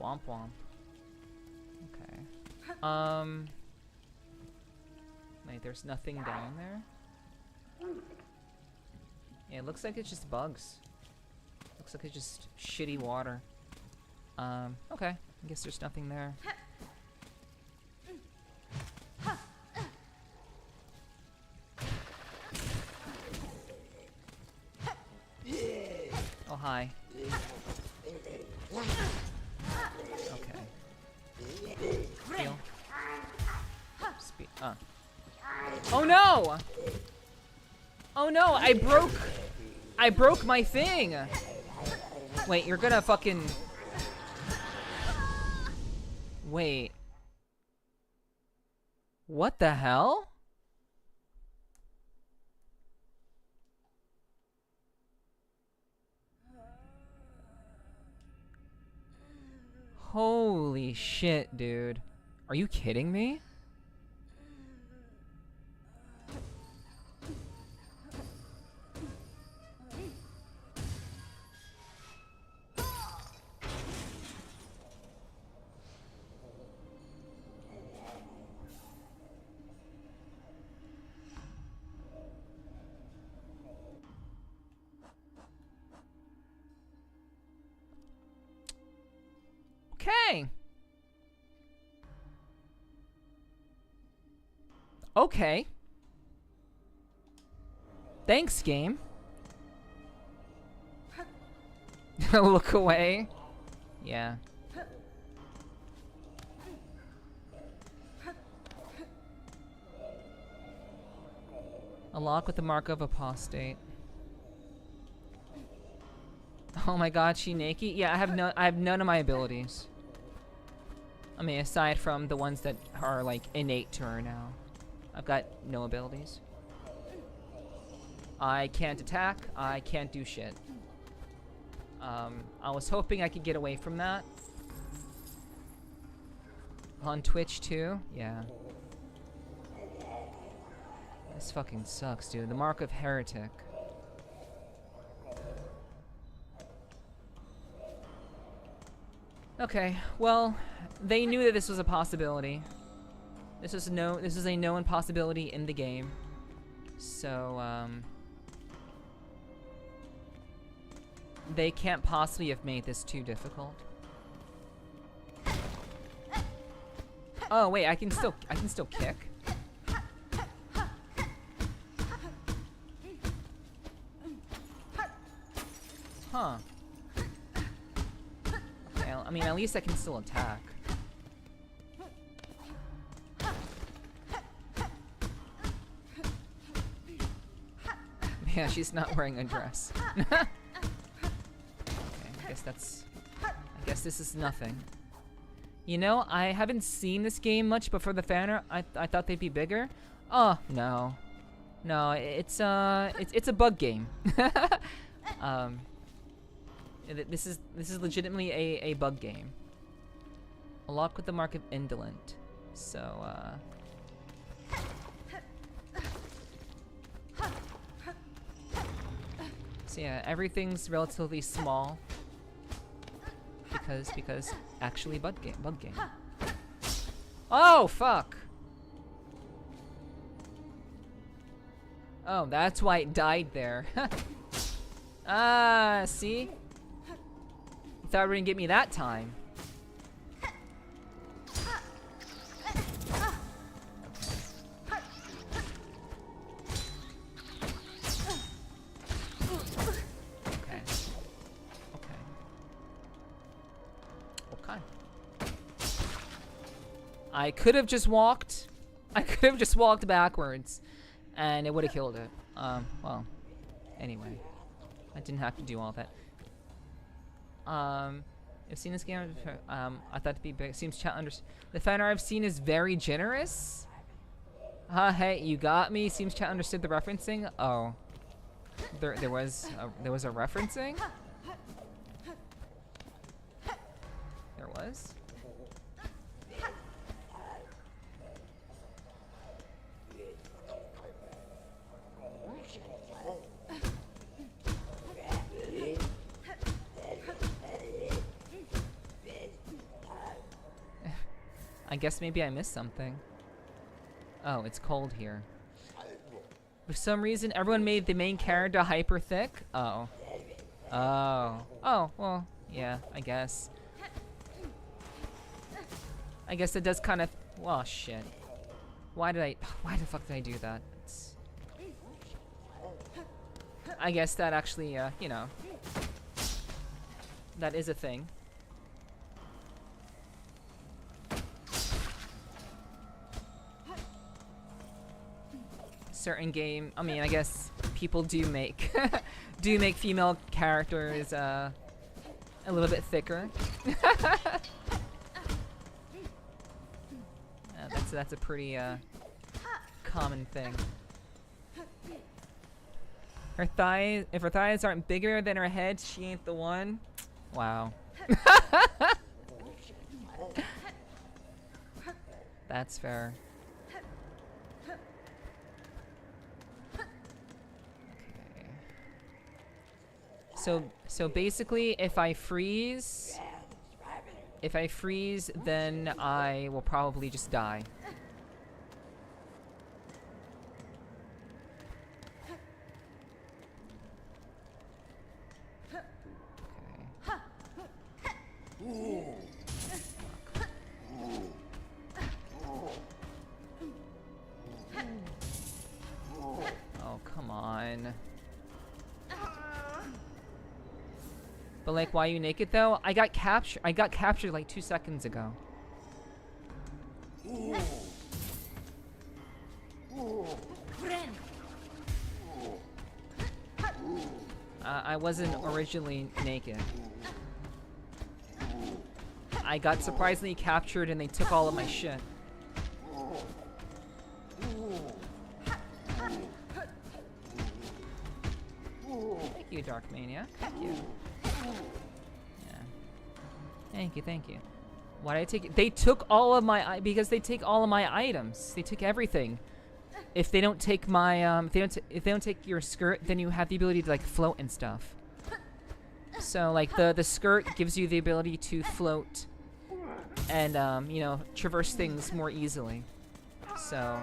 Speaker 1: Womp womp. Okay. Wait, there's nothing down there? Yeah, it looks like it's just bugs. Looks like it's just shitty water. Okay. I guess there's nothing there. Oh, hi. Okay. Heal. Oh no! Oh no, I broke my thing! Wait, you're gonna fucking... Wait. What the hell? Holy shit, dude. Are you kidding me? Okay. Okay. Thanks, game. Look away. Yeah. A lock with the mark of apostate. Oh my god, Shineki? Yeah, I have none of my abilities. I mean, aside from the ones that are like innate to her now. I've got no abilities. I can't attack, I can't do shit. I was hoping I could get away from that. On Twitch too? Yeah. This fucking sucks, dude. The mark of heretic. Okay, well, they knew that this was a possibility. This is a known possibility in the game. So, they can't possibly have made this too difficult. Oh wait, I can still kick. Huh. Okay, I mean, at least I can still attack. Yeah, she's not wearing a dress. Okay, I guess this is nothing. You know, I haven't seen this game much, but for the fan art, I thought they'd be bigger. Oh, no. No, it's a bug game. This is legitimately a bug game. A lock with the mark of indolent. So, so yeah, everything's relatively small. Because actually bug game. Oh fuck! Oh, that's why it died there. Ah, see? You thought you were gonna get me that time. I could have just walked. I could have just walked backwards, and it would have killed it. Well, anyway, I didn't have to do all that. I've seen this game. I thought to be big. Seems chat the fan art I've seen is very generous. Hey, you got me. Seems chat understood the referencing. Oh, there was a referencing. There was. I guess maybe I missed something. Oh, it's cold here. For some reason, everyone made the main character hyper thick. Oh. Oh. Oh, well, yeah, I guess. I guess it does kind of... Well, shit. Why the fuck did I do that? I guess that actually, you know... That is a thing. Certain game, I mean, I guess people do make female characters a little bit thicker. That's a pretty common thing. If her thighs aren't bigger than her head, she ain't the one. Wow. That's fair. So basically, if I freeze, then I will probably just die. Okay. Oh, come on. But like, why are you naked though? I got captured like 2 seconds ago. I wasn't originally naked. I got surprisingly captured and they took all of my shit. Thank you, Dark Maniac. Thank you. Thank you. Why did I take it? They took all of my because they take all of my items. They took everything. If they don't take my if they don't take your skirt, then you have the ability to like float and stuff. So like the skirt gives you the ability to float and you know, traverse things more easily. So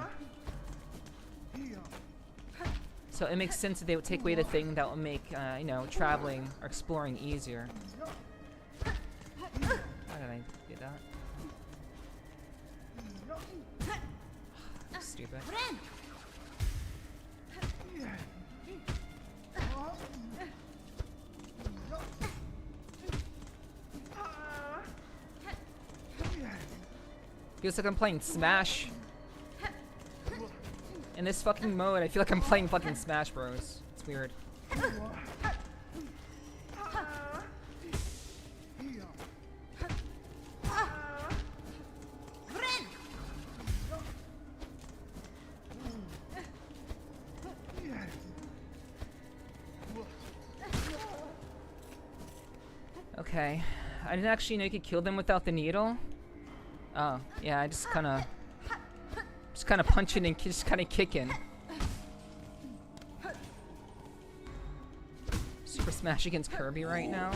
Speaker 1: it makes sense that they would take away the thing that will make you know, traveling or exploring easier. Why did I do that? Stupid. Feels like I'm playing Smash. In this fucking mode, I feel like I'm playing fucking Smash Bros. It's weird. Okay, I didn't actually know you could kill them without the needle. Oh, yeah, I just kind of punching and just kind of kicking. Super Smash against Kirby right now.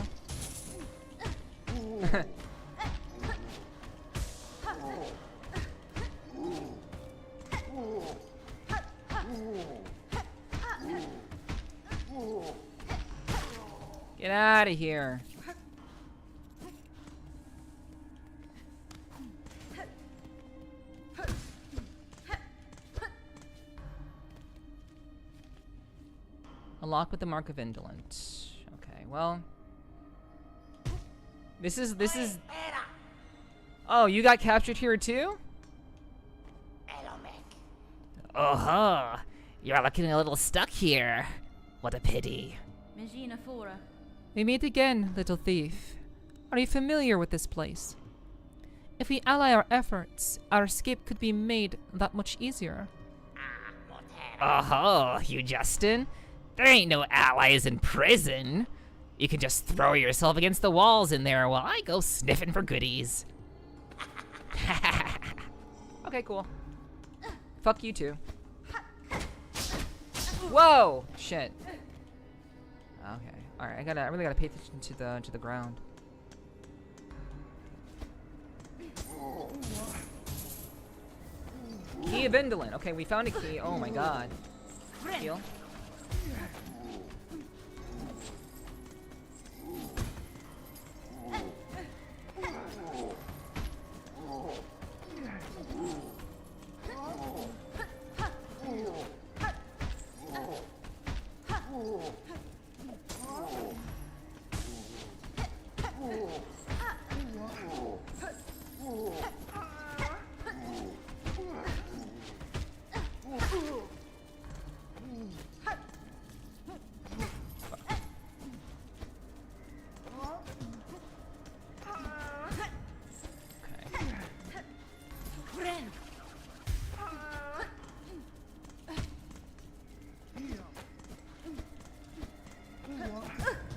Speaker 1: Get out of here. Unlock with the mark of indolent. Okay, well. This is Oh, you got captured here too?
Speaker 6: Oh, you're looking a little stuck here. What a pity. We meet again, little thief. Are you familiar with this place? If we ally our efforts, our escape could be made that much easier. Oh, you Justin? There ain't no allies in prison. You can just throw yourself against the walls in there while I go sniffing for goodies. Okay, cool. Fuck you too. Whoa! Shit. Okay. Alright, I really gotta pay attention to the ground. Key of Indolent. Okay, we found a key. Oh my god. Heal.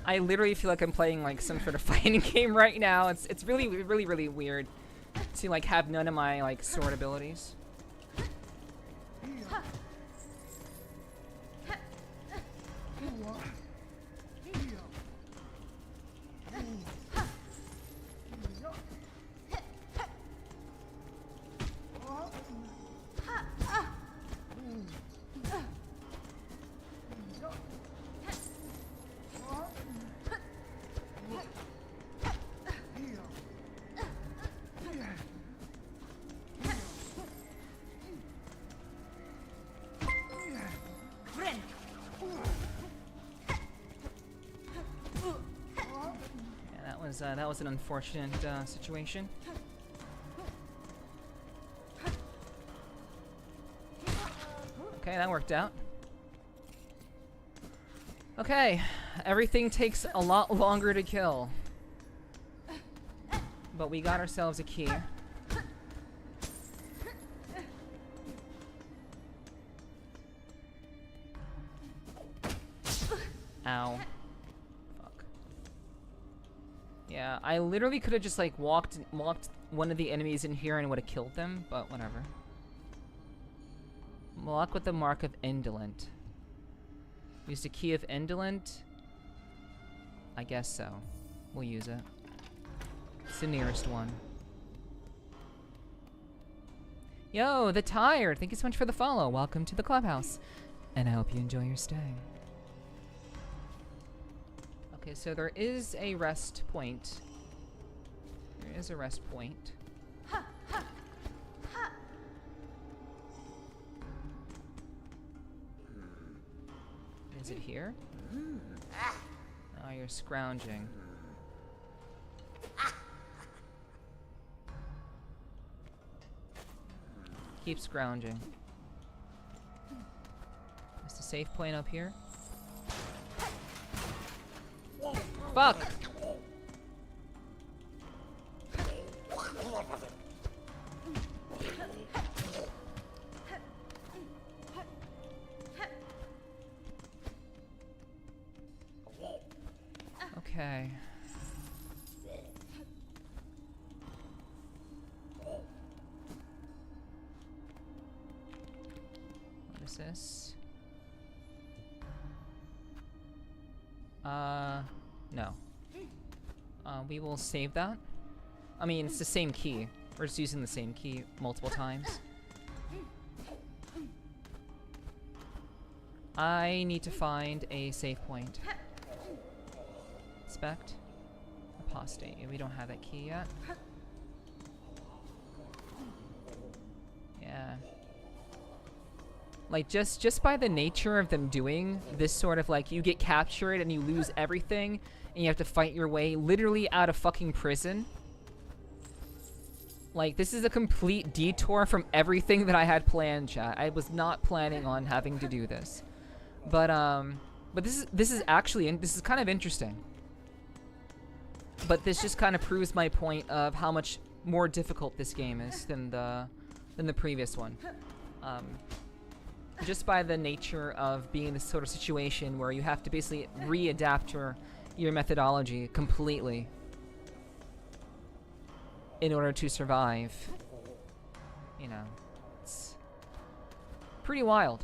Speaker 6: I literally feel like I'm playing like some sort of fighting game right now. It's really weird to like have none of my like sword abilities. That was an unfortunate situation. Okay, that worked out. Okay, everything takes a lot longer to kill. But we got ourselves a key. Ow. Yeah, I literally could have just like walked one of the enemies in here and would have killed them, but whatever. Block with the mark of Indolent. Use the key of Indolent? I guess so. We'll use it. It's the nearest one. Yo, the Tired! Thank you so much for the follow. Welcome to the clubhouse. And I hope you enjoy your stay. Okay, so there is a rest point. There is a rest point. Is it here? Oh, you're scrounging. Keep scrounging. Is the safe point up here? Fuck! Okay. What is this? No. We will save that. I mean, it's the same key. We're just using the same key multiple times. I need to find a save point. Inspect. Apostate. We don't have that key yet. Yeah. Like, just by the nature of them doing this sort of, like, you get captured and you lose everything, and you have to fight your way literally out of fucking prison.
Speaker 1: Like, this is a complete detour from everything that I had planned, chat. I was not planning on having to do this. But this is actually, this is kind of interesting. But this just kind of proves my point of how much more difficult this game is than the previous one. Just by the nature of being in this sort of situation where you have to basically readapt your methodology completely in order to survive. You know, it's pretty wild.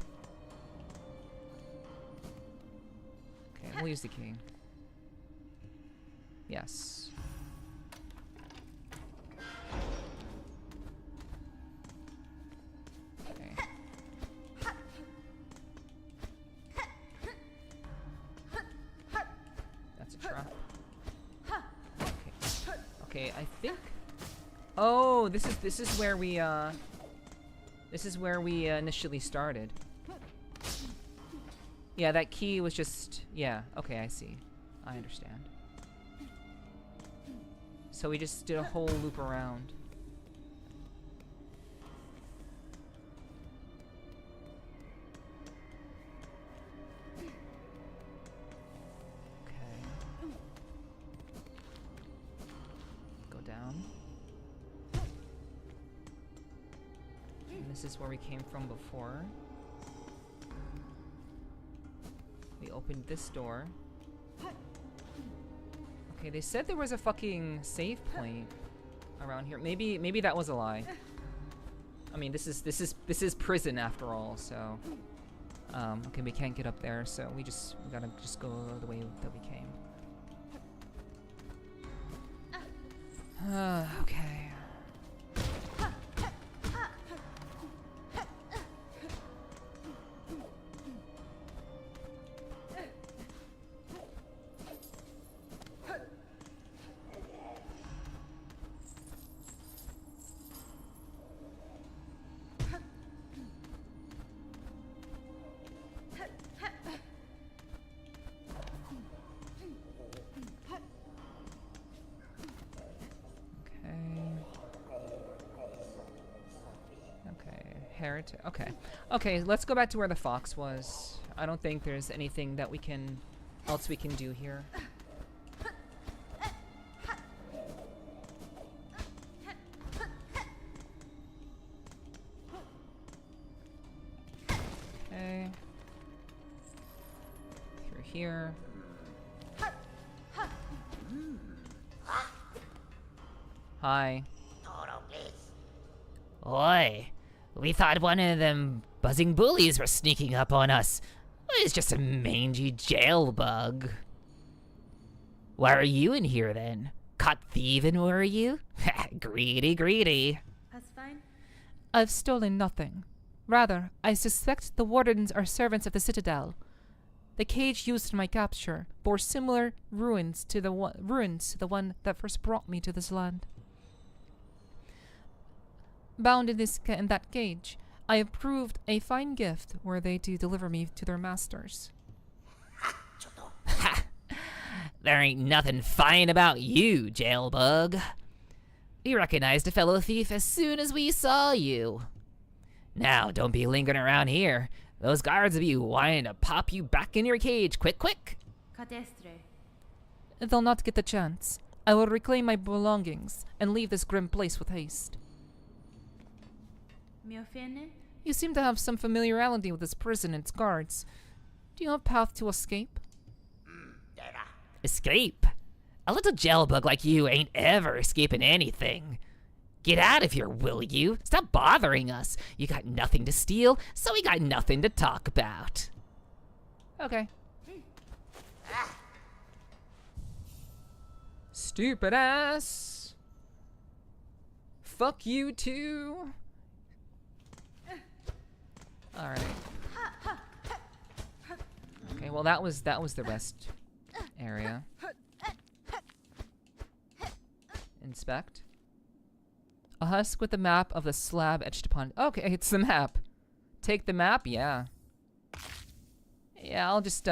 Speaker 1: Okay, we'll use the key. Yes. Okay. That's a trap. Okay. Okay, I think. Oh, this is where we initially started. Yeah, that key was just, yeah, okay, I see. I understand. So we just did a whole loop around. Okay. Go down. And this is where we came from before. We opened this door. Okay, they said there was a fucking save point around here. Maybe that was a lie. I mean, this is prison after all, so okay, we can't get up there, so we gotta just go the way that we came. Okay. Okay. Okay, let's go back to where the fox was. I don't think there's anything that we can do here. Okay. Through here. Hi.
Speaker 7: Oi. We thought one of them buzzing bullies were sneaking up on us. It's just a mangy jail bug. Why are you in here then? Caught thieving, were you? Greedy, greedy.
Speaker 4: That's fine.
Speaker 6: I've stolen nothing. Rather, I suspect the wardens are servants of the citadel. The cage used in my capture bore similar ruins to the one that first brought me to this land. Bound in that cage, I have proved a fine gift were they to deliver me to their masters.
Speaker 7: Ha! There ain't nothing fine about you, jailbug. We recognized a fellow thief as soon as we saw you. Now, don't be lingering around here. Those guards will be wanting to pop you back in your cage. Quick, quick!
Speaker 6: They'll not get the chance. I will reclaim my belongings and leave this grim place with haste. You seem to have some familiarity with this prison and its guards. Do you have a path to escape?
Speaker 7: Escape? A little jailbug like you ain't ever escaping anything. Get out of here, will you? Stop bothering us. You got nothing to steal, so we got nothing to talk about.
Speaker 6: Okay. Stupid ass. Fuck you too. All right. Okay, well that was the rest area. Inspect. A husk with the map of the slab etched upon. Okay, it's the map. Take the map, yeah. Yeah, I'll just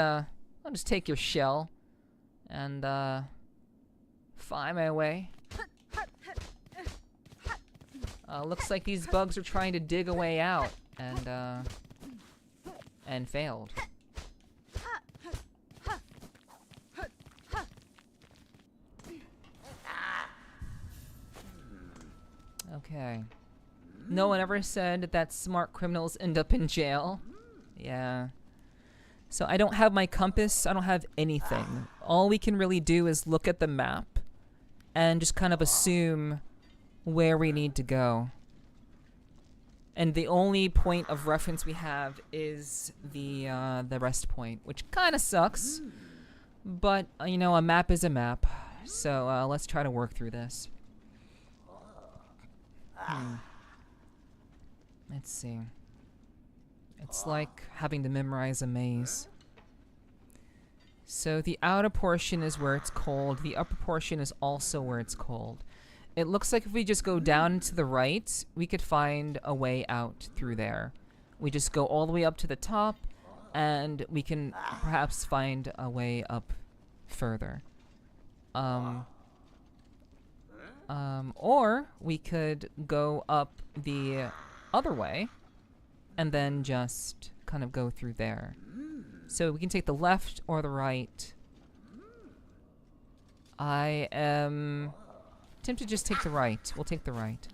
Speaker 6: take your shell and find my way.
Speaker 1: Looks like these bugs are trying to dig a way out, and failed. Okay. No one ever said that smart criminals end up in jail. Yeah. So I don't have my compass, I don't have anything. All we can really do is look at the map and just kind of assume where we need to go. And the only point of reference we have is the rest point, which kind of sucks. But, you know, a map is a map. So let's try to work through this. Let's see. It's like having to memorize a maze. So the outer portion is where it's cold. The upper portion is also where it's cold. It looks like if we just go down to the right, we could find a way out through there. We just go all the way up to the top, and we can perhaps find a way up further. Or we could go up the other way, and then just kind of go through there. So we can take the left or the right. I am tempted to just take the right. We'll take the right.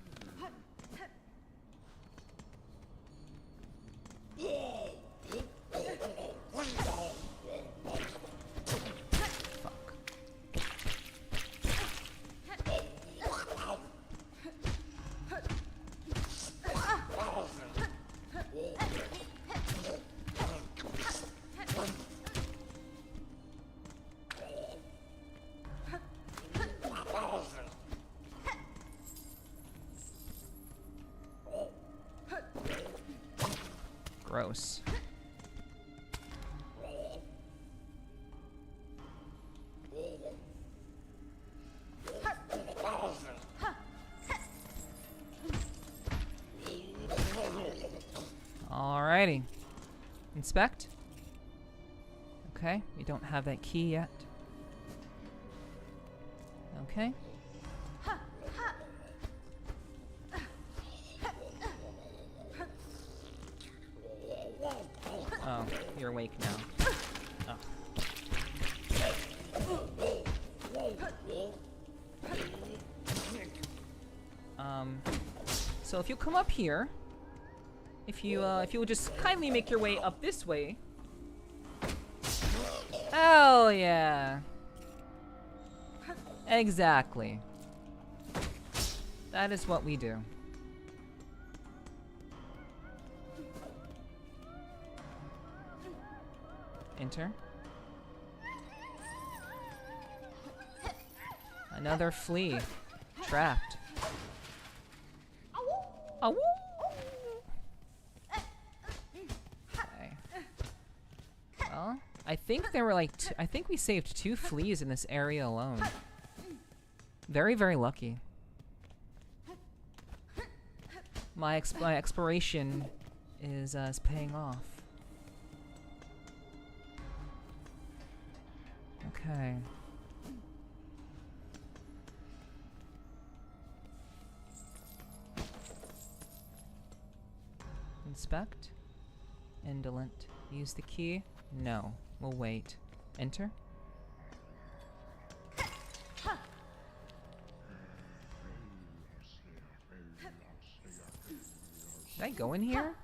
Speaker 1: Gross. Alrighty. Inspect. Okay, we don't have that key yet. Okay. Oh, you're awake now. Oh. So if you come up here, if you would just kindly make your way up this way. Oh yeah. Exactly. That is what we do. Enter. Another flea. Trapped. Oh. Okay. Well, I think there were like I think we saved 2 fleas in this area alone. Very, very lucky. My exploration is paying off. Okay. Inspect. Indolent. Use the key. No. We'll wait. Enter. Did I go in here?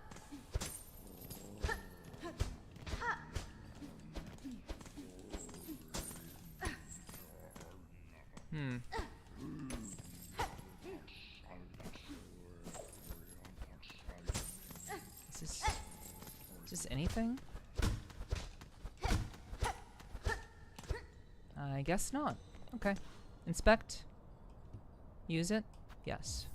Speaker 1: Is this anything? I guess not. Okay. Inspect. Use it. Yes.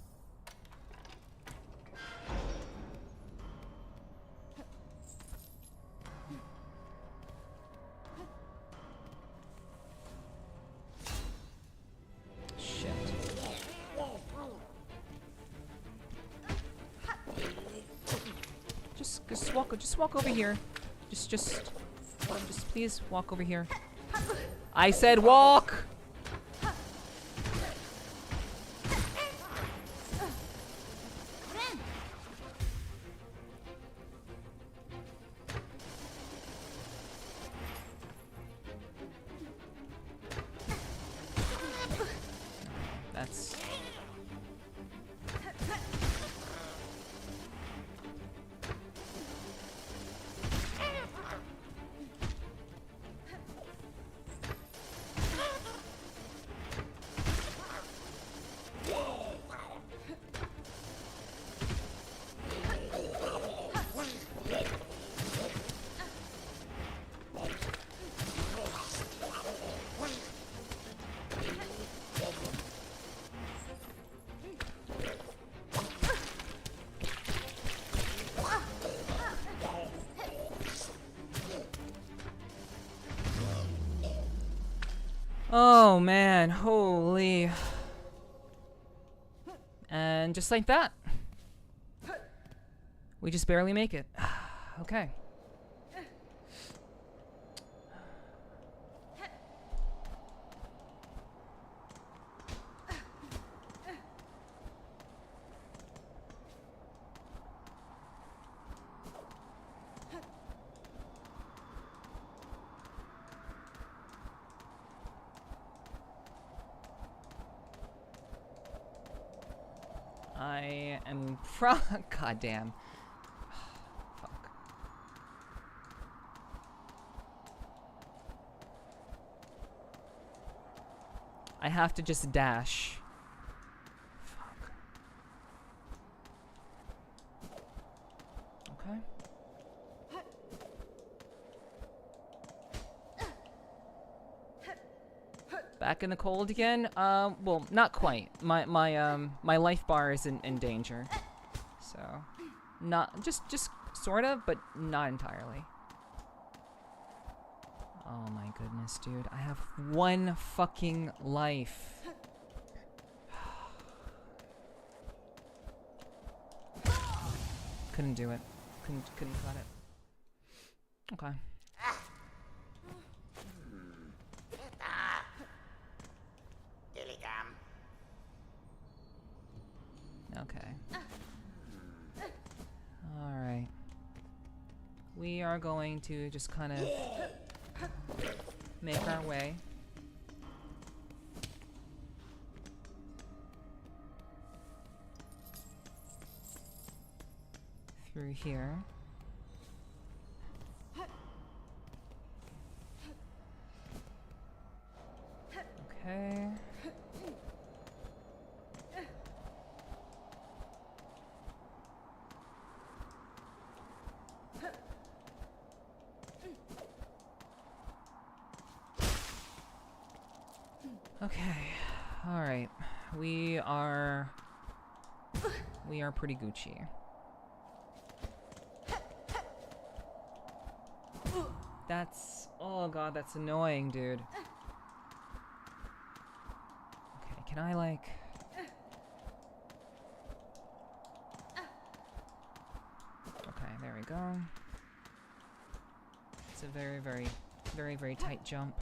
Speaker 1: Just walk over here. Just please walk over here. I said walk! Oh man, holy. And just like that, we just barely make it. Okay. I am goddamn. Fuck. I have to just dash. Fuck. Okay. Back in the cold again? Well, not quite. My life bar is in danger. So, not just sort of, but not entirely. Oh my goodness, dude. I have one fucking life. Couldn't do it. Couldn't cut it. Okay. Okay. Alright. We are going to just kind of make our way. Through here. Okay. Okay, alright. We are pretty Gucci. Oh god, that's annoying, dude. Okay, can I like... Okay, there we go. It's a very tight jump.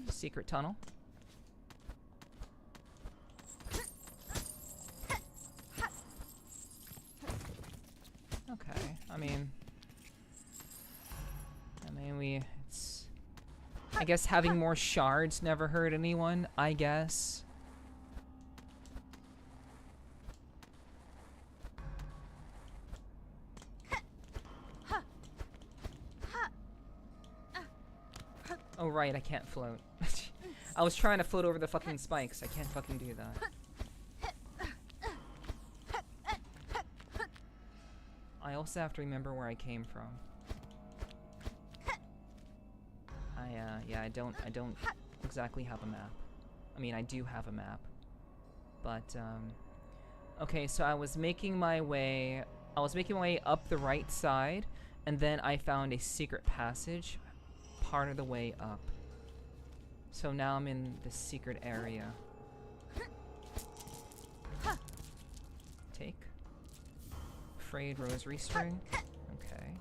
Speaker 1: Secret tunnel. Okay, I mean it's... I guess having more shards never hurt anyone, I guess. Oh right, I can't float. I was trying to float over the fucking spikes. I can't fucking do that. I also have to remember where I came from. Yeah, I don't exactly have a map. I mean, I do have a map. But, okay, so I was making my way up the right side, and then I found a secret passage part of the way up. So now I'm in the secret area. Take. Frayed rosary string. Okay.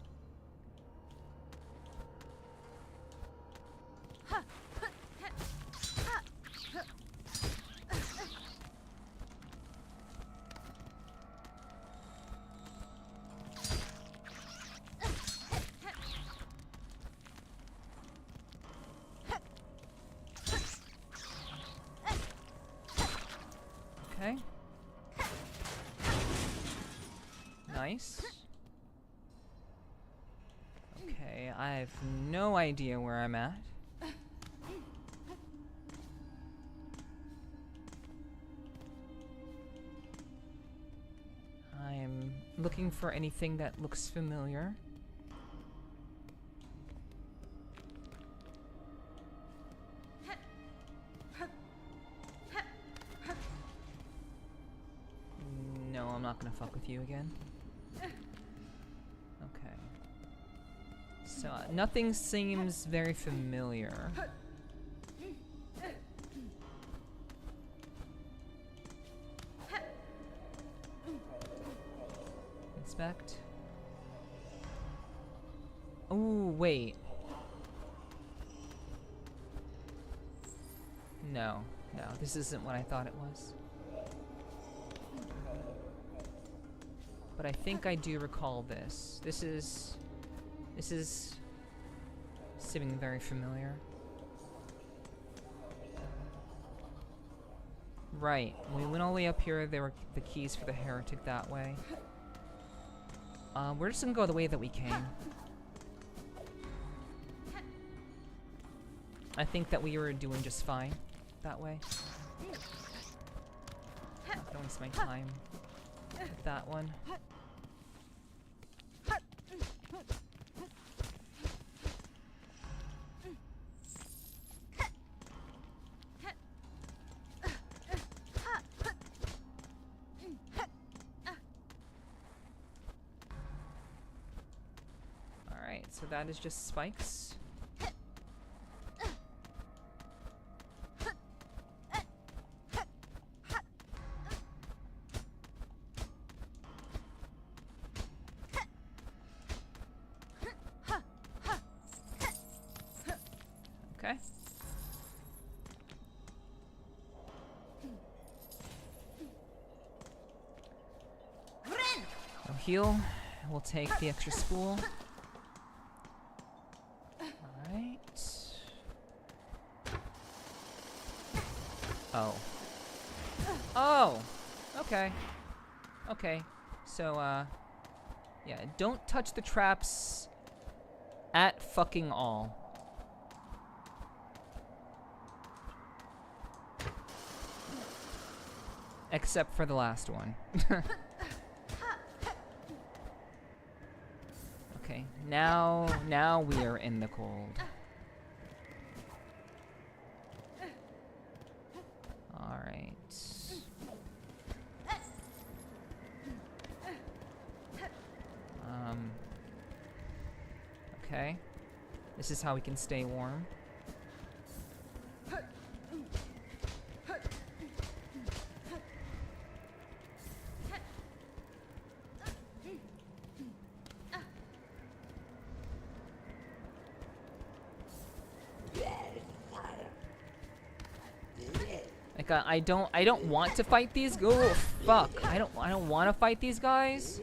Speaker 1: Okay. Nice. Okay, I have no idea where I'm at. I am looking for anything that looks familiar. No, I'm not gonna fuck with you again. So nothing seems very familiar. Inspect. Ooh, wait. No, this isn't what I thought it was. But I think I do recall this. This is seeming very familiar. Right, when we went all the way up here, there were the keys for the heretic that way. We're just gonna go the way that we came. I think that we were doing just fine that way. Not gonna waste my time with that one. Alright, so that is just spikes. Okay. No heal. We'll take the extra spool. Alright. Oh. Oh! Okay. Okay. So, yeah, don't touch the traps at fucking all. Except for the last one. Okay, now we are in the cold. Alright. Okay. This is how we can stay warm. Like I don't want to fight these. Oh fuck! I don't want to fight these guys,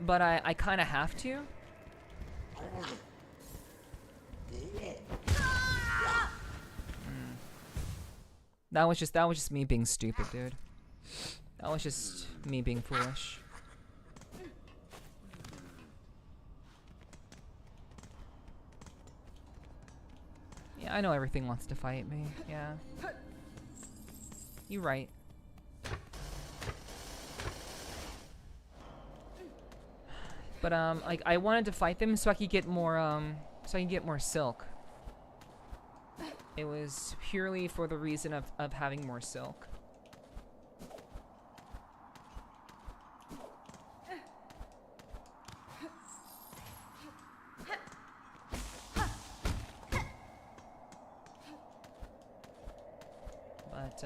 Speaker 1: but I kind of have to. That was just me being stupid, dude. That was just me being foolish. Yeah, I know everything wants to fight me. Yeah. You're right. But like I wanted to fight them so I could get more silk. It was purely for the reason of having more silk. But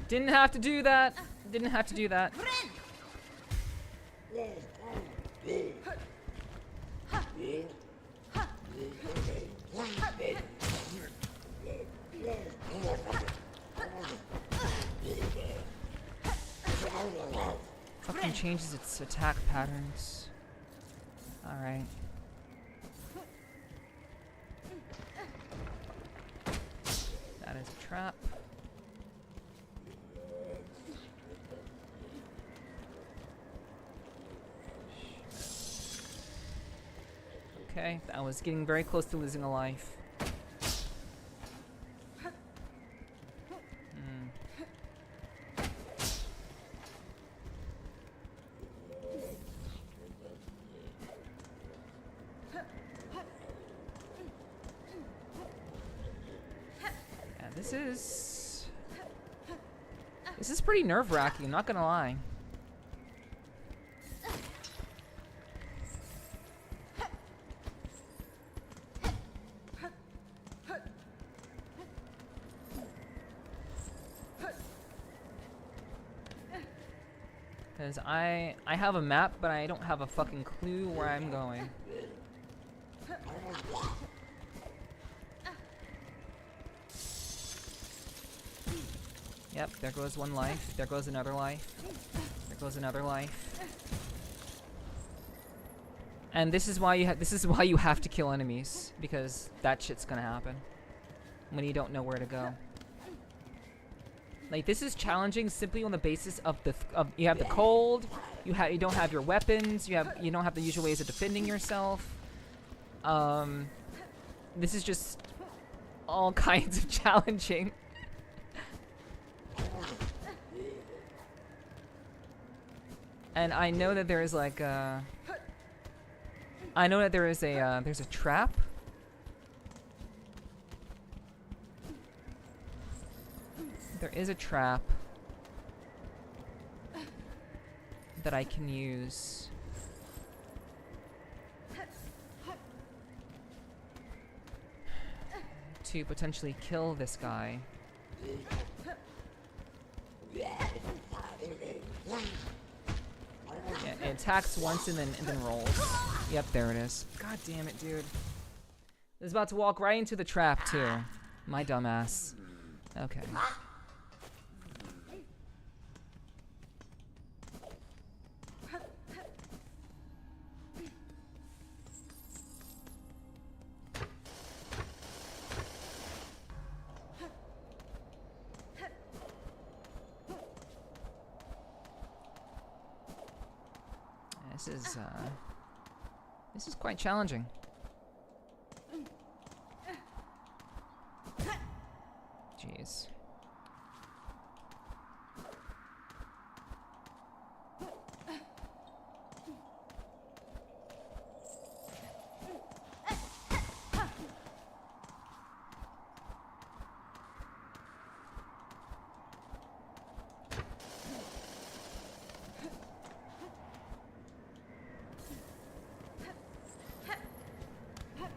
Speaker 1: didn't have to do that. Didn't have to do that. changes its attack patterns. Alright. That is a trap. Okay, that was getting very close to losing a life. This is pretty nerve-wracking, I'm not gonna lie. Because I have a map, but I don't have a fucking clue where I'm going. Yep, there goes one life. There goes another life. There goes another life. And this is why you have to kill enemies, because that shit's gonna happen when you don't know where to go. Like, this is challenging simply on the basis of you have the cold, you don't have your weapons, you don't have the usual ways of defending yourself. This is just all kinds of challenging. And I know that there is like a... I know that there's a trap. There is a trap that I can use to potentially kill this guy. Yeah, it attacks once and then rolls. Yep, there it is. God damn it, dude. I was about to walk right into the trap, too. My dumbass. Okay. This is quite challenging. Jeez.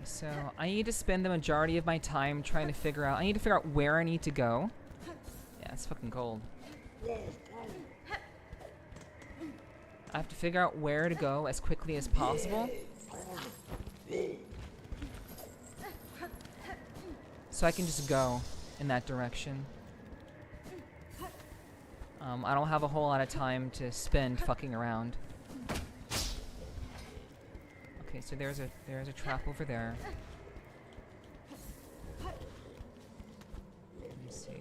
Speaker 1: So I need to spend the majority of my time trying to figure out. I need to figure out where I need to go. Yeah, it's fucking cold. I have to figure out where to go as quickly as possible, so I can just go in that direction. I don't have a whole lot of time to spend fucking around. Okay, so there's a trap over there. Let me see.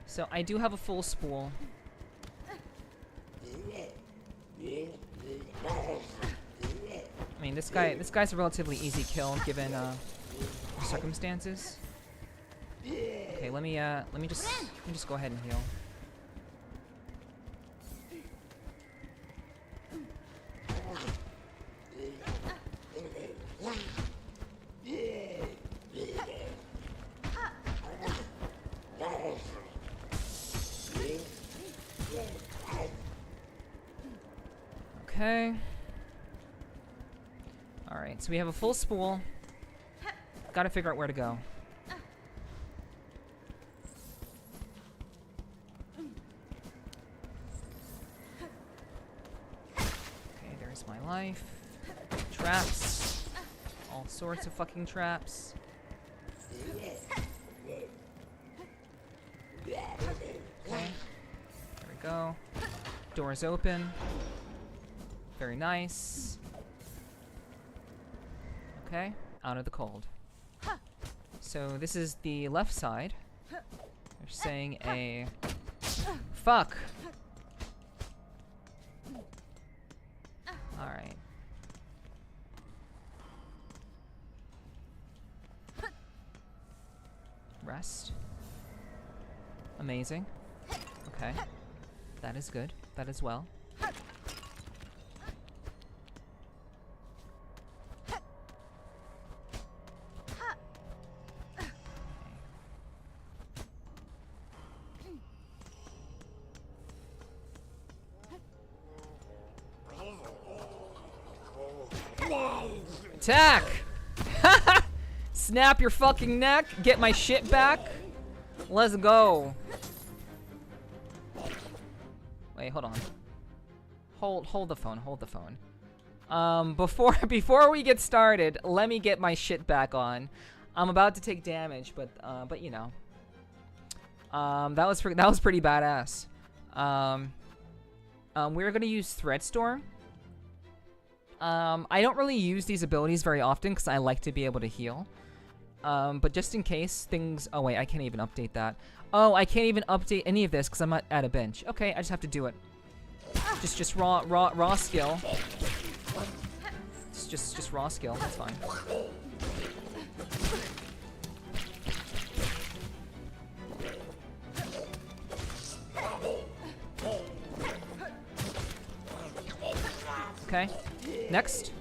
Speaker 1: So I do have a full spool. I mean, this guy's a relatively easy kill given the circumstances. Okay, let me just go ahead and heal. Okay. Alright, so we have a full spool. Gotta figure out where to go. Okay, there's my life. Traps. All sorts of fucking traps. Okay. There we go. Doors open. Very nice. Okay, out of the cold. So this is the left side. They're saying a... Fuck! Alright. Rest. Amazing. Okay. That is good. That is well. Attack! Snap your fucking neck. Get my shit back. Let's go. Wait, hold on. Hold the phone. Hold the phone. Before we get started, let me get my shit back on. I'm about to take damage, but you know. That was pretty badass. We're gonna use Thread Storm. I don't really use these abilities very often because I like to be able to heal. But just in case things... Oh, wait, I can't even update that. Oh, I can't even update any of this because I'm not at a bench. Okay, I just have to do it. Just raw skill. Just raw skill. That's fine. Okay. Next.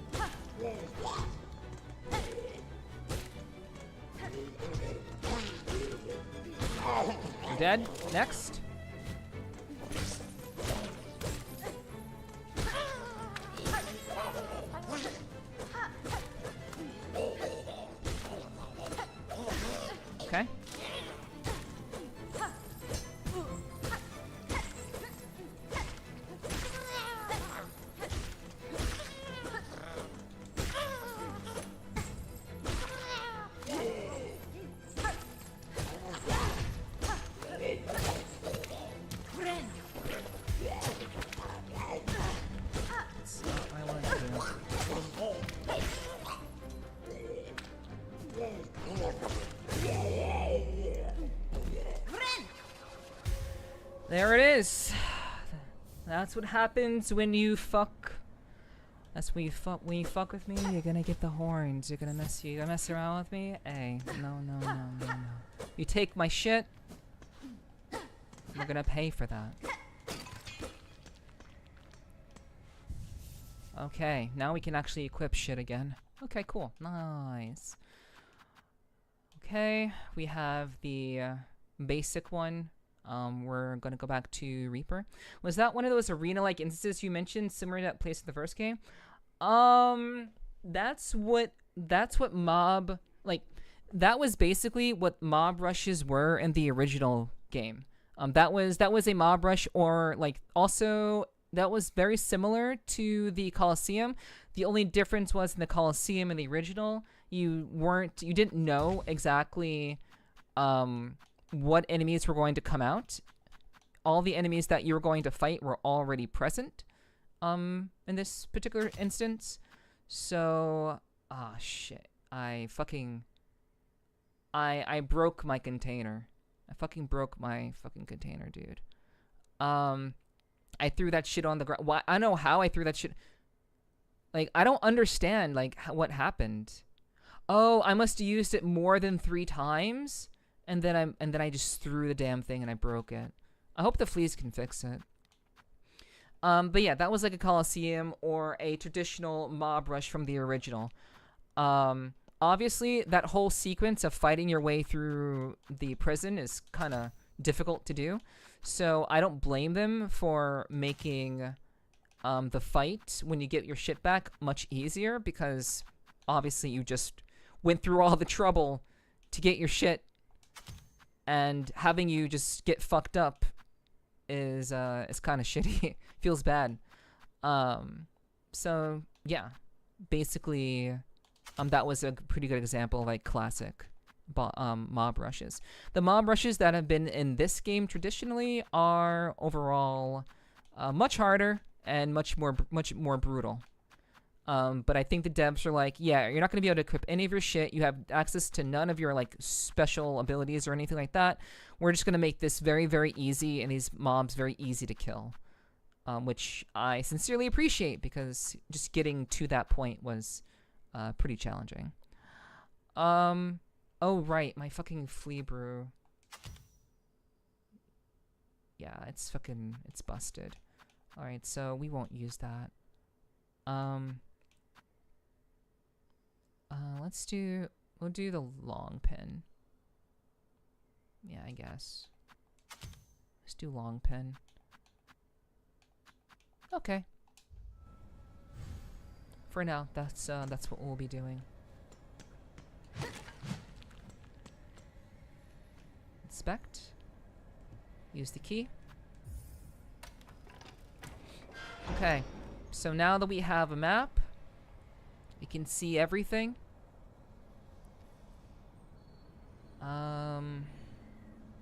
Speaker 1: You're dead. Next. Okay. There it is. That's what happens when you fuck. That's when you fuck with me. You're gonna get the horns. You're gonna mess around with me. Hey, no. You take my shit. You're gonna pay for that. Okay, now we can actually equip shit again. Okay, cool. Nice. Okay, we have the basic one. We're gonna go back to Reaper. Was that one of those arena-like instances you mentioned, similar to that place in the first game? That's what mob, like, that was basically what mob rushes were in the original game. That was a mob rush, or like, also that was very similar to the Colosseum. The only difference was in the Colosseum in the original, you didn't know exactly, what enemies were going to come out. All the enemies that you were going to fight were already present in this particular instance. So, shit. I broke my container. I fucking broke my fucking container, dude. I threw that shit on the ground. Why? I don't know how I threw that shit. Like, I don't understand, like, what happened. Oh, I must have used it more than 3 times. And then I just threw the damn thing and I broke it. I hope the fleas can fix it. But yeah, that was like a Colosseum or a traditional mob rush from the original. Obviously, that whole sequence of fighting your way through the prison is kind of difficult to do. So I don't blame them for making the fight when you get your shit back much easier, because obviously you just went through all the trouble to get your shit, and having you just get fucked up is kind of shitty. Feels bad. So yeah, basically, that was a pretty good example of like classic mob rushes. The mob rushes that have been in this game traditionally are overall much harder and much more brutal. But I think the devs are like, yeah, you're not going to be able to equip any of your shit. You have access to none of your like special abilities or anything like that. We're just going to make this very, very easy and these mobs very easy to kill. Which I sincerely appreciate, because just getting to that point was pretty challenging. Oh right, my fucking flea brew. Yeah, it's busted. Alright, so we won't use that. We'll do the long pin. Yeah, I guess. Let's do long pin. Okay. For now, that's what we'll be doing. Inspect. Use the key. Okay. So now that we have a map, we can see everything.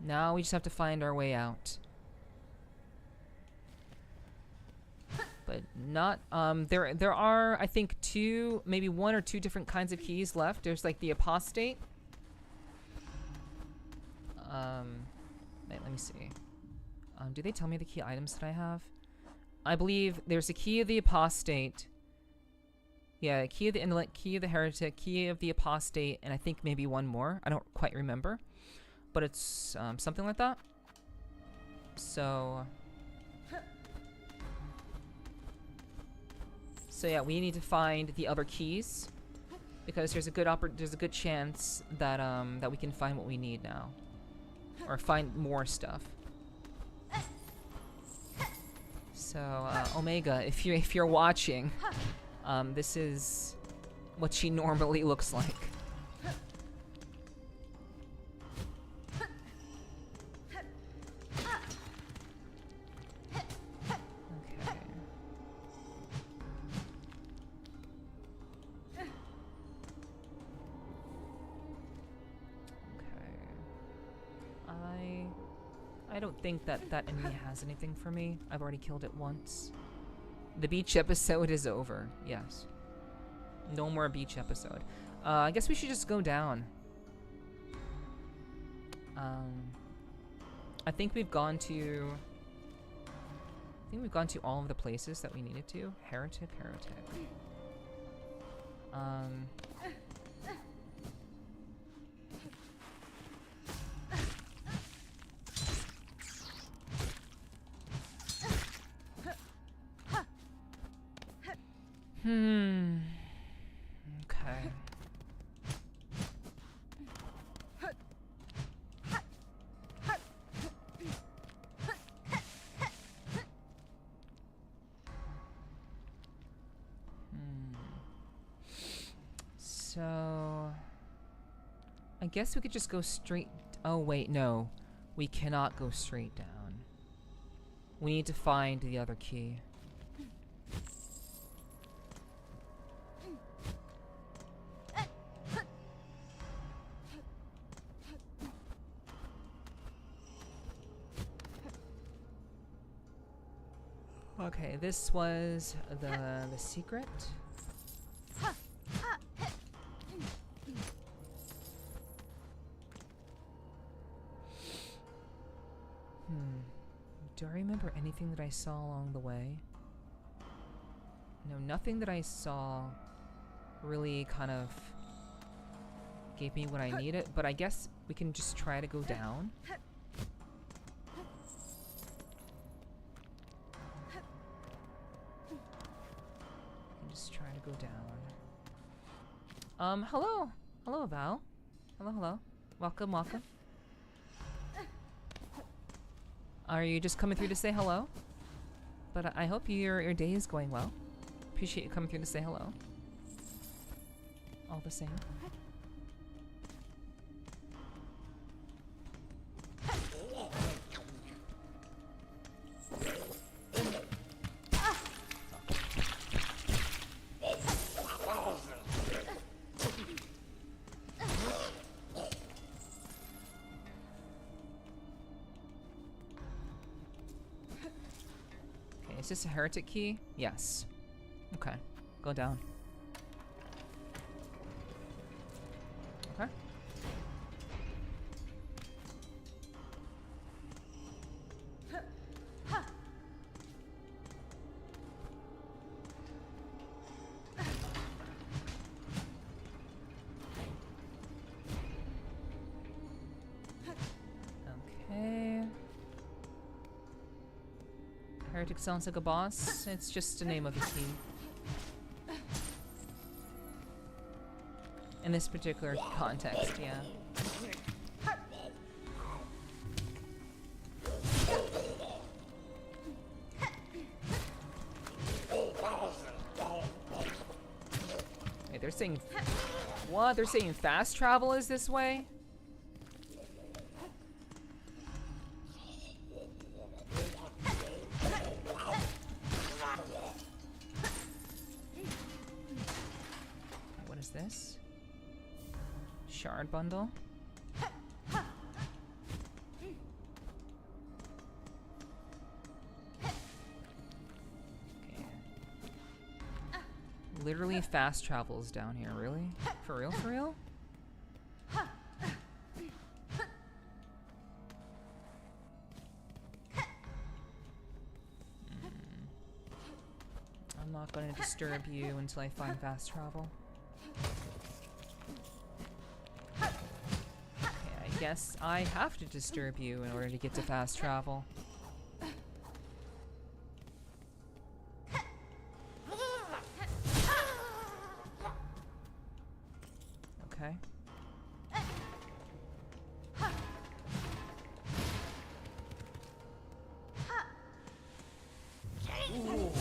Speaker 1: Now we just have to find our way out. But not, there are, I think, maybe one or two different kinds of keys left. There's like the apostate. Wait, let me see. Do they tell me the key items that I have? I believe there's a key of the apostate. Yeah, key of the intellect, key of the heretic, key of the apostate, and I think maybe one more. I don't quite remember. But it's something like that. So yeah, we need to find the other keys, because there's a good chance that that we can find what we need now, or find more stuff. So Omega, if you're watching, this is what she normally looks like. I don't think that enemy has anything for me. I've already killed it once. The beach episode is over. Yes. No more beach episode. I guess we should just go down. I think we've gone to all of the places that we needed to. Heretic. Okay. So I guess we could just go straight. Oh wait, no. We cannot go straight down. We need to find the other key. Okay, this was the secret. Do I remember anything that I saw along the way? No, nothing that I saw really kind of gave me what I needed, but I guess we can just try to go down. Just try to go down. Hello. Hello, Val. Hello. Welcome. Are you just coming through to say hello? But I hope your day is going well. Appreciate you coming through to say hello. All the same. Is this a heretic key? Yes. Okay. Go down. Okay. Okay. Heretic sounds like a boss. It's just the name of a key. In this particular context, yeah. Wait, they're saying... What? They're saying fast travel is this way? This shard bundle. Okay. Literally fast travels down here, really? For real, for real? I'm not going to disturb you until I find fast travel. I guess I have to disturb you in order to get to fast travel. Okay. Ooh.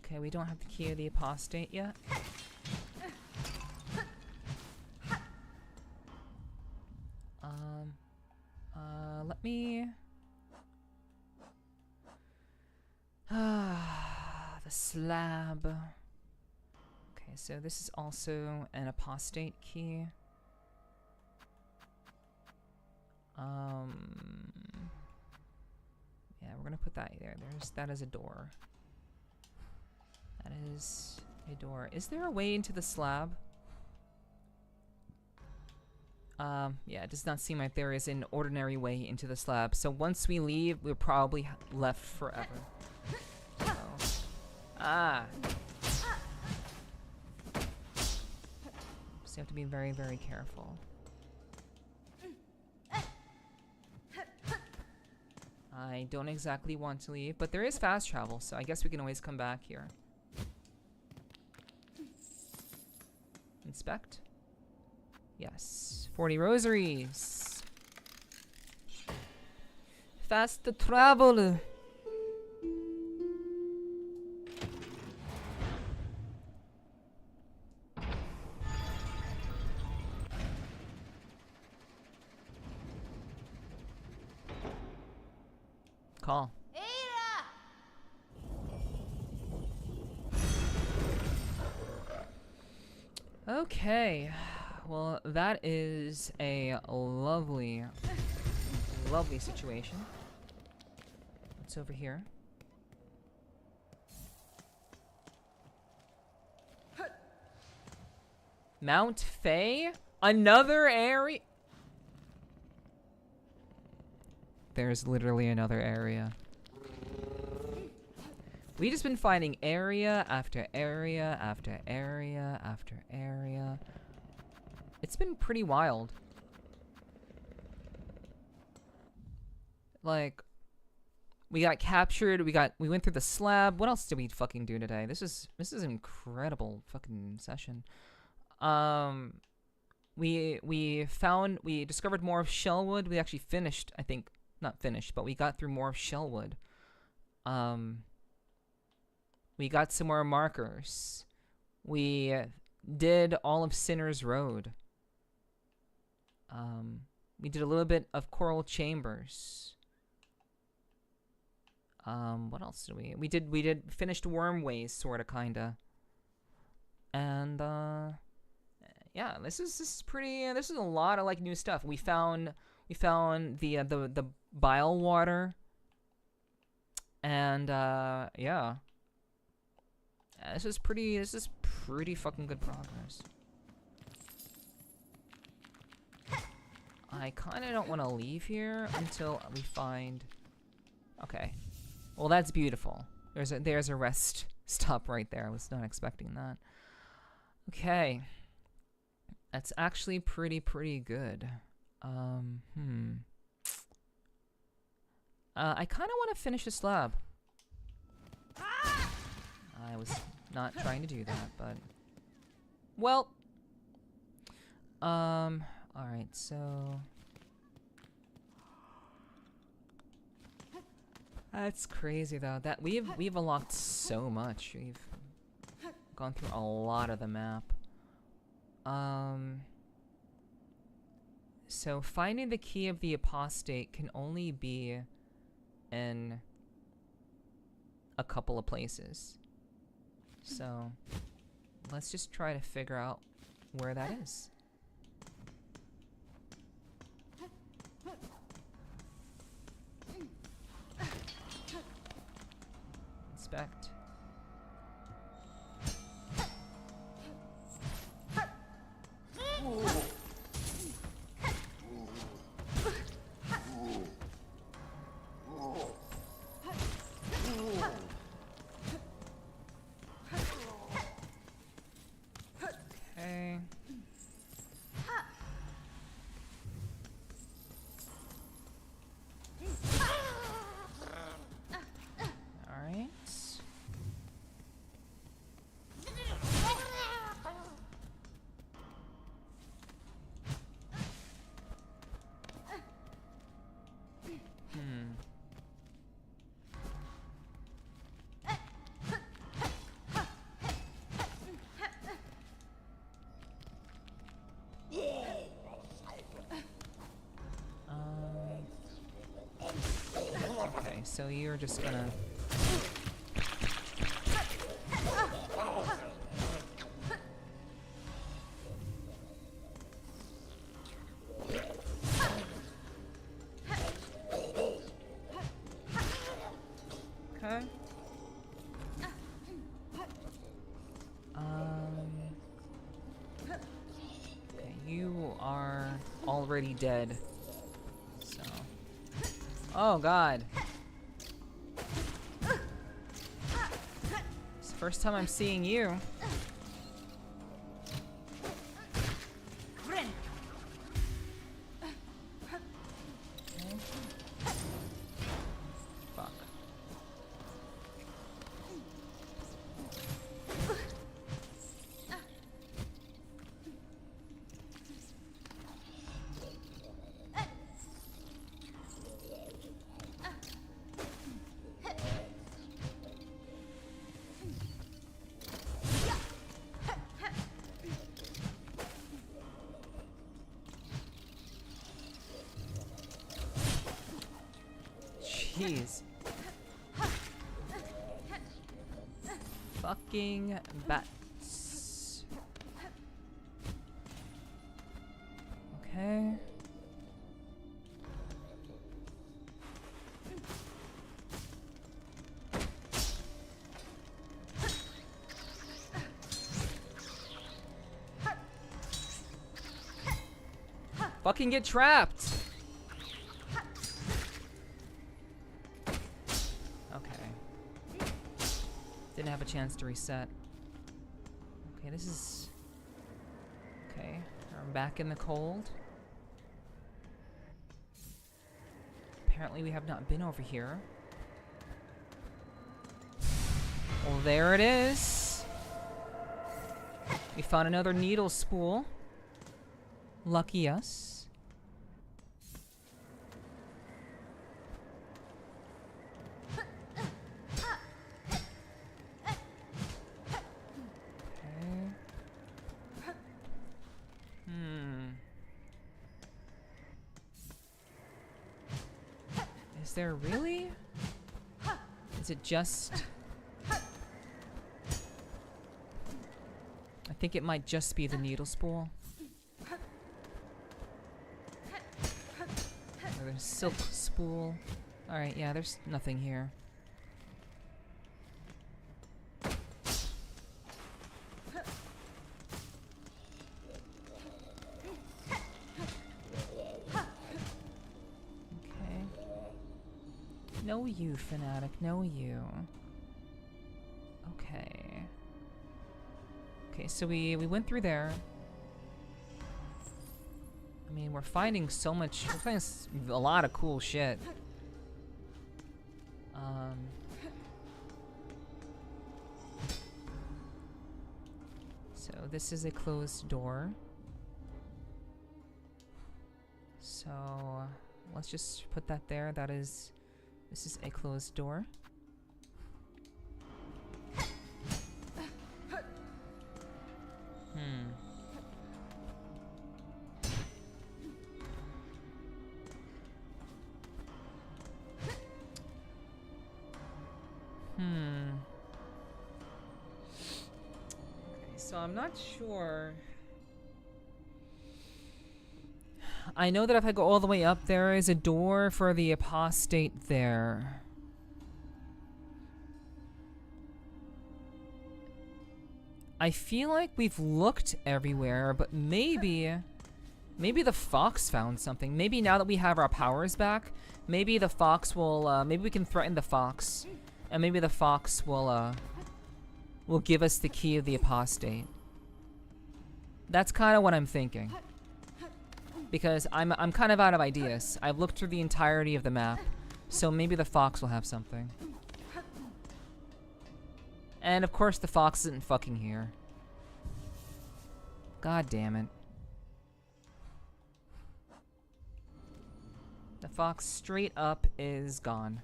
Speaker 1: Okay, we don't have the key of the apostate yet. Let me... the slab. Okay, so this is also an apostate key. Yeah, we're gonna put that there. That is a door. That is a door. Is there a way into the slab? Yeah, it does not seem like there is an ordinary way into the slab. So once we leave, we're probably left forever. So, so you have to be very, very careful. I don't exactly want to leave, but there is fast travel, so I guess we can always come back here. Inspect. Yes. 40 rosaries. Fast travel. Call. Okay, well, that is a lovely, lovely situation. What's over here? Mount Faye? Another area? There's literally another area. We just been finding area after area after area after area. It's been pretty wild. like, we got captured. We went through the slab. What else did we fucking do today? This is an incredible fucking session. We discovered more of Shellwood. We actually finished, I think, not finished, but we got through more of Shellwood. We got some more markers. We did all of Sinner's Road. We did a little bit of Coral Chambers. What else did we did finished Wormways, sorta, kinda. And yeah, this is pretty. This is a lot of like new stuff. We found the bile water. And yeah, this is pretty fucking good progress. I kind of don't want to leave here until we find. Okay, well that's beautiful. There's a rest stop right there. I was not expecting that. Okay, that's actually pretty good. I kind of want to finish this lab. I was not trying to do that, but well. All right, so that's crazy though. That we've unlocked so much. We've gone through a lot of the map. So finding the key of the apostate can only be in a couple of places. So let's just try to figure out where that is. Inspect. Okay. All right. Okay, so you're just gonna. Okay. Okay, you are already dead. So. Oh God. It's the first time I'm seeing you. Fuck. Jeez. Fucking bats. Okay. Fucking get trapped. Didn't have a chance to reset. Okay, this is... Okay, I'm back in the cold. apparently we have not been over here. Well, there it is. We found another needle spool. Lucky us. Is there really? Is it just... I think it might just be the needle spool. Or there's silk spool. Alright, yeah, there's nothing here. No you, fanatic. No you. Okay. Okay, so we went through there. I mean, we're finding so much. We're finding a lot of cool shit. So this is a closed door. So let's just put that there. That is. This is a closed door. Okay, so I'm not sure. I know that if I go all the way up, there is a door for the apostate there. I feel like we've looked everywhere, but maybe the fox found something. Maybe now that we have our powers back, maybe the fox will, maybe we can threaten the fox, and maybe the fox will give us the key of the apostate. That's kind of what I'm thinking. Because I'm kind of out of ideas. I've looked through the entirety of the map, so maybe the fox will have something. And of course the fox isn't fucking here. God damn it. The fox straight up is gone.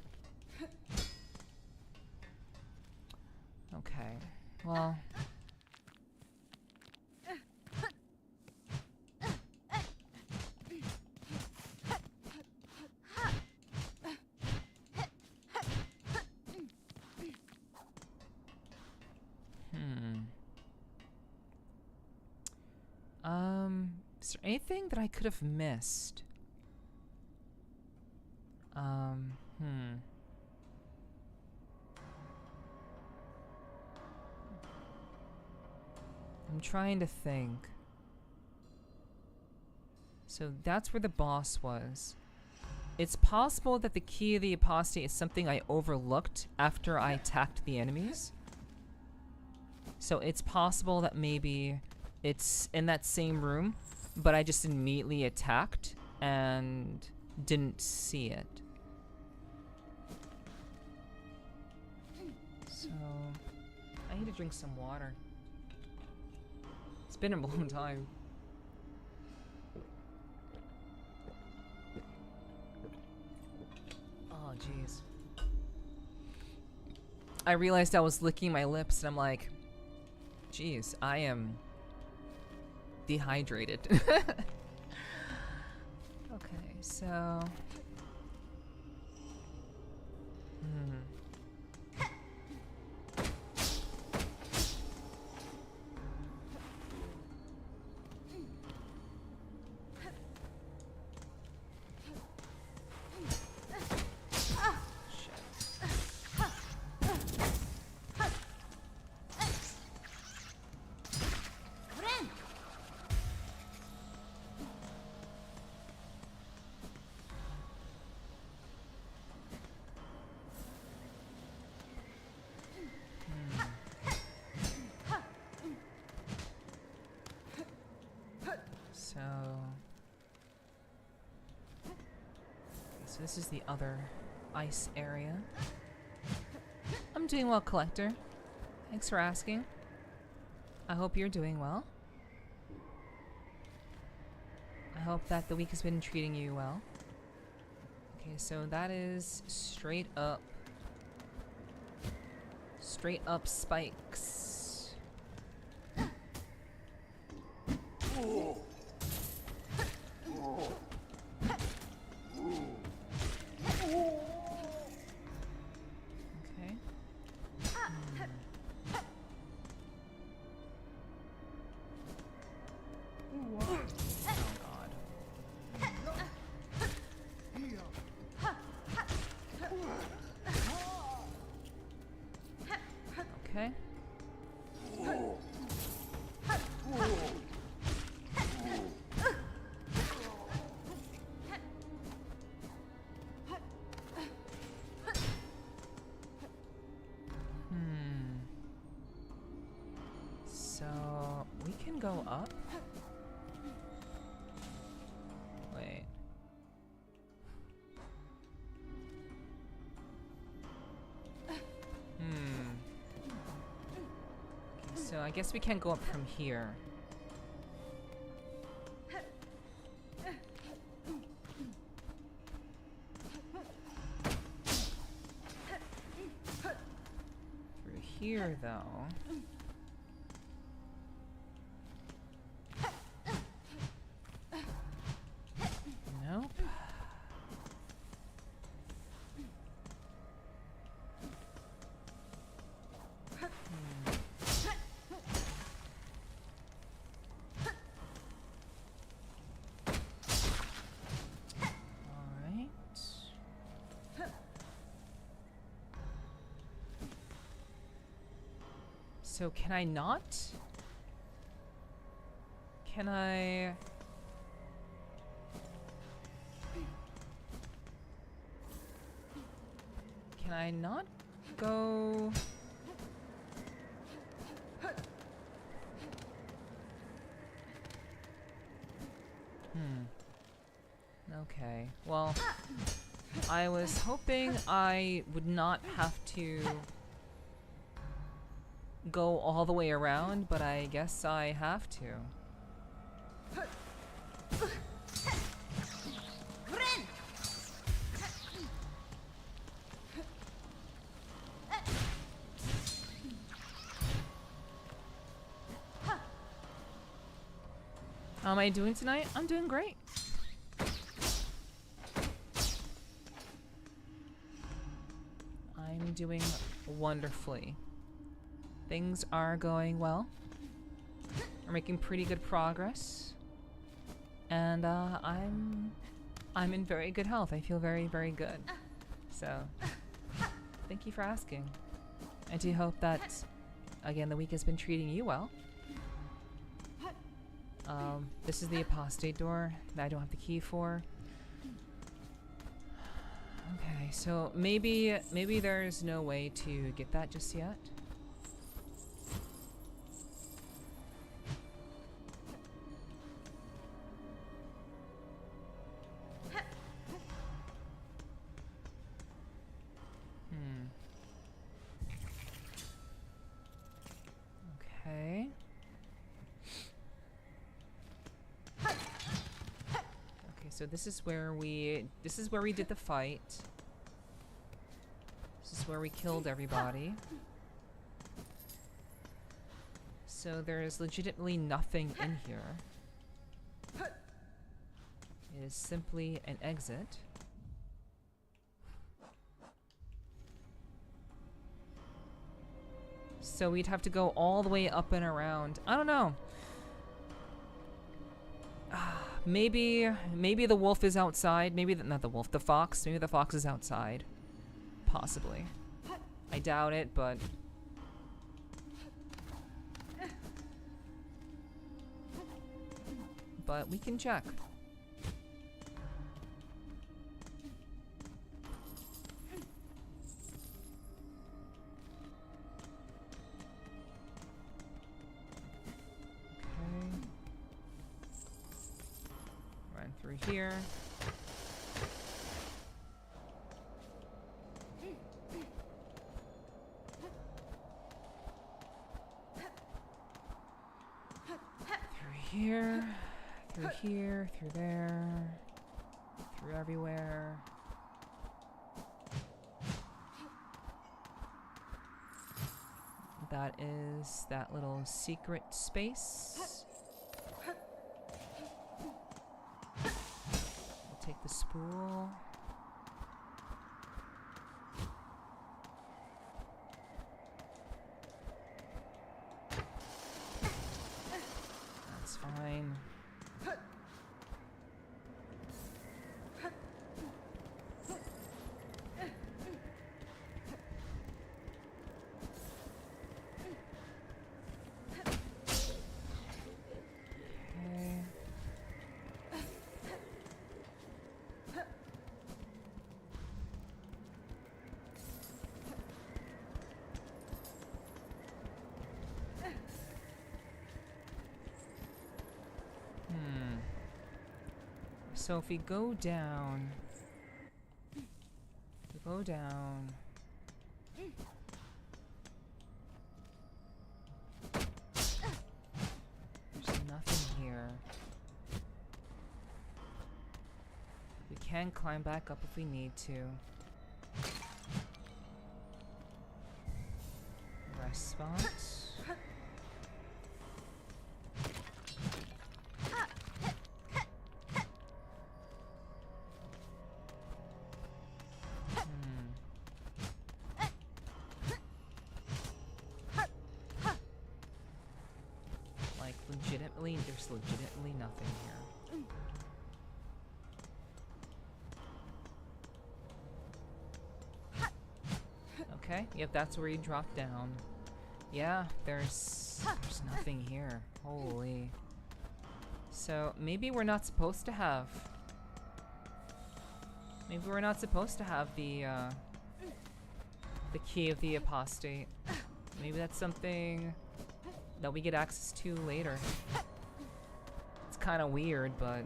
Speaker 1: Okay, well... Is there anything that I could have missed? I'm trying to think. So that's where the boss was. It's possible that the key of the apostate is something I overlooked after I attacked the enemies. So it's possible that maybe it's in that same room, but I just immediately attacked and didn't see it. So I need to drink some water. It's been a long time. Oh, jeez. I realized I was licking my lips and I'm like, jeez, I am dehydrated. Okay, so... So this is the other ice area. I'm doing well, Collector. Thanks for asking. I hope you're doing well. I hope that the week has been treating you well. Okay, so that is straight up spikes. Okay. Oh god. Okay. So we can go up. Wait. So I guess we can't go up from here. Through here, though. Nope. So can I not? Can I? Can I not go? Okay, well, I was hoping I would not have to go all the way around, but I guess I have to. How am I doing tonight? I'm doing great. I'm doing wonderfully. Things are going well. We're making pretty good progress. And I'm in very good health. I feel very, very good. So thank you for asking. I do hope that, again, the week has been treating you well. This is the apostate door that I don't have the key for. Okay, so maybe there's no way to get that just yet. Okay. So this is where we did the fight. This is where we killed everybody. So there is legitimately nothing in here. It is simply an exit. So we'd have to go all the way up and around. I don't know. Maybe the wolf is outside. Maybe not the wolf, the fox. Maybe the fox is outside. Possibly. I doubt it, but we can check. Through here. here, through there, through everywhere. That is that little secret space. We'll take the spool. That's fine. So if we go down, there's nothing here. We can climb back up if we need to. Rest spot. There's legitimately nothing here. Okay, yep, that's where you drop down. Yeah, there's nothing here. Holy. So maybe we're not supposed to have. Maybe we're not supposed to have the key of the apostate. Maybe that's something that we get access to later. It's kind of weird, but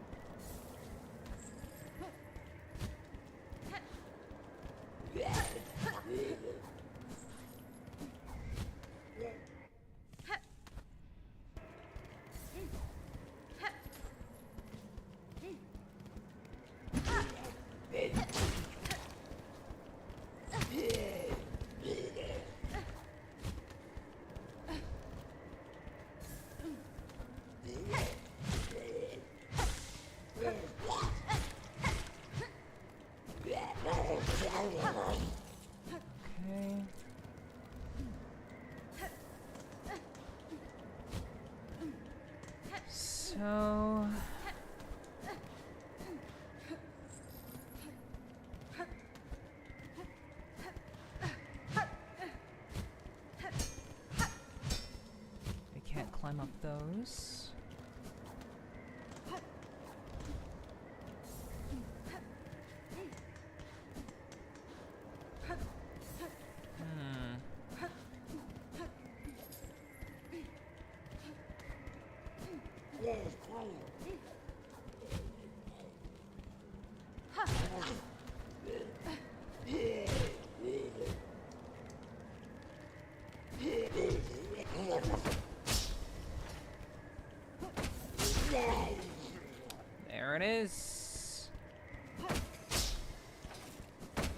Speaker 1: so we can't climb up those. There it is.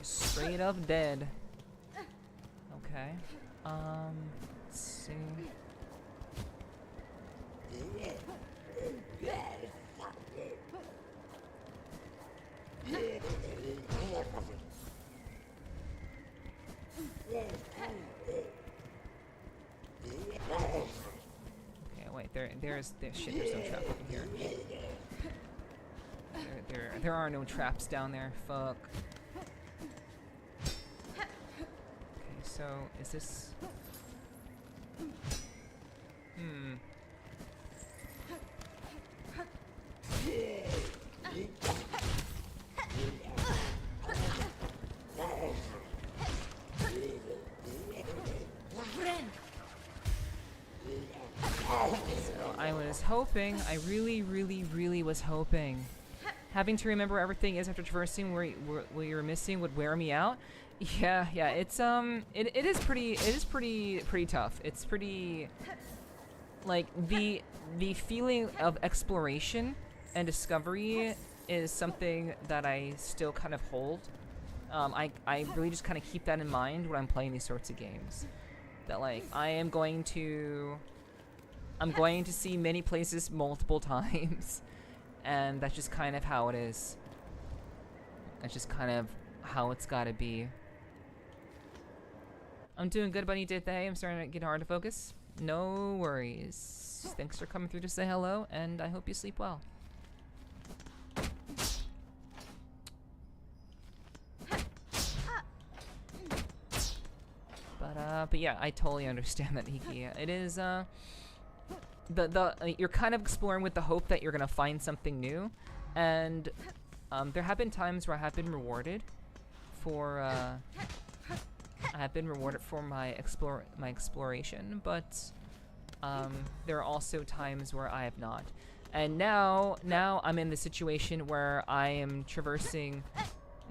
Speaker 1: Straight up dead. Okay. Let's see. Okay, wait, there's shit, there's no trap over here. There are no traps down there, fuck. Okay, so is this So I was hoping, I really was hoping. Having to remember everything is after traversing where you're missing would wear me out. Yeah, it's it is pretty tough. It's pretty like the feeling of exploration and discovery is something that I still kind of hold. I really just kind of keep that in mind when I'm playing these sorts of games. That like I'm going to see many places multiple times, and that's just kind of how it is. That's just kind of how it's gotta be. I'm doing good, Bunny Did They. I'm starting to get hard to focus. No worries. Thanks for coming through to say hello, and I hope you sleep well. But yeah, I totally understand that, Hiki. It is you're kind of exploring with the hope that you're gonna find something new, and there have been times where I have been rewarded for my exploration, but there are also times where I have not. And now I'm in the situation where I am traversing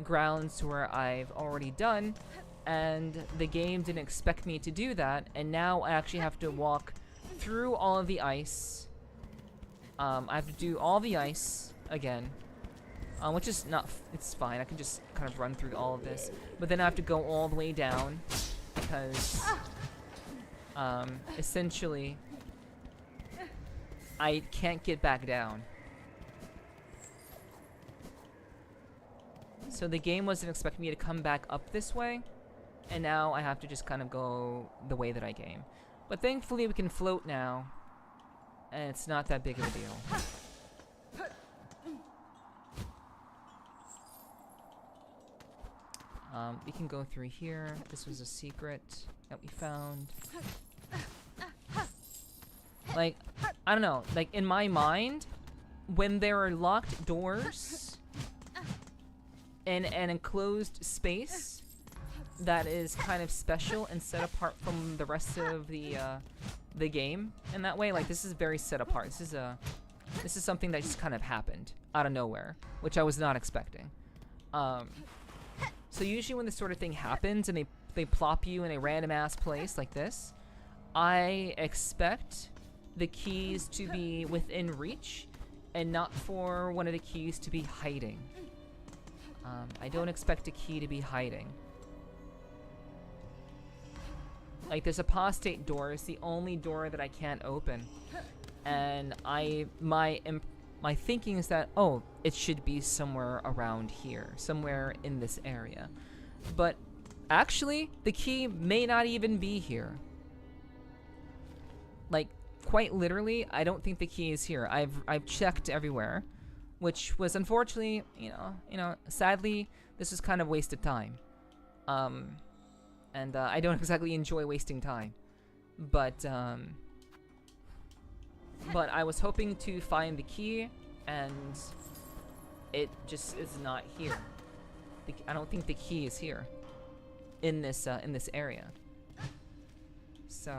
Speaker 1: grounds where I've already done, and the game didn't expect me to do that, and now I actually have to walk through all of the ice. I have to do all the ice again, which is not, it's fine. I can just kind of run through all of this, but then I have to go all the way down because essentially I can't get back down. So the game wasn't expecting me to come back up this way, and now I have to just kind of go the way that I came. But thankfully we can float now, and it's not that big of a deal. We can go through here. This was a secret that we found. Like, I don't know, like in my mind, when there are locked doors in an enclosed space that is kind of special and set apart from the rest of the game in that way, like this is very set apart. This is something that just kind of happened out of nowhere, which I was not expecting. So usually when this sort of thing happens and they plop you in a random ass place like this, I expect the keys to be within reach and not for one of the keys to be hiding. I don't expect a key to be hiding. Like this apostate door is the only door that I can't open, and my thinking is that, oh, it should be somewhere around here, somewhere in this area, but actually the key may not even be here. Like quite literally, I don't think the key is here. I've checked everywhere, which was unfortunately, you know, sadly, this was kind of wasted time. And I don't exactly enjoy wasting time, but I was hoping to find the key, and it just is not here. I don't think the key is here in this area. So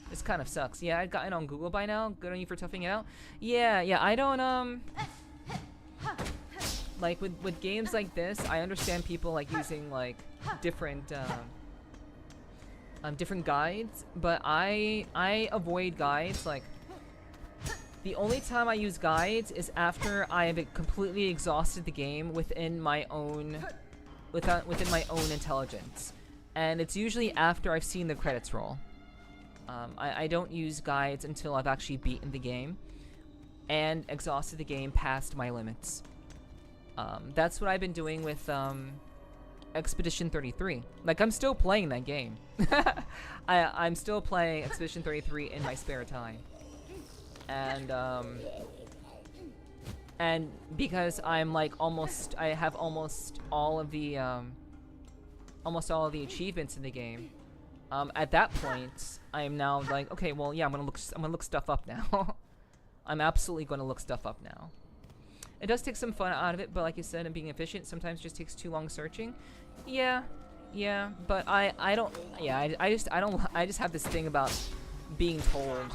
Speaker 1: this kind of sucks. Yeah, I'd gotten on Google by now. Good on you for toughing it out. Yeah, I don't like with games like this, I understand people like using like different guides, but I avoid guides. Like the only time I use guides is after I have completely exhausted the game within my own intelligence, and it's usually after I've seen the credits roll. I don't use guides until I've actually beaten the game and exhausted the game past my limits. That's what I've been doing with Expedition 33. Like, I'm still playing that game. I'm still playing Expedition 33 in my spare time. And because I'm like I have almost all of the achievements in the game. At that point, I am now like, okay, well, yeah, I'm gonna look stuff up now. I'm absolutely gonna look stuff up now. It does take some fun out of it, but like you said, and being efficient sometimes just takes too long searching. Yeah, but I just have this thing about being told.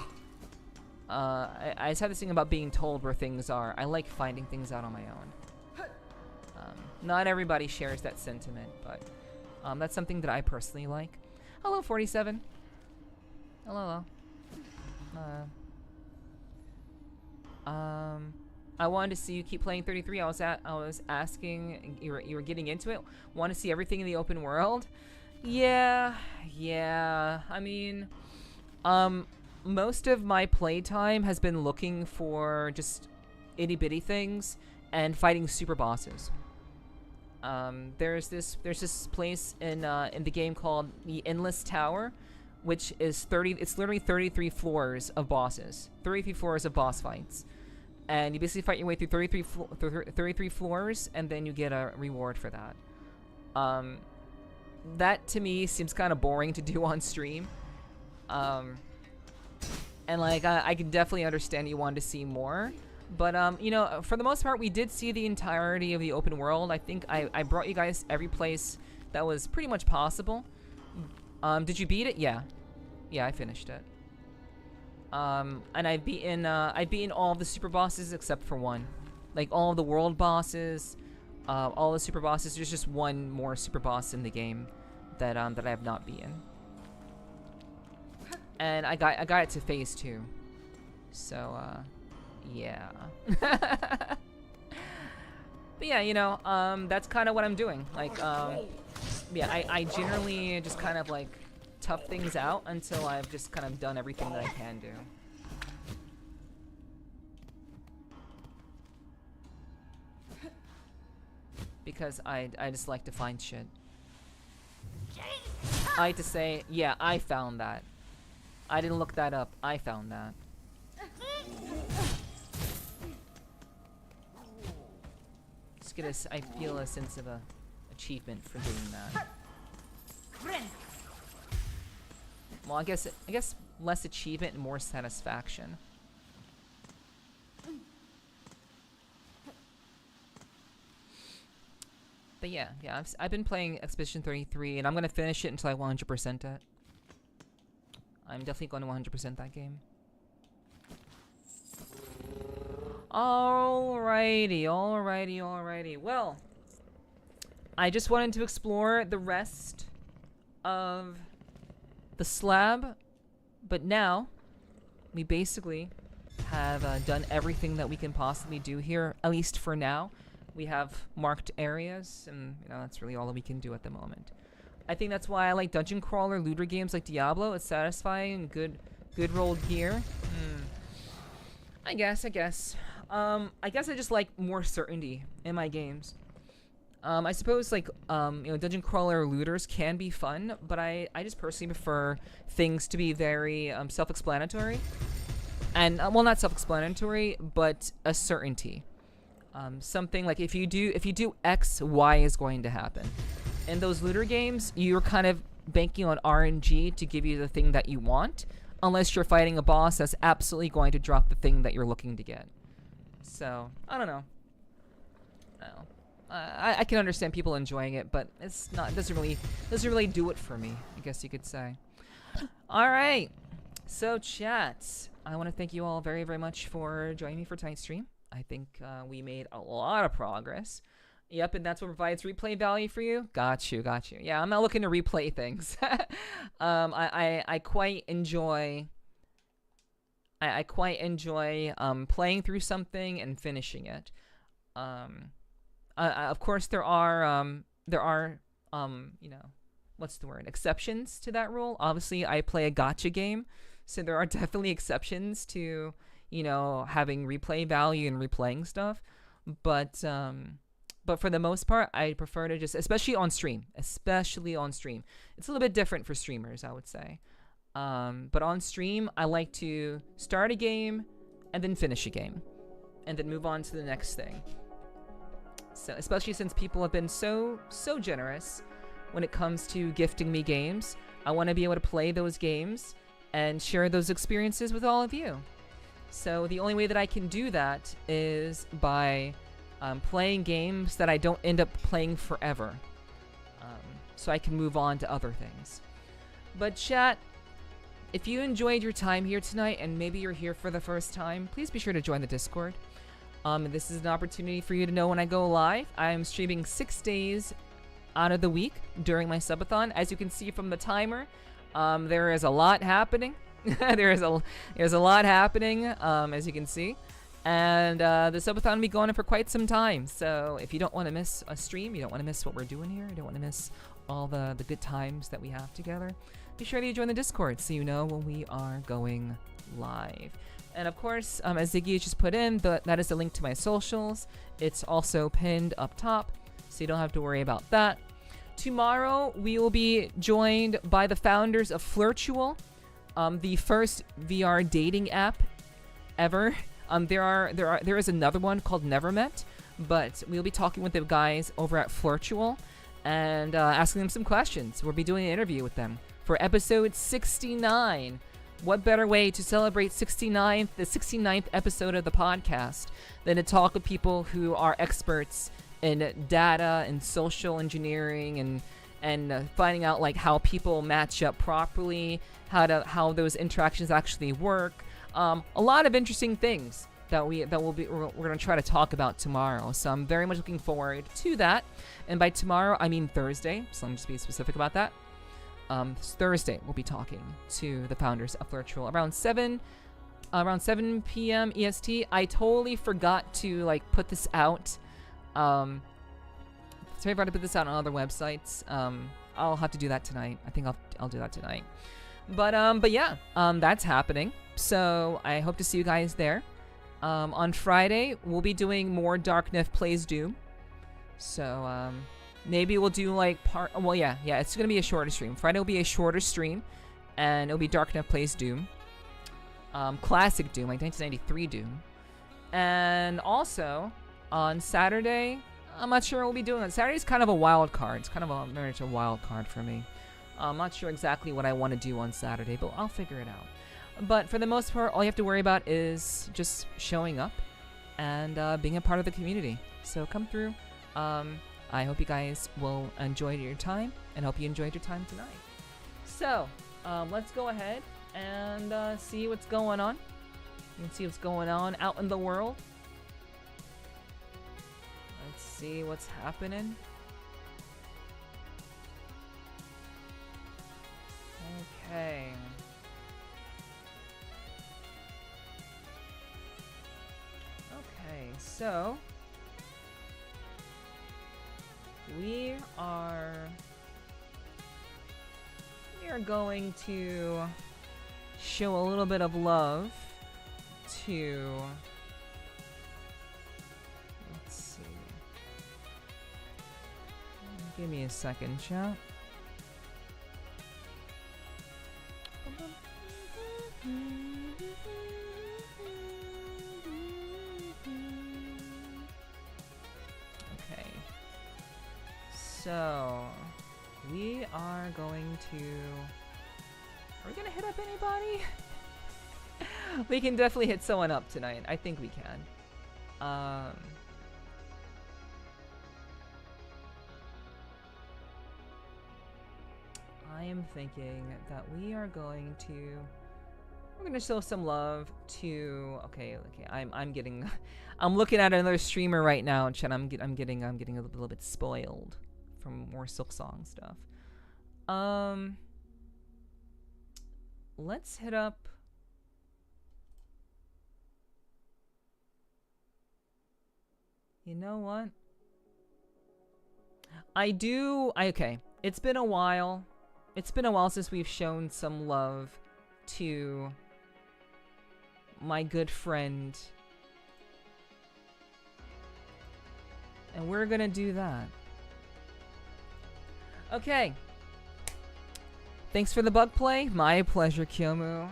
Speaker 1: I just have this thing about being told where things are. I like finding things out on my own. Not everybody shares that sentiment, but that's something that I personally like. Hello, 47. Hello. I wanted to see you keep playing 33. I was asking, you were getting into it. Want to see everything in the open world? Yeah. I mean, most of my playtime has been looking for just itty bitty things and fighting super bosses. There's this place in the game called the Endless Tower, which is it's literally 33 floors of bosses, 33 floors of boss fights, and you basically fight your way through 33 floors, and then you get a reward for that. That to me seems kind of boring to do on stream, and like I can definitely understand you wanted to see more. But, you know, for the most part, we did see the entirety of the open world. I think I brought you guys every place that was pretty much possible. Did you beat it? Yeah. Yeah, I finished it. And I've beaten all of the super bosses except for one. Like, all of the world bosses, all the super bosses. There's just one more super boss in the game that I have not beaten. And I got it to phase 2. So, yeah. But yeah, you know, that's kind of what I'm doing. Like, yeah, I generally just kind of like tough things out until I've just kind of done everything that I can do. Because I just like to find shit. I like to say, yeah, I found that. I didn't look that up. I found that. I feel a sense of achievement for doing that. Well, I guess less achievement and more satisfaction. But yeah, I've been playing Expedition 33, and I'm gonna finish it until I 100% it. I'm definitely going to 100% that game. Alrighty. Well, I just wanted to explore the rest of the slab, but now we basically have done everything that we can possibly do here, at least for now. We have marked areas, and you know, that's really all that we can do at the moment. I think that's why I like dungeon crawler looter games like Diablo. It's satisfying, good rolled gear. I guess. I guess I just like more certainty in my games. I suppose like you know, dungeon crawler looters can be fun, but I just personally prefer things to be very self-explanatory. And well, not self-explanatory, but a certainty. Something like if you do X, Y is going to happen. In those looter games, you're kind of banking on RNG to give you the thing that you want, unless you're fighting a boss that's absolutely going to drop the thing that you're looking to get. So, I don't know. I can understand people enjoying it, but it's not. It doesn't really do it for me, I guess you could say. All right. So, chat, I want to thank you all very, very much for joining me for tonight's stream. I think we made a lot of progress. Yep, and that's what provides replay value for you. Got you. Yeah, I'm not looking to replay things. I quite enjoy. I quite enjoy playing through something and finishing it. Of course, there are you know, what's the word? Exceptions to that rule. Obviously, I play a gacha game, so there are definitely exceptions to, you know, having replay value and replaying stuff. But for the most part, I prefer to just, especially on stream. It's a little bit different for streamers, I would say. But on stream, I like to start a game and then finish a game and then move on to the next thing. So, especially since people have been so generous when it comes to gifting me games, I want to be able to play those games and share those experiences with all of you. So the only way that I can do that is by playing games that I don't end up playing forever, so I can move on to other things. But chat, if you enjoyed your time here tonight and maybe you're here for the first time, please be sure to join the Discord. This is an opportunity for you to know when I go live. I'm streaming 6 days out of the week during my subathon. As you can see from the timer, there is a lot happening. there's a lot happening, as you can see. And the subathon will be going on for quite some time. So if you don't want to miss a stream, you don't want to miss what we're doing here, you don't want to miss all the good times that we have together, be sure to join the Discord so you know when we are going live. And of course, as Ziggy just put in, that is the link to my socials. It's also pinned up top, so you don't have to worry about that. Tomorrow, we will be joined by the founders of Flirtual, the first VR dating app ever. There is another one called Never Met, but we'll be talking with the guys over at Flirtual and asking them some questions. We'll be doing an interview with them for episode 69. What better way to celebrate the 69th episode of the podcast than to talk with people who are experts in data and social engineering and finding out like how people match up properly, how those interactions actually work. A lot of interesting things that we're gonna try to talk about tomorrow. So I'm very much looking forward to that. And by tomorrow, I mean Thursday. So let me just be specific about that. Thursday, we'll be talking to the founders of Flirtual around 7 p.m. EST. I totally forgot to like put this out. Sorry if I put this out on other websites. I'll have to do that tonight. I think I'll do that tonight. But yeah, that's happening. So I hope to see you guys there. On Friday, we'll be doing more Darknef Plays Doom. So maybe we'll do like it's gonna be a shorter stream. Friday will be a shorter stream, and it'll be Darknef Plays Doom. Classic Doom, like 1993 Doom. And also on Saturday, I'm not sure what we'll be doing. Saturday's kind of a wild card. It's kind of very much a wild card for me. I'm not sure exactly what I want to do on Saturday, but I'll figure it out. But for the most part, all you have to worry about is just showing up and being a part of the community. So come through. I hope you guys will enjoy your time, and hope you enjoyed your time tonight. So let's go ahead and see what's going on. You can see what's going on out in the world. Let's see what's happening. Okay. Okay, so we are going to show a little bit of love to, let's see, give me a second, chat. Okay, so we are going to, are we gonna hit up anybody? We can definitely hit someone up tonight. I think we can. I am thinking that we're going to show some love to, okay, I'm looking at another streamer right now, and I'm getting a little bit spoiled from more SILKSONG stuff. Let's hit up, you know what? Okay, it's been a while. It's been a while since we've shown some love to my good friend. And we're gonna do that. Okay. Thanks for the bug play. My pleasure, Kyomu.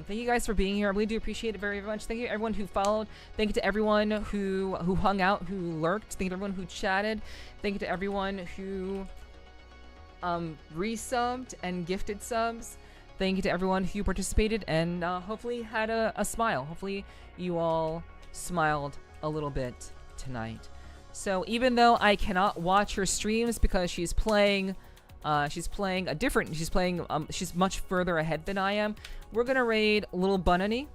Speaker 1: Thank you guys for being here. I really do appreciate it very, very much. Thank you to everyone who followed. Thank you to everyone who hung out, who lurked. Thank you to everyone who chatted. Thank you to everyone who resubbed and gifted subs. Thank you to everyone who participated and hopefully had a smile. Hopefully you all smiled a little bit tonight. So even though I cannot watch her streams because she's playing she's much further ahead than I am, we're gonna raid Little Bunny.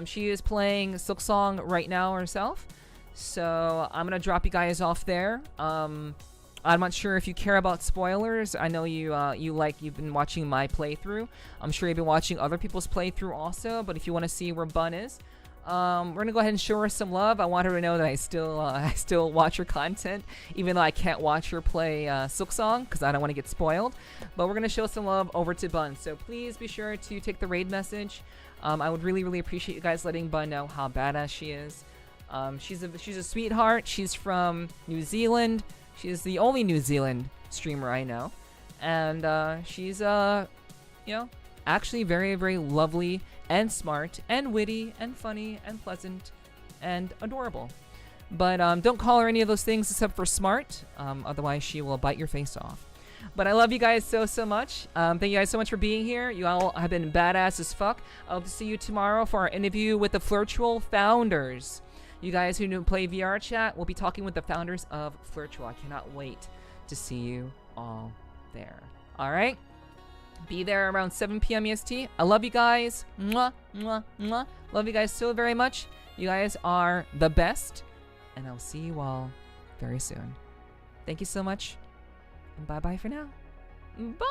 Speaker 1: She is playing SILKSONG right now herself, so I'm gonna drop you guys off there. I'm not sure if you care about spoilers. I know you've been watching my playthrough. I'm sure you've been watching other people's playthrough also. But if you want to see where Bun is, we're gonna go ahead and show her some love. I want her to know that I still watch her content, even though I can't watch her play SILKSONG because I don't want to get spoiled. But we're gonna show some love over to Bun. So please be sure to take the raid message. I would really appreciate you guys letting Bun know how badass she is. She's a sweetheart. She's from New Zealand. She is the only New Zealand streamer I know, and she's actually very lovely and smart and witty and funny and pleasant and adorable. But don't call her any of those things except for smart. Otherwise, she will bite your face off. But I love you guys so much. Thank you guys so much for being here. You all have been badass as fuck. I'll see you tomorrow for our interview with the Flirtual founders. You guys who play VR chat, we'll be talking with the founders of Flirtual. I cannot wait to see you all there. All right? Be there around 7 p.m. EST. I love you guys. Mwah, mwah, mwah. Love you guys so very much. You guys are the best. And I'll see you all very soon. Thank you so much. And bye-bye for now. Bye.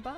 Speaker 1: Bye.